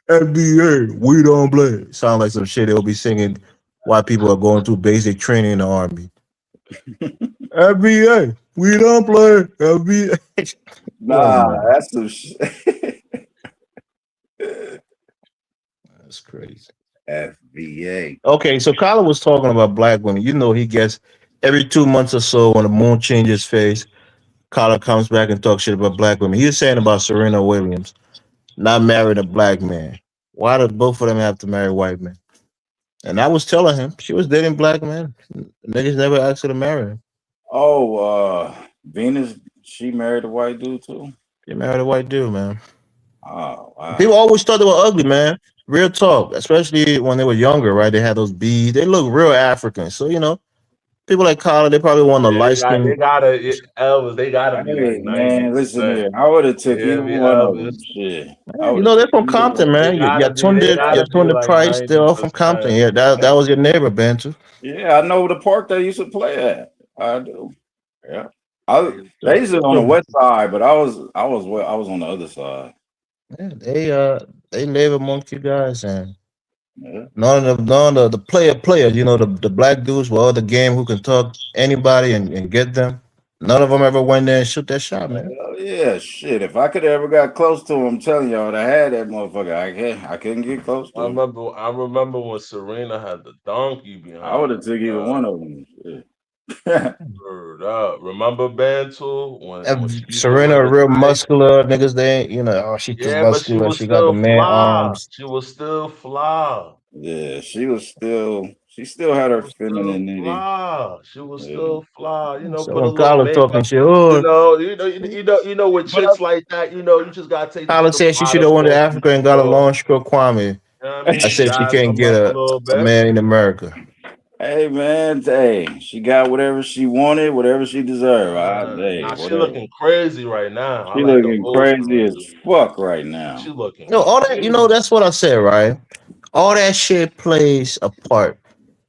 FBA, we don't blame. Sound like some shit they'll be singing while people are going through basic training in the army. FBA, we don't play. FBA. Come Nah, on. that's some shit. That's crazy. FBA. Okay, so Colin was talking about black women. You know, he gets every 2 months or so when the moon changes face, Colin comes back and talks shit about black women. He was saying about Serena Williams not marrying a black man. Why did both of them have to marry white men? And I was telling him she was dating black men. Niggas never asked her to marry him. Oh, Venus, she married a white dude too. She married a white dude, man. Oh, People wow. always thought they were ugly, man. Real talk, especially when they were younger, right? They had those beads. They look real African. So, people like Colin, they probably want a Yeah, light they skin. gotta Elvis. They gotta be like Hey man, listen 90%. here. I would have You took hear either me, one of Elvis? them. Shit, I Man, would have they're took from either Compton, one. man. They Your gotta be Tunde like Price, they're all from Compton. 90%. Yeah, that was your neighbor, Bantu. Yeah, I know the park they used to play at. I do. Yeah. They used to on the So, west side, but I was on the other side. yeah, they live amongst you guys, and Yeah. none of the players, the black dudes with all the game who can talk anybody and get them. None of them ever went there and shoot that shot, man. Hell yeah, shit. If I could have ever got close to him, I'm telling y'all, I had that motherfucker. I couldn't get close to him. I remember when Serena had the donkey I would behind have took either her. one of them. Shit. Word up. Remember Bantu when And she used to Serena, wear the real tights? muscular niggas. They ain't, oh, she too Yeah, but she muscular. was She got the still man fly. arms. Yeah, she was still She still had her Still femininity. fly. She was Yeah. still fly. So Put a when little Kyla talking makeup. shit, oh, With But chicks like that, you just gotta take them to Kyla the said she should have bottom went to grocery Africa and got a store. long stroke Kwame. You know what I I mean? said she Jazz can't them get up a a, little a bit. man in America. hey man, hey, she got whatever she wanted, whatever she deserved. Hey, Nah, she whatever. looking crazy right now. I She like the looking old crazy as Serena. fuck right She now. looking No, all that, crazy. that's what I said, right? All that shit plays a part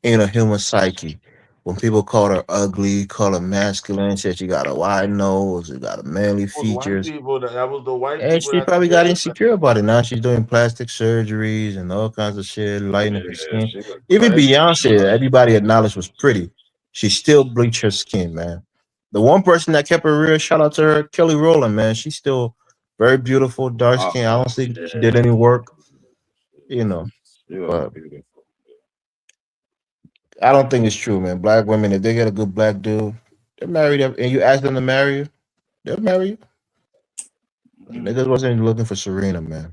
in a human psyche. When people call her ugly, call her masculine, said she got a wide nose, she got a manly Was white features. people that was the white And people she that probably got created that. insecure about it. Now she's doing plastic surgeries and all kinds of shit, lightening her Yeah, skin. she look Even crazy. Beyonce, everybody acknowledged was pretty. She still bleached her skin, man. The one person that kept her real, shout out to her, Kelly Rowland, man. She's still very beautiful, dark Oh skin. I don't think she yeah, did any work, you know. she look But beautiful. I don't think it's true, man. Black women, if they get a good black dude, they're married, and you ask them to marry you, they'll marry you. Niggas wasn't looking for Serena, man.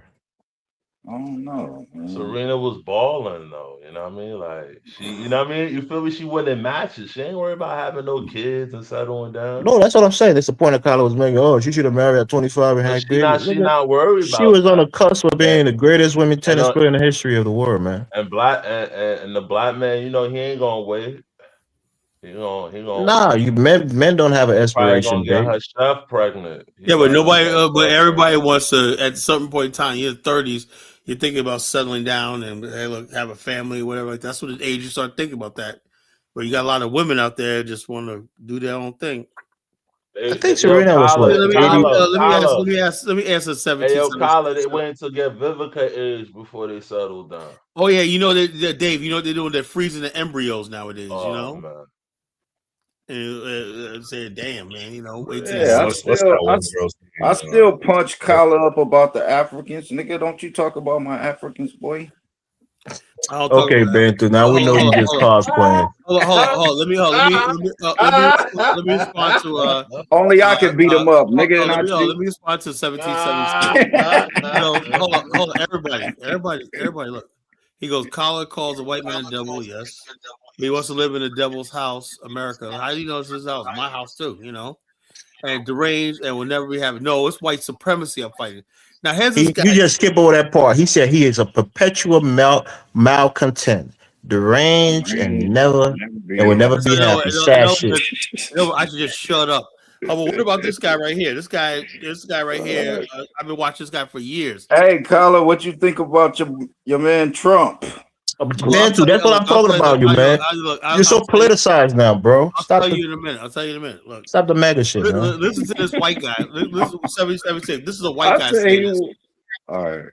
I don't know, man. Serena was balling though, you know what I mean? Like you know what I mean? You feel me? She winning matches. She ain't worried about having no kids and settling down. No, that's what I'm saying. That's the point of Kyla was making. Oh, she should have married at 25 and But had babies. she Nigga, not worried she about was on that. the cusp of And being the greatest women and tennis player in the history of the world, man. and the black man, he ain't gonna wait. He gonna Nah, you men don't have an he probably expiration gonna get date. her chef pregnant. He Yeah, but probably gonna nobody, get her but chef everybody pregnant. wants to. At some point in time, you're 30s, you're thinking about settling down and hey, look, have a family, whatever. Like that's what the age you start thinking about that. But you got a lot of women out there just want to do their own thing. I think Yo, Serena was what, 80? Let me answer Hey, 17, yo, 76. Kyla, they waiting to get Vivica age before they settle down. Oh yeah, Dave. You know what they're doing? They're freezing the embryos nowadays. Oh man. And saying, "Damn, man, wait till you Yeah, see." What's that one girl's I name? still punch Kyla up about the Africans, nigga. Don't you talk about my Africans, boy? I don't talk Okay, about that. Bantu. Now we know you just cosplaying. Hold on. Let me respond to Only I can beat them up, nigga, not let you. me respond to 1776. He goes, hold on, everybody, look. He goes, Collar calls a white man devil, yes. He wants to live in the devil's house, America. How do you know it's his house? My house too. And deranged and will never be happy. No, it's white supremacy I'm fighting. Now here's this guy. You just skip over that part. He said he is a perpetual malcontent, deranged, and will never be happy. Sad shit. I should just shut up. Oh, but what about this guy right here? This guy right here. I've been watching this guy for years. Hey, Kyla, what you think about your man Trump? Bantu, that's what I'm talking about, you man. You're so politicized now, bro. I'll tell you in a minute. Look, stop the mega shit, man. Listen to this white guy. Listen to 776. This is a white I guy say saying this. all right.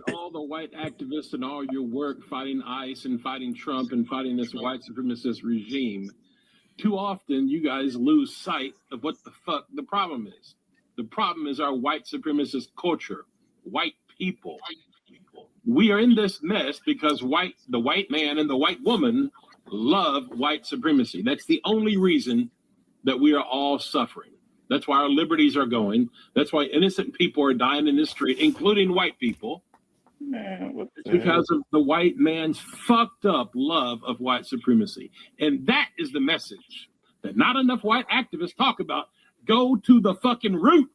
All the white activists and all your work fighting ICE and fighting Trump and fighting this white supremacist regime, too often you guys lose sight of what the fuck the problem is. The problem is our white supremacist culture, white people. We are in this mess because the white man and the white woman love white supremacy. That's the only reason that we are all suffering. That's why our liberties are going. That's why innocent people are dying in the street, including white people. Man, what it's because of the white man's fucked up love of white supremacy. And that is the message that not enough white activists talk about. Go to the fucking root.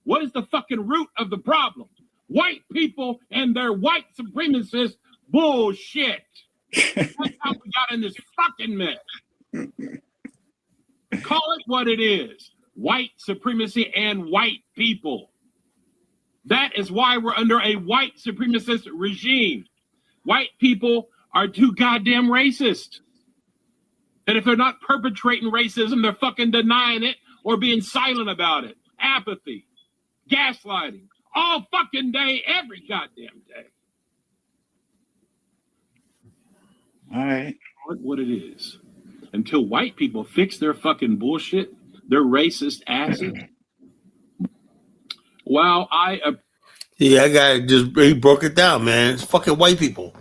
What is the fucking root of the problem? White people and their white supremacist bullshit. That's how we got in this fucking mess. Call it what it is. White supremacy and white people. That is why we're under a white supremacist regime. White people are too goddamn racist. And if they're not perpetrating racism, they're fucking denying it or being silent about it. Apathy, gaslighting, all fucking day, every goddamn day. All right. What it is. Until white people fix their fucking bullshit, their racist asses. Wow, I he broke it down, man. It's fucking white people.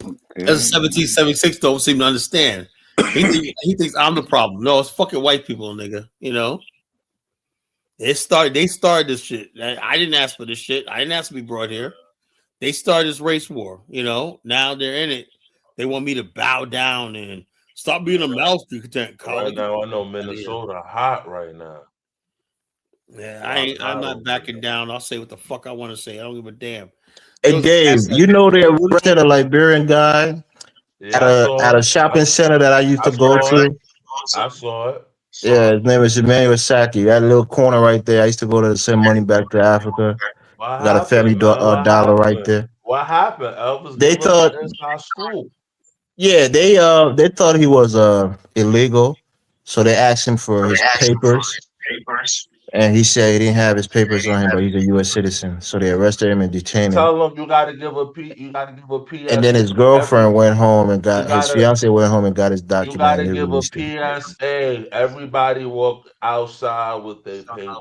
Okay. As 1776 don't seem to understand. He thinks I'm the problem. No, it's fucking white people, nigga. They started this shit. I didn't ask for this shit. I didn't ask to be brought here. They started this race war. Now they're in it. they want me to bow down and stop being a mouthpiece. Right now, I know Get outta here. Minnesota hot right now. Yeah, A lot I'm hot not over backing down. I'll say what the fuck I want to say. I don't give a damn. There Hey was a Dave, cat you that know they arrested a Liberian guy there. Yeah, I at saw a it. shopping center that I used I to go saw it. to. I saw it. Yeah, his name is Emmanuel Saki. That little corner right there. I used to go to send money back to Africa. What Got a family happened, man? What dollar right happened? there. What happened? Elvis, They give us thought, the inside scoop. yeah, they thought he was illegal, so they asked him for his papers, and he said he didn't have his papers on him, but he's a U.S. citizen. So they arrested him and detained him. Tell them you got to give a you got to give a And then PSA his to every. girlfriend went home and You got his gotta fiance went home and got his you document, and gotta they give a released him. PSA. Everybody walk outside with their papers.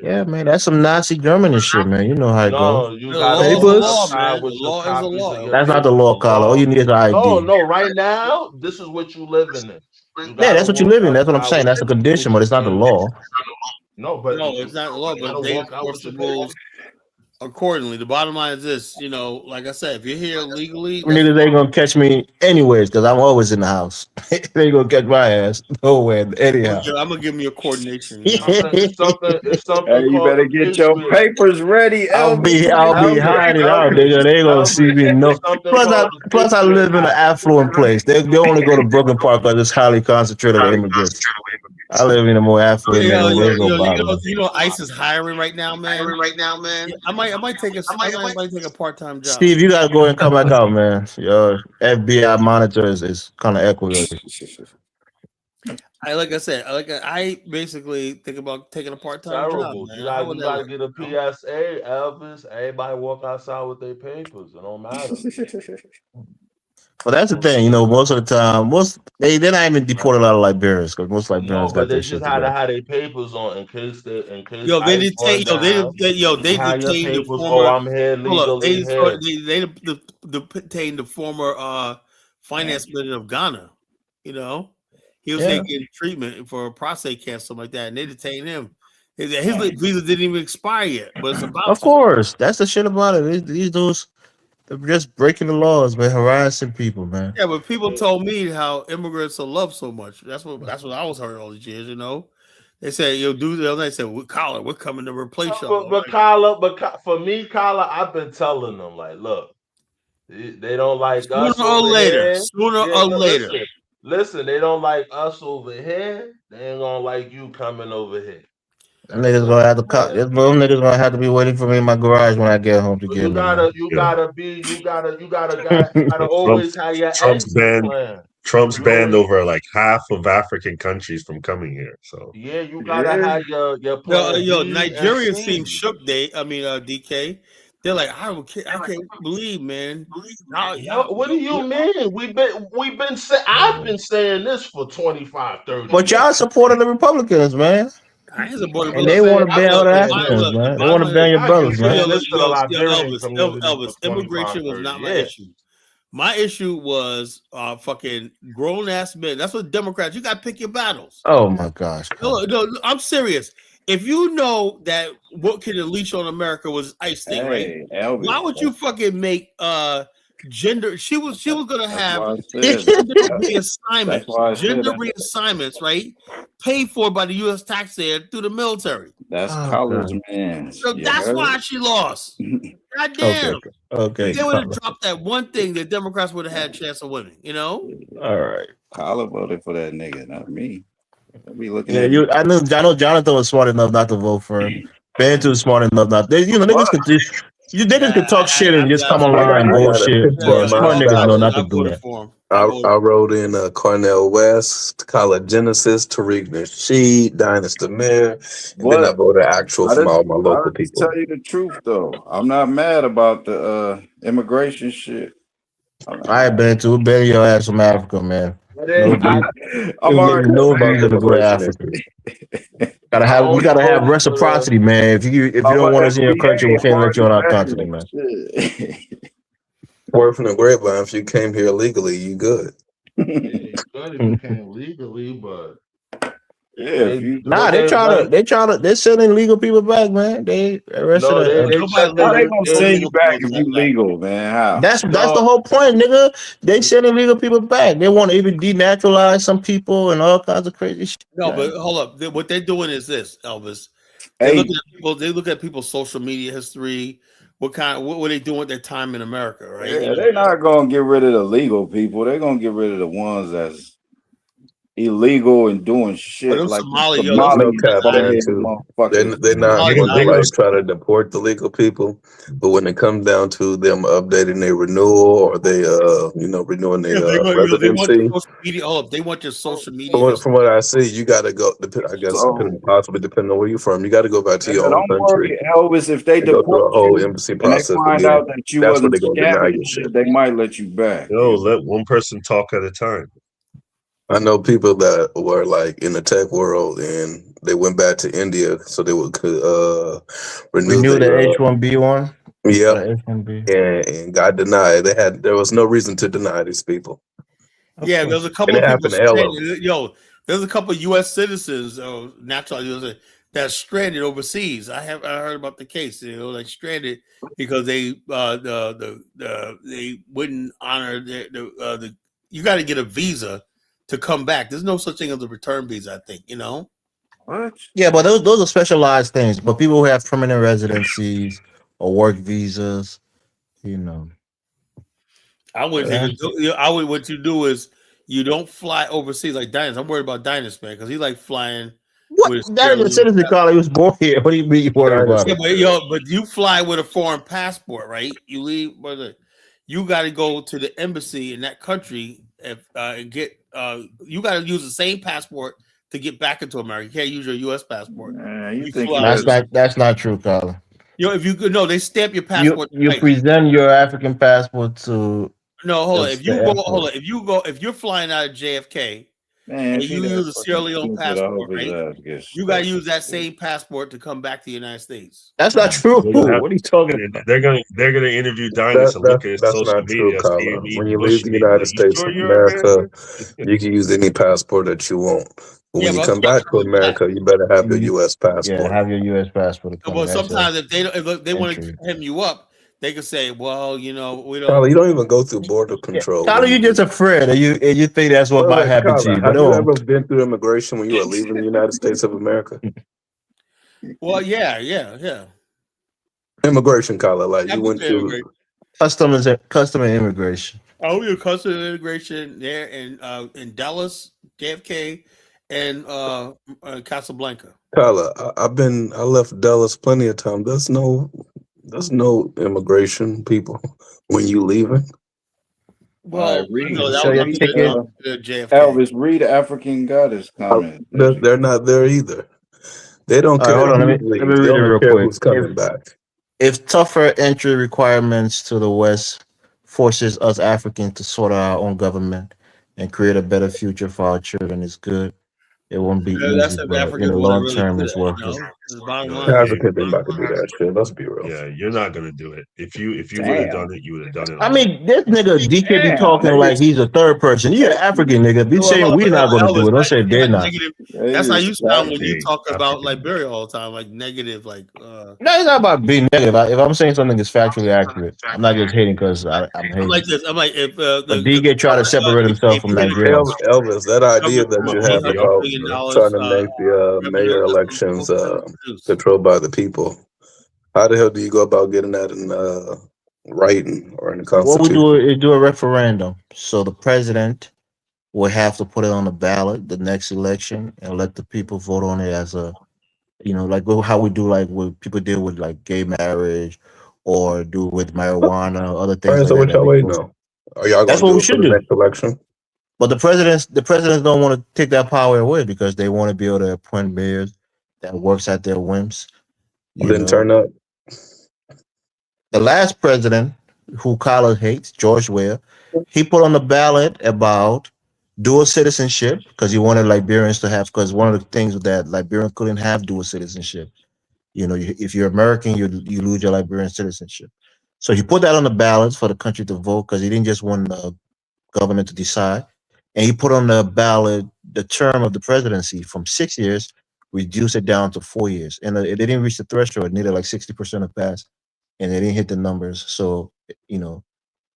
Yeah, man, that's some Nazi Germany shit, man. You know how it go. No, you the gotta law is the walk Papers. law, outside man. with The your law is the copies of law, your That's not Elvis. the papers. law, The Carla. All law. you need is an No, ID. no. Right now, this is what you living in. You Yeah, gotta that's what you walk live in. That's what I'm outside saying. with That's the condition, but it's not the yeah. law. No, but No, it's not the law, you gotta but they walk out enforce with the your rules papers. accordingly. The bottom line is this, like I said, if you're here legally, Them that's niggas ain't fine. gonna catch me anyways, because I'm always in the house. They ain't gonna catch my ass nowhere, anyhow. I'm gonna give them your coordination. It's something Hey, you called better get your official. papers ready, Elvis. I'll be Elvis, hiding out, Elvis, nigga. They ain't gonna see Elvis. me. No. It's something Plus, called I official live in an act. affluent place. They only go to Brooklyn Park because it's highly concentrated with immigrants. I live in a more affluent neighborhood. They ain't gonna bother me. ICE is hiring right now, man. Yeah, I might take I might take a part-time job. Steve, you gotta go and come back out, man. Your FBI monitor is kind of equity. Like I said, I basically think about taking a part-time job, Terrible. man. How would You that gotta look? get a PSA, Elvis. Everybody walk outside with their papers. It don't matter. But that's the thing, most of the time, they're not even deported a lot of Liberians because most No, Liberians but got their they shit just had to together. have their papers on in case Yo, they ICE detain. going down. They You have your detained the papers. Oh, former. I'm here Hold up, legally here. they detained the former finance minister of Ghana. He was Yeah, taking treatment for prostate cancer, something like that, and they detained him. His visa didn't even expire yet, but it's about of to. course. That's the shit about it. These dudes, they're just breaking the laws, man, harassing people, man. Yeah, but people told me how immigrants are loved so much. That's what I was heard all these years. They said, "Yo, dude," they said, "Colin, we're coming to replace y'all." But Kyla, for me, Kyla, I've been telling them like, look, they don't like Sooner us or over later, here. sooner Yeah, or no, later. listen, they don't like us over here. They ain't gonna like you coming over here. Them niggas That's gonna have to what I'm saying. them niggas gonna have to be waiting for me in my garage when I get home to So get me, man. you gotta Trump, always have your Trump's exit banned plan. Trump's You banned always, over like half of African countries from coming here. So yeah, you gotta Yeah. have your plan B and Nigerians seem C. shook. DK. They're like, I can't believe, man. What do you mean? I've been saying this for 25, 30 But years. y'all supporting the Republicans, man. I ain't supporting, but And Been they look, want saying to I've ban been all the saying this. Africans, the man. They want bottom to line is, ban your I've been brothers, man. saying this to the Liberian community for Elvis. 25, Immigration was 30 not my years. issue. My issue was fucking grown ass men. That's what Democrats. You got to pick your battles. Oh my gosh. No, I'm serious. If you know that what can unleash on America was ICE thing, right? Hey, Elvis. Why would you fucking make gender? She was gonna That's have why I said gender that. That's why I said that. reassignments, right? Paid for by the U.S. taxpayer through the military. That's Oh college god. man. So You that's heard? why she lost. God Okay. damn. Okay. If they would have dropped that one thing, the Democrats would have had a chance of winning. All right. Kyle voted for that nigga, not me. I be looking Yeah, at I know Jonathan was smart enough not to vote for him. Bantu was smart enough not. Niggas could just niggas could talk shit and just come online and I got a bullshit. picture But on my smart niggas know not ballot. to do that. for him. I wrote in Cornell West, College Genesis, Tariq Nasheed, Dynasty Mayor, and then I what? voted actual from all my I'll local just people. tell you the truth though. I'm not mad about the immigration shit. All right, Bantu, we'll ban your ass from Africa, man. No visa. I'm We'll give already you no Fuck visa to go to immigration Africa. issues. I We only gotta have voted for the. reciprocity, man. If you don't want us in your country, we can't let you on our continent, man. Word from the grapevine, if you came here illegally, you good. Yeah, you good if you came legally, but Yeah, if They you Nah, what they like. they're sending legal people back, man. They arrested No, a But they nobody check how they legal, gonna no send you legal back people if coming you back. legal, man? How? that's no. the whole point, nigga. They sending legal people back. They want to even denaturalize some people and all kinds of crazy shit. No, Man. but hold up. What they're doing is this, Elvis. They're Hey, looking at people. They look at people's social media history. What were they doing with their time in America, right? yeah, they're not gonna get rid of the legal people. They're gonna get rid of the ones that's illegal and doing But shit them like the Somali, yo, those Somali No niggas cap, dying. man. butthead Too. motherfuckers. They're not Somali Nigga, going to they dying. like was try to deport the legal people, but when it comes down to them updating their renewal or they renewing Yeah, their they want, they want your residency. social media. Hold up, they want your social From media what, from history. what I see, you got to go. I guess So possibly depending on where you're from, you got to go back to yeah, your own don't country worry, Elvis. If they and go deport through a whole you embassy and they process find again. out that you That's what wasn't they're gonna deny scamming your and shit. shit, they might let you back. yo, let one person talk at a time. I know people that were like in the tech world and they went back to India so they would renew Renew the their H-1B1 or yep, the H-1B. and got denied. There was no reason to deny these people, Of Yeah, there's course. a and couple it of people happened to hell of them. stranded. Yo, there's a couple of U.S. citizens, natural U.S. that's stranded overseas. I heard about the case. Like stranded because they wouldn't honor the. You got to get a visa to come back. There's no such thing as a return visa. I think. What? Yeah, but those are specialized things. But people who have permanent residencies or work visas, you know. I wouldn't Yeah. even do. I would. What you do is you don't fly overseas like Dynas. I'm worried about Dynas, man, because he like flying What? with That Sierra is a Leone. citizen, Carl. He was born here. What do you mean you worried about Yeah, him? but but you fly with a foreign passport, right? You leave, brother. You got to go to the embassy in that country and get. You got to use the same passport to get back into America. You can't use your U.S. passport. Man, you You think flew he out has with. That's not true, Carl. If you could, no, they stamp your You passport you twice. present your African passport to No, hold on. the airport. If you're flying out of JFK man, and if he you that use a Sierra fucking Leone stupid, I hope passport, his right? ass gets You got to stuck. use that same passport to come back to the United States. That's not true. They're gonna have What are you talking and about? they're gonna interview Dinus That and that look at his that's social not true, media, see Carla. him When eating you leave bush the meat. Like, United you States sure of you're America, American? you can use any passport that you want. But Yeah, when you but I'm come talking back to about coming back. America, you better have your You, U.S. yeah, passport. have your U.S. passport to come. Well, That's a sometimes if they don't, if they want to entry. hem you up, they could say, "Well, we Carla, don't." you don't even go through border Yeah, control Tyler, when you you just leave. afraid, and you think that's what Wait, might wait, happen to Carla, you, but have it you won't. ever been through immigration when you were leaving the United States of America? Well, yeah. Immigration, Carla, like I've you been went to immigrate. through. Custom and immigration. I was in customs and immigration there in Dallas, JFK, and Casablanca. Carla, I left Dallas plenty of time. There's no immigration people when you leaving. All right, Well, read, no, that Show was your read, ticket. JFK. Elvis, read African Goddess Uh, comment. they're not there either. They don't All right, care hold on. who Let me leaves. They read it only real care quick. who's coming back. If tougher entry requirements to the West forces us Africans to sort out our own government and create a better future for our children, it's good. It won't be That's easy, if but in Africans the want to long really term, do it's that. worth it. The bottom No, The line. yeah, Africans ain't about to do that shit. Let's be real. yeah, you're not gonna do it. If you would have Damn, done it, you would have done it I already. mean, this nigga DK be damn. talking like he's a third person. You're an African nigga. Be Well, saying hold we're not going to do Elvis, it. Don't say they're like not. negative. They That's how just you got sound when you Hey, talk about African. Liberia all the time, like negative, No, it's not about being negative. If I'm saying something is factually accurate, I'm not just hating because I'm I'm hating. like this. I'm like if But DK tried to separate himself if from you get Nigerians. Elvis, that idea government that you eight have Mafia, hundred about billion bro. trying dollars to make the revenue, mayor that's what I'm elections hoping to produce. controlled by the people, how the hell do you go about getting that in writing or in the What we Constitution? do is do a referendum. So the president will have to put it on the ballot the next election and let the people vote on it as a, like how we do like what people deal with like gay marriage or do with marijuana, other All things right, like so that what that y'all we waiting go. on? Are y'all That's gonna what do we it for should the do. next election? But the presidents don't want to take that power away because they want to be able to appoint mayors that works at their whims. You Then know, turn up. the last president who Kyler hates, George Weah, he put on the ballot about dual citizenship because he wanted Liberians to have, because one of the things that Liberian couldn't have dual citizenship. If you're American, you lose your Liberian citizenship. So he put that on the ballot for the country to vote because he didn't just want the government to decide. And he put on the ballot the term of the presidency from 6 years, reduce it down to 4 years, and they didn't reach the threshold. It needed like 60% of pass, and they didn't hit the numbers. So you know,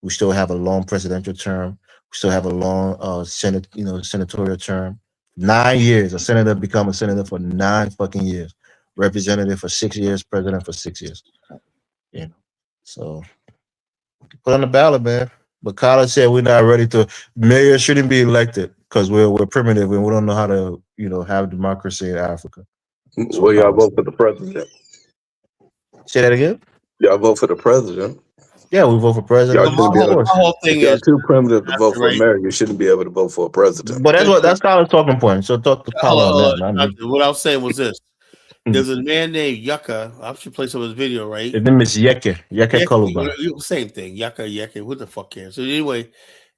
we still have a long presidential term. We still have a long senate, senatorial term. 9 years. A senator become a senator for 9 fucking years. Representative for 6 years. President for 6 years. You know. So put on the ballot, man. But Collins said we're not ready to. Mayor shouldn't be elected because we're primitive and we don't know how to have democracy in Africa. That's Well, what y'all Collins vote said. for the president. Say that again. Y'all vote for the president. Yeah, we vote for Y'all president, But my shouldn't be of able whole to. my course. whole If thing y'all is too primitive to vote Jonathan, for right? mayor, you shouldn't be able to vote for a president. But There's, that's Collins' talking point. So talk to Colin on that, man. Jonathan, what I was saying was this: there's a man named Yucca. I should play some of his video, right? His name is Yeke Yeah, Koluba. same thing. Yucca, Yucca. What the fuck cares? So anyway,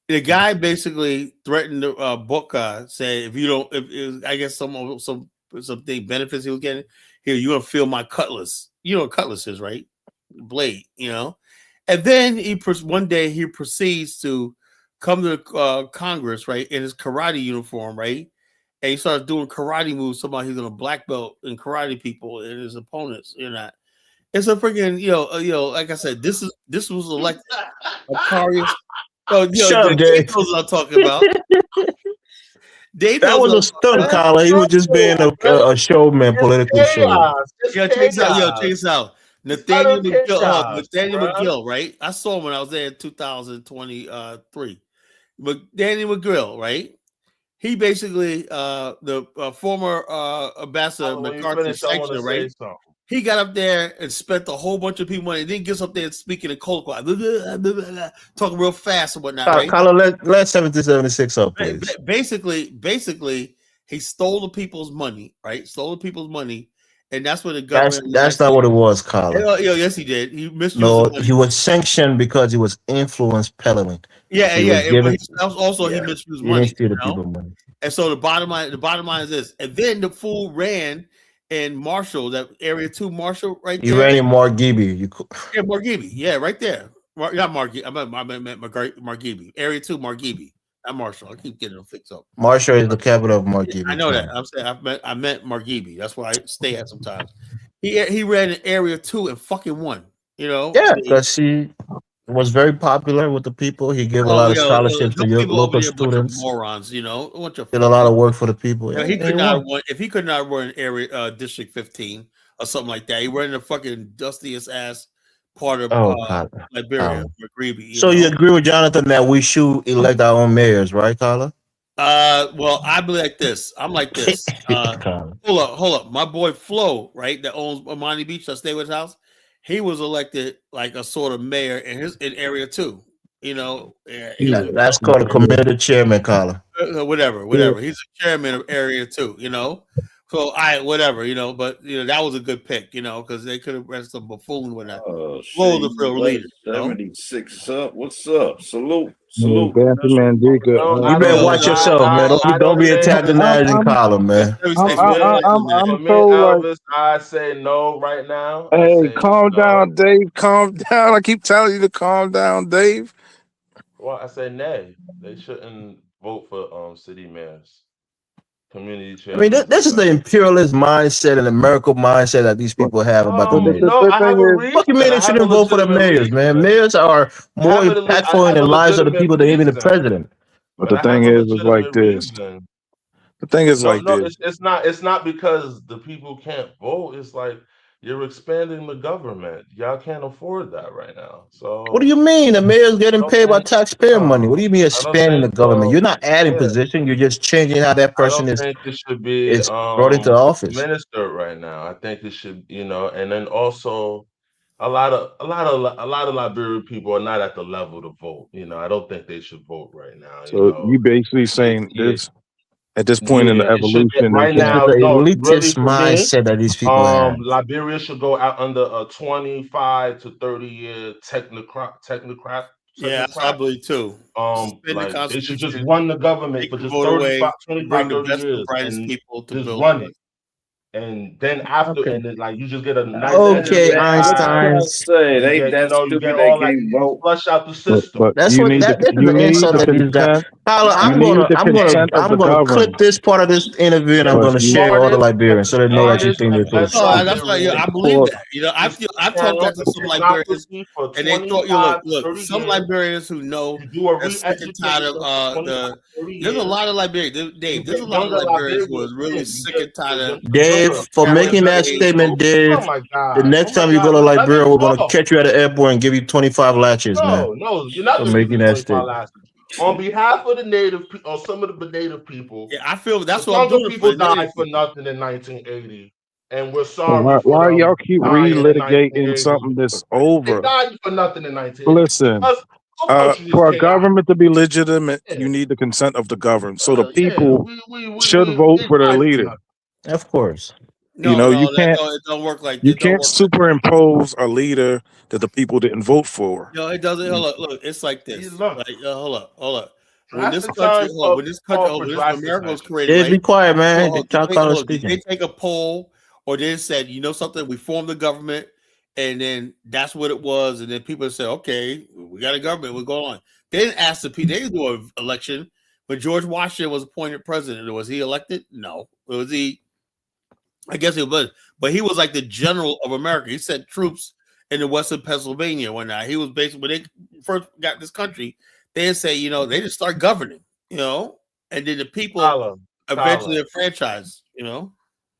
the guy basically threatened to book say if you don't I guess something benefits he was getting here, you're gonna feel my cutlass. You know what cutlass is, right? Blade, and then one day he proceeds to come to Congress, right, in his karate uniform, right, and he starts doing karate moves. Somebody he's gonna black belt and karate people and his opponents. It's a freaking like I said, this was elected Aquarius. Oh, Shut up, Dave Dave. knows what I'm talking about. Dave That knows was what a I'm talking stunt, about. Colin. He was just being a showman, It's politically showman. chaos. It's Check this out. Check chaos. this out. It's Nathaniel utter McGill. chaos, Nathaniel bruh. McGill, right? I saw him when I was there in 2023. But Daniel McGill, right? He basically, the former ambassador When you McCarthy finish, I want to sanctioner, right? say something. He got up there and spent a whole bunch of people money. Then gets up there and speaking in cold quiet, talking real fast and whatnot, right? Colin, let 1776 up, please. Basically, he stole the people's money, right? Stole the people's money, and that's what the government of the United That's not States. what it was, Colin. Yes, he did. He misused the No, money. he was sanctioned because he was influence peddling. Yeah, He yeah. was given. Also, he Yeah, misused he didn't money. steal the people money. And so the bottom line is this. And then the fool ran in Marshall, that Area 2 Marshall, right He there. ran in Margibi. Yeah, Margibi. Yeah, right there. Not Margibi. I meant Margibi. Area 2 Margibi. Not Marshall. I keep getting them fixed up. Marshall is the capital of I Margibi. know that. I'm saying I meant Margibi. That's why I stay at sometimes. He ran in Area 2 and fucking won. Yeah, because he was very popular with the people. He gave a lot of scholarships to those people over local there, a bunch of students. morons. A bunch of Did a lot of work for the people. Yeah, he and he could not have won. won if he could not run area District 15 or something like that. He ran in the fucking dustiest ass part of Oh, God. Liberia, McGreevy. So you agree with Jonathan that we should elect our own mayors, right, Carla? Well, I be like this. I'm like this. Hold up. My boy Flo, right, that owns Amani Beach, I stay with his house. He was elected like a sort of mayor in Area 2. That's called a community chairman, Carla. Whatever. He's a chairman of Area 2. So whatever. But that was a good pick. Because they could have rested some buffoon with that. Oh Flo shit! the real leader. 76 up. What's up? Salute. You better watch yourself, man. Don't be antagonizing Carla, man. For me, so like, Elvis, I say no right now. I hey, say calm no. down, Dave. Calm down. I keep telling you to calm down, Dave. Well, I say nay. They shouldn't vote for city mayors, community I mean, chairmen. this is the imperialist mindset and American mindset that these people have about the mayors. No, I have a reason. Fuck you, man, they I have a shouldn't vote for the legitimate mayors, man. reason. Mayors are more I impactful in have the a lives of the legitimate people than even the reason. president. But But the I thing have a is like legitimate this. reason. The thing is like No, this. it's not because the people can't vote. It's like you're expanding the government. Y'all can't afford that right now. So What do you mean? The mayor's getting paid by taxpayer money. What do you mean I don't expanding the think government? You're not adding yeah. position. You're just changing how that I person don't think it should be is brought into office. ministered right now. I think it should, and then also a lot of Liberian people are not at the level to vote. I don't think they should vote right now. So you basically saying this at this point in the It should evolution right is It's now. the No, really, elitist for me, mindset that these people have. Liberia should go out under a 25 to 30-year technocrat. Yeah, that's what I believe too. Suspend the Like they should just Constitution, run the government take for the just vote away, and bring 25, the 30 best and years brightest and people to just build run the it. and then after, Okay. and then like you just get a Nah, nice Okay, man, what you exercise. trying to Einstein. say? You They get, that you get stupid. They all that, can't you vote. flush out the system. That's you what need that this is you the need insult the that these guys. consent. Tyler, You need the consent of the I'm gonna governed. clip this part of this interview and I'm Get But the gonna you share it with all the get Liberians the so they know that you smartest think they're and full of best shit. That's why I Liberians believe for that. to I've sit talked down that to in some Liberians, technocracy for and they thought you 25, look. 30 Some years. Liberians who know You do a are sick and tired re-education of for 25, 30 There's a years. lot of Liberians, You Dave. There's a get lot of younger Liberians who Liberians are really in. You sick get and tired of the Dave, younger for parents making their that age. statement, Oh Dave, my the God. Oh next my time you go God. to Let me Liberia, we're gonna talk. catch you at the airport and give you 25 latches, man. No, you're not For gonna give me making that 25 statement. lashes. On behalf of the native people, or some of the native people, Yeah, I feel the that's what I'm younger doing it for people the native died for people. nothing in 1980. And we're so sorry for why y'all them keep dying in relitigating 1980. something that's They over? died for nothing in 1980 Listen, because our country is for a chaotic. government to be legitimate, Yeah, you need the consent of the governed. So the yeah. people should vote They for their died for leader. nothing. Of course. You No, know, you no, can't it don't work like you it don't can't work like that. superimpose a leader that the people didn't vote for. No, it doesn't. Hold up, look, it's like You this. look, Like, hold up. drastic times call for When drastic America was measures. created, Dave, be right? quiet, man. The Did top caller did they speaking. take a poll or they said, you know something, we formed the government, and then that's what it was, and then people said, okay, we got a government, we're going on. They didn't ask the people. They didn't do an election. When George Washington was appointed president, was he elected? No. Was he? I guess he was, but he was like the general of America. He sent troops in the western Pennsylvania one night. He was basically when they first got this country, they say, they just start governing, and then the people Tyler, eventually are franchised.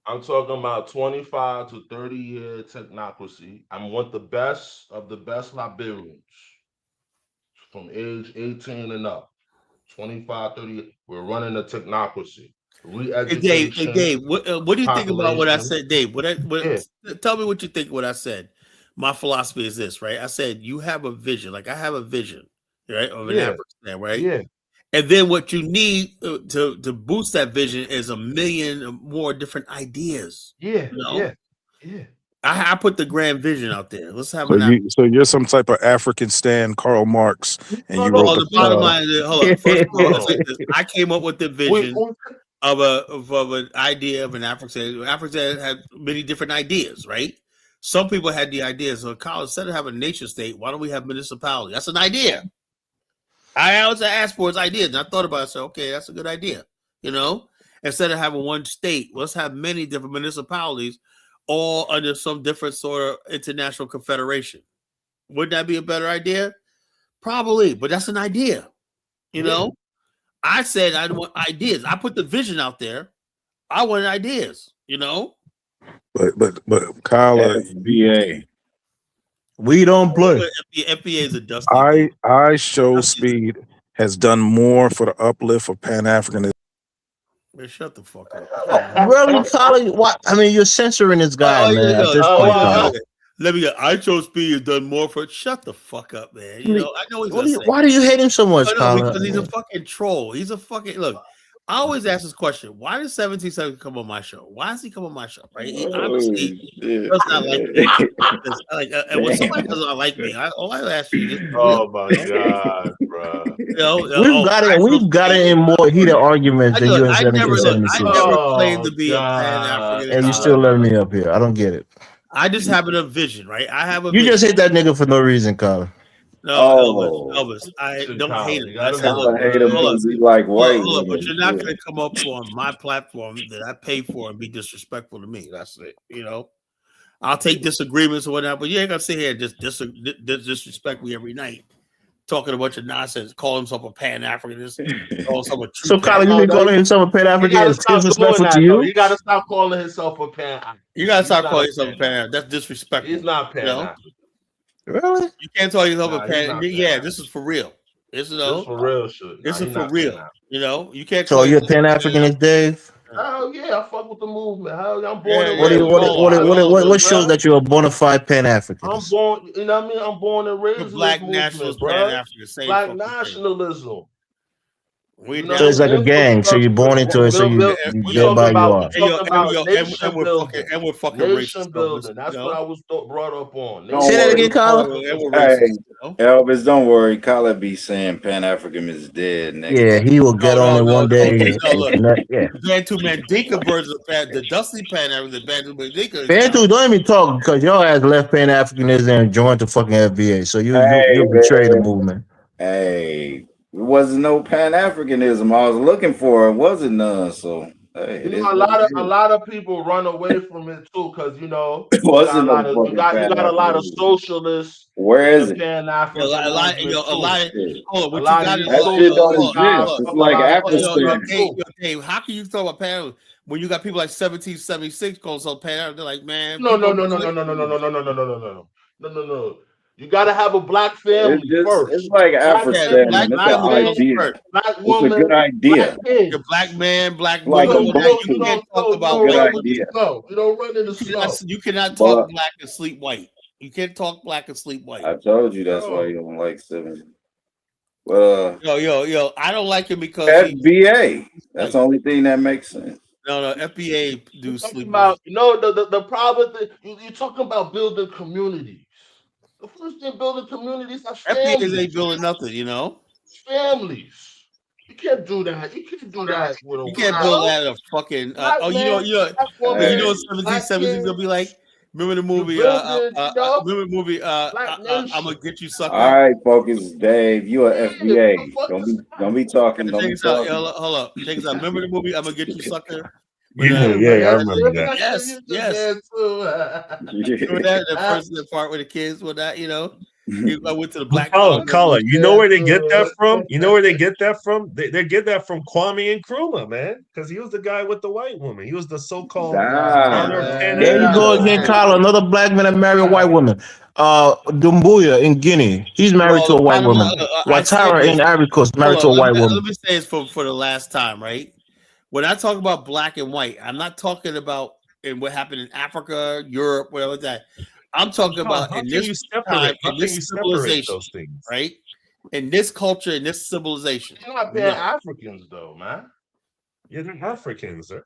I'm talking about 25 to 30 year technocracy. I want the best of the best Liberians from age 18 and up. 25, 30. We're running a technocracy. Hey Re-education, Dave, what do you think about what I population. said, Dave? Yeah, Tell me what you think. What I said. My philosophy is this, right? I said you have a vision, like I have a vision, right, of an yeah, African, right? yeah, And then what you need to boost that vision is a million more different ideas. yeah, You know, yeah, yeah. I put the grand vision out there. Let's have So an. you're some type of African stand Karl Marx, and No, you no, wrote Well, the the bottom no. line is, hold up. First of all, it's like Hey, this. I came up with the We, vision we, of an idea of an African. African had many different ideas, right? Some people had the ideas of college, instead of having a nation state, why don't we have municipality? That's an idea. I always asked for his ideas, and I thought about it. So, okay, that's a good idea. Instead of having one state, let's have many different municipalities, all under some different sort of international confederation. Wouldn't that be a better idea? Probably, but that's an idea. You yeah. know, I said I want ideas. I put the vision out there. I wanted ideas. but Kyla, FBA. we don't play. FBA is a dusty thing. I show speed has done more for the uplift of Pan Africanism. Man, shut the fuck up. Really, Colin? What? I mean, you're censoring this guy, man. At this point, Colin. Let me get. I chose speed has done more for. Shut the fuck up, man. I know he's gonna say. Why do you hate him so much, Colin? Because he's a fucking troll. He's a fucking look. I always ask this question: why does 1770 come on my show? Why does he come on my show? Right? He obviously does not like me. And when somebody does not like me, all I ask you is, Oh my God, bro. We've got it in more heated arguments than you in I never 1776. claimed to be a Pan-Africanist. And you still letting me up here. I don't get it. I just have a vision, right? I have a You vision. just hate that nigga for no reason, Colin. No, Elvis. I don't hate him. I said, look, hate him hold up. because he like white Hold up, but women. you're not going to come up on my platform that I pay for and be disrespectful to me. That's it. I'll take disagreements or whatnot, but you ain't going to sit here and just disrespect me every night. Talking a bunch of nonsense, call himself a Pan-Africanist, call himself a true. So, Colin, you been calling himself a Pan-African? Is disrespectful to you? You got to stop calling himself a Pan-African. You got to stop calling yourself a Pan-African. That's disrespectful. He's not Pan-African. Really? You can't call yourself a Pan. Yeah, this is for real. This is for real shit. This is for real. You can't. So, you're a Pan-Africanist, Dave? Oh yeah, I fuck with the movement. Hell, I'm born. What shows that you're a bona fide Pan-Africanist? I'm born. You know what I mean? I'm born and raised in Black this nationalist, movement, bro. Pan-African, Black nationalism. We're You know So down what it's with I'm like a saying? gang. So you're born into it. So you We thereby you are. talking about and nation building. we're fucking racist, Nation Elvis. building. That's what I was brought up on. Don't Say Nation that worry. again, building. Carla. And we're Hey, racist, you know. Elvis, don't worry. Khaled be saying Pan African is dead next Yeah, time. he will get on it one Okay, day. no, look. Yeah. The Bantu Mandinka birds of the Dusty Pan the Bantu Mandinka is Bantu, down. don't even talk because your ass left Pan Africanism and joined the fucking FBA. So you Hey, betrayed the man. movement. Hey, it wasn't no Pan Africanism I was looking for. It wasn't none. So hey, You it know, is what it a is. lot of people run away from it too, because It you got a wasn't no lot of fucking Pan a lot of Africanism. socialists Where in is the it? Pan African movement A too. lot of Shit. hold on, A what you lot of got is these That shit don't socialist guys exist. It's talk a like lot of fucking stuff Dave, too. Dave, how can you talk about Pan when you got people like 1776 calling themselves Pan? They're like, man, No, people no, run no, no, away no, no, no, from no, no, this. no, no, no, no, no, no, no, no, no. You got to have a black It's family just it's first. like Black Afrostatement. It's black an Families man, idea. first. black It's a good woman, black idea. Your kids. black man, black It's like woman, all that. You Ubuntu. can't talk It's a about don't good white run with the idea. snow. You don't run in the snow. you cannot But talk black and sleep white. You can't talk black and sleep white. I told you that's why No. you don't like 70. But Yo, I don't like him because FBA. he's That's the white. only thing that makes sense. No, FBA do You're talking sleep white. about, the problem that you're talking about building communities. The first thing building communities are FBAs ain't families. building nothing, you know. Families. You can't do that. You can't do that with You can't build a that a fucking black man, black you woman, know Hey, what black 1776 kids. gonna be like? Remember the You're movie building, remember the movie black I'm nation. gonna get you all sucker. right, focus, Dave. You a Yeah, what the FBA. fuck is Don't be Yeah, talking. Don't check be this out. talking. Hold up. Check this out. Remember the movie I'm gonna get you sucker? When Yeah, Yeah, yeah, I man. remember that. I yes, used to yes. dance too. Remember that first the part with the kids with that, you know? I went to the Well, black college. Colin, you know where they get that from? You know where they Dance. get that from? They get that from Kwame Nkrumah, man, because he was the guy with the white woman. He was the so-called father of Pan There you go Africanism. again, Ah, Carla. Another black man that married a white woman. Dumbuya in Guinea. He's married Well, to a the white bottom woman. line, I say Watara this. in Ivory Coast married Hold to on, a white let woman. me say this for the last time, right? When I talk about black and white, I'm not talking about in what happened in Africa, Europe, whatever like that. I'm talking Colin, about in this time, how in can this you separate civilization, those things? right? In this culture, in this civilization. they're not Pan No. Africans though, man. Yeah, they're Africans. They're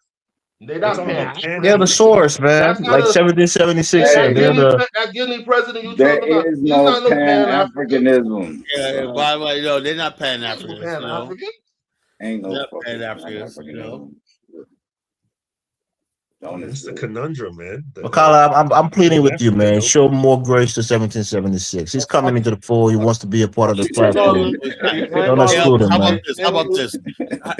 We're not talking Pan about Pan They're the Africans. Africanism. source, man. That's not Like a 1776 Hey, said. They're the that Guinea president you there talking about. is He's no not no Pan Pan African. Africanism. By the way, no, they're not Pan He ain't no Africans, Pan you know. African. Ain't They're no not Pan fucking Pan Africans, you know. Africanism. I Don't mean, it's the exist. conundrum, man. Makala, I'm pleading Pan with you, man. Africanism. Show more grace to 1776. He's coming into the fold. He wants to be a part of the I ain't gonna, platform. I ain't Don't gonna Hey, exclude Elvis, him, how about man. this? How about this?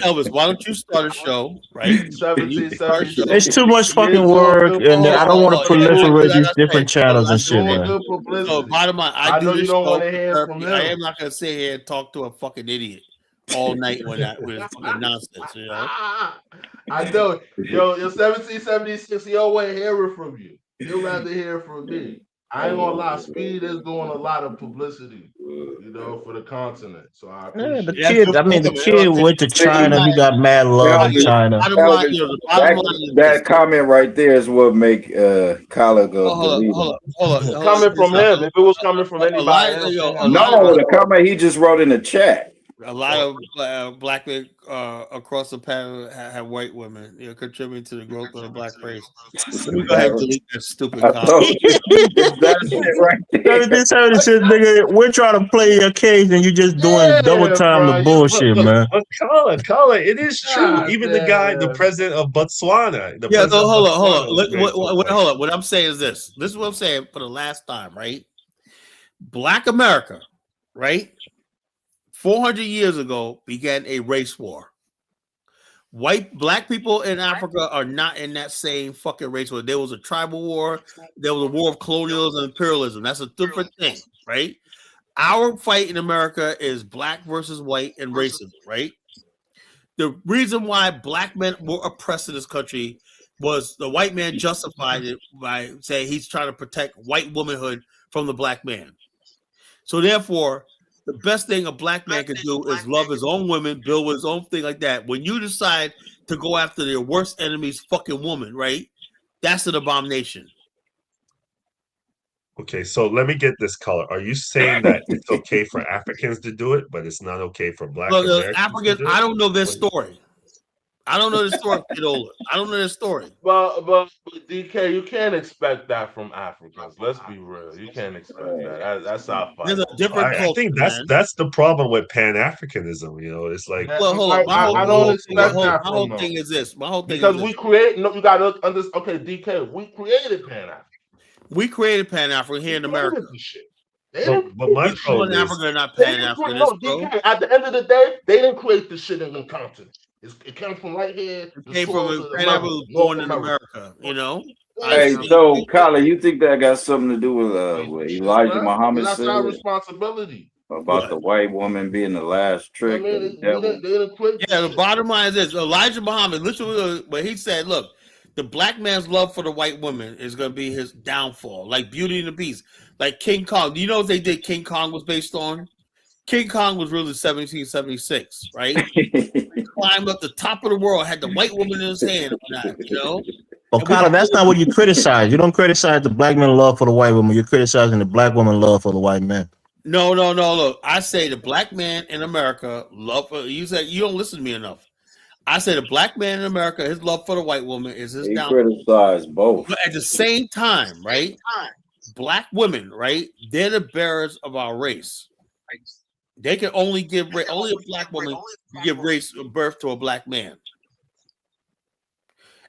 Elvis, why don't you start a show, right? You start a show. It's too much You're fucking doing work, good. and I don't want to Yeah, proliferate like these I say, different channels and like I shit, say, Doing man. good so publicity. bottom line, I I do know you this don't show want to for hear from therapy. I him. am not gonna sit here and talk to a fucking idiot all night with fucking nonsense, you know. I know. Your 1776, he'll want to hear it from you. He'll rather hear from me. I ain't gonna lie, Speed is doing a lot of publicity, for the continent. So I Yeah, the appreciate Yeah, it. good kid. I for mean, the him. You know, kid went to bottom China. line, He got mad love in Elvis, China. Elvis, the bottom line is this. that comment right there is what make Kyle go Oh, delete him. It's coming from him. If it was coming from A lot, anybody else, they a have no lot of No, the problem. comment he just wrote in the chat. a lot of black men across the planet have white women, contributing to the growth of the black race. Let me go ahead and delete that stupid I comment. told you. It's that shit right there. 1776, nigga. We're trying to play your case, and you just doing double Yeah, time the bro. bullshit, man. But Colin, it is true. God Even the damn. president of Botswana, Yeah, so hold on, was raised with white. hold on. What I'm saying is this. This is what I'm saying for the last time, right? Black America, right? 400 years ago began a race war. Black people in Africa are not in that same fucking race war. There was a tribal war. There was a war of colonialism and imperialism. That's a different thing, right? Our fight in America is black versus white and racism, right? The reason why black men were oppressed in this country was the white man justified it by saying he's trying to protect white womanhood from the black man. So therefore, the best thing a black man can do is love his own women, build his own thing like that. When you decide to go after their worst enemy's fucking woman, right? That's an abomination. Okay, so let me get this color. Are you saying that it's okay for Africans to do it, but it's not okay for Black Look, Americans to Africans, do I it? don't know this What- story. I don't know the story, Kidola. I don't know this story. But DK, you can't expect that from Africans. Let's be real. You can't expect that. That's our There's fight. a different I culture, think man. that's the problem with Pan Africanism. You know, it's like That- Look, hold up. I, My I, whole, I my don't whole thing, expect that my from whole them thing is this. My whole thing is because this. we create. No, you got to understand. Okay, DK, we created Pan Africa. We created Pan Africa here We in America. created this shit. They didn't but create my this shit. People in problem is Africa are not They Pan didn't create Africanists, no bro. DK. At the end of the day, they didn't create this shit in the continent. It comes from right here, It the came from soils of Pan Africa America, was North born in America. America. You know, They Hey, so didn't so create Kyler, you think that got something to do with what shit, Elijah man. And Muhammad that's said our responsibility. about what? the white woman being the last I trick of the mean, devil? they didn't create this Yeah, the shit. bottom line is this: Elijah Muhammad, literally, but he said, "Look, the black man's love for the white woman is going to be his downfall, like Beauty and the Beast, like King Kong. Do you know what they did? King Kong was based on. King Kong was really 1776, right? He climbed up the top of the world, had the white woman in his hand on that, you know. But And we Kyler, that's not what you criticize. You don't criticize the black man love for the white woman. You're criticizing the black woman love for the white man. no. Look, I say the black man in America love. You said you don't listen to me enough. I say the black man in America, his love for the white woman is his He downfall. criticized both. But at the same time, right? Black women, right? They're the bearers of our race. They can only give only a black woman can give race birth to a black man.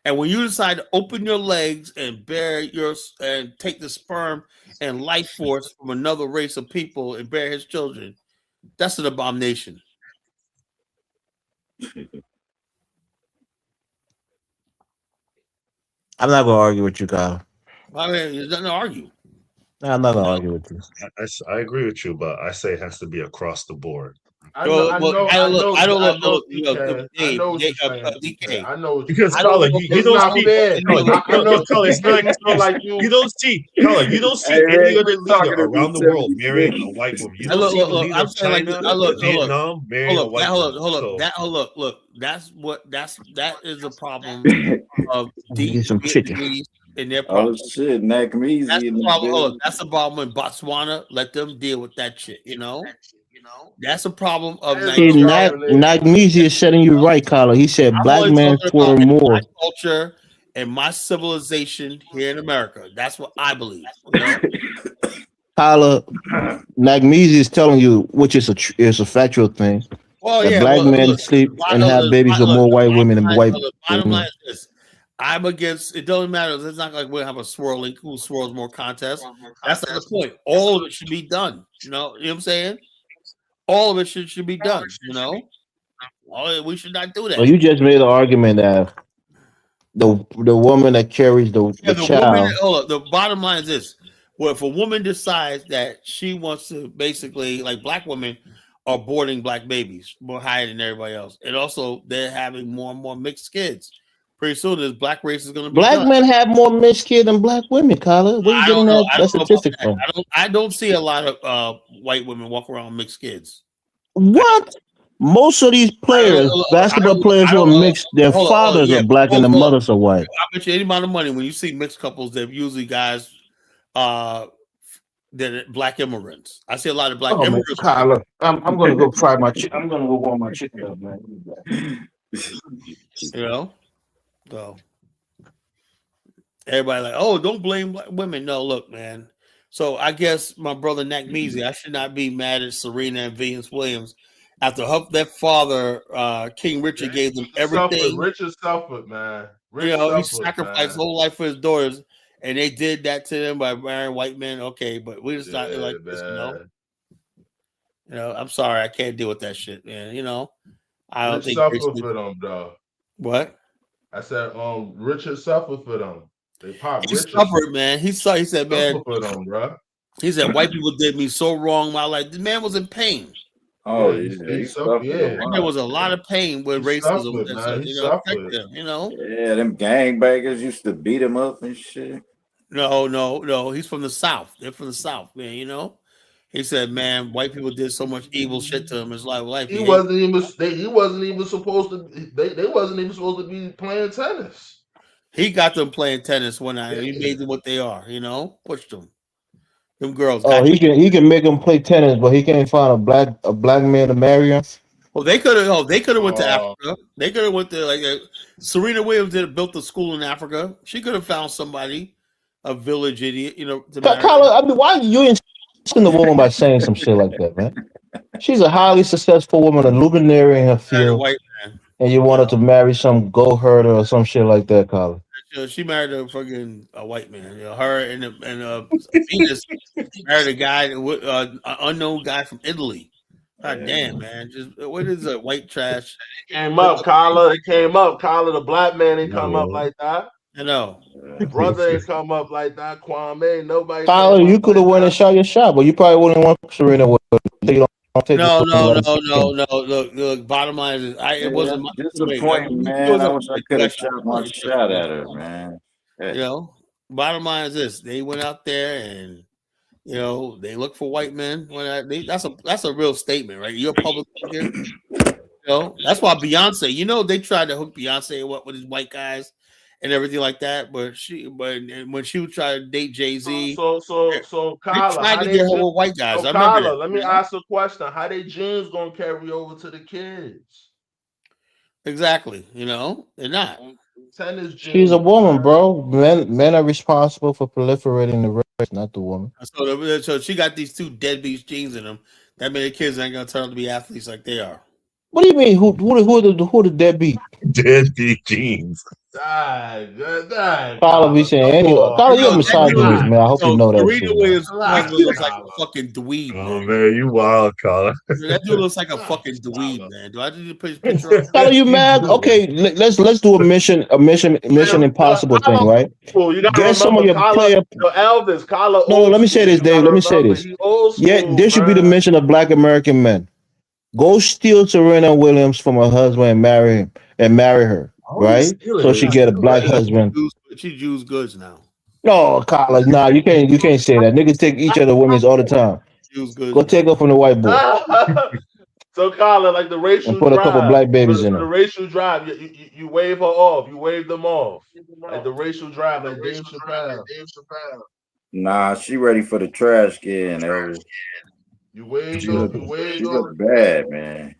And when you decide to open your legs and bear your and take the sperm and life force from another race of people and bear his children, that's an abomination. I'm not gonna argue with you, Kyler. I mean, there's nothing to argue. Nah, I'm not You gonna know? argue with you. I agree with you, but I say it has to be across the board. Well, well, I don't look. Oh, you know, DK. I Dave, know what Dave, you're saying, DK. DK. I know what you're Because I saying. don't color, know. you don't I It's don't see know fair. any color, other. I know color. It's not DK feel excuse. like You don't see color. You don't see Hey any man, other quit leader talking to me, around the world marrying 76. a white woman. You I don't look, see look, the look. leader I'm of saying like, China I or look, Vietnam marrying hold a up, that, white hold up, woman. hold up. So That, hold up, look. That is a problem of I'm gonna deep get some chicken. Vietnamese in their Oh problem. shit, That's Nakmeezy in the the problem. Hold up, building. that's the problem in Botswana. Let them deal with that shit. You know, that's a problem of is an See, Nigeria. abomination. Nagmeezy is setting you right, Kyler. He said I'm black only men talking about swear in more. my culture and my civilization here in America. That's what I believe. You know. Kyler, Nagmeezy is telling you, which is is a factual thing, Well, that yeah. black Well, men look, sleep and have babies with look, more white women than white the bottom line women. is this: I'm against. It doesn't matter. It's not like we have a swirling who swirls more contest. That's not the point. All of it should be done. You know what I'm saying? All of it should be done. You know, we should not do Well, that. you just made the argument that the woman that carries Yeah, the the woman. child. Hold up. The bottom line is this: well, if a woman decides that she wants to basically, like black women, are boarding black babies more higher than everybody else, and also they're having more and more mixed kids. Pretty soon, this black race is going to be Black done. men have more mixed kids than black women, Kyler. Where you I getting don't know. that, I that don't know about statistic that. from? I don't see a lot of white women walk around with mixed kids. I don't. What? Most of these players, basketball players I who are don't. mixed, their Hold on. fathers are Yeah, black and the hold on. mothers are white. I bet you any amount of money when you see mixed couples, they're usually guys uh that are black immigrants. I see a lot of black Oh man, immigrants. Kyler, I'm gonna go fry my chicken. I'm gonna go warm my chicken up, man. You know, so everybody like, oh, don't blame black women. No, look, man. So I guess my brother Measy, I should not be mad at Serena and Venus Williams after their father, King Richard, gave them Suffered. everything. Richard suffered, man. You Rich know, he suffered, sacrificed his man. whole life for his daughters, and they did that to them by marrying white men. Okay, but we just not Yeah, like this, you know. man. You know, I'm sorry, I can't deal with that shit, man. You know, I don't Rich think suffered for them, though. what I said, Richard suffered for them. They pop. he Richard suffered, man. He saw. He said, man. suffered for them, bro. He said white people did me so wrong. In my life, the man was in pain. Oh Yeah, yeah, he he suffered. suffered a Yeah, There lot. was a lot of pain with he racism suffered, that man. He affected suffered. him. You know, Yeah, them gangbangers used to beat him up and shit. no. He's from the South. They're from the South, man. You know, he said, man, white people did so much evil shit to him. His life. He He hates. wasn't even. He wasn't even supposed to. They wasn't even supposed to be playing tennis. He got them playing tennis one night. Yeah, He made them what they are. You know, pushed them. Them girls Oh, got you. he can make him play tennis, but he can't find a black man to marry him. Well, they could have. Oh, they could have went to Oh, Africa. They could have went to Serena Williams did built a school in Africa. She could have found somebody, a village idiot, to marry. Kyla, I mean, why you insulting the woman by saying some shit like that, man? She's a highly successful woman, a luminary in her Married a field, white man. and you You want her know, to marry some goat herder or some shit like that, Kyla. she married a white man. Her and Venus married a guy, an unknown guy from Italy. God Yeah. damn, man! Just what is a white trash? came up, Kyla. It came up, Kyla. The black man ain't come up No. like that. I know. The brother ain't come up like that. Kwame, nobody Kyla, came up you could like have went and that. shot your shot, but you probably wouldn't want Serena with you. Don't take this No, no, woman no, under no, no. Look. Bottom line is, it Yeah, wasn't that's my wait. disappointing, It man. was I a wish I public could have question. shot It my wasn't a shot personal at issue. her, man. You Hey. know, bottom line is this: they went out there and they look for white men. That's a real statement, right? You're a public figure. That's why Beyonce. They tried to hook Beyonce up with these white guys and everything like that. And when she would try to date Jay So, Z, so, so, so, they Kyla, tried how to they get her je- with white guys. so, I remember Kyla, that. let me ask a question. How they genes gonna carry over to the kids? Exactly. They're not. Tennis She's a genes, woman, man. bro. Men are responsible for proliferating the race, not the woman. So she got these two deadbeat genes in them. That many kids ain't gonna turn out to be athletes like they are. What do you mean? Who the deadbeat? Deadbeat jeans. Kyla be Kyla, saying come any. on, Kyla, you're a That dude. misogynist, relax, man. I hope you know that Serena shit, man. Williams' relax, husband looks like Kyla. a fucking dweeb, Oh man. man, you wild, Colin. That dude looks like a fucking Relax, dweeb, Kyla. man. Do I need to put his picture up? Kyla, you You mad? do. Okay, let's do a mission impossible thing, Kyla, right? school. You gotta Get some of remember, your Kyla, player. Elvis, Kyla, No, old let me say school. this, You Dave. gotta Let me say remember, this. he old Yeah, school, there should be the man. mention of Black American men. Go steal Serena Williams from her husband and marry him and marry her, All he's right? stealing So she is get a black husband. She Jews goods now. No, Kyla, nah, you can't say that. Niggas take each other women's all the time. Jews goods Go now. take her from the white boy So, Kyla, like the and racial put a couple drive. black So, babies the, in so the her. racial drive, you wave her off. You wave them off. Like the racial drive, like Dave Chappelle. Nah, she ready for the trash can, Elvis. You wave She them. look, You wave she look them. bad, man.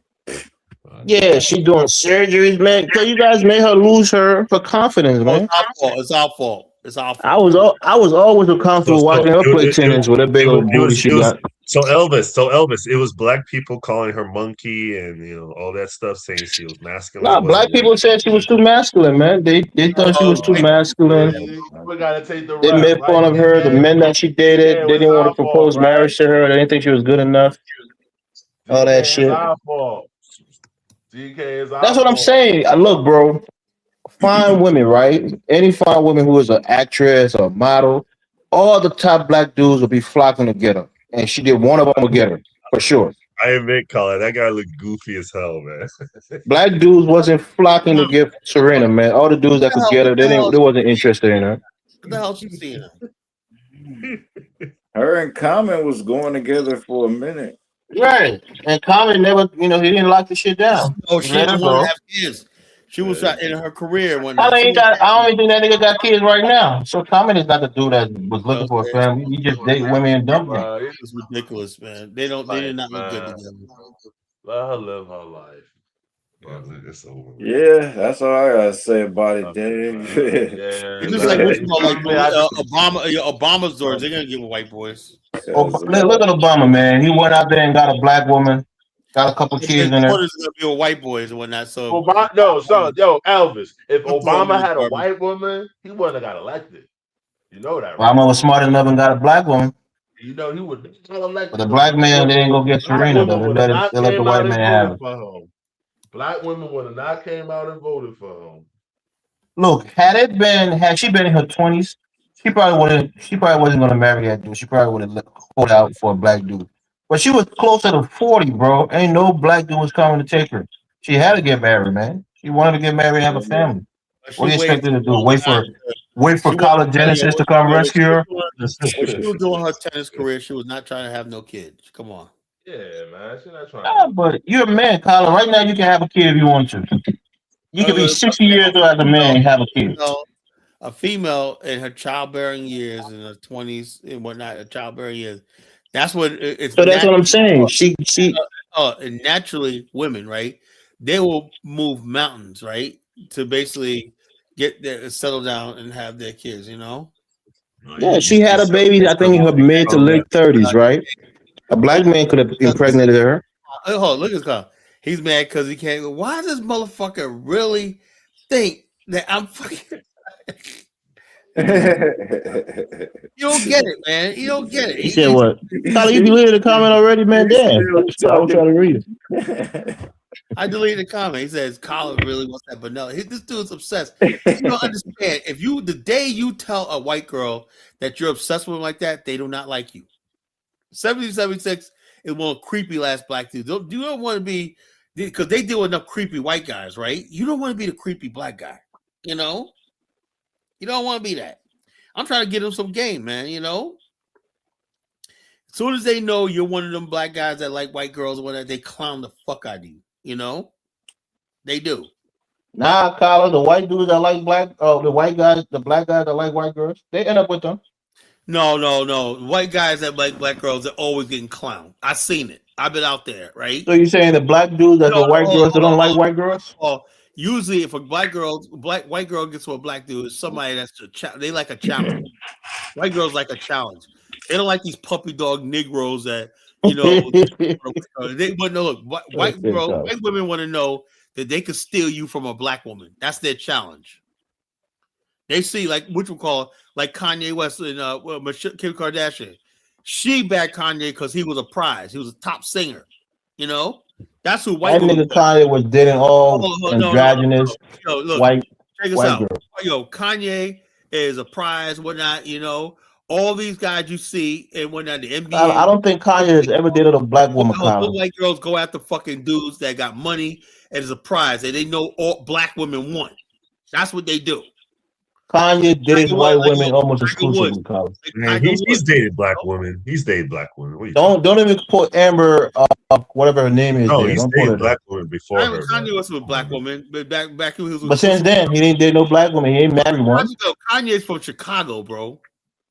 Yeah, she doing surgeries, man. Cause you guys made her lose her confidence, Oh, it's man. our fault. It's our fault. It's our I fault. was I was always so comfortable so watching her play it, it, tennis with that big it was old it booty was she it was got. so Elvis, it was black people calling her monkey and all that stuff, saying she was masculine. It Nah, wasn't black white people said she was too masculine, man. They thought she was too Oh, masculine. we gotta take the They rep, made right, fun of her. The DK? men that she dated, DK, they it's didn't want to our fault, propose right? marriage to her. They didn't think she was good enough. All that DK is shit. our fault. DK is That's our what I'm fault. saying. Look, bro, fine women, right? Any fine woman who is an actress or a model, all the top black dudes will be flocking to get her. And she did one of them will get her, for sure. I admit, Colin, that guy looked goofy as hell, man. Black dudes wasn't flocking to get Serena, man. All the dudes that could get her, What the hell? they wasn't interested in her. What the hell she seeing? Her and Common was going together for a minute. Right. And Common never, he didn't lock the shit down. No, He she let her didn't want to go. have kids. She was Yeah. in her career and I whatnot. She ain't was, got. I don't even think that nigga got kids right now. So Common is not the dude that was looking for a okay. family. He just date women and dump them. It's ridiculous, man. They Life, did not look good man. together. Let her live her life. Yeah, it's over. Yeah, that's all I gotta say about it, Dave. Yeah, It's just like what's called like I just, Obama's daughters. They're gonna give white boys. Cause Look at Obama, man. He went out there and got a black woman, got a couple His kids in her. daughters are gonna be with white boys and whatnot. So Obama, no, so Elvis, if don't throw them in Obama the had a garbage. white woman, he wouldn't have got elected. You know that, right? Obama was smart enough and got a black woman. You know he would not got But elected the because black man, they didn't go get black Serena, though. women They would have let, not they let the came white out and man have voted it. for him. Black women would have not came out and voted for him. Look, had she been in her 20s, she probably wasn't gonna marry that dude. She probably would have hold out for a black dude. But she was closer to 40, bro. Ain't no black dude was coming to take her. She had to get married, man. She wanted to get married and have a yeah, family. But What she do you expect waited her too to do? long not to. Wait for She wasn't college trying to. Genesis to come rescue her? When she was doing her tennis career, she was not trying to have no kids. Come on. Yeah, man, she's not trying to Nah, have no but you're a man, Colin. Right now, you can have a kid if you want to. You can be Uh, 60 years old as a man and have a kid. no, a female in her childbearing years, in her 20s and whatnot, her childbearing years. That's what it's So that's what I'm naturally. saying. She And naturally, women, right? They will move mountains, right, to basically get there, settle down, and have their kids. You know. yeah, she had a baby. I think in her mid to late 30s, right? A black man could have impregnated her. Hold on, look at this car. He's mad because he can't. Why does this motherfucker really think that I'm fucking? You don't get it, man. You don't get it. He said what? Tyler, you deleted the comment already, man. Damn. I was trying to read it. I deleted the comment. He says Colin really wants that, but no, this dude's obsessed. You don't understand. If you the day you tell a white girl that you're obsessed with them like that, they do not like you. 76 is one of creepy last black dudes. You don't want to be because they deal with enough creepy white guys, right? You don't want to be the creepy black guy. You know, you don't want to be that. I'm trying to get them some game, man. You know, as soon as they know you're one of them black guys that like white girls or whatever, they clown the fuck out of you. You know, they do. Nah, Kyler, the white dudes that like black, the white guys, the black guys that like white girls, they end up with them. No. White guys that like black girls are always getting clowned. I've seen it. I've been out there, right? So you saying the black dudes that No, the white hold girls that don't like on. white girls? Well, usually if a white girl gets with a black dude, it's somebody that's they like a challenge. White girls like a challenge. They don't like these puppy dog Negroes that they but no look. White women want to know that they could steal you from a black woman. That's their challenge. They see like which we call like Kanye West and Kim Kardashian. She backed Kanye because he was a prize. He was a top singer. You know, that's who white That women. nigga Kanye was dating all androgynous look, white check this white out. girls. Yo, Kanye is a prize, whatnot. You know, all these guys you see and whatnot. The NBA. I don't think Kanye has ever dated a black woman, Those Kyler. white girls go after fucking dudes that got money as a prize, and they know all black women want. That's what they do. Kanye dates white women almost exclusively, Kyler. Man, he's dated black women. He's dated black women. What are you Don't even put Amber, whatever her name is. No, there. he's Don't dated put black it. women before her. Kanye was with a black woman, but back when he was. But since then, he didn't date no black woman. He ain't married one. Kanye's from Chicago, bro.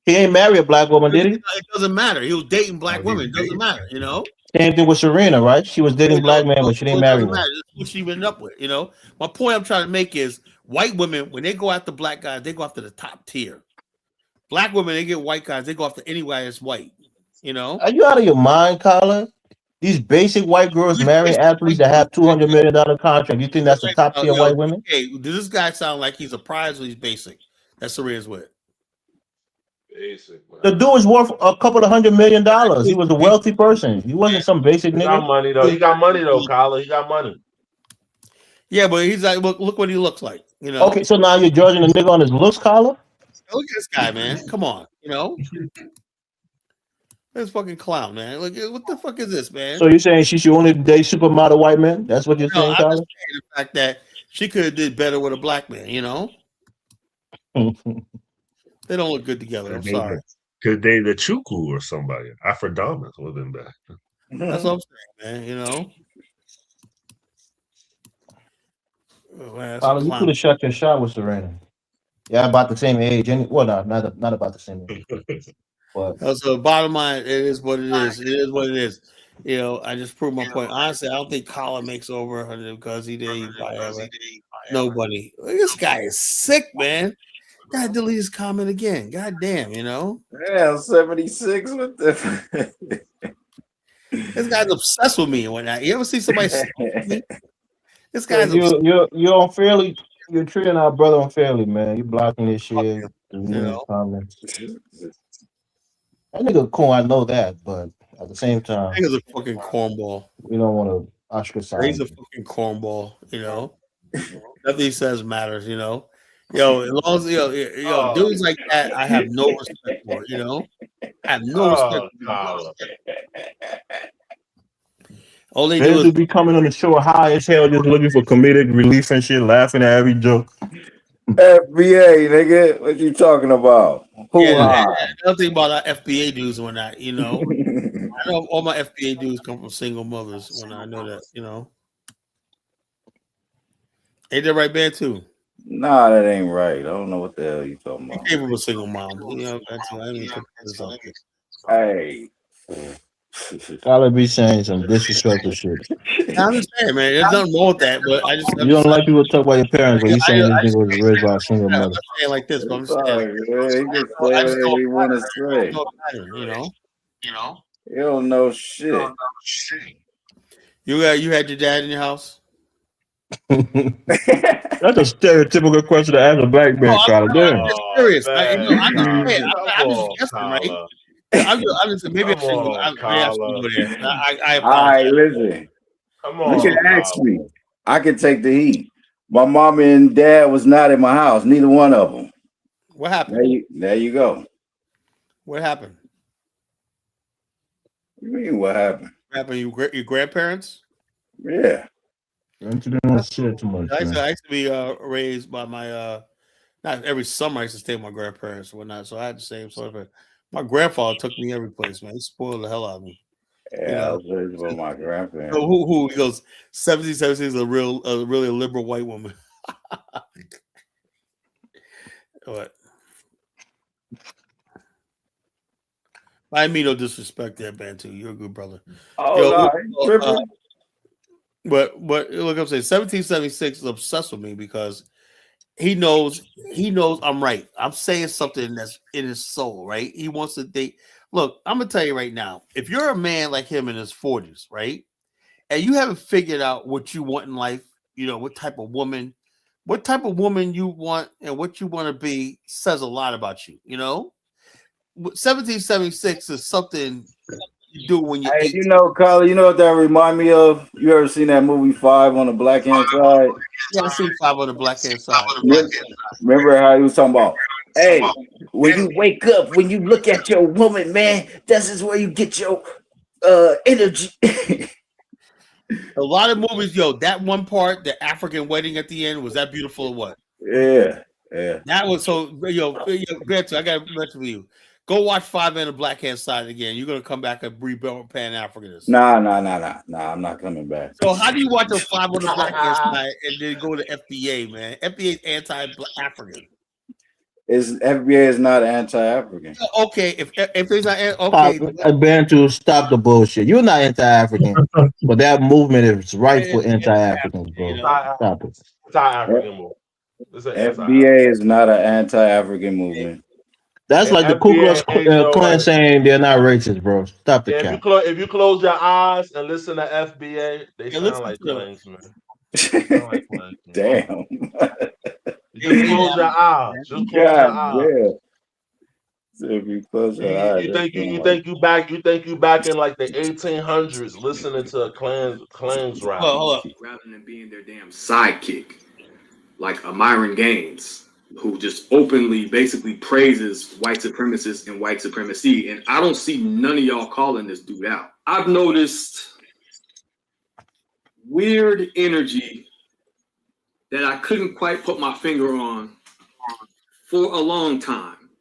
He ain't married a black woman, did he? It doesn't matter. He was dating black women. It doesn't matter, you know. Same thing with Serena, right? She was dating black men, but she didn't marry one. That's who she ended up with, you know. My point I'm trying to make is white women, when they go after black guys, they go after the top tier. Black women, they get white guys, they go after anybody that's white, you know. Are you out of your mind, Colin? These basic white girls marrying athletes that have $200 million contract. You think that's the top tier white women? Hey, does this guy sound like he's a prize or he's basic? That's Serena's with. Basic. The dude was worth a couple of $100 million. He was a wealthy person. He wasn't some basic nigga. He got money though. He got money though, Kyler. He got money. Yeah, but he's like, look what he looks like. You know. Okay, so now you're judging a nigga on his looks, Colin? Look at this guy, man. Come on, you know. This fucking clown, man. Look, what the fuck is this, man? So you're saying she should only date supermodel white men? That's what you're saying, I'm Colin? just saying the fact that she could have did better with a black man, you know. They don't look good together. I'm sorry. Could date the Chuku or somebody. Afrodamas would have been better. That's what I'm saying, man. You know. Colin, you could have shot your shot with Serena. Yeah, about the same age. Well, no, not about the same age. But so bottom line, it is what it is. It is what it is. You know, I just proved my point. Honestly, I don't think Colin makes over 100 because he did nobody. This guy is sick, man. Gotta delete his comment again. God damn, you know. Yeah, 76 with the. This guy's obsessed with me and whatnot. You ever see somebody? This guy's you're unfairly. You're treating our brother unfairly, man. You blocking this shit. Comments. That nigga cool, I know that, but at the same time, he's a fucking cornball. We don't want to ostracize. He's a fucking cornball, you know. Nothing he says matters, you know. Yo, as long as dudes like that, I have no respect for. You know, I have no respect for. All they do is be coming on the show high as hell, just looking for comedic relief and shit, laughing at every joke. FBA, nigga, what you talking about? Another thing about our FBA dudes when I, you know, I know all my FBA dudes come from single mothers. When I know that, you know, ain't that right, bad too? Nah, that ain't right. I don't know what the hell you talking He about. came from a single mom. You know, that's I didn't put this out there. Hey. Gotta be saying some disrespectful shit. I understand, man. There's nothing wrong with that, but I'm You just don't saying. like people talk about your parents, but you saying this nigga was raised by a single I'm mother. not saying like this, but I'm It's just all saying. right, man. He just say I just know whatever he a want to pattern. I say. know a pattern. You know. You don't know shit. You had your dad in your house. That's a stereotypical question to ask a black No, man, Carter. I'm Damn. just Oh serious. I man, understand. Kyler. Come I'm just on, guessing, right? Kyler. I'm just maybe I Come shouldn't go. on, Maybe I shouldn't Kyler. go there. I All right, apologize. listen. Come You can on, ask Kyler. me. I can take the heat. My mom and dad was not in my house. Neither one of them. What happened? There you go. What happened? What you mean what happened? What happened? Your grandparents? Yeah. Don't you doing shit too much, man. I used to be raised by my not every summer I used to stay with my grandparents and whatnot. So I had the same sort of. My grandfather took me every place, man. He spoiled the hell out of me. You Yeah, I know. was raised by my So grandparents. who he goes 17 is a really a liberal white woman. What? I mean no disrespect there, Bantu. You're a good brother. Oh Yo, no, I ain't tripping. but look, I'm saying 1776 is obsessed with me because he knows I'm right. I'm saying something that's in his soul, right? He wants to date. Look, I'm gonna tell you right now. If you're a man like him in his 40s, right, and you haven't figured out what you want in life, you know what type of woman you want, and what you want to be says a lot about you. You know, 1776 is something you do when you're Hey, 18. you know, Carla, you know what that remind me of? You ever seen that movie Five on the Black Hand Side? Yeah, I see five on the black hand side. Yeah. Remember, remember how he was talking about, hey, when you wake up, when you look at your woman, man, this is where you get your energy. A lot of movies, yo, that one part, the African wedding at the end, was that beautiful or what? Yeah, yeah. That was so, Beto, I got to mention to you. Go watch Five on the Black Hand Side again. You're gonna come back a rebuilt Pan Africanist. Nah. I'm not coming back. So how do you watch a Five on the Black Hand Side and then go to FBA, man? FBA is anti-African. FBA is not anti-African. Okay, if it's not Stop, okay, Bantu, stop the bullshit. You're not anti-African, but that movement is right for anti-Africans, you bro. know. Stop it. Anti-African move. It's an anti-African. FBA is not an anti-African movement. That's like the Ku Klux FBA ain't no Klan like saying they're not racist, bro. Stop the yeah. cap. If you close your eyes and listen to FBA, they Yeah, sound listen like to them. Klings, man. They sound like Klings, man. Damn. You just close your eyes. Just close your God eyes. damn. So if you close your eyes, You that think sound you like think you back in like the 1800s listening to a Klings rap. Well, hold up. Rather than being their damn sidekick, like a Myron Gaines, who just openly basically praises white supremacists and white supremacy. And I don't see none of y'all calling this dude out. I've noticed weird energy that I couldn't quite put my finger on for a long time,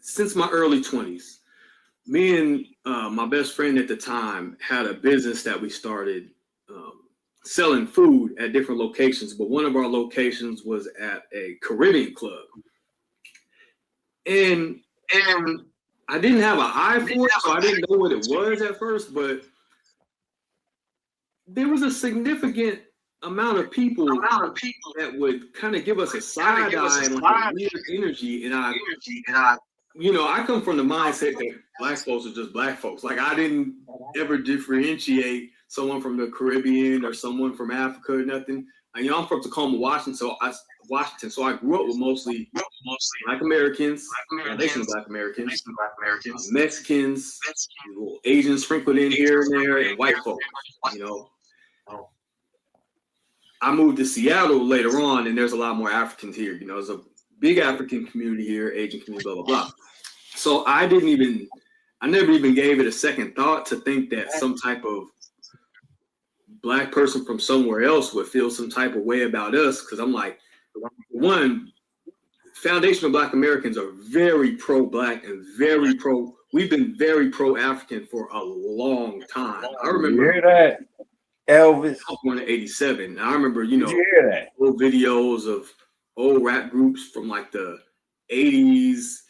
since my early 20s. Me and my best friend at the time had a business that we started selling food at different locations, but one of our locations was at a Caribbean club. And I didn't have an eye for it, so I didn't know what it was at first, but there was a significant amount of people that would kind of give us a side eye and like a weird energy. And I I come from the mindset that black folks are just black folks. Like I didn't ever differentiate someone from the Caribbean or someone from Africa or nothing. And, I'm from Tacoma, Washington, so I grew up with mostly Black Americans, foundational Black Americans, Mexicans, little Asians sprinkled in here and there, and white folks. I moved to Seattle later on, and there's a lot more Africans here. There's a big African community here, Asian community, blah, blah, blah. So I never even gave it a second thought to think that some type of Black person from somewhere else would feel some type of way about us. Because I'm like, one, foundational Black Americans are very pro-Black and we've been very pro-African for a long time. I remember. You hear that, Elvis? I was born in '87. I remember, Did you hear that? little videos of old rap groups from like the 80s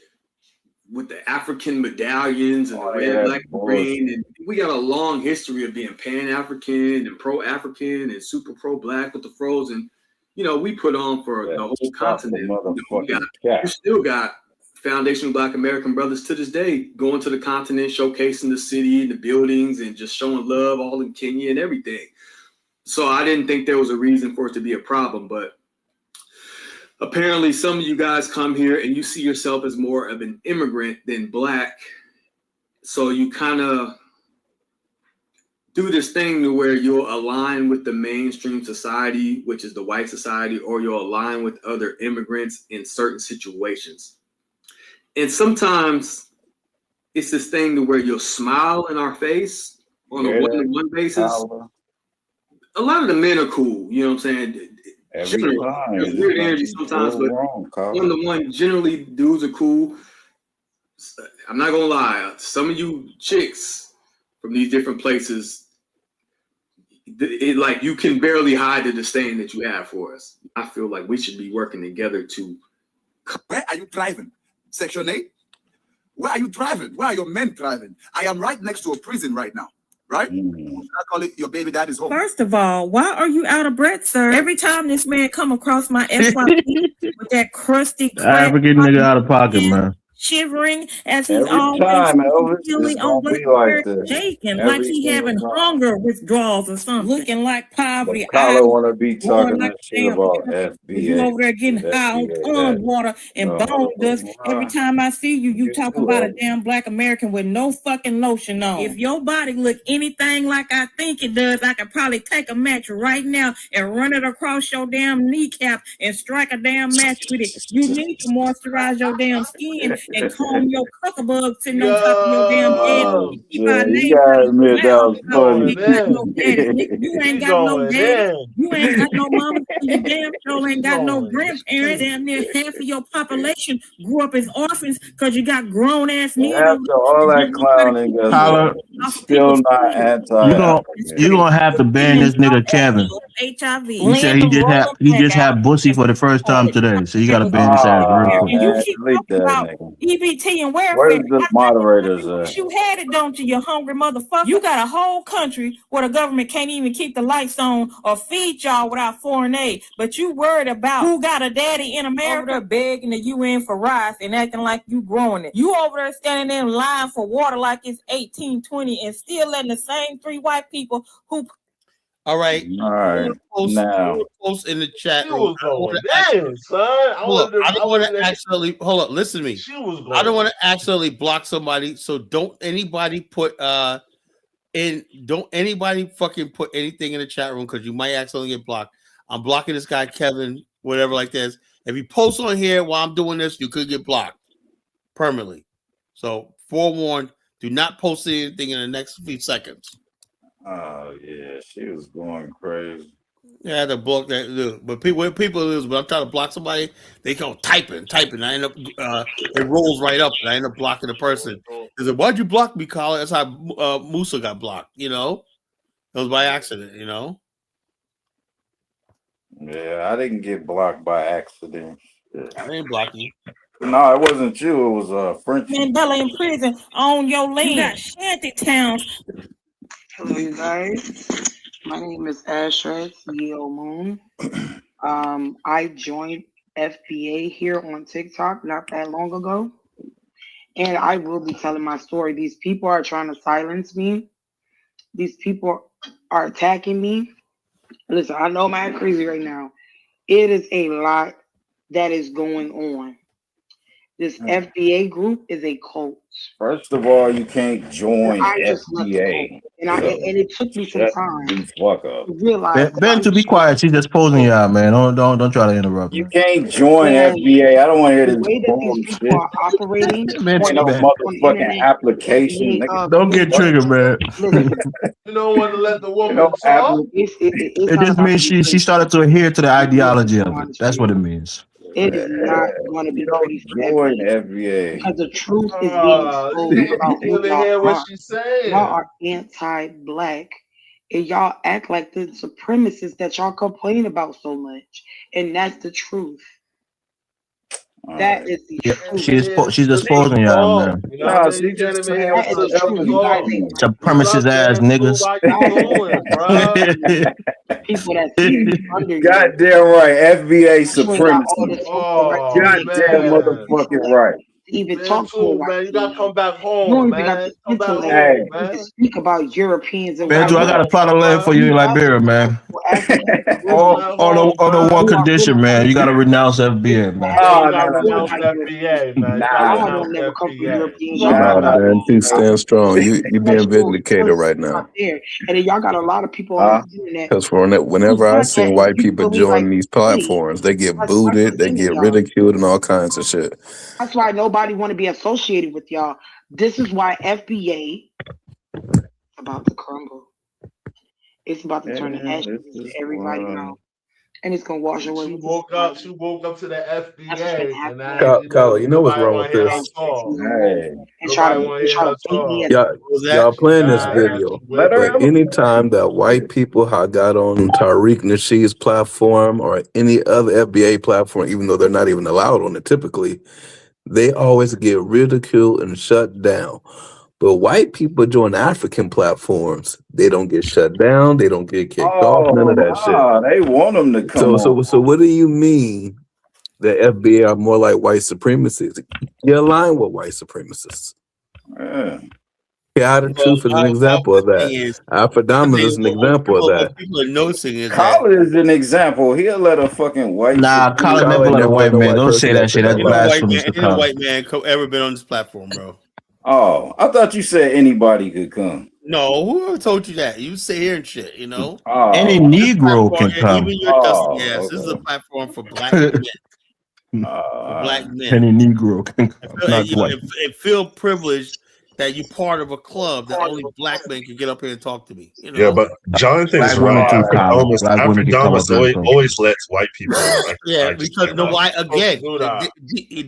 with the African medallions and the red, that's black, and bullshit. green. And we got a long history of being Pan-African and pro-African and super pro-black with the fros. And, you know, we put on for the whole Stop the continent. You know, we motherfucking cat. still got foundational Black American brothers to this day going to the continent, showcasing the city, the buildings, and just showing love all in Kenya and everything. So I didn't think there was a reason for it to be a problem, but apparently some of you guys come here and you see yourself as more of an immigrant than Black. So you kind of do this thing to where you'll align with the mainstream society, which is the white society, or you'll align with other immigrants in certain situations. And sometimes it's this thing to where you'll smile in our face on a one-to-one basis. A lot of the men are cool, you know what I'm saying? Every Generally, time. there's weird energy sometimes, but one-to-one, generally dudes are cool. I'm not gonna lie, some of you chicks from these different places, like you can barely hide the disdain that you have for us. I feel like we should be working together to. Where are you driving? Section 8? Where are you driving? Where are your men driving? I am right next to a prison right now. Right? I call it your baby daddy's home. First of all, why are you out of breath, sir? Every time this man come across my FYP with that crusty African nigga out of pocket, man. shivering as he's Every always time, Elvis, feeling it's on gonna Black be like America, this. shaking Every like he having single time. hunger withdrawals or something, looking like poverty. But Carla wanna be going talking like that shit damn about nigga. FBA. You over there getting high on pond water and No, bone dust. Every why? time I see you, you talk too, about a Elvis. damn Black American with no fucking lotion on. If your body look anything like I think it does, I could probably take a match right now and run it across your damn kneecap and strike a damn match with it. You need to moisturize your damn skin and comb your cuckabug sitting on top of your damn head. Oh, Keep our shit. You name gotta out of your admit that mouth. was funny. You ain't got no daddies, nigga. You ain't got no daddies. You ain't got no mama. You damn sure ain't got no grandparents. Damn near half of your population grew up as orphans because you got grown ass men. After all that clowning, guess Tyler, what? Still not anti-African. You gonna have to ban this nigga Kevin. HIV. You said he just had bussy for the first time today, so you gotta ban his ass real quick. And you Man, keep delete talking that about nigga. EBT and welfare. Where's the moderators at? You had it, don't you, you hungry motherfucker? You got a whole country where the government can't even keep the lights on or feed y'all without foreign aid. But you worried about who got a daddy in America over there begging the UN for rice and acting like you growing it. You over there standing in line for water like it's 1820 and still letting the same three white people who. All right. All right. Now. Post in the chat She room. was going in, son. I don't want to accidentally hold up. Listen to me. She was going. I don't want to accidentally block somebody. So don't anybody put don't anybody fucking put anything in the chat room because you might accidentally get blocked. I'm blocking this guy Kevin, whatever like this. If you post on here while I'm doing this, you could get blocked permanently. So forewarned, do not post anything in the next few seconds. Oh yeah, she was going crazy. Yeah, I had to block that. But people is when I'm trying to block somebody, they go typing. I end up it rolls right up, and I end up blocking the person. They said, "Why'd you block me, Colin?" That's how Musa got blocked. You know, it was by accident. You know. Yeah, I didn't get blocked by accident. I didn't block you. No, it wasn't you. It was Frenchie. Mandela in prison on your land. You got shanty towns. Hello, you guys. My name is Ashred Yeo Moon. I joined FBA here on TikTok not that long ago. And I will be telling my story. These people are trying to silence me. These people are attacking me. Listen, I know I'm acting crazy right now. It is a lot that is going on. This FBA group is a cult. First of all, you can't join FBA. And it took me some time to realize. Ben, to be quiet. She's just posing you out, man. Don't try to interrupt. You can't join FBA. I don't want to hear this bullshit. Are operating no motherfucking application. Don't get triggered, man. You don't want to let the woman talk. It just means she started to adhere to the ideology of it. That's what it means. It is not going to be pretty for FBA because the truth is being exposed about who y'all are. Y'all are anti-black, and y'all act like the supremacists that y'all complain about so much, and that's the truth. That is the Yeah, truth. she's Let people exposing y'all, talk. man. You know, Nah, ladies she and just gentlemen, saying it's That is what time the the for you to truth. You evidence guys talk. ain't is. right. Stop Supremacist ass saying fool niggas. like you Y'all have doing, bruh. people that speak under you. Goddamn right. FBA You ain't got all supremacy. this Oh correctness Goddamn and man. motherfucking right. to even Man, talk to a too, white man. You gotta female. come back You don't home, even got man. the Come back intellect Hey, home, to even man. speak about Europeans and Come white back Andrew, I women. got a home, plot of land bruh. for you You in guys Liberia, are man. African Come women All back on home, on the bruh. one who are condition, man. You got to renounce FBA, man. Yeah, you oh, gotta no, doing renounce no, like Europeans. FBA, man. You gotta Y'all nah, renounce don't never come from FBA. European Come Nah, background. nah, man, keep nah. staying strong. You being Intellectual vindicated right now. out there. And then y'all got a lot of people on this Huh? internet Because who whenever I said see that if white you people believe like join these Diddy, platforms, they get that's booted, they representing get y'all. ridiculed, and all kinds of shit. That's why nobody want to be associated with y'all. This is why FBA is about to crumble. It's about to Yeah, turn the ashes this into is everybody's mouth. And it's gonna wash away She with this woke time. up. She woke up to the That's what's gonna FBA, and happen now right now. Kyle, you know Kyle, you know what's nobody wrong want with to hear Y'all her this? think that talk. she's gonna walk hey. and Nobody want to hear try her to beat me talk. at the Y'all, What was that? y'all playing this Nah, video, she Let wake her but up. answer. anytime that white people have got on Tariq Nasheed's platform or any other FBA platform, even though they're not even allowed on it typically, they always get ridiculed and shut down. But white people join African platforms, they don't get shut down, they don't get kicked off, none of Oh, that shit. nah, they want them to come So on. what do you mean the FBA are more like white supremacists? You align with white supremacists. Yeah. Chaotic Well, Truth is an example my of that. thing is, the Alpha thing is an example of what that. people are noticing is that Collar is an example. He'll let a fucking white Nah, Colin supremacist. never Kyle let a never let white no man. white Don't say person that answer shit. That's that ain't no lie. white man, blasphemous to ain't no Colin. white man ever been on this platform, bro. Oh, I thought you said anybody could come. No, who told you that? You sit here and shit, you know. Any Oh, This Negro platform, can even come. your dusty ass, oh, this is a okay. platform for black men, for black Uh, men. Any Negro can come, not You know, white. it feel privileged that you part of a club that only black men can get up here and talk to me. You Yeah, know. but Jonathan is Black right. women too, Colin. Black women can come Afrodamus up here always, too. always lets white people in. Yeah, I just because can't the lie. white Supposed to again, do that.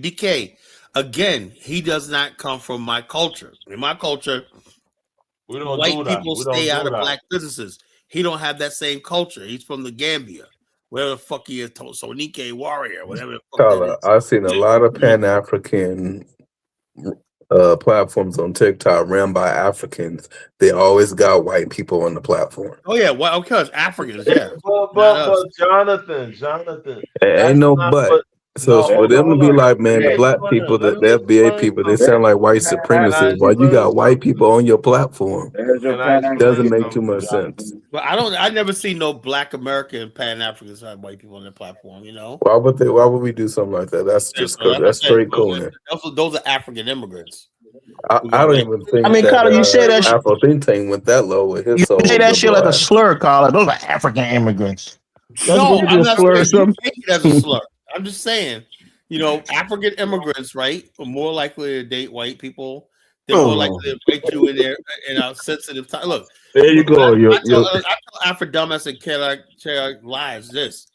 DK again. He does not come from my culture. In my culture, We don't white do that. people We don't stay out do of that. black businesses. He don't have that same culture. He's from the Gambia, wherever the fuck he is, Sonike Warrior, whatever the fuck that Kyle, is. I've seen a lot of You know? Pan African platforms on TikTok ran by Africans. They always got white people on the platform. Oh yeah, well, because Africans, yeah, not But us. Jonathan, Ain't that's no not but. what. So No, it's for them to hold be on. like, Let man, me the black explain. people, Let the me FBA explain people, they sound something. like white Can I supremacists. While you explain got white something? people on your platform, there's your Can I Pan explain doesn't African. make too something, much sense. Jonathan? But I never see no black American Pan Africans have white people on their platform. You know, Why would they? Why would we do something like that? That's and just so that's what that's I said. straight cooning. Those are African immigrants who I got don't white. even I think mean, that Colin, you say that shit. Afro Think Tank went that low with his You say solo that shit liberal like a ass. slur, Colin. Those are African immigrants. That's No, supposed to be I'm a not slur or saying you something. take it as a slur. I'm just saying, you know, African immigrants, right, are more likely to date white people. They're more likely Oh, to invite you in there in a sensitive time. Look, there you what go. I tell Afro dumbass and Kara lies this.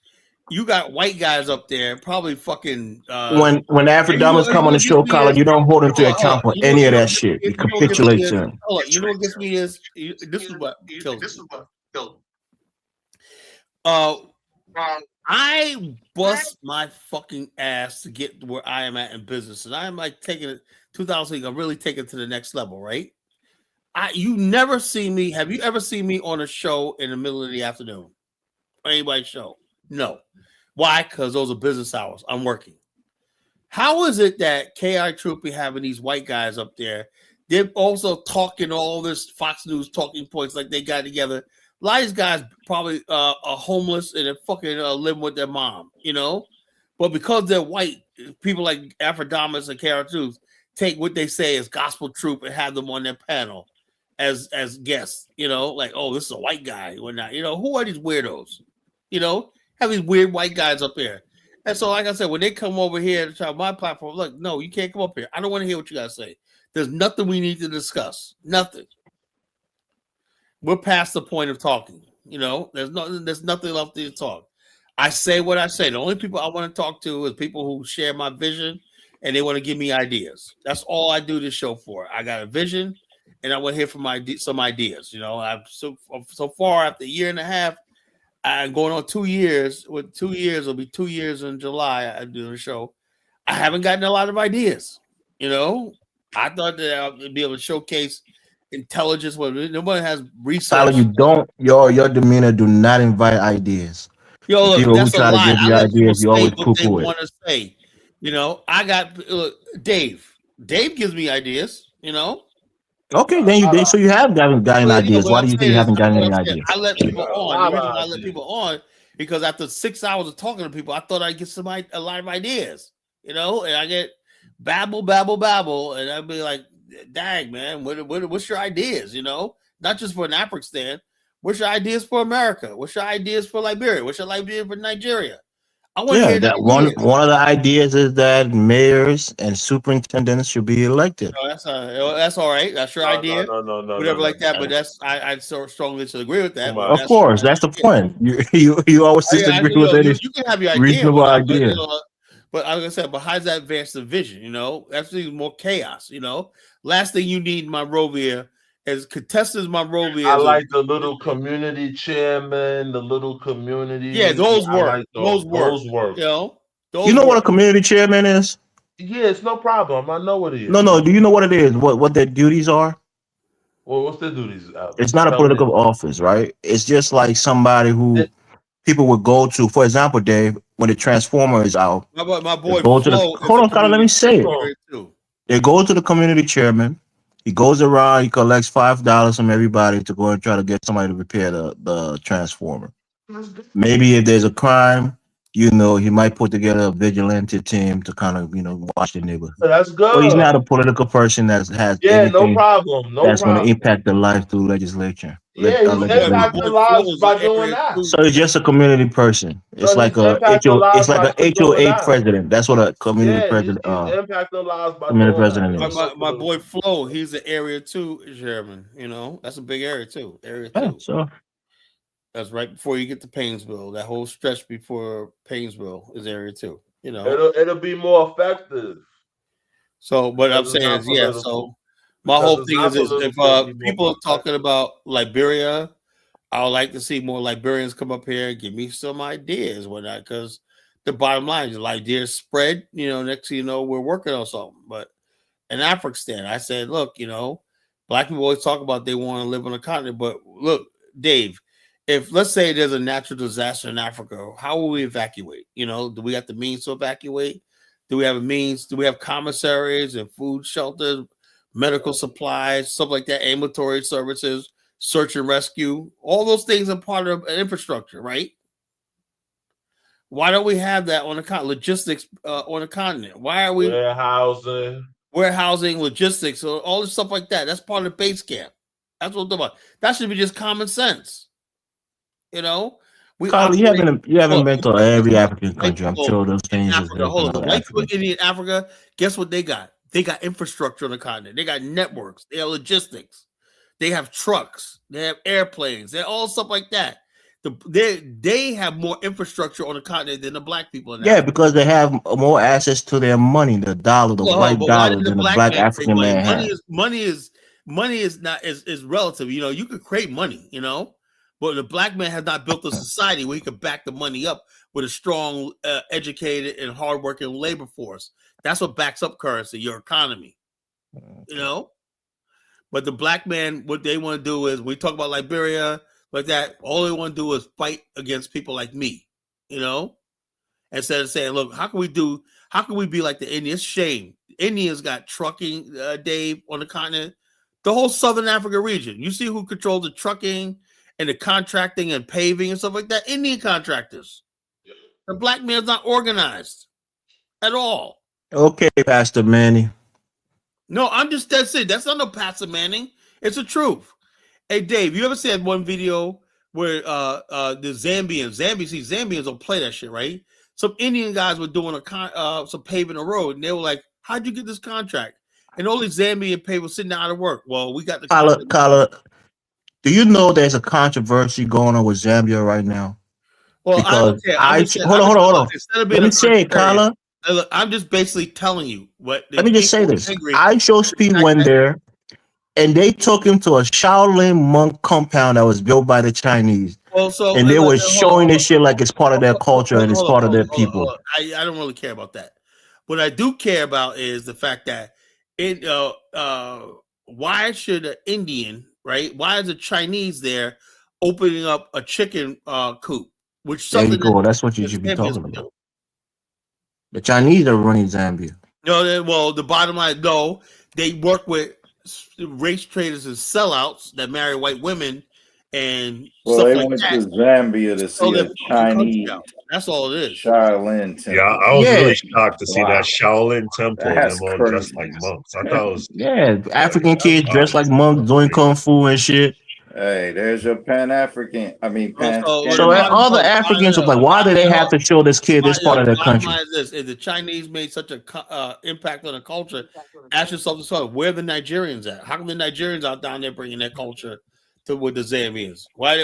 You got white guys up there, probably fucking. When Afrodamas You come know on the what gets show, me Colin, is you don't hold him to hold on. account for any of that shit. You You know what gets me capitulate is to him. hold on. You know what gets me is this is what kills me. Uh, I bust my fucking ass to get where I am at in business, and I'm like taking it 2000. I'm really taking it to the next level, right? You never see me. Have you ever seen me on a show in the middle of the afternoon? On anybody's show? No. Why? Because those are business hours. I'm working. How is it that KI Troop be having these white guys up there? They're also talking all this Fox News talking points like they got together. A lot of these guys probably are homeless and they're fucking living with their mom, you know? But because they're white, people like Afrodamas and KI Troops take what they say as gospel troop and have them on their panel as guests, you know? Like, oh, this is a white guy or not. You know, who are these weirdos? You know, have these weird white guys up there. And so, like I said, when they come over here to try my platform, look, no, you can't come up here. I don't want to hear what you guys say. There's nothing we need to discuss. Nothing. We're past the point of talking. You know, there's nothing left to talk. I say what I say. The only people I want to talk to is people who share my vision and they want to give me ideas. That's all I do this show for. I got a vision and I want to hear from some ideas. You know, I've so far after a year and a half, I'm going on 2 years. With 2 years, it'll be 2 years in July. I do the show. I haven't gotten a lot of ideas. You know, I thought that I'd be able to showcase intelligence. When nobody has Tyler, research. you don't your demeanor do not invite ideas. Yo, The look, people who that's a try to lie. give I you let people ideas, you say always what poo they poo it. want to say. You know, I got look, Dave. Dave gives me ideas. You know, Okay, then so you have gotten but ideas. what Why I'm do you say saying you is, haven't gotten what I'm any saying, ideas? I let You people got a on. The lot reason why I of let people ideas. on because after 6 hours of talking to people, I thought I'd get a lot of ideas. You know, and I get babble, babble, babble, and I'd be like, "Dang, man, what's your ideas?" You know, not just for an Afghanistan. What's your ideas for America? What's your ideas for Liberia? What's your idea for Nigeria? I want to Yeah, hear that the ideas. one of the ideas is that mayors and superintendents should be elected. No, that's all right. That's your No, no, idea, no, no, no, no, whatever no. like that. But that's I so strongly disagree with Too that. But Of much. that's course, that's the point. You always disagree with any you can have your idea and reasonable whatnot, but idea. but like I said, but how does that advance the vision? You know, that's even more chaos. You know, last thing you need in Monrovia is contestants Monrovia I is a like the little community chairman, the little yeah, community. those I work. like Those those. work. Those work. You know, You those know what a work. community chairman is? Yeah, it's no problem. I know what it No, is. no. Do you know what it is? What their duties are? Well, what's their duties? It's not a Tell me. political office, right? It's just like somebody who people would go to. For example, Dave, when the transformer is out, My they boy go to the. Flo is Hold a on, Carter. Let me community say it. secretary too. They go to the community chairman. He goes around. He collects $5 from everybody to go and try to get somebody to repair the transformer. Maybe if there's a crime, he might put together a vigilante team to kind of watch the neighborhood. That's So he's not good. a political person that has Yeah, no anything problem. No that's going to problem. impact the life through legislature. Yeah, he's My Legislation. boy impacting Flo lives is an by doing area that. too. So it's just a community person. No, It's like he's a impacting it's lives like by a doing HOA that. president. That's what a community Yeah, president he's impacting lives by community doing that. president It My, ain't is. my, no my boy political. Flo, he's an area two chairman. You know, that's a big area too. Area Yeah, two. so That's right before you get to Painesville. That whole stretch before Painesville is area two. You know. It'll be more effective So, but I'm because it's saying not is, yeah. So, political. my Because whole it's thing is not this: if political, it'll be more people are talking effective. about Liberia, I would like to see more Liberians come up here and give me some ideas, whatnot. Because the bottom line is, ideas spread. You know, next thing you know, we're working on something. But in Afghanistan, I said, look, black people always talk about they want to live on a continent, but look, Dave, if let's say there's a natural disaster in Africa, how will we evacuate? Do we have the means to evacuate? Do we have a means? Do we have commissaries and food shelters, medical supplies, stuff like that, ambulatory services, search and rescue? All those things are part of an infrastructure, right? Why don't we have that on the continent? Logistics on the continent. Why are we Warehousing. warehousing, logistics, all this stuff like that? That's part of the base camp. That's what I'm talking about. That should be just common sense. You know, we Carly, operate. you haven't Look, been to every African white country. I'm people sure those in things Africa. exist in Hold on, the other white people African. in Africa. Guess what they got? They got infrastructure on the continent. They got networks. They have logistics. They have trucks. They have airplanes. They have all stuff like that. They have more infrastructure on the continent than the black people in Yeah, Africa. because they have more access to their money, the dollar, the Well, white but why dollar, did the than the black black man create African money? man has. Money is not is relative. You could create money, but the black man has not built a society where he could back the money up with a strong, educated, and hardworking labor force. That's what backs up currency, your economy. You know. But the black man, what they want to do is, we talk about Liberia like that. All they want to do is fight against people like me. You know. Instead of saying, look, how can we be like the Indians? Shame. Indians got trucking, Dave, on the continent. The whole Southern Africa region. You see who controls the trucking and the contracting and paving and stuff like that? Indian contractors. The black man's not organized at all. Okay, Pastor Manny. No, that's it. That's not no Pastor Manning. It's the truth. Hey, Dave, you ever see that one video where the Zambians don't play that shit, right? Some Indian guys were doing some paving a road, and they were like, "How'd you get this contract?" And all these Zambian people sitting out of work. Well, we got the contract. Kala, do you know there's a controversy going on with Zambia right now? Well, I don't Because care. I'm just saying, hold on. instead of Let being me a say it, contrarian, Kala. look, I'm just basically telling you what the Let me just say people this. are angry. I Show Speed went there, and they took him to a Shaolin monk compound that was built by the Chinese. Well, so And they were hold showing this shit like it's part of their culture and it's part of their on. people. I don't really care about that. What I do care about is the fact that why should an Indian, right? Why is a Chinese there opening up a chicken coop, which There you something that go. That's what you the should be Zambians talking would do? about. The Chinese are running Zambia. No, well, the bottom line, no, they work with race traders and sellouts that marry white women and Well, stuff they like went that. to Zambia to Sell see their a fucking country Chinese out. That's all it is. Shaolin Yeah, temple. I was Yeah, really shocked to see that Wow, Shaolin temple and that's them all dressed like crazy. monks. I thought it was yeah. African that's kids dressed like monks doing crazy. kung fu and shit. Hey, there's your Pan African. I mean, Pan So the So bottom, Scandinavian. all the Africans are like, why do they have to show this kid this part of their bottom country? line is this: if the Chinese made such a impact on the culture, ask yourself this question: where are the Nigerians at? How come the Nigerians out down there bringing their culture to with the Zambians? Why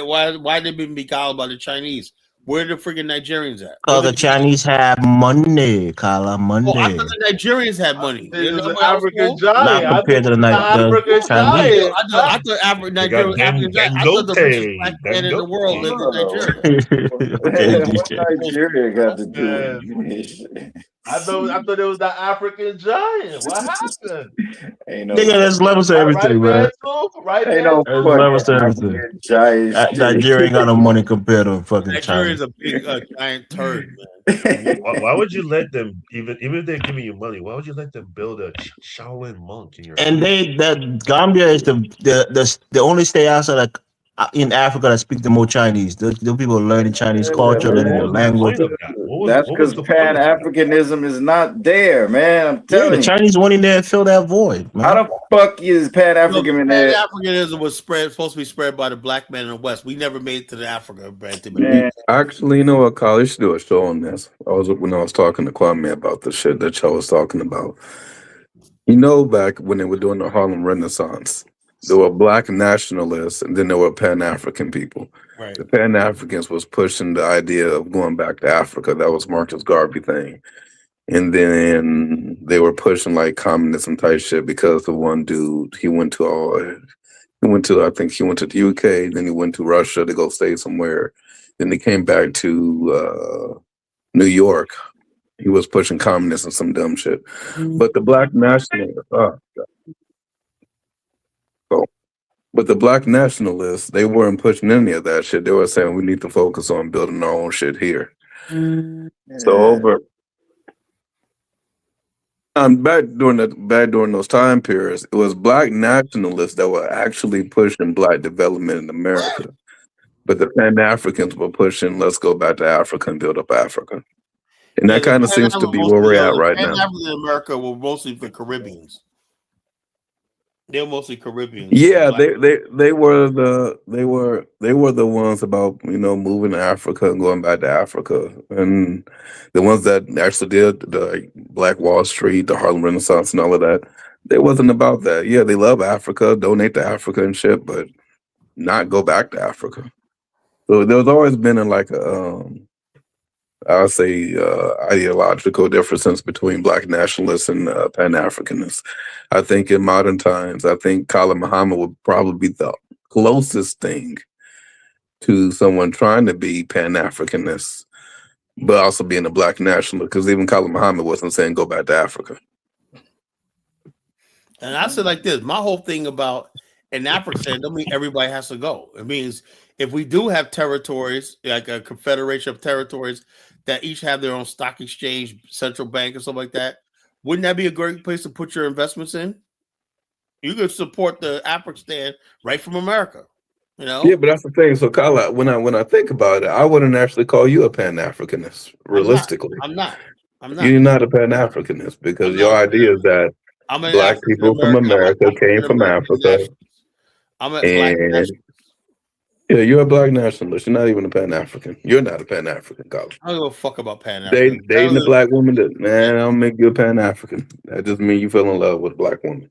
they been beguiled by the Chinese? Where are the freaking Nigerians at? Where Because the the Chinese have money, Kala, I thought money. the Nigerians had money. He You know was an what I was African told? giant. Not I compared think to he was an the African Chinese. giant. I thought They got Nigerian African giant. I thought the richest black man in the world lived in Whoa. Nigeria. Okay, What DJ. Nigeria got to do Man, with this? I thought it was the African giant. What happened? Ain't no Nigga, there's levels to Right everything, man. man too? Right ain't man no There's too? levels fucking to everything. African giant Nigeria ain't got no money compared to fucking Nigeria China. is a big giant turd, man. shit. Why would you let them even if they're giving you money? Why would you let them build a Shaolin monk in your And country? that Gambia is the only state outside of, in Africa that speak the most Chinese. The people are learning Chinese culture, What learning what the was the language. point of that? That's What was because the point Pan of that? Africanism is not there, man. I'm Yeah, the telling you. Chinese went in there and filled that void, How man. the fuck is Pan No, African in Pan there? Africanism was supposed to be spread by the black man in the West. We never made it to the Africa, Brandon. Man, Actually, you know what, Kyle? You should do a show on this. When I was talking to Kwame about the shit that y'all was talking about. You know, back when they were doing the Harlem Renaissance, there were black nationalists, and then there were Pan African people. Right. The Pan Africans was pushing the idea of going back to Africa. That was Marcus Garvey thing. And then they were pushing like communism type shit because the one dude I think he went to the UK, then he went to Russia to go stay somewhere. Then he came back to New York. He was pushing communism, some dumb shit. But the black nationalists, but the black nationalists, they weren't pushing any of that shit. They were saying we need to focus on building our own shit here. So over back during those time periods, it was black nationalists that were actually pushing black development in America. But the Pan Africans were pushing, let's go back to Africa and build up Africa. And Yeah, that kind of seems to be where we're at right Pan now. African America were mostly the Caribbeans. They were mostly Caribbeans. Yeah, they were the ones about moving to Africa and going back to Africa, and the ones that actually did the Black Wall Street, the Harlem Renaissance, and all of that. They wasn't about that. Yeah, they love Africa, donate to Africa and shit, but not go back to Africa. So there's always been I would say ideological differences between Black nationalists and Pan Africanists. I think in modern times, I think Khalid Muhammad would probably be the closest thing to someone trying to be Pan Africanist, but also being a Black nationalist. Because even Khalid Muhammad wasn't saying go back to Africa. And I said like this: my whole thing about in Africa don't mean everybody has to go. It means if we do have territories like a confederation of territories that each have their own stock exchange, central bank, and stuff like that, wouldn't that be a great place to put your investments in? You could support the African right from America. Yeah, but that's the thing. So, Kyle, when I think about it, I wouldn't actually call you a Pan Africanist. Realistically, I'm not. You're not a Pan Africanist because your idea is that I'm an Black African people from American. America came from Africa, I'm a Black and nationalist. yeah, you're a Black nationalist. You're not even a Pan African. You're not a Pan African, Kyle. I don't give a fuck about Pan African. Dating a Black woman, man, I don't make you a Pan African. That just means you fell in love with a Black woman.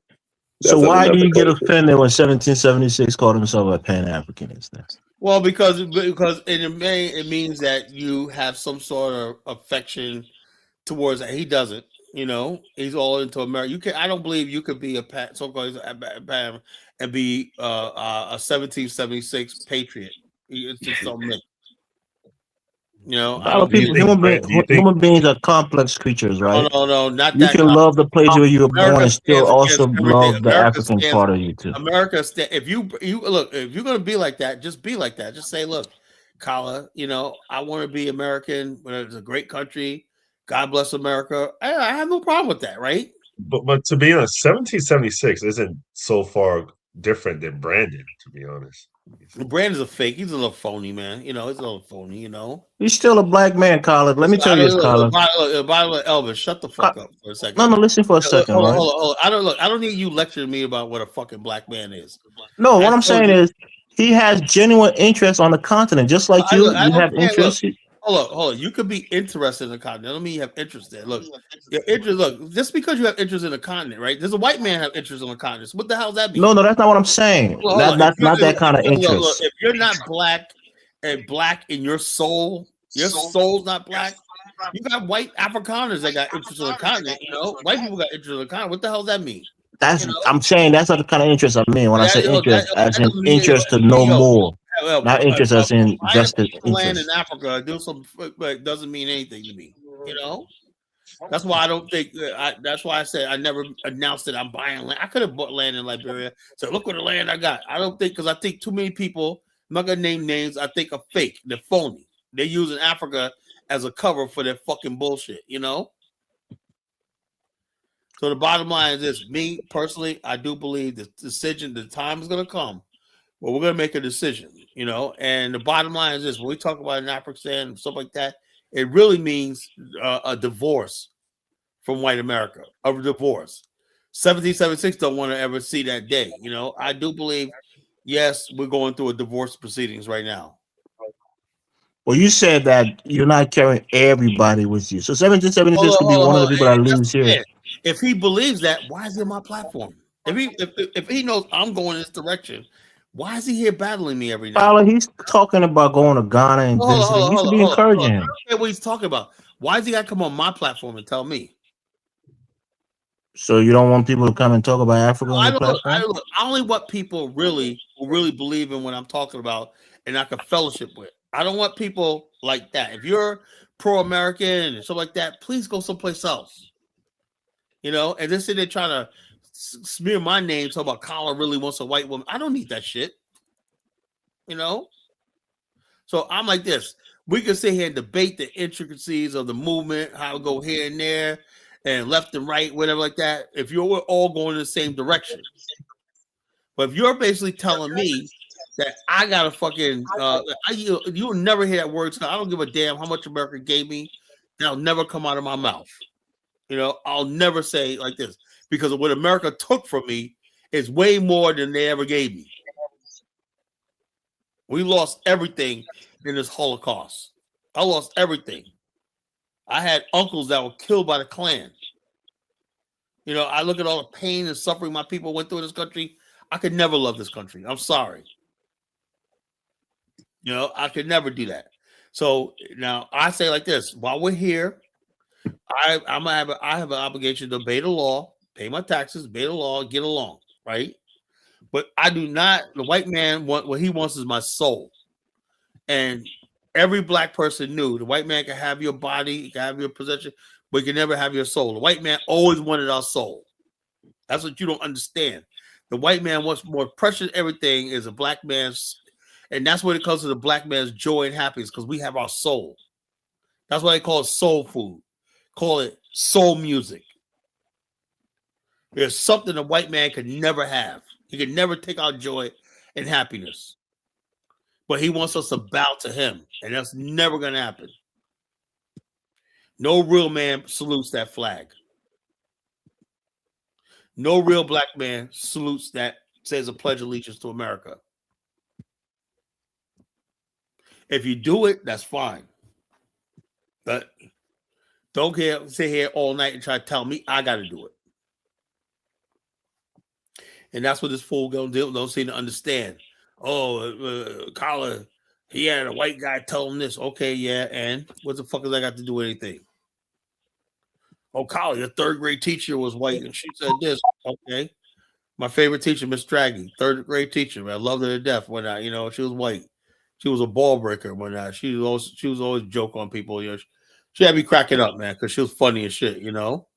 So That's why do another you get culture. offended when 1776 called himself a Pan Africanist? Then? Well, because it means that you have some sort of affection towards that. He doesn't. He's all into America. I don't believe you could be a so-called Pan and be a 1776 patriot. It's just so mixed. You know, I Other don't Do you believe people, think Brand? Do you think? human beings are complex creatures, no, right? no, no, not You that can kind. love the place where you were born America and still stands also against everything. love the African part of you too. If you look, if you're gonna be like that, just be like that. Just say, look, Kala, you know, I want to be American. It's a great country. God bless America. I have no problem with that, right? But to be honest, 1776 isn't so far different than Brandon. To be honest, Brandon's a fake. He's a little phony, man. You know, he's a little phony. You know. He's still a black man, Colin. Let me tell I you this, don't look, Colin. by the way, Elvis, shut the fuck up for a No, second. no, listen for a Look, second, right? hold on. I don't need you lecturing me about what a fucking black man is. No, I what I'm told saying you. is he has genuine interest on the continent, just like you. I You don't have care. Look, interest. hold on. You could be interested in the continent. Don't mean you have interest there. Look, your interest. Look, just because you have interest in the continent, right? Does a white man have interest in the continent? So what the hell does that mean? No, no, that's not what I'm saying. Hold on. Not that kind of Look, interest. if you're not black and black in your soul's not black. You got white Afrikaners that got interest in the continent. You know, white people got interest in the continent. What the hell does that mean? That's You know, I'm saying that's not the kind of interest I mean when I say interest, as that in doesn't mean interest to know more, not interest as in buying a vested piece of land in interest. Africa do some but doesn't mean anything to me. You know, that's why I don't think. That's why I said I never announced that I'm buying land. I could have bought land in Liberia. So look what the land I got. I don't think because I think too many people. I'm not gonna name names. I think are fake. They're phony. They're using Africa as a cover for their fucking bullshit. You know. So the bottom line is this: me personally, I do believe the decision, the time is gonna come. Well, we're gonna make a decision, you know. And the bottom line is this: when we talk about an African and stuff like that, it really means a divorce from white America, a divorce. 1776 don't want to ever see that day. You know, I do believe, yes, we're going through a divorce proceedings right now. Well, you said that you're not carrying everybody with you, so 1776 could be one of the people that That's leaves here. fair. If he believes that, why is he on my platform? If he knows I'm going this direction, why is he here battling me every night? Tyler, he's talking about going to Ghana and visiting. You should be encouraging I him. don't care what he's talking about. Why does he got to come on my platform and tell me? So you don't want people to come and talk about Africa on I your don't look. platform? I only want people who really believe in what I'm talking about, and I can fellowship with. I don't want people like that. If you're pro-American and stuff like that, please go someplace else. You know, and then they're trying to smear my name, talk about Colin really wants a white woman. I don't need that shit. You know, so I'm like this. We can sit here and debate the intricacies of the movement, how it go here and there, and left and right, whatever like that. If you're all going in the same direction. But if you're basically telling me that I got to fucking, you'll never hear that word. So I don't give a damn how much America gave me. That'll never come out of my mouth. You know, I'll never say like this because of what America took from me is way more than they ever gave me. We lost everything in this Holocaust. I lost everything. I had uncles that were killed by the Klan. You know, I look at all the pain and suffering my people went through in this country. I could never love this country. I'm sorry. You know, I could never do that. So now I say like this: while we're here, I have an obligation to obey the law, pay my taxes, obey the law, get along, right? But I do not. The white man what he wants is my soul, and every black person knew the white man can have your body, he can have your possession, but he can never have your soul. The white man always wanted our soul. That's what you don't understand. The white man wants more precious everything is a black man's, and that's when it comes to the black man's joy and happiness because we have our soul. That's why they call it soul food. Call it soul music. There's something the white man could never have. He could never take our joy and happiness. But he wants us to bow to him, and that's never going to happen. No real man salutes that flag. No real black man salutes that, says a pledge of allegiance to America. If you do it, that's fine. But don't sit here all night and try to tell me I got to do it. And that's what this fool don't seem to understand. Oh, Colin, he had a white guy tell him this. Okay, yeah, and what the fuck has that got to do with anything? Oh, Colin, your third grade teacher was white, and she said this. Okay. My favorite teacher, Miss Draghi, third grade teacher. I loved her to death when she was white. She was a ball breaker when she was always joke on people. You know, she had me cracking up, man, because she was funny as shit. You know,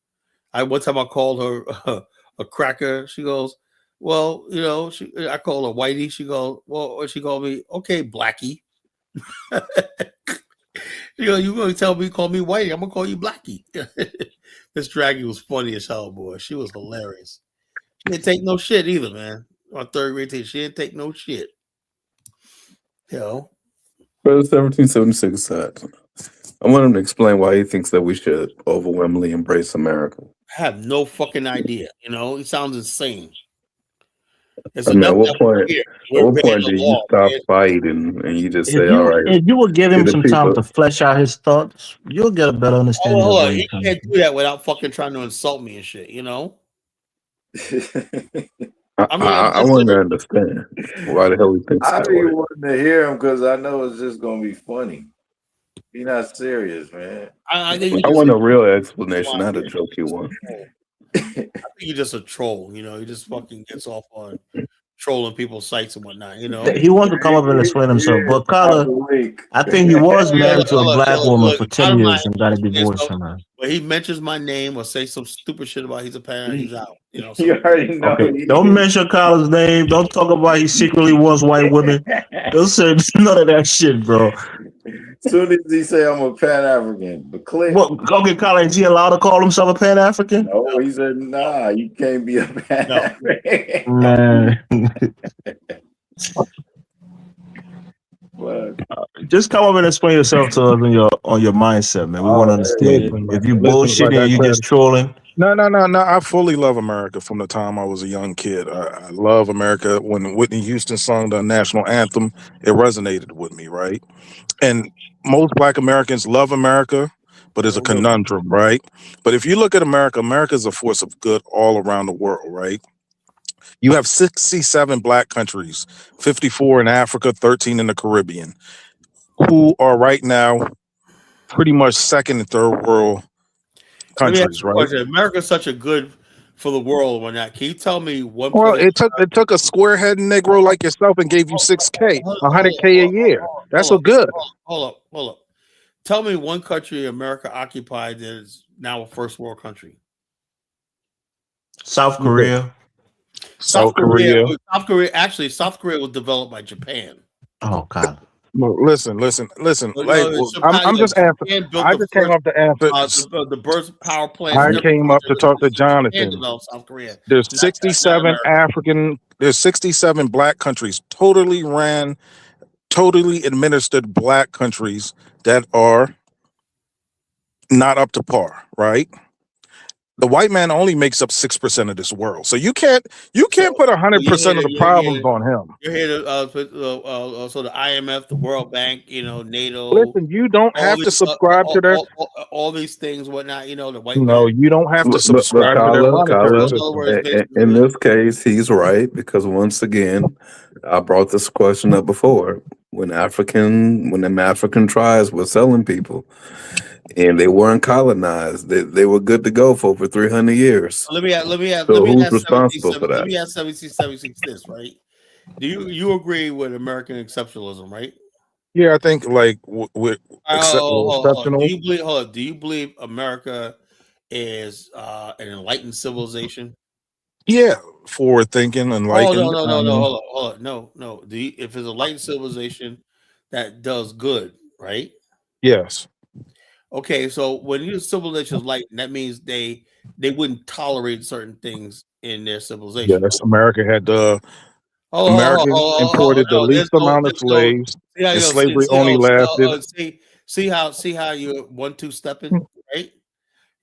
I one time I called her a cracker. She goes, "Well, you know," I call her Whitey. She goes, "Well," she called me, "Okay, Blackie." You know, you gonna tell me call me Whitey? I'm gonna call you Blackie. This Draggy was funny as hell, boy. She was hilarious. She didn't take no shit either, man. On third grade team, she didn't take no shit. You know, But 1776 said, I want him to explain why he thinks that we should overwhelmingly embrace America. I have no fucking idea. You know, he sounds insane. It's I mean, enough that at we're what obeying point the do you law, stop man. fighting and you just If say, all you right, if you would give see him the some time people? to flesh out his thoughts, you'll get a better understanding of Hold where on. he's You coming can't from. do that without fucking trying to insult me and shit, you know? I mean, I it's want to literally, understand why the hell he thinks I that be way. wanting to hear him because I know it's just gonna be funny. Be not serious, man. I think you I just want a real a explanation, not a joke you want. troll. I think you're just a troll, you know? He just fucking gets off on trolling people's sites and whatnot, you know? He wanted to come up and explain himself, but Carla, I think he was married to a black woman for 10 Bottom line years and got a is, divorce from her. when he mentions my name or say some stupid shit about he's a parent, he's out, you know? You So already know. Okay, don't mention Carla's name. Don't talk about he secretly wants white women. Don't say none of that shit, bro. Soon as he say I'm a Pan African, but click. What? Okay, Carla, is he allowed to call himself a Pan African? No, he said, nah, you can't be a Pan African. Man. But Just come up and explain yourself to us on your mindset, man. We want to understand. Listen, If you man. Listen, like bullshitting I and you said, just trolling, no. I fully love America from the time I was a young kid. I love America. When Whitney Houston sung the national anthem, it resonated with me, right? And most Black Americans love America, but it's a conundrum, right? But if you look at America, America is a force of good all around the world, right? You have 67 Black countries, 54 in Africa, 13 in the Caribbean, who are right now pretty much second and third world let me ask countries, you a right? question. America's such a good for the world and whatnot. Can you tell me one Well, place? it took a square-headed Negro like yourself and gave you 6K, 100K a year. That's a good. Hold up. Tell me one country America occupied that is now a first world country. South Korea. South Korea. South Korea was developed by Japan. Oh God. Well, listen. Like, I'm just answering. I just came up to answer. The birth power plants. I came up to talk to Jonathan. Developed South Korea. There's Not 67 America. There's 67 Black countries, totally administered Black countries that are not up to par, right? The white man only makes up 6% of this world, so you can't put 100% of the problems on him. You're here to so the IMF, the World Bank, you know, NATO. Listen, you don't have to subscribe to their all these things, whatnot. You know, the white no, man. you don't have to But subscribe to their monetary Carla, system. in this case, he's right because once again, I brought this question up before. When them African tribes were selling people, and they weren't colonized, they were good to go for over 300 years. Let me ask. So who's responsible for that? Let me ask 76 this, right? Do you agree with American exceptionalism, right? Yeah, I think like with exceptional. Do you believe America is an enlightened civilization? Yeah, forward thinking, enlightened. Hold on. No. If it's a enlightened civilization that does good, right? Yes. Okay, so when your civilization is light, that means they wouldn't tolerate certain things in their civilization. Yes, America had the imported the least amount of slaves, and slavery only lasted. See how you're 1-2 stepping, right?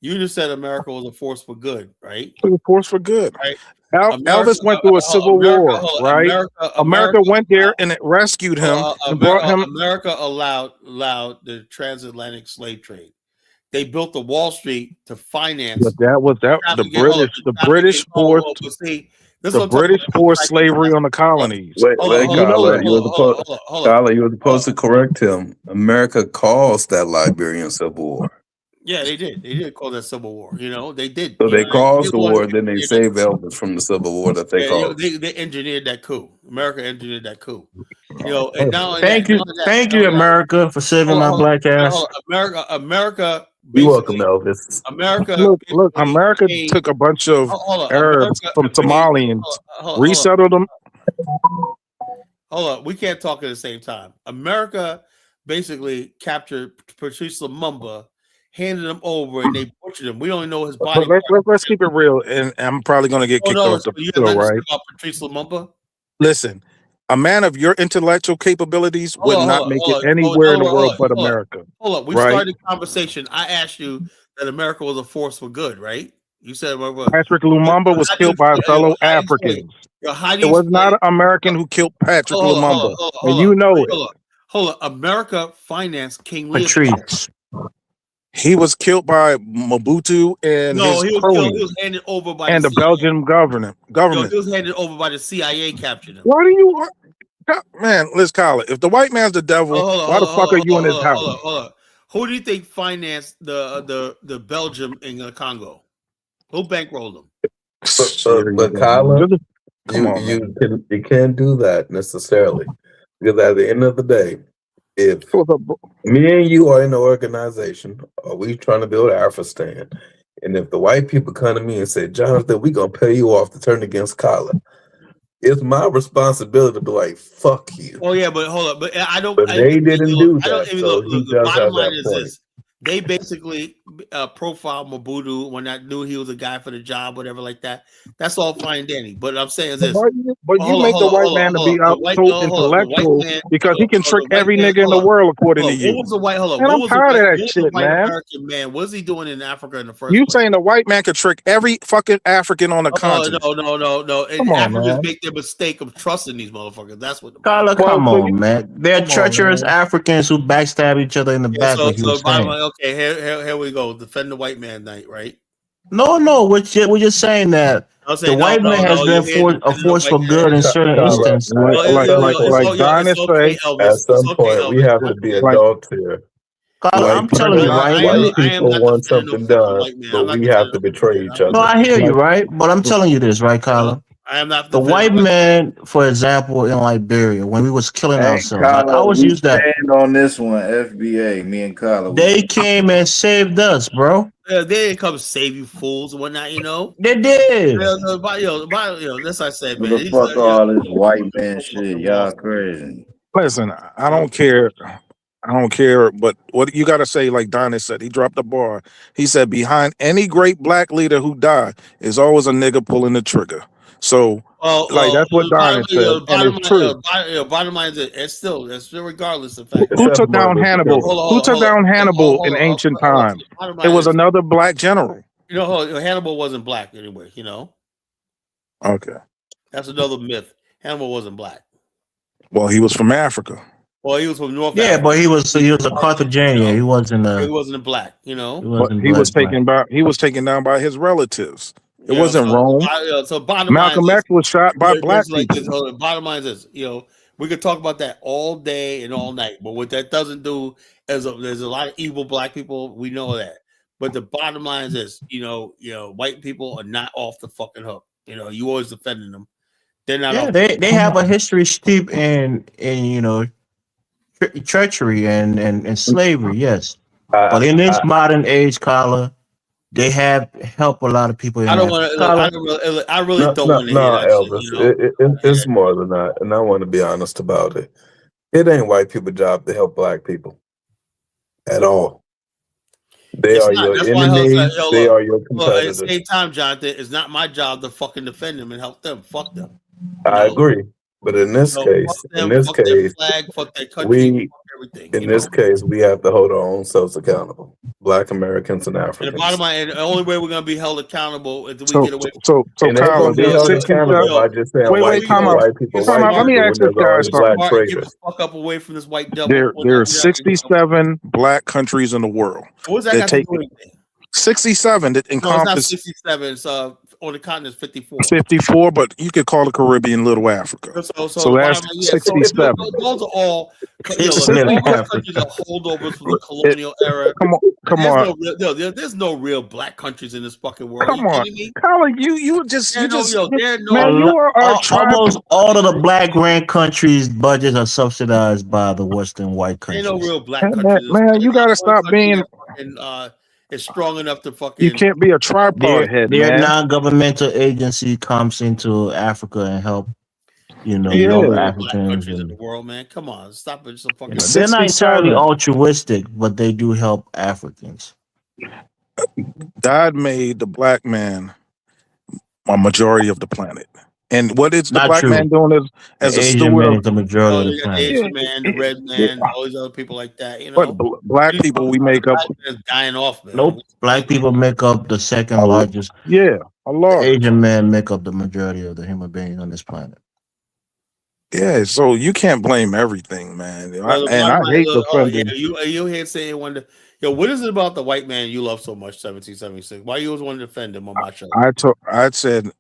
You just said America was a force for good, right? A force for good. Right. Elvis went through a civil war, right? America went there and it rescued him and brought him. America allowed the transatlantic slave trade. They built the Wall Street to finance. But that was the British forced. The British forced slavery on the colonies. Wait, Carla, you were supposed to correct him. America caused that Liberian Civil War. Yeah, they did. They did call that Civil War. You know, they did. So they caused the war, then they saved Elvis from the Civil War that they caused. They engineered that coup. America engineered that coup. And not only that, Thank you, America, for saving my black ass. America You're welcome, basically, Elvis. America Look, basically America paid. took a bunch of Hold on, Arabs from America paid. Somalians, Hold on. resettled them. Hold on, we can't talk at the same time. America basically captured Patrice Lumumba, handed him over, and they butchered him. We don't even know his body. But let's keep it real, and I'm probably going to get kicked off the You show, have nothing to say right? about Patrice Lumumba? Listen, a man of your intellectual capabilities would not make it anywhere in the world but America. Hold on. We right? started the conversation. I asked you that America was a force for good, right? You said Patrick Lumumba was killed by fellow Africans. It was not an American who killed Patrick Lumumba, and you know it. Hold on. America financed King Patrice. Leopold. He was killed by Mobutu and his cronies. He was handed over by the Belgian government. He was handed over by the CIA. Captured him. Why do you, man? Let's call it. If the white man's the devil, why the fuck are you in his house? Hold on. Who do you think financed the Belgium in the Congo? Who bankrolled them? But Kyla, you can't do that necessarily, because at the end of the day, if me and you are in the organization, are we trying to build Afghanistan? And if the white people come to me and say, Jonathan, we're going to pay you off to turn against Kyla, it's my responsibility to be like, fuck you. Oh, yeah, but hold on. But I don't. But they didn't do that. So The bottom line is this. They basically profiled Mobutu when I knew he was a guy for the job, whatever like that. That's all fine and dandy. But I'm saying is this. But you make the white man to be out so intellectual because he can trick every nigga in the world according to you. What was the white? Hold on. Man, I'm tired of that shit, man. American man, what was he doing in Africa in the first place? You place? saying the white man could trick every fucking African on the continent? No. Come on, Africans man. make the mistake of trusting these motherfuckers. That's what. Come on, man. They're treacherous Africans who backstab each other in the back. Here we go. Defend the white man night, right? No. We're just saying that the white man has been a force for good in certain instances. Like Dinah say, at some point we have to be adults here. I'm telling you, right? White people want something done, but we have to betray each other. No, I hear you, right? But I'm telling you this, right, Kyla? I am not the white man, for example, in Liberia, when we was killing ourselves. Kyla, I always use that. Stand on this one, FBA. Me and Kyla. They came and saved us, bro. They didn't come save you fools and whatnot, you know. They did. That's I said, man. What the fuck all this white man shit? Y'all crazy. Listen, I don't care. But what you got to say, like Donnie said, he dropped the bar. He said, behind any great black leader who died is always a nigga pulling the trigger. So, that's what Donnie said, and it's true. Bottom line is, it's still regardless of fact. Who took down Hannibal? Who took down Hannibal in ancient times? It was another black general. Hannibal wasn't black anyway. Okay, that's another myth. Hannibal wasn't black. Well, he was from Africa. Well, he was from North. Yeah, Africa. But he was a Carthaginian. He wasn't. He wasn't black. He was taken down by his relatives. It wasn't Rome. So bottom Malcolm line X was shot by black people. Bottom line is, we could talk about that all day and all night, but what that doesn't do is there's a lot of evil black people. We know that, but the bottom line is this: white people are not off the fucking hook. You always defending them. They're not. Yeah, they have a history steep in treachery and slavery. Yes, but in this modern age, Kyla, they have helped a lot of people. I don't want to. I really don't want to hear that. Elvis, it's more than that, and I want to be honest about it. It ain't white people's job to help black people at all. They are your enemies. They are your competitors. At the same time, Jonathan, it's not my job to fucking defend them and help them. Fuck them. I agree, but in this case, we have to hold our own selves accountable. Black Americans and Africans. And the bottom line, the only way we're going to be held accountable is we get away. So Kyle, be held accountable by just saying white people. Let me ask this guy something. Get the fuck up away from this white devil. There are 67 black countries in the world. What's that got to do with anything? 67 that encompass. It's not 67. It's on the continent, 54. 54, but you could call the Caribbean Little Africa. So that's 67. Those are all It's look, nearly all those Africa. countries are holdovers from the colonial era. Come There's on, there's no real black countries in this fucking world. Are you come on, kidding me? Colin. You just There are man. no. You are a tribe. Almost all of the black grand countries' budgets are subsidized by the Western white Ain't no countries. real black countries in this Man, world. you There's gotta not one stop country being. that fucking is strong enough to You fucking. can't be a tripod head, Their man. non-governmental agency comes into Africa and help, Ain't no North Yeah, real black Africans, countries in the and world, man. Come on, stop it. Some fucking. they're not entirely 67. altruistic, but they do help Africans. God made the black man a majority of the planet. And what is the Not black man true. doing as The a Asian steward man of? is the majority of the You got the planet. Yeah, Asian man, the red yeah. man, all these other people like that. But black You people, talking we about the make up. black man's dying off, man. Nope. Black people make up the second A, largest. yeah, a The lot. Asian men make up the majority of the human beings on this planet. Yeah, so you can't blame everything, man. Well, the And bottom I line, hate look, defending. you here saying what is it about the white man you love so much? 1776. Why you always want to defend him on my show? I said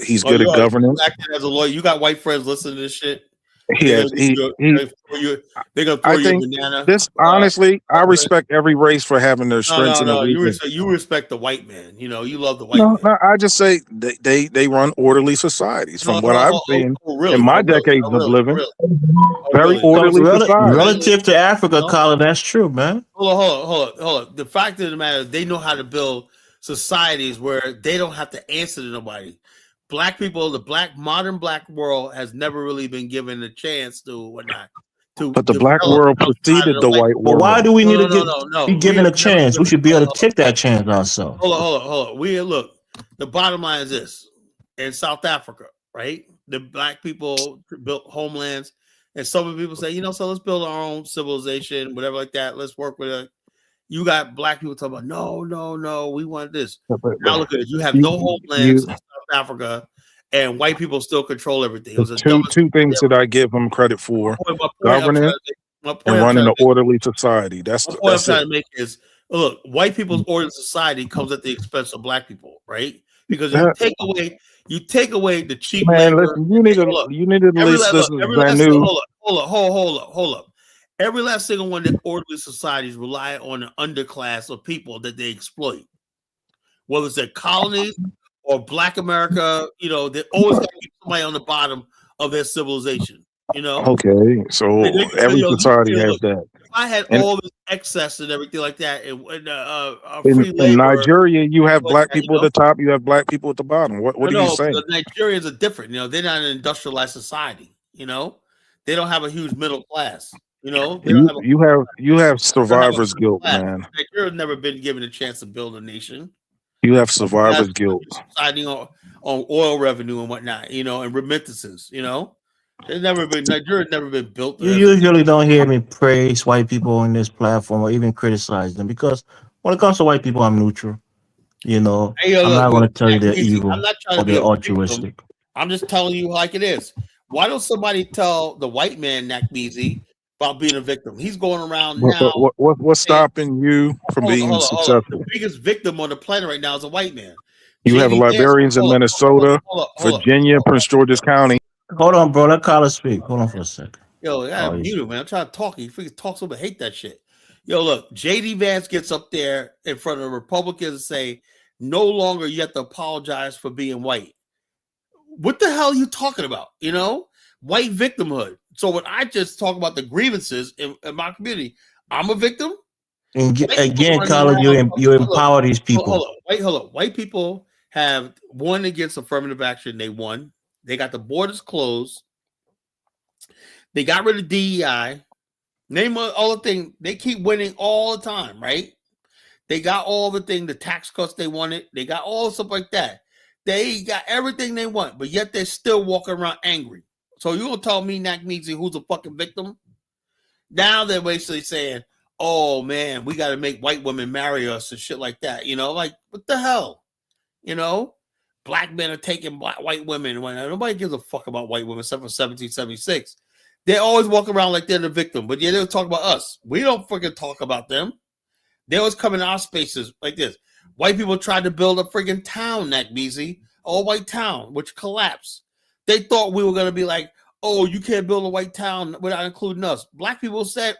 he's Oh, good at you governance. acting as a lawyer. You got white friends listening to this shit, and He they're has gonna give you, he. they're gonna throw I you a think banana. this honestly, I respect every race for having their No, strengths no, and their no. weaknesses. You respect the white man. You love the white No, man. no, I just say they run orderly societies. No, From what I've seen in my decades of living, very orderly societies. Relative to Africa, Colin, that's true, man. Hold on. The fact of the matter is they know how to build societies where they don't have to answer to nobody. Black people, the modern black world has never really been given a chance to whatnot to But the black develop world outside of preceded the the white. white But why world. do we need to be We given have a never chance? We given. should be able to take that chance ourselves. Hold on. Look. The bottom line is this: in South Africa, right? The black people built homelands, and some of the people say, so let's build our own civilization, whatever like that. Let's work with it. You got black people talking about no, we want this. Now look at it. You have no homelands in South Africa, and white people still control everything. It was the dumbest Two thing things that I give them credit for: governance and running an orderly society. That's my point I'm trying it. to make is, look, white people's ordered society comes at the expense of black people, right? Because you take away the cheap Man, labor. listen, you need to list this as brand new. Hold up. Every last single one of the orderly societies rely on an underclass of people that they exploit. Whether it's their colonies or Black America, they always got to keep somebody on the bottom of their civilization. Okay, so every society has that. If I had all this excess and everything like that, and free In labor, Nigeria, you have like black that, people at the top, you have black people at the bottom. What are you saying? The Nigerians are different. They're not an industrialized society. They don't have a huge middle class. They don't You have survivor's guilt, man. Nigeria's never been given a chance to build a nation. You have survivor's guilt. Deciding on oil revenue and whatnot, and remittances. Nigeria's never been built. You usually don't hear me praise white people on this platform or even criticize them, because when it comes to white people, I'm neutral. I'm not going to tell you they're evil I'm not trying or to be they're a altruistic. victim. I'm just telling you like it is. Why don't somebody tell the white man, Nakmeezy, about being a victim? He's going around now. What's stopping you from being successful? The biggest victim on the planet right now is a white man. You have librarians in Minnesota, Virginia, Prince George's County. Hold on, bro. Let Carla speak. Hold on for a second. Yo, I gotta mute him, man. I'm trying to talk. He freaking talks over. Hate that shit. Yo, look, JD Vance gets up there in front of the Republicans and say, no longer you have to apologize for being white. What the hell are you talking about? White victimhood. So when I just talk about the grievances in my community, I'm a victim. And again, Colin, you empower these people. Hold up. White people have won against affirmative action. They won. They got the borders closed. They got rid of DEI. Name all the things. They keep winning all the time, right? They got all the thing, the tax cuts they wanted. They got all stuff like that. They got everything they want, but yet they're still walking around angry. So you gonna tell me, Nakmeezy, who's a fucking victim? Now they're basically saying, oh man, we got to make white women marry us and shit like that. Like what the hell? Black men are taking white women. Nobody gives a fuck about white women except for 1776. They always walk around like they're the victim, but yeah, they'll talk about us. We don't freaking talk about them. They always come in our spaces like this. White people tried to build a freaking town, Nakmeezy, all white town, which collapsed. They thought we were going to be like, oh, you can't build a white town without including us. Black people said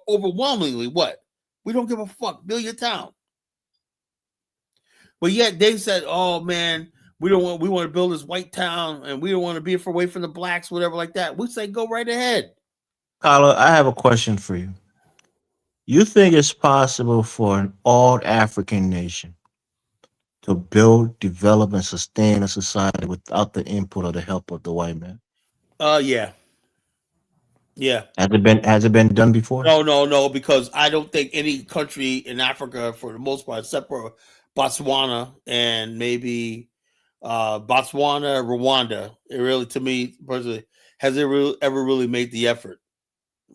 overwhelmingly, what? We don't give a fuck. Build your town. But yet they said, oh man, we want to build this white town and we don't want to be away from the blacks, whatever like that. We say go right ahead. Carla, I have a question for you. You think it's possible for an all African nation to build, develop, and sustain a society without the input or the help of the white man? Yeah. Yeah. Has it been done before? No, because I don't think any country in Africa, for the most part, except for Botswana and maybe Botswana, Rwanda, it really, to me personally, has it ever really made the effort.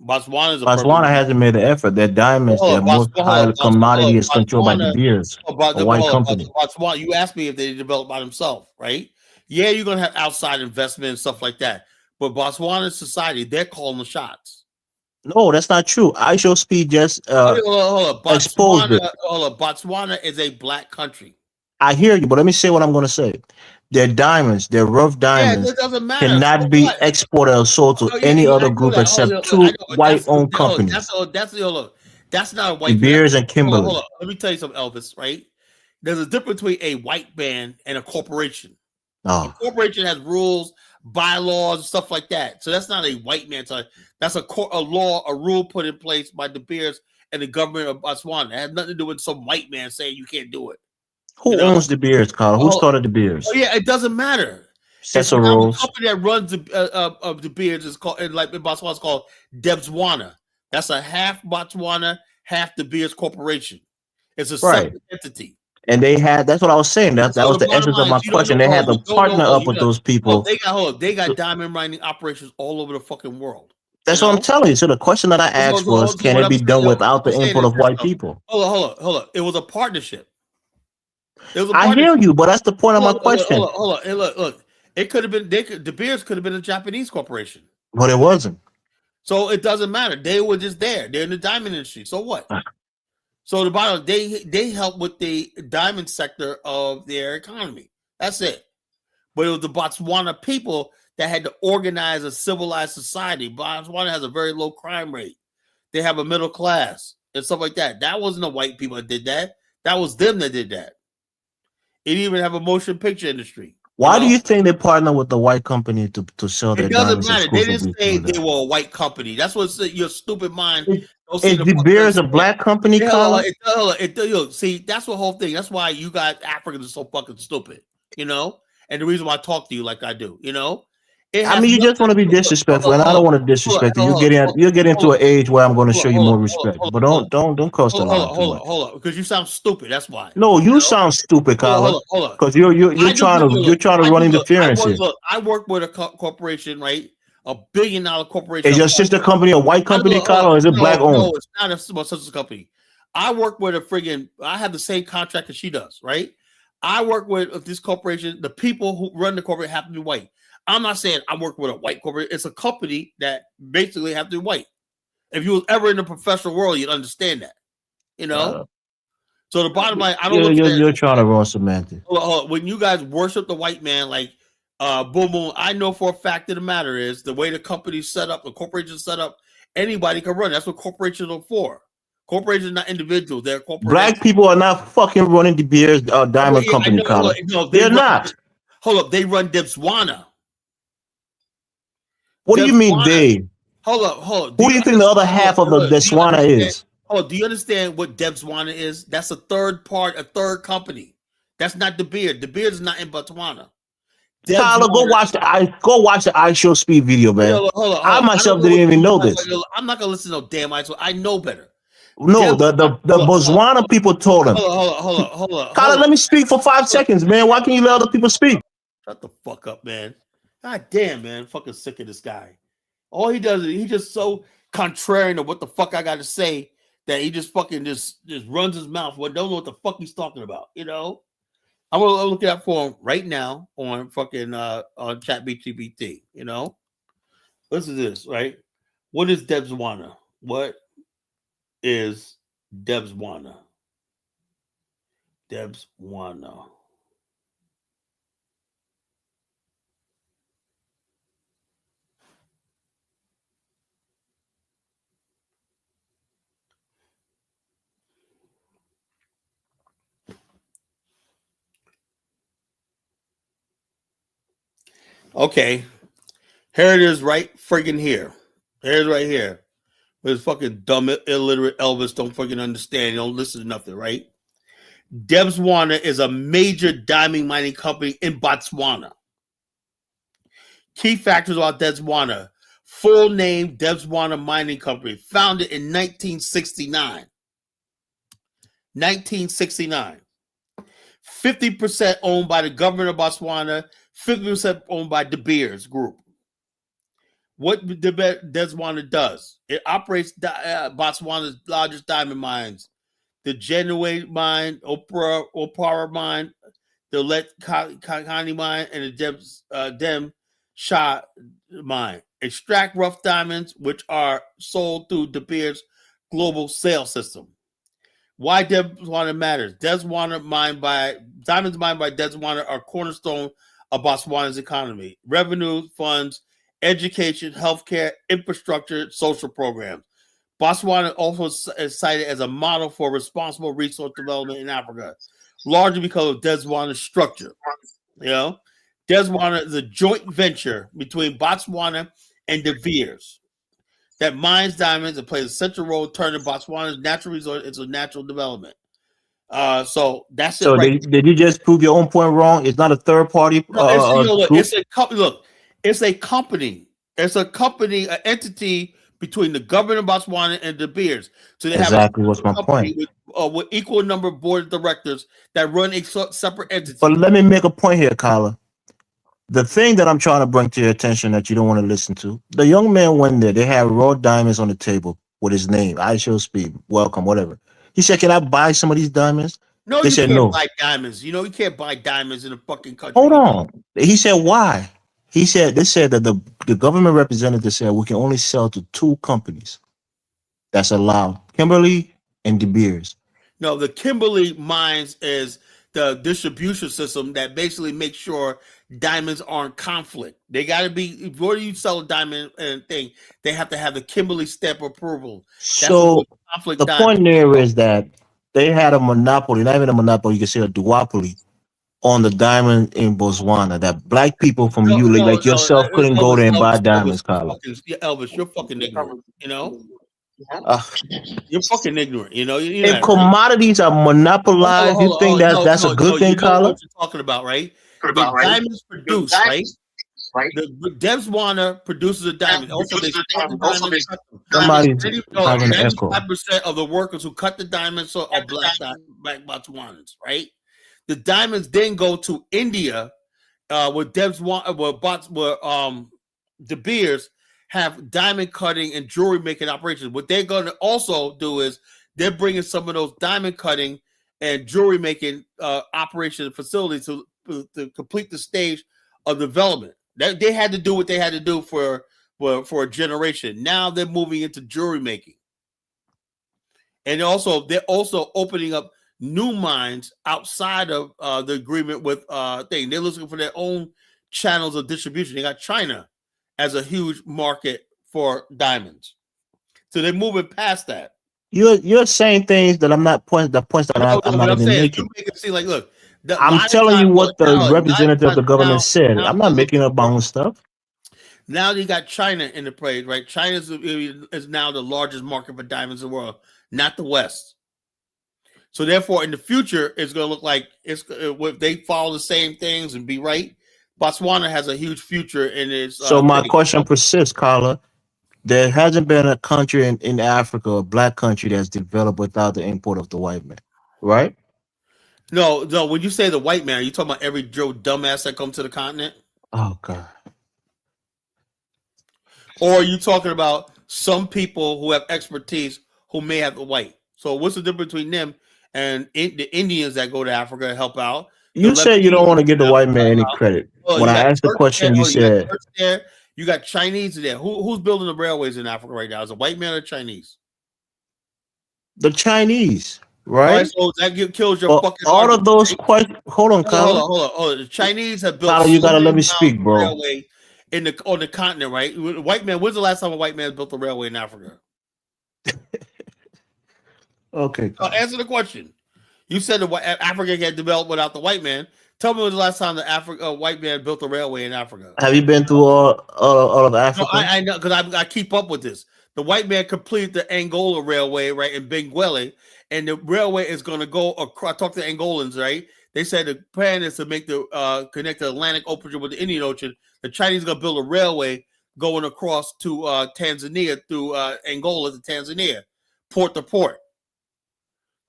Botswana is a perfect. Botswana hasn't made the effort. Their diamonds, their most high commodity is controlled by De Botswana. Beers, a white company. Botswana. You asked me if they developed by themselves, right? Yeah, you're gonna have outside investment and stuff like that. But Botswana society, they're calling the shots. No, that's not true. ISO Speed just Hold on. exposed it. Botswana is a black country. I hear you, but let me say what I'm going to say. Their diamonds, their rough diamonds, it doesn't matter. cannot be exported or sold to any other group except two white-owned companies. That's not a De white. Beers and Kimberly. Hold on. Let me tell you something, Elvis. Right? There's a difference between a white man and a corporation. Oh. A corporation has rules, bylaws, stuff like that. So that's not a white man. That's a law, a rule put in place by De Beers and the government of Botswana. It has nothing to do with some white man saying you can't do it. Who owns De Beers, Carl? Who started De Beers? Oh yeah, it doesn't matter. Sets of rules. The company that runs De Beers is called, in Botswana, it's called Debswana. That's a half Botswana, half De Beers corporation. It's a separate entity. And they had, that's what I was saying. That was the essence of my question. They had to partner up with those people. They got diamond mining operations all over the fucking world. That's what I'm telling you. So the question that I asked was, can it be done without the input of white people? Hold on. It was a partnership. I hear you, but that's the point of my question. Hold on. Hey, look. It could have been, De Beers could have been a Japanese corporation. But it wasn't. So it doesn't matter. They were just there. They're in the diamond industry. So what? So the bottom, they help with the diamond sector of their economy. That's it. But it was the Botswana people that had to organize a civilized society. Botswana has a very low crime rate. They have a middle class and stuff like that. That wasn't the white people that did that. That was them that did that. It even have a motion picture industry. Why do you think they partner with the white company to sell their diamonds? It doesn't matter. They didn't say they were a white company. That's what your stupid mind. Is De Beers a black company, Colin? See, that's the whole thing. That's why you guys Africans are so fucking stupid, and the reason why I talk to you like I do, I mean, you just want to be disrespectful, and I don't want to disrespect you. You're getting to an age where I'm going to show you more respect, but don't cross the line too much. Hold on, because you sound stupid. That's why. No, you sound stupid, Colin. Because you're trying to run interference here. I work with a corporation, right? $1 billion corporation. Is your sister company a white company, Colin, or is it black owned? No, it's not a sister company. I work with I have the same contract as she does, right? I work with this corporation. The people who run the corporate have to be white. I'm not saying I work with a white corporate. It's a company that basically have to be white. If you was ever in the professional world, you'd understand that. So the bottom line, I don't. You're trying to run semantics. When you guys worship the white man, like boom, boom, I know for a fact of the matter is the way the company's set up, the corporation's set up, anybody can run. That's what corporations are for. Corporations are not individuals; they're corporations. Black people are not fucking running De Beers diamond company, Colin. They're not. Hold up, they run Debswana. What do you mean they? Hold up. Who do you think the other half of the Debswana is? Do you understand what Debswana is? That's a third company. That's not De Beers. De Beers is not in Botswana. Tyler, go watch the iShow Speed video, man. Hold on. I myself didn't even know this. I'm not gonna listen to no damn iShow. I know better. No, the Botswana people told him. Hold on. Tyler, let me speak for 5 seconds, man. Why can't you let other people speak? Shut the fuck up, man. God damn, man. I'm fucking sick of this guy. All he does is he just so contrarian to what the fuck I got to say that he just fucking just runs his mouth. Well, don't know what the fuck he's talking about. I'm gonna look it up for him right now on fucking on ChatGPT. Listen to this, right? What is Debswana? What is Debswana? Debswana. Okay, here it is, right friggin' here. Here's right here. This fucking dumb, illiterate Elvis don't fucking understand. Don't listen to nothing, right? Debswana is a major diamond mining company in Botswana. Key factors about Debswana. Full name Debswana Mining Company, founded in 1969. 1969. 50% owned by the government of Botswana, 50% owned by De Beers Group. What Debswana does, it operates Botswana's largest diamond mines, the Genuine Mine, Opara Mine, the Let Kani Mine, and the Dem Shah Mine. Extract rough diamonds, which are sold through De Beers global sales system. Why Debswana matters? Diamonds mined by Debswana are cornerstone of Botswana's economy. Revenue, funds, education, healthcare, infrastructure, social programs. Botswana also is cited as a model for responsible resource development in Africa, largely because of Debswana's structure. You know, Debswana is a joint venture between Botswana and De Beers that mines diamonds and plays a central role in turning Botswana's natural resource into natural development. So that's it So right did you just prove your own point wrong? It's not a third party there. No, it's look, group. it's a company. Look, it's a company. It's a company, an entity between the government of Botswana and De Beers. So they have a Exactly what's my company point. with equal number of board of directors that run a separate entity. But let me make a point here, Kyla. The thing that I'm trying to bring to your attention that you don't want to listen to, the young man went there. They had raw diamonds on the table with his name, I show speed, welcome, whatever. He said, "Can I buy some of these diamonds?" No, They you said can't no. buy diamonds. You know, you can't buy diamonds in a fucking country. Hold on. He said, "Why?" He said they said that the government representative said we can only sell to two companies. That's allowed: Kimberly and De Beers. No, the Kimberly mines is the distribution system that basically makes sure diamonds aren't conflict. They got to be before you sell a diamond and thing. They have to have the Kimberly stamp approval. That's what So conflict the diamond. point there is that they had a monopoly, not even a monopoly, you can say a duopoly on the diamond in Botswana that black people from No, you no, like no. yourself couldn't go Elvis, there and buy Elvis, Elvis, diamonds, Carla. Elvis, you're fucking ignorant. You know, Uh, you're fucking ignorant. You know if that, right? commodities are monopolized, you think that No, that's a no, no. good thing, You know what Carla? you're talking about, right? The diamonds produced, right? The Debswana produces a diamond. Also, they store the diamonds. Cut them. Somebody's having an echo. 95% of the workers who cut the diamonds are black Botswanans, right? The diamonds then go to India, where De Beers have diamond cutting and jewelry making operations. What they're going to also do is they're bringing some of those diamond cutting and jewelry making operation facilities to complete the stage of development. They had to do what they had to do for a generation. Now they're moving into jewelry making, and they're also opening up new mines outside of the agreement with thing. They're looking for their own channels of distribution. They got China as a huge market for diamonds, so they're moving past that. You're saying things that I'm not the points that No, I'm no, not what I'm even saying is you making. make it seem like, look, a I'm lot of telling you times, look, what the now, a lot of representative of times the government said. now I'm not they're making looking up my for own stuff. now you got China in the play, right? China is now the largest market for diamonds in the world, not the West. So therefore, in the future, it's going to look like if they follow the same things and be right. Botswana has a huge future in its So my thing. question persists, Carla. There hasn't been a country in Africa, a black country that's developed without the import of the white man, right? No, no. When you say the white man, are you talking about every Joe dumbass that comes to the continent, Oh God. or are you talking about some people who have expertise who may have the white? So what's the difference between them and the Indians that go to Africa to help out? The You said you don't Lebanese want that to give go the to white Africa to man help any out. credit. Oh, When you I got asked the Turks there. question, you Oh, you got said Turks there. You got Chinese there. Who's building the railways in Africa right now? Is it white man or Chinese? the Chinese, All right, right? so that kills your But fucking all of argument, those right? questions. Hold on, Hold on, hold Carla. on, hold on. Oh, the Chinese have built Carla, you gotta let 70 me miles speak, of bro. railway on the continent, right? White man. When's the last time a white man built a railway in Africa? Okay, Carla. Answer the question. You said Africa get developed without the white man. Tell me when the last time the Africa white man built a railway in Africa. Have you been through all of No, Africa? I know because I keep up with this. The white man completed the Angola railway right in Benguela, and the railway is going to go across. I talked to Angolans, right? They said the plan is to make the connect the Atlantic Ocean with the Indian Ocean. The Chinese are going to build a railway going across to Tanzania through Angola to Tanzania, port to port.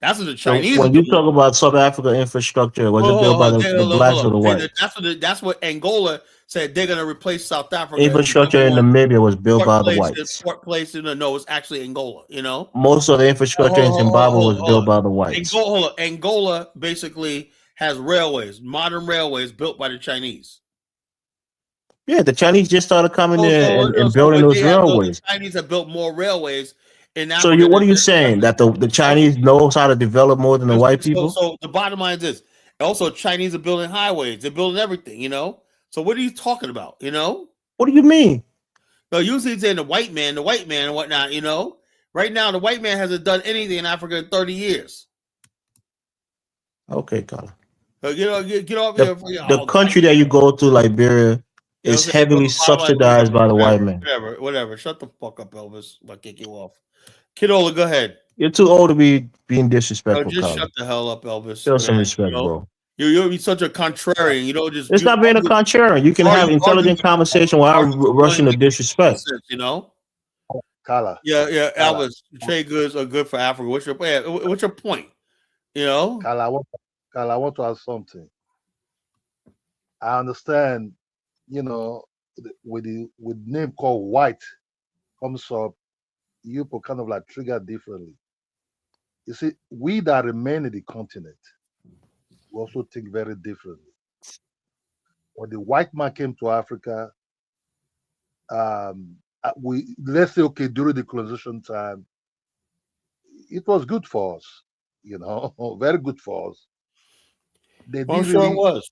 That's what the So Chinese are when you doing. talk about South Africa infrastructure, was it built by Hold the on, blacks hold or on. the whites? That's what Angola said they're going to replace South Africa as the Infrastructure number in one Namibia was built by the whites. port place. No, it's actually Angola. You know. Most of the infrastructure in Zimbabwe was built by the whites. Angola basically has railways, modern railways built by the Chinese. Yeah, the Chinese just started coming in and building But those the railways. Chinese have built more railways in So Africa what than are you saying? That the Chinese knows how to develop more than the white people? so the bottom line is this. Also, Chinese are building highways. They're building everything, you know? So what are you talking about, you know? What do you mean? No, usually it's saying the white man and whatnot, you know? Right now, the white man hasn't done anything in Africa in 30 years. Okay, Colin. Get off The, here. the country that you go to, Liberia, is heavily subsidized by the white man. Whatever. Shut the fuck up, Elvis. I'll kick you off. Kidola, go ahead. You're too old to be being disrespectful, Just Colin. shut the hell up, Elvis. Show some Man. respect, bro. You're such a contrarian. You know, It's not being a contrarian. You can have intelligent conversation without rushing to disrespect. You know. Kala. Yeah, Kala. Elvis. Trade goods are good for Africa. What's your point? You know, Kala, I want to ask something. I understand, you know, with name called white comes up, you kind of like trigger differently. You see, we that remain in the continent, we also think very differently. When the white man came to Africa, we let's say okay during the colonization time, it was good for us, you know, very good for us. They didn't sure really it was.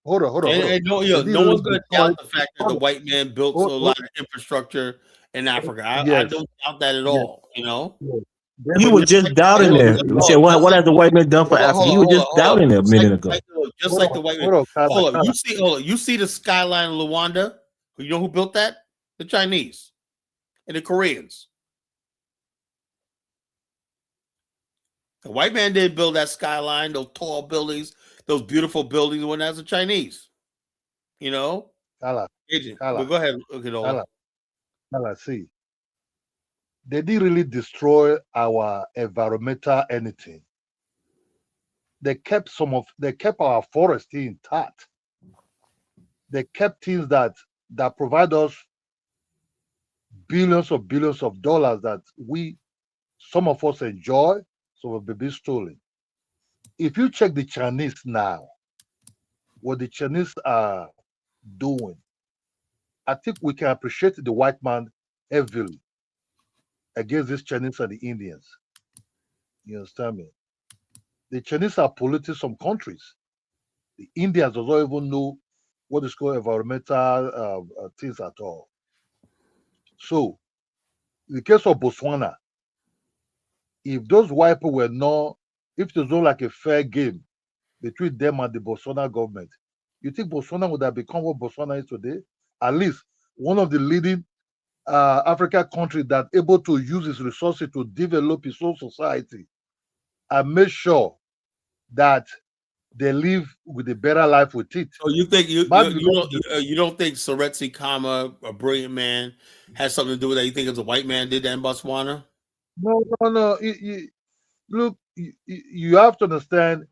Hold on. No one's going to doubt the fact that the white man built a lot of infrastructure in Africa. I don't doubt that at all. You know, You were just doubting there. You said, "What has the white man done for Africa?" You were just doubting there a minute ago. Just like the white man. Hold on. You see the skyline of Luanda? You know who built that? The Chinese and the Koreans. The white man didn't build that skyline, those tall buildings, those beautiful buildings. When that's the Chinese, you know. Kala. But go ahead, Kala, see, they didn't really destroy our environmental anything. They kept our forest intact. They kept things that provide us billions of dollars that some of us enjoy, so will be stolen. If you check the Chinese now, what the Chinese are doing, I think we can appreciate the white man heavily against these Chinese and the Indians. You understand me? The Chinese are polluting some countries. The Indians don't even know what is called environmental things at all. So, in the case of Botswana, if those white people were not, if it was not like a fair game between them and the Botswana government, you think Botswana would have become what Botswana is today? At least one of the leading African countries that able to use its resources to develop its own society and make sure that they live with a better life with it. So you think you don't think Seretse Khama, a brilliant man, has something to do with that? You think it's a white man did that in Botswana? No. Look, you have to understand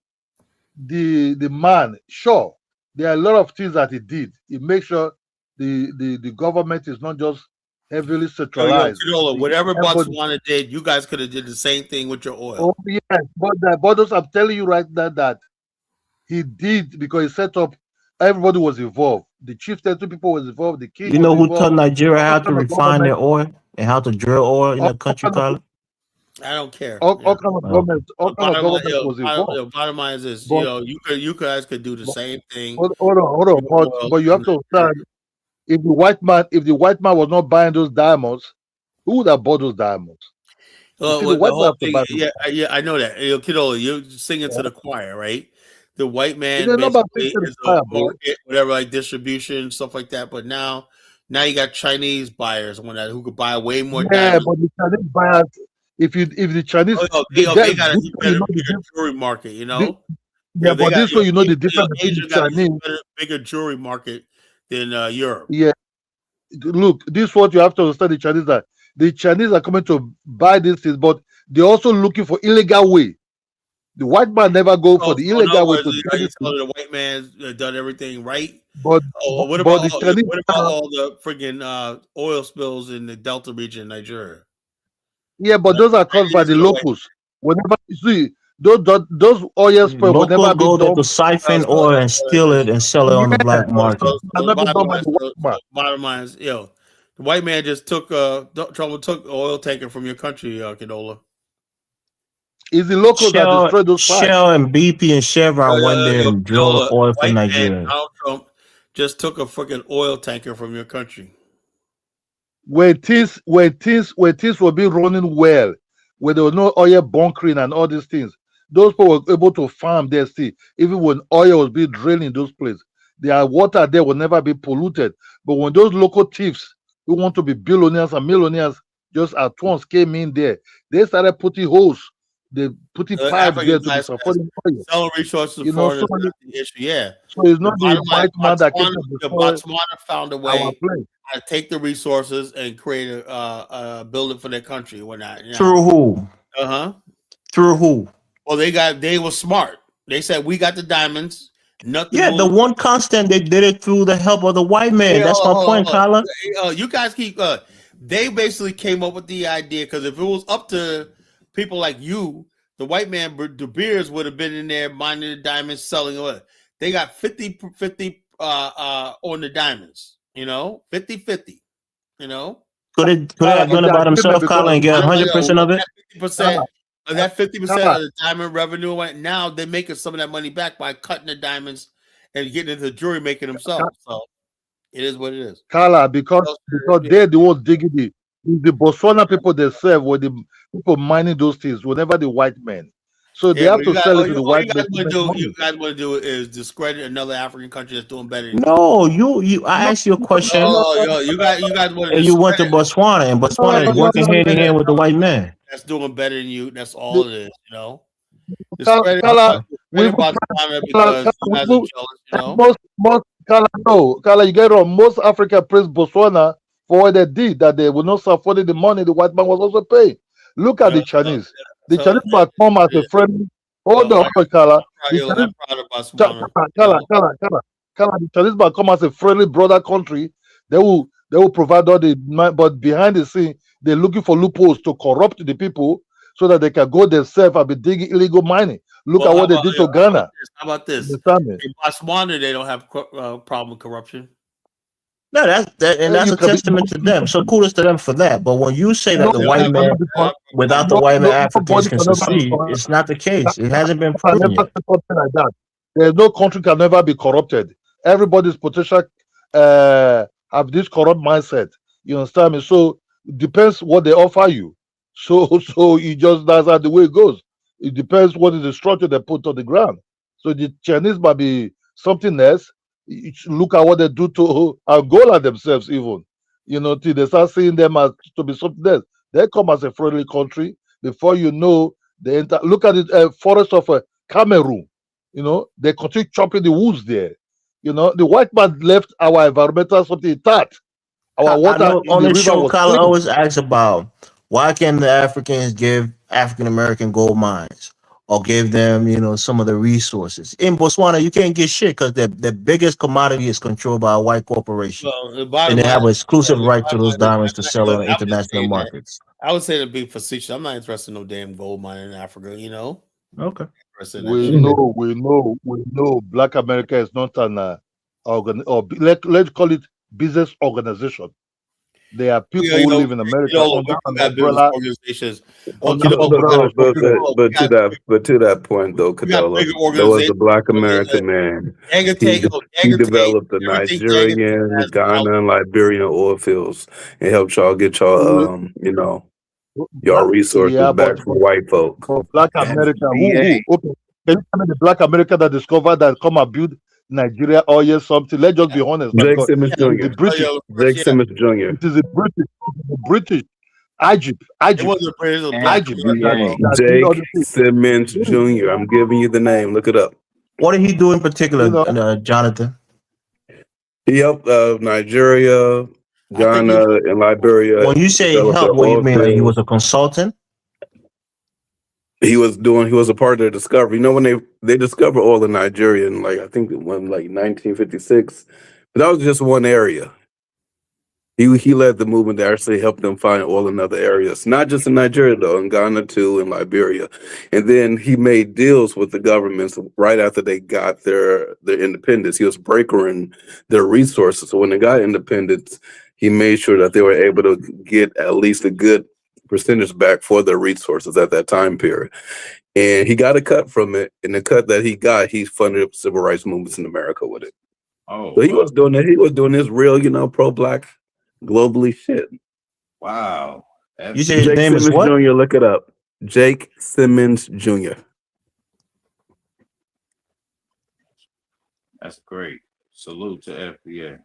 the man. Sure, there are a lot of things that he did. He makes sure the government is not just heavily centralized. Whatever Botswana did, you guys could have did the same thing with your oil. Oh yes, but I'm telling you right now that he did because he set up. Everybody was involved. The chief, 2 people was involved. The king. You know was who involved. taught Nigeria how to refine their oil and how to drill oil in that country, Colin? I don't care. All kind of government was involved. Bottom line is this: you guys could do the same thing. Hold on. But you have to understand, if the white man was not buying those diamonds, who would have bought those diamonds? I know that. Kidola, you're singing to the choir, right? the white It's man a number of basically things is a fire, bro. market, whatever, like distribution stuff like that. But now you got Chinese buyers when that who could buy way more Yeah, diamonds. but the Chinese buyers, if the Chinese, They got a this way you know bigger jewelry market, you the, know. yeah, They but got this way you know the difference between Asia the got a Chinese. bigger jewelry market than Europe. Yeah, look, this is what you have to understand. The Chinese are coming to buy these things, but they're also looking for illegal way. The white man never go for the So in other illegal way words, to are get you this thing. telling me the white man's done everything right? But Oh, but the Chinese what about all the freaking oil spills in the Delta region in Nigeria? yeah, but those are caused by Chinese the and the white. locals. Whenever you see those oil spill will Locals never be go there to dumped. siphon oil and steal it and sell it on the Yeah, black market. will The not be bottom done by line, the white man. bottom line is, the white man just took Trump took an oil tanker from your country, Cadola. It's the locals that destroy those pipes. Shell and BP and Chevron went there and drilled Cadola, oil for white man Nigeria. Donald Trump just took a freaking oil tanker from your country. When things were being running well, where there was no oil bunkering and all these things, those people were able to farm there still, even when oil was being drilled in those places. Their water there will never be polluted. But when those local thieves who want to be billionaires and millionaires just at once came in there, they started putting holes, they putting pipes there African to be guys supporting oil. selling resources to You know, foreigners so is not the issue. Yeah. so it's The not the bottom line, white man that came to destroy Botswana found a our way place. to take the resources and create a building for their country. We're not. Through who? Uh-huh. Through who? Well, they were smart. They said we got the diamonds. Nothing Yeah, the moves. one constant they did it through the help of the white man. Yeah, That's my point, Kyla. You guys keep. They basically came up with the idea because if it was up to people like you, the white man, De Beers would have been in there mining the diamonds, selling oil. They got 50-50 on the diamonds. 50-50. Could it have done it by themselves, Kyla, and get 100% of it? 50%. That 50% Kala. of the diamond revenue went. Now they're making some of that money back by cutting the diamonds and getting into the jewelry making themselves. So it is what it is. Kala, because they're the ones digging the Botswana people they serve were the people mining those things, whenever the white men. So they have to sell it to the white men. You guys want to do is discredit another African country that's doing better than you. No, you. I asked you a question. You guys want to. And you went to Botswana, and Botswana is working hand in hand with the white man. That's doing better than you. That's all it is. Kala, Botswana because you guys are jealous. Kala, you get wrong. Most Africa praised Botswana for what they did, that they were not supporting the money the white man was also paying. Look at the Chinese. The Chinese might come as a friendly. Hold on, Kala. The Chinese might come as a friendly brother country. They will provide all the money, but behind the scene, they're looking for loopholes to corrupt the people so that they can go themselves and be digging illegal mining. Look at what they did to Ghana. How about this? In Botswana, they don't have problem with corruption. No, that's a testament to them. So kudos to them for that. But when you say that the white man, without the white man, Africans can succeed, it's not the case. It hasn't been proven yet. Something like that. There's no country can never be corrupted. Everybody's potential have this corrupt mindset. You understand me? So it depends what they offer you. So you just that's how the way it goes. It depends what is the structure they put on the ground. So the Chinese might be something else. Look at what they do to Angola themselves, even. Till they start seeing them as to be something else. They come as a friendly country. Before you know, they enter. Look at the forest of Cameroon. They continue chopping the woods there. The white man left our environmental something intact. Our water on in the this river show, was Kyla clean. always asks about why can the Africans give African American gold mines or give them, some of the resources. In Botswana, you can't get shit because the biggest commodity is controlled by a white corporation, Well, and they have an exclusive right to those diamonds to sell on I'm just international saying that. markets. I would say to be facetious. I'm not interested in no damn gold mine in Africa. Okay. We know. Black America is not an let's call it business organization. There are people who live in America under an umbrella. Organizations. But to that point though, Cadola, there was a Black American man. He developed the Nigerian, Ghana, and Liberian oil fields and helped y'all get y'all y'all resources back from white folk. Black America, who Can you tell me the black America that discovered that come and build Nigeria or yes something? Let's just be honest, now, Jake because Simmons it is Jr. the British. Jake Simmons Jr. It is the British. It is the British. Egypt. It wasn't British, it was black Egypt. America, bro. That did all the Jake things. Simmons Jr. I'm giving you the name. Look it up. What did he do in particular, You know, Jonathan? He helped Nigeria, I think he, Ghana, and Liberia When you say develop help, their what do you oil mean? Like he was fields. a consultant? He was a part of their discovery. You know, when they discovered oil in Nigeria in like, I think it went like 1956, but that was just one area. He led the movement that actually helped them find oil in other areas, not just in Nigeria though, in Ghana too, in Liberia. And then he made deals with the governments right after they got their independence. He was brokering their resources. So when they got independence, he made sure that they were able to get at least a good percentage back for their resources at that time period. And he got a cut from it. And the cut that he got, he funded civil rights movements in America with it. Oh, So he was doing it. He was doing this real, pro-black, globally shit. wow. You say his Jake name is Simmons what? Jr. Look it up. Jake Simmons Jr. That's great. Salute to FBA.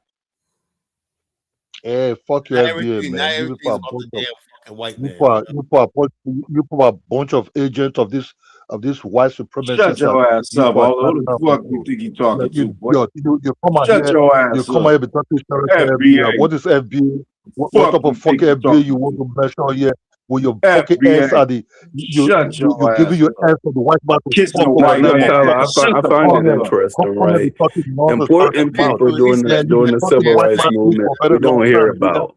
hey, fuck your not FBA, everything, not man. You people everything's are a about bunch the of damn fucking white you man. people are, you people are, you people are a bunch of agents of this white Shut supremacists, and your ass you up. people are Who standing the up for fuck you think you talking to, boy? you come out Shut here, your you ass come out up. here be talking shit to FBA. FBA. What is FBA? What Fuck type you of think fucking you FBA talking you want to? to measure here? With your fucking FBA. ass are the you Shut your giving ass your up. ass for the white man to Kiss fuck a over Now, white here, man Tyler, ass. motherfucker. Shut I the find Come fuck it up. here, interesting, come here, be right? talking nonsense, talking Important about. people He during said Man, the you during been the talking civil the white rights man dick movement, for a we very long don't hear time, nigga. about.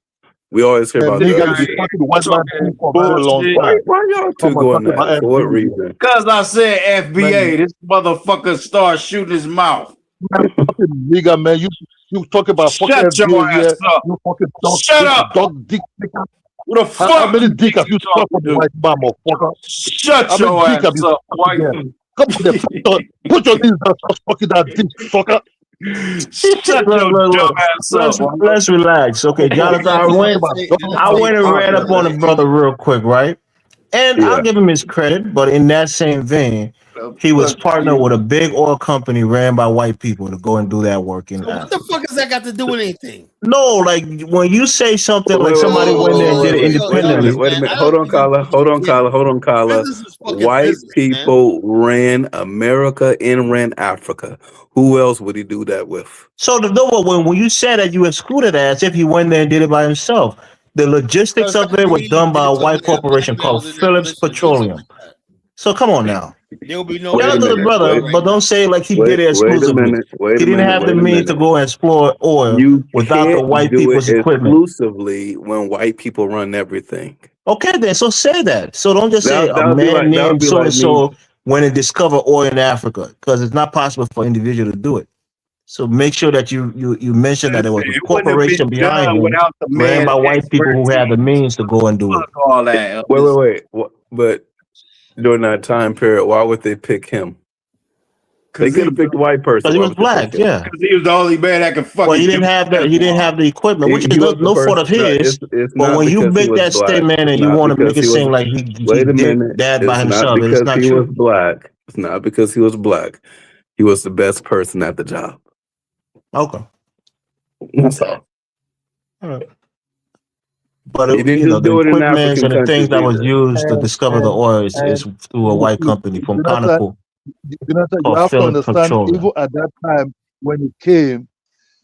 We always hear Man, about the nigga, other you been shit. talking the white man dick Talking for a very long bullshit. time. Why y'all two Come on, going talking at about it? For what FBA here. reason? Cause I said Man, FBA, this motherfucker started shooting his mouth. man, fucking nigga, man, you talk about fucking Shut your FBA ass here. up. You fucking Shut up. dog dick nigga. Who the How fuck many you dick think have you you sucked for talking the to? white man, motherfucker? Shut How many your dick have ass you up, sucked white. there? Come on, put your knees down, stop sucking that dick, sucker. Shut your dumb ass up. Let's relax. Okay, Jonathan, You talking about dog I went and dick, read up on the brother real quick, right? And I'll Yeah. give him his credit, but in that same vein, he was partnered with a big oil company ran by white people to go and do that work in So what the Africa. fuck has that got to do with anything? No, like when you say something like Wait, somebody went there and did it Wait a independently. minute. Man, I Hold don't on, think you Carla. Hold on, get it. Carla. Business is fucking White business, man. people ran America and ran Africa. Who else would he do that with? So when you said that, you excluded that as if he went there and did it by himself. The logistics Because of it was he done by did a something white that a black corporation man called was in that Phillips position to do something Petroleum. like that. So come on now. There will be no Wait a Jonathan, the minute. brother, right but now. don't say like he did it Wait a exclusively. minute. Wait He a didn't minute. have the Wait a means to minute. go and explore oil You without the can't white do it people's equipment. exclusively when white people run everything. Okay, then so say that. So don't just say a That would be man named like so and me. so went and discovered oil in Africa, because it's not possible for an individual to do it. So make sure that you mention that there was a It wouldn't have corporation been behind done him, without the ran man's by white people who had the expertise. means to go and do it. Fuck all that. Wait. But during that time period, why would they pick him? They could have picked a white person. Because he Why was would they black, pick him? yeah. Because he was the only man that could fucking Well, he do didn't have that. he didn't have the equipment, which is He was the no fault person. of his. It's But not when you because he make was that black. statement It's and you not want to make because it he was. seem like he Wait a did minute. that by It's not himself, it's because not he was true. black. It's not because he was black. He was the best person at the job. Okay. That's all. All right. But He didn't just the do it in equipment African and the things countries that was either. used to discover the oil is through a white company from Jonathan, Conoco Jonathan, you called have to Phillips understand, Petroleum. even at that time when it came,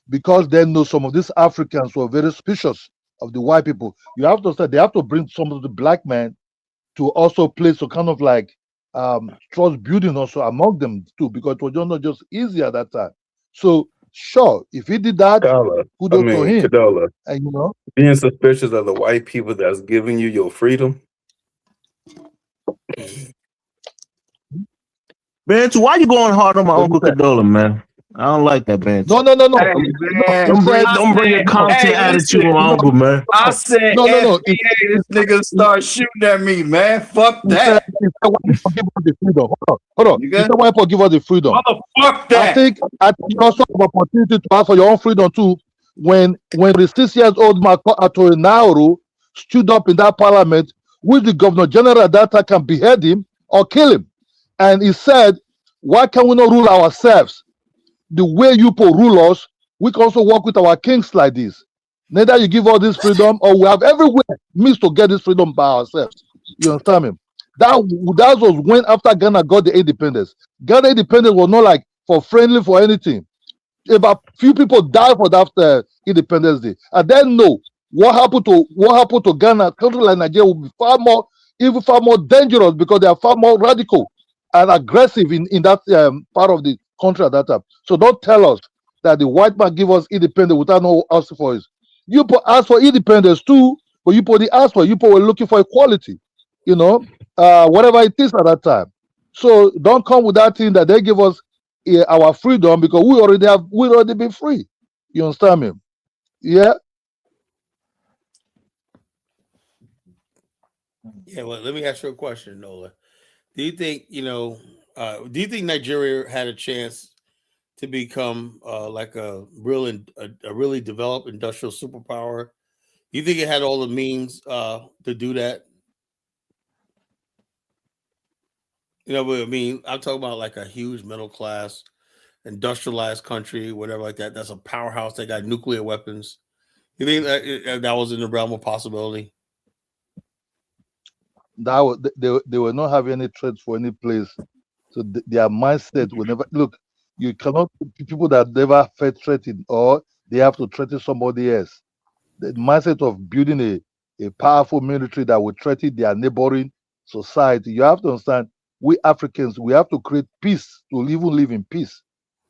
because they know some of these Africans were very suspicious of the white people. You have to understand, they have to bring some of the black men to also play some kind of like trust building also among them too, because it was not just easy at that time. So sure, if he did that, kudos to him. Kadola, And you know, being suspicious of the white people that's giving you your freedom. Bantu, why you going hard on my what Uncle you say? Kadola, man? I don't like that, Bantu. No. Hey, man. Don't bring your constant attitude on my uncle, man. I said No. FBA, this nigga start shooting at me, man. Fuck He that. said why people give us the freedom. Hold on. He said why people give us the freedom. Motherfuck that. I think you also have opportunity to ask for your own freedom too. When the 6 years old Marco Nauru stood up in that parliament, which the governor general at that time can behead him or kill him, and he said, Why can we not rule ourselves? The way you people rule us, we can also work with our kings like this. Neither you give all this freedom, or we have everywhere means to get this freedom by ourselves. You understand me? That was when after Ghana got the independence. Ghana independence was not like for friendly for anything. About few people died for that Independence Day. And then no, what happened to Ghana? Country like Nigeria will be even far more dangerous because they are far more radical and aggressive in that part of the country at that time. So don't tell us that the white man give us independence without no asking for it. You put ask for independence too, but you put the ask for you put were looking for equality, you know, whatever it is at that time. So don't come with that thing that they give us our freedom because we already been free. You understand me? Yeah. Yeah, well, let me ask you a question, Nola. Do you think Do you think Nigeria had a chance to become like a really developed industrial superpower? Do you think it had all the means to do that? You know what I mean? I'm talking about like a huge middle class, industrialized country, whatever like that. That's a powerhouse. They got nuclear weapons. You think that was in the realm of possibility? They were not having any threats for any place. So their mindset will never look. You cannot people that never felt threatened or they have to threaten somebody else. The mindset of building a powerful military that will threaten their neighboring society. You have to understand, we Africans, we have to create peace to even live in peace.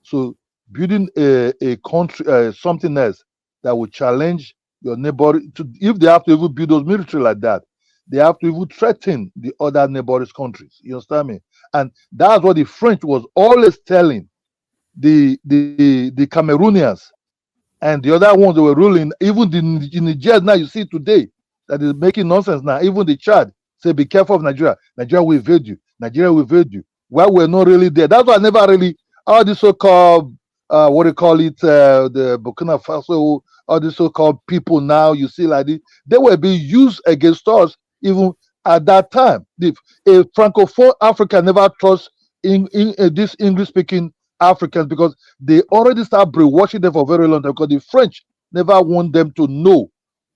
So building a country, something else that will challenge your neighbor, if they have to even build those military like that, they have to even threaten the other neighboring countries. You understand me? And that's what the French was always telling the Cameroonians and the other ones that were ruling, even the Niger now you see today that is making nonsense now. Even the Chad say, be careful of Nigeria. Nigeria will invade you. Nigeria will invade you. Well, we're not really there. That's why I never really all the so-called what do you call it, the Burkina Faso, all the so-called people now you see like this, they were being used against us even at that time. If a francophone Africa never trust in this English-speaking Africans because they already start brainwashing them for a very long time because the French never want them to know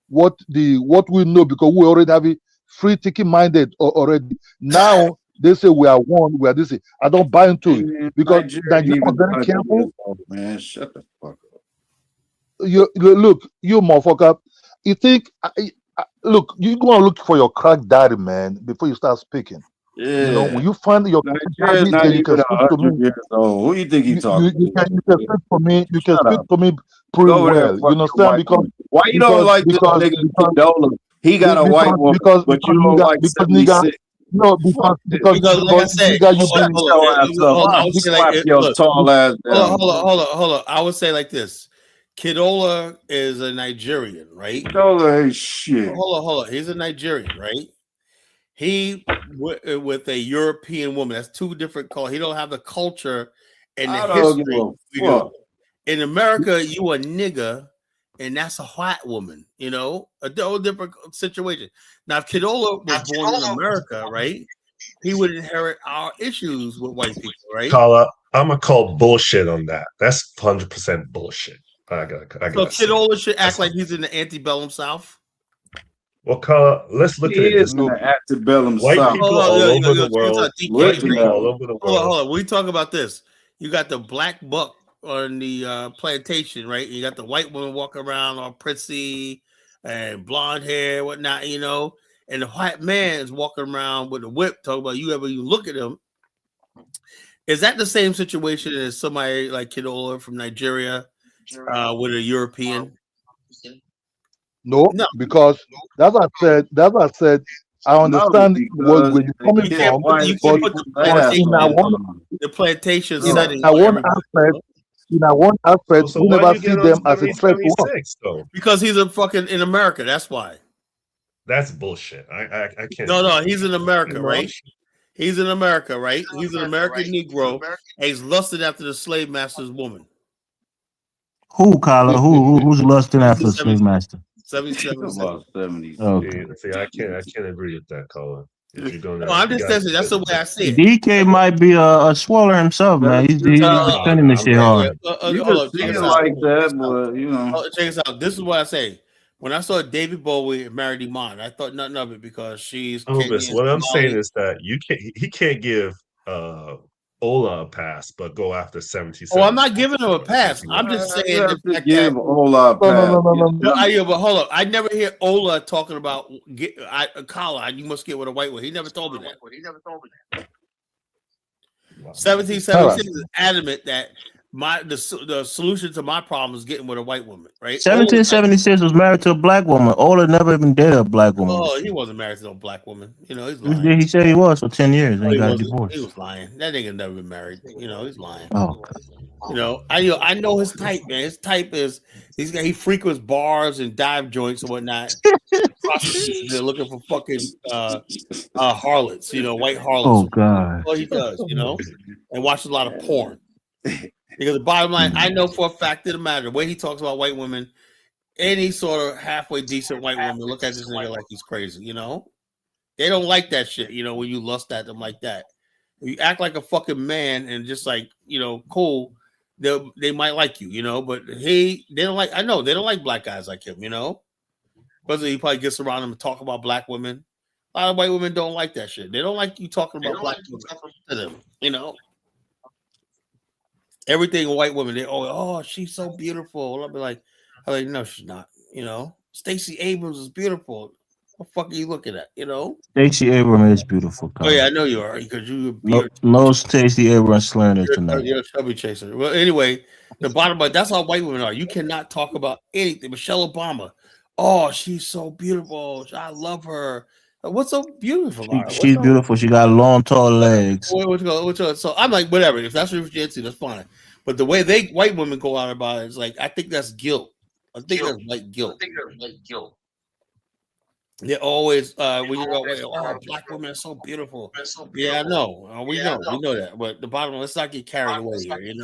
what we know because we already have it free thinking minded already. Now they say we are one, we are this. I don't buy into it Man, because Nigeria ain't Nigeria was even very 100 years careful. old, man. Shut the fuck up. Look, you motherfucker. You think look, you go and look for your crack daddy, man, before you start speaking. You know, Yeah. when you find your crack Nigeria's daddy, not then you can even speak to 100 me. years old. Who you think he talking You to? can speak to me. You can Shut speak up. to me pretty Go over there and well. You fuck your understand? white woman. Why you don't like this nigga Condola? He got a white woman, but you don't like because nigga, 76. no, Fuck this. Because, like I said, nigga, you hold on, been Shut hold on, your ass up. hold on. I I'll would say like, slap your look, tall ass down. hold on. I would say like this: Kidola is a Nigerian, right? Condola ain't shit. Hold on. He's a Nigerian, right? He with a European woman. That's two different cultures. He don't have the culture and the I don't give history a we do. fuck. In America, you a nigga, and that's a white woman. You know, a whole different situation. Now, if Kidola was born in America, right, he would inherit our issues with white people, right? Carla, I'm gonna call bullshit on that. That's 100% bullshit. I So gotta say, Kidola should act that's like he's in the antebellum South. well, Carla. Let's look He at it is this in way: the antebellum white South. people Oh, all over yo, the world, white DK, people right? all Literally. over the world. Hold on. We talk about this. You got the black buck on the plantation, right? You got the white woman walking around all prissy and blonde hair, whatnot, you know. And the white man is walking around with a whip, talking about you ever you look at him. Is that the same situation as somebody like Kidola from Nigeria with a European? no, No, because that's what I said. I No, understand because where you're they coming you kiss can't from, put white the people but ass in plantation our all one the time. the plantation in No. setting our on one everybody. aspect, in our one aspect, So we why never you see get on them as a threat to us. 76 though? Because he's a fucking in America. That's why. That's bullshit. I can't No, agree no, with he's that. in That's America, right? bullshit. He's in America, right? He's an American Negro, and he's lusted after the slave master's woman. Who, Kyla? Who's lusting He's a after a slave master? 77. About 76. Okay. See, I can't agree with that, Colin. If you're No, gonna, I'm you just got. saying that's the way I see it. DK might be a swoller himself, man. He's Nah, defending this nah, shit man. hard. You Hold can up, see check it this out. like that, but you know. Check this out. This is what I say. When I saw David Bowie married Iman, I thought nothing of it because she's Elvis, Kenyan, what I'm saying Somali. is that you can't. He can't give uh Ola a pass, but go after Oh, I'm 77 not giving him a as if pass. he I'm wants. just You saying the have to fact that give Ola a No, no, pass. no, no, no, no, no. but hold up. I never hear Ola talking about a collar. You must get with a white one. He never told me that. 1776 is adamant that the solution to my problem is getting with a white woman, right? Ola's like, 1776 was married to a black woman. Ola never even dated a black woman oh, he before. wasn't married to no black woman. He's He lying. he said he was for 10 years and No, he he got a wasn't. He divorce. was lying. That nigga never been married. He's lying. Oh, I know his type, man. His type is he frequents bars and dive joints and whatnot. Prostitutes. They're looking for fucking harlots, white harlots. oh That's God. all he does, and watches a lot of porn. Because the bottom line, I know for a fact it doesn't matter. The way he talks about white women, any sort of halfway decent white woman look at this nigga like he's crazy, They don't like that shit, when you lust at them like that. If you act like a fucking man and just like, cool, they might like you, but they don't like, I know they don't like black guys like him, Because he probably gets around them and talk about black women. A lot of white women don't like that shit. They don't like you talking about black women to them, Everything white women, oh, she's so beautiful. I'm like, no, she's not. Stacey Abrams is beautiful. What the fuck are you looking at? Stacey Abrams is beautiful, Oh yeah, I Colin. know you are because No, no Stacey Abrams slanders tonight. you're a chubby chaser. Well, anyway, the bottom line, that's how white women are. You cannot talk about anything. Michelle Obama, oh, she's so beautiful. I love her. What's so beautiful about her? What's She's so beautiful. She got long, tall legs. so I'm like, whatever. If that's what you're into, that's fine. But the way white women go out about it is like, I think that's guilt. I think that's white guilt. They're always when you go, oh, black women are so beautiful. Yeah, I know. We know that. But the bottom line, let's not get carried away here.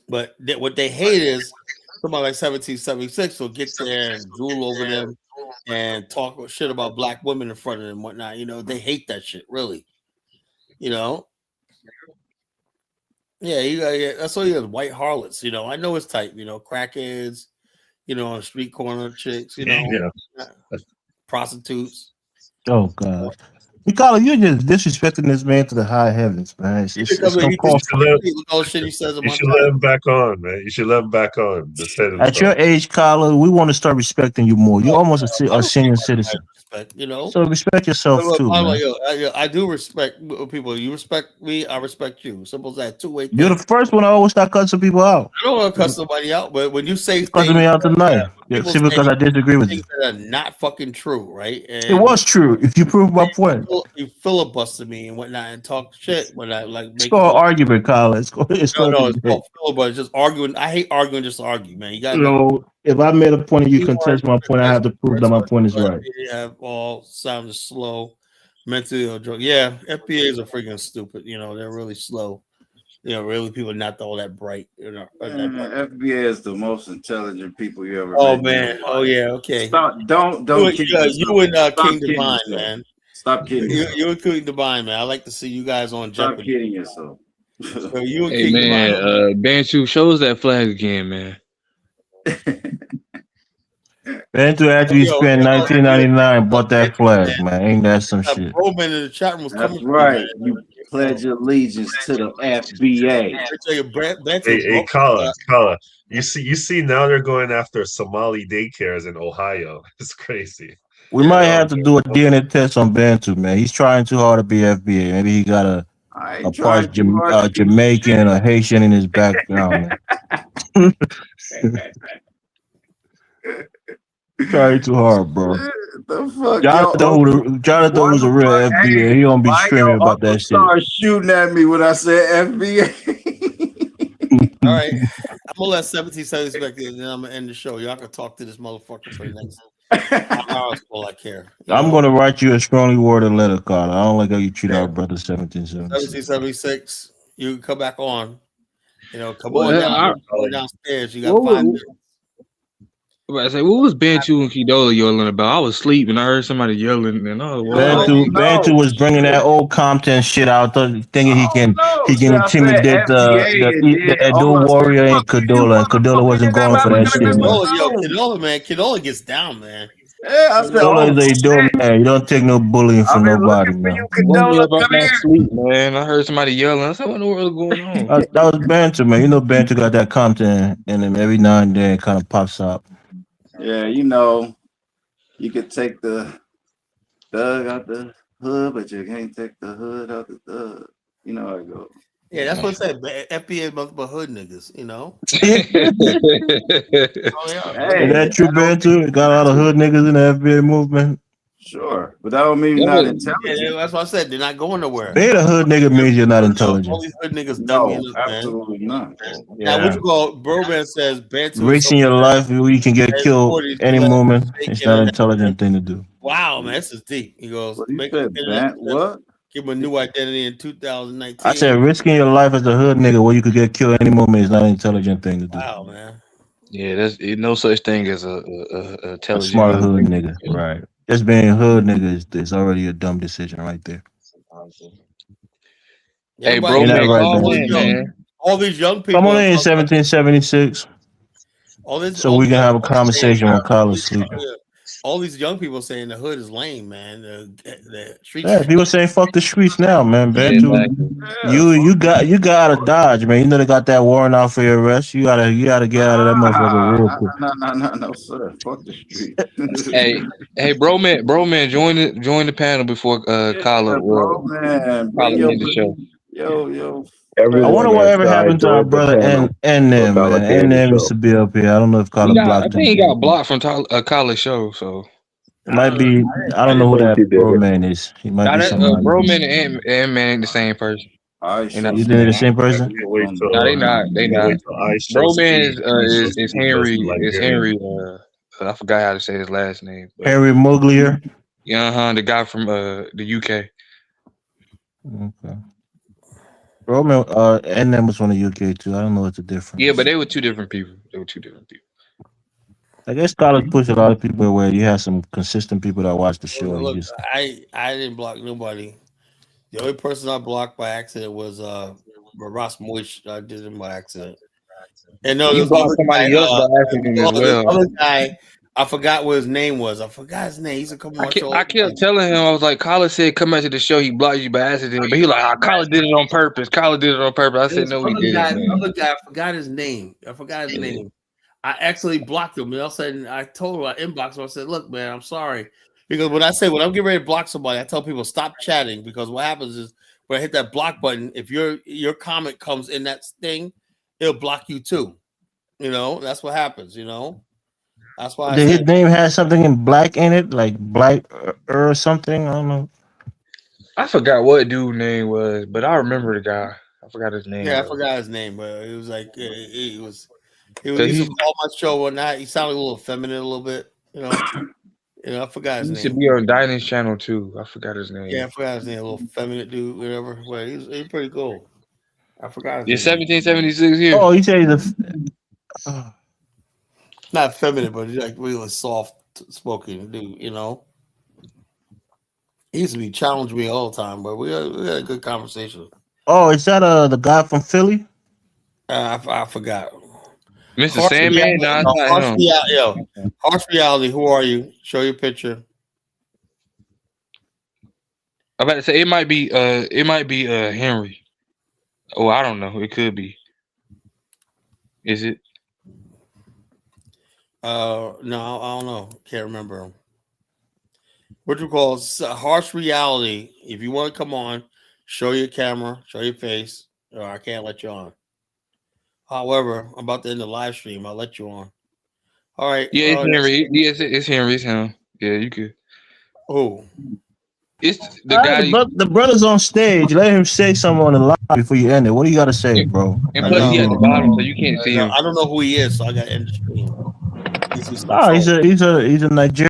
But what they hate is somebody like 1776 will get there and drool over them and talk shit about black women in front of them and whatnot. They hate that shit, really. Yeah, that's all he has, white harlots. I know his type, crackheads, on street corner chicks, Yeah. prostitutes. Oh gosh. Colin, you're just disrespecting this man to the high heavens, man. It's no call for all shit he says You should let him back on, man. You should let him back on. Defend at your himself. age, Colin, we want to start respecting you more. You're almost a senior citizen. Respect, So respect yourself too, man. I do respect people. You respect me, I respect you. Simple as that. Two-way thing. You're the first one to always start cussing people out. I don't want to cuss somebody out, but when you say cussing things me out tonight, people see, because say I disagree with you. things that are not fucking true, right? It was true. If you prove my point, you filibuster me and whatnot and talk shit when I like it's called argument, Colin. It's called it's called filibuster. Just arguing. I hate arguing just to argue, man. You got if I made a point and you contest my point, I have to prove that my point is right. They have all sound slow, mentally or drunk. Yeah, FBAs are freaking stupid. They're really slow. Really people not all that bright. FBA is the most intelligent people you ever. Oh man. Oh yeah. Okay. Stop. Don't. You and King Divine, man. Stop kidding yourself. You and King Divine, man. I like to see you guys on Jeopardy. Stop kidding yourself. So you and Hey King man, Divine. Bantu, show us that flag again, man. Bantu actually spent $19.99 bought that flag, man. Ain't that some shit? Roman in the chat room was That's coming. right. You pledge allegiance to the FBA. Hey, Kala, you see now they're going after Somali daycares in Ohio. It's crazy. We might have to do a DNA test on Bantu, man. He's trying too hard to be FBA. Maybe he got a part Jamaican or Haitian in his background, man. Trying too hard, bro. The fuck, Jonathan was a real FBA. He don't be screaming about that shit. Start shooting at me when I said FBA. All right, I'm gonna let 1776 back there, and then I'm gonna end the show. Y'all can talk to this motherfucker for the next hours. All I care. I'm gonna write you a strongly worded letter, Carter. I don't like how you treat our brother 1776. You can come back on. Come on downstairs. You got 5 minutes. But I say, what was Bantu and Kidola yelling about? I was asleep and I heard somebody yelling, and oh, what I was don't Bantu know. was bringing that Shit. old Compton shit out, thinking I don't know. he can Shit, I said intimidate FBA and the then Edo Omar said, warrior and "Fuck you, Kadola, and Kadola motherfucker. wasn't You never going for ever that gonna shit, leave me man. alone." Kidola, man, Kidola gets down, man. Yeah, I You said, know, "Oh Kadola is a Edo shit, man. You don't take no bullying I've from been nobody, looking for man. you, woke me Condola. up out Come my here." sleep, man. I heard somebody yelling. I said, what in the world is going on? That was Bantu, man. You know Bantu got that Compton in him. Every now and then it kind of pops up. Yeah, you know, you could take the thug out the hood, but you can't take the hood out the thug. You know how it goes. yeah, that's what I said. FBA multiple hood niggas, you know. Is Oh yeah, hood Hey, niggas. that true, that don't mean Bantu? Got a lot of hood niggas in the FBA movement. sure, but that don't mean you're That not was, Yeah, intelligent. that's what I said. They're not going nowhere. Being a hood nigga means you're not All intelligent. these hood niggas dummying No, up, man. absolutely not. Now, what yeah. you call Broman says Bantu is Risking something your life where you can get as killed important to any let moment, fake it's not an internet. intelligent thing to do. Wow, man, this is deep. He goes, What he make said, internet Bant? What? give him a new identity in I 2019. said risking your life as a hood nigga where you could get killed any moment is not an intelligent thing to do. Wow, man. Yeah, there's no such thing as a A intelligent smart hood hood nigga. nigga, right? Just being a hood nigga is already a dumb decision right there. Hey, bro, Ain't Everybody, that man, right, call all, in, Benji? yo, man. all these young Come people on are in talking about 1776 so all we these can young have a people are saying conversation when all Kyle's these, sleeping. all these young people saying the hood is lame, man. The streets. Yeah, people saying fuck the streets now, man. Yeah, Bantu, exactly. Yeah, fuck. you got out of Dodge, man. You know they got that warrant out for your arrest. You gotta get out of that motherfucker Ah, real no, quick. no, no, no, no, no, sir. Fuck the street. Hey, bro, man, join the panel before Yeah, bro, Carla man. Bring Carla your, end the show. yo, I fat Everyone wonder ass. whatever inside happened to our joined the brother panel N so them, Carla man. can N end the them used to show. be up here. I don't know if He Carla got, I blocked think him. he got blocked from Carla's show. So It might be. I I don't know who think that he did bro it. man is. He might now be that somebody. bro, man, and man ain't the same person. I You know, shall You think they're the stand. same person? You can wait no, till they not. They you can not. wait till Ice Bro, shows man speed. Ice shows is speed goes to Henry. Is Liberia. Henry? I forgot how to say his last name, but Henry Muglier. yeah, the guy from the UK. Okay. Bro man, N them was from the UK too. I don't know what the Yeah, but difference. they were two different people. They were two different people. I guess college push a lot of people away. You have some consistent people that watch the show. You Look, just I didn't block nobody. The only person I blocked by accident was Ross Moish. I did him by accident. And no, You this blocked other somebody else by accident as guy, this well. other guy, I forgot what his name was. I forgot his name. He's a come on my show all I the kept time. telling him, I was like, Colin said, come back to the show. He blocked you by accident. But he like, Colin did it on purpose. Colin did it on purpose. I said, This no, he didn't, man. other guy, I forgot his name. I actually blocked him. And all of a sudden, I told him, I inboxed him. I said, look, man, I'm sorry. Because when I'm getting ready to block somebody, I tell people stop chatting because what happens is when I hit that block button, if your comment comes in that thing, it'll block you too. You know, that's what happens, you know. That's why I did his said, name have something in black in it, like black or something? I don't know. I forgot what dude name was, but I remember the guy. I forgot his name yeah, I though. forgot his name, but it was like he Cause used to call my show one night. He sounded a little feminine, a little bit, you know. I forgot he his used to name. be on Dining's channel too. I forgot his Yeah, name. I forgot his name. A little feminine dude, whatever. Well, he's pretty cool. I forgot his Is name. 1776 here? Oh, you say the. Not feminine, but he's like really soft spoken dude. You know, he used to be challenging me all the time, but we had a good conversation. Oh, is that the guy from Philly? I forgot. Mr. Harsh Sandman? reality, No, it's not him. Harsh reality. Who are you? Show your picture. I'm about to say it might be Henry. Oh, I don't know. It could be. Is it? No, I don't know. Can't remember. What you call harsh reality? If you want to come on, show your camera, show your face, or I can't let you on. However, I'm about to end the live stream. I'll let you on. All right. Yeah, it's Henry. Yes, it's Henry. It's him. Yeah, you could. Who? It's the All right, guy. the brother's on stage. Let him say something on the live before you end it. What do you got to say, bro? And I plus, know he you at the don't bottom, know. so you can't see No, him. I don't know who he is, so I got to end the stream. He's some Oh, troll. he's a Nigerian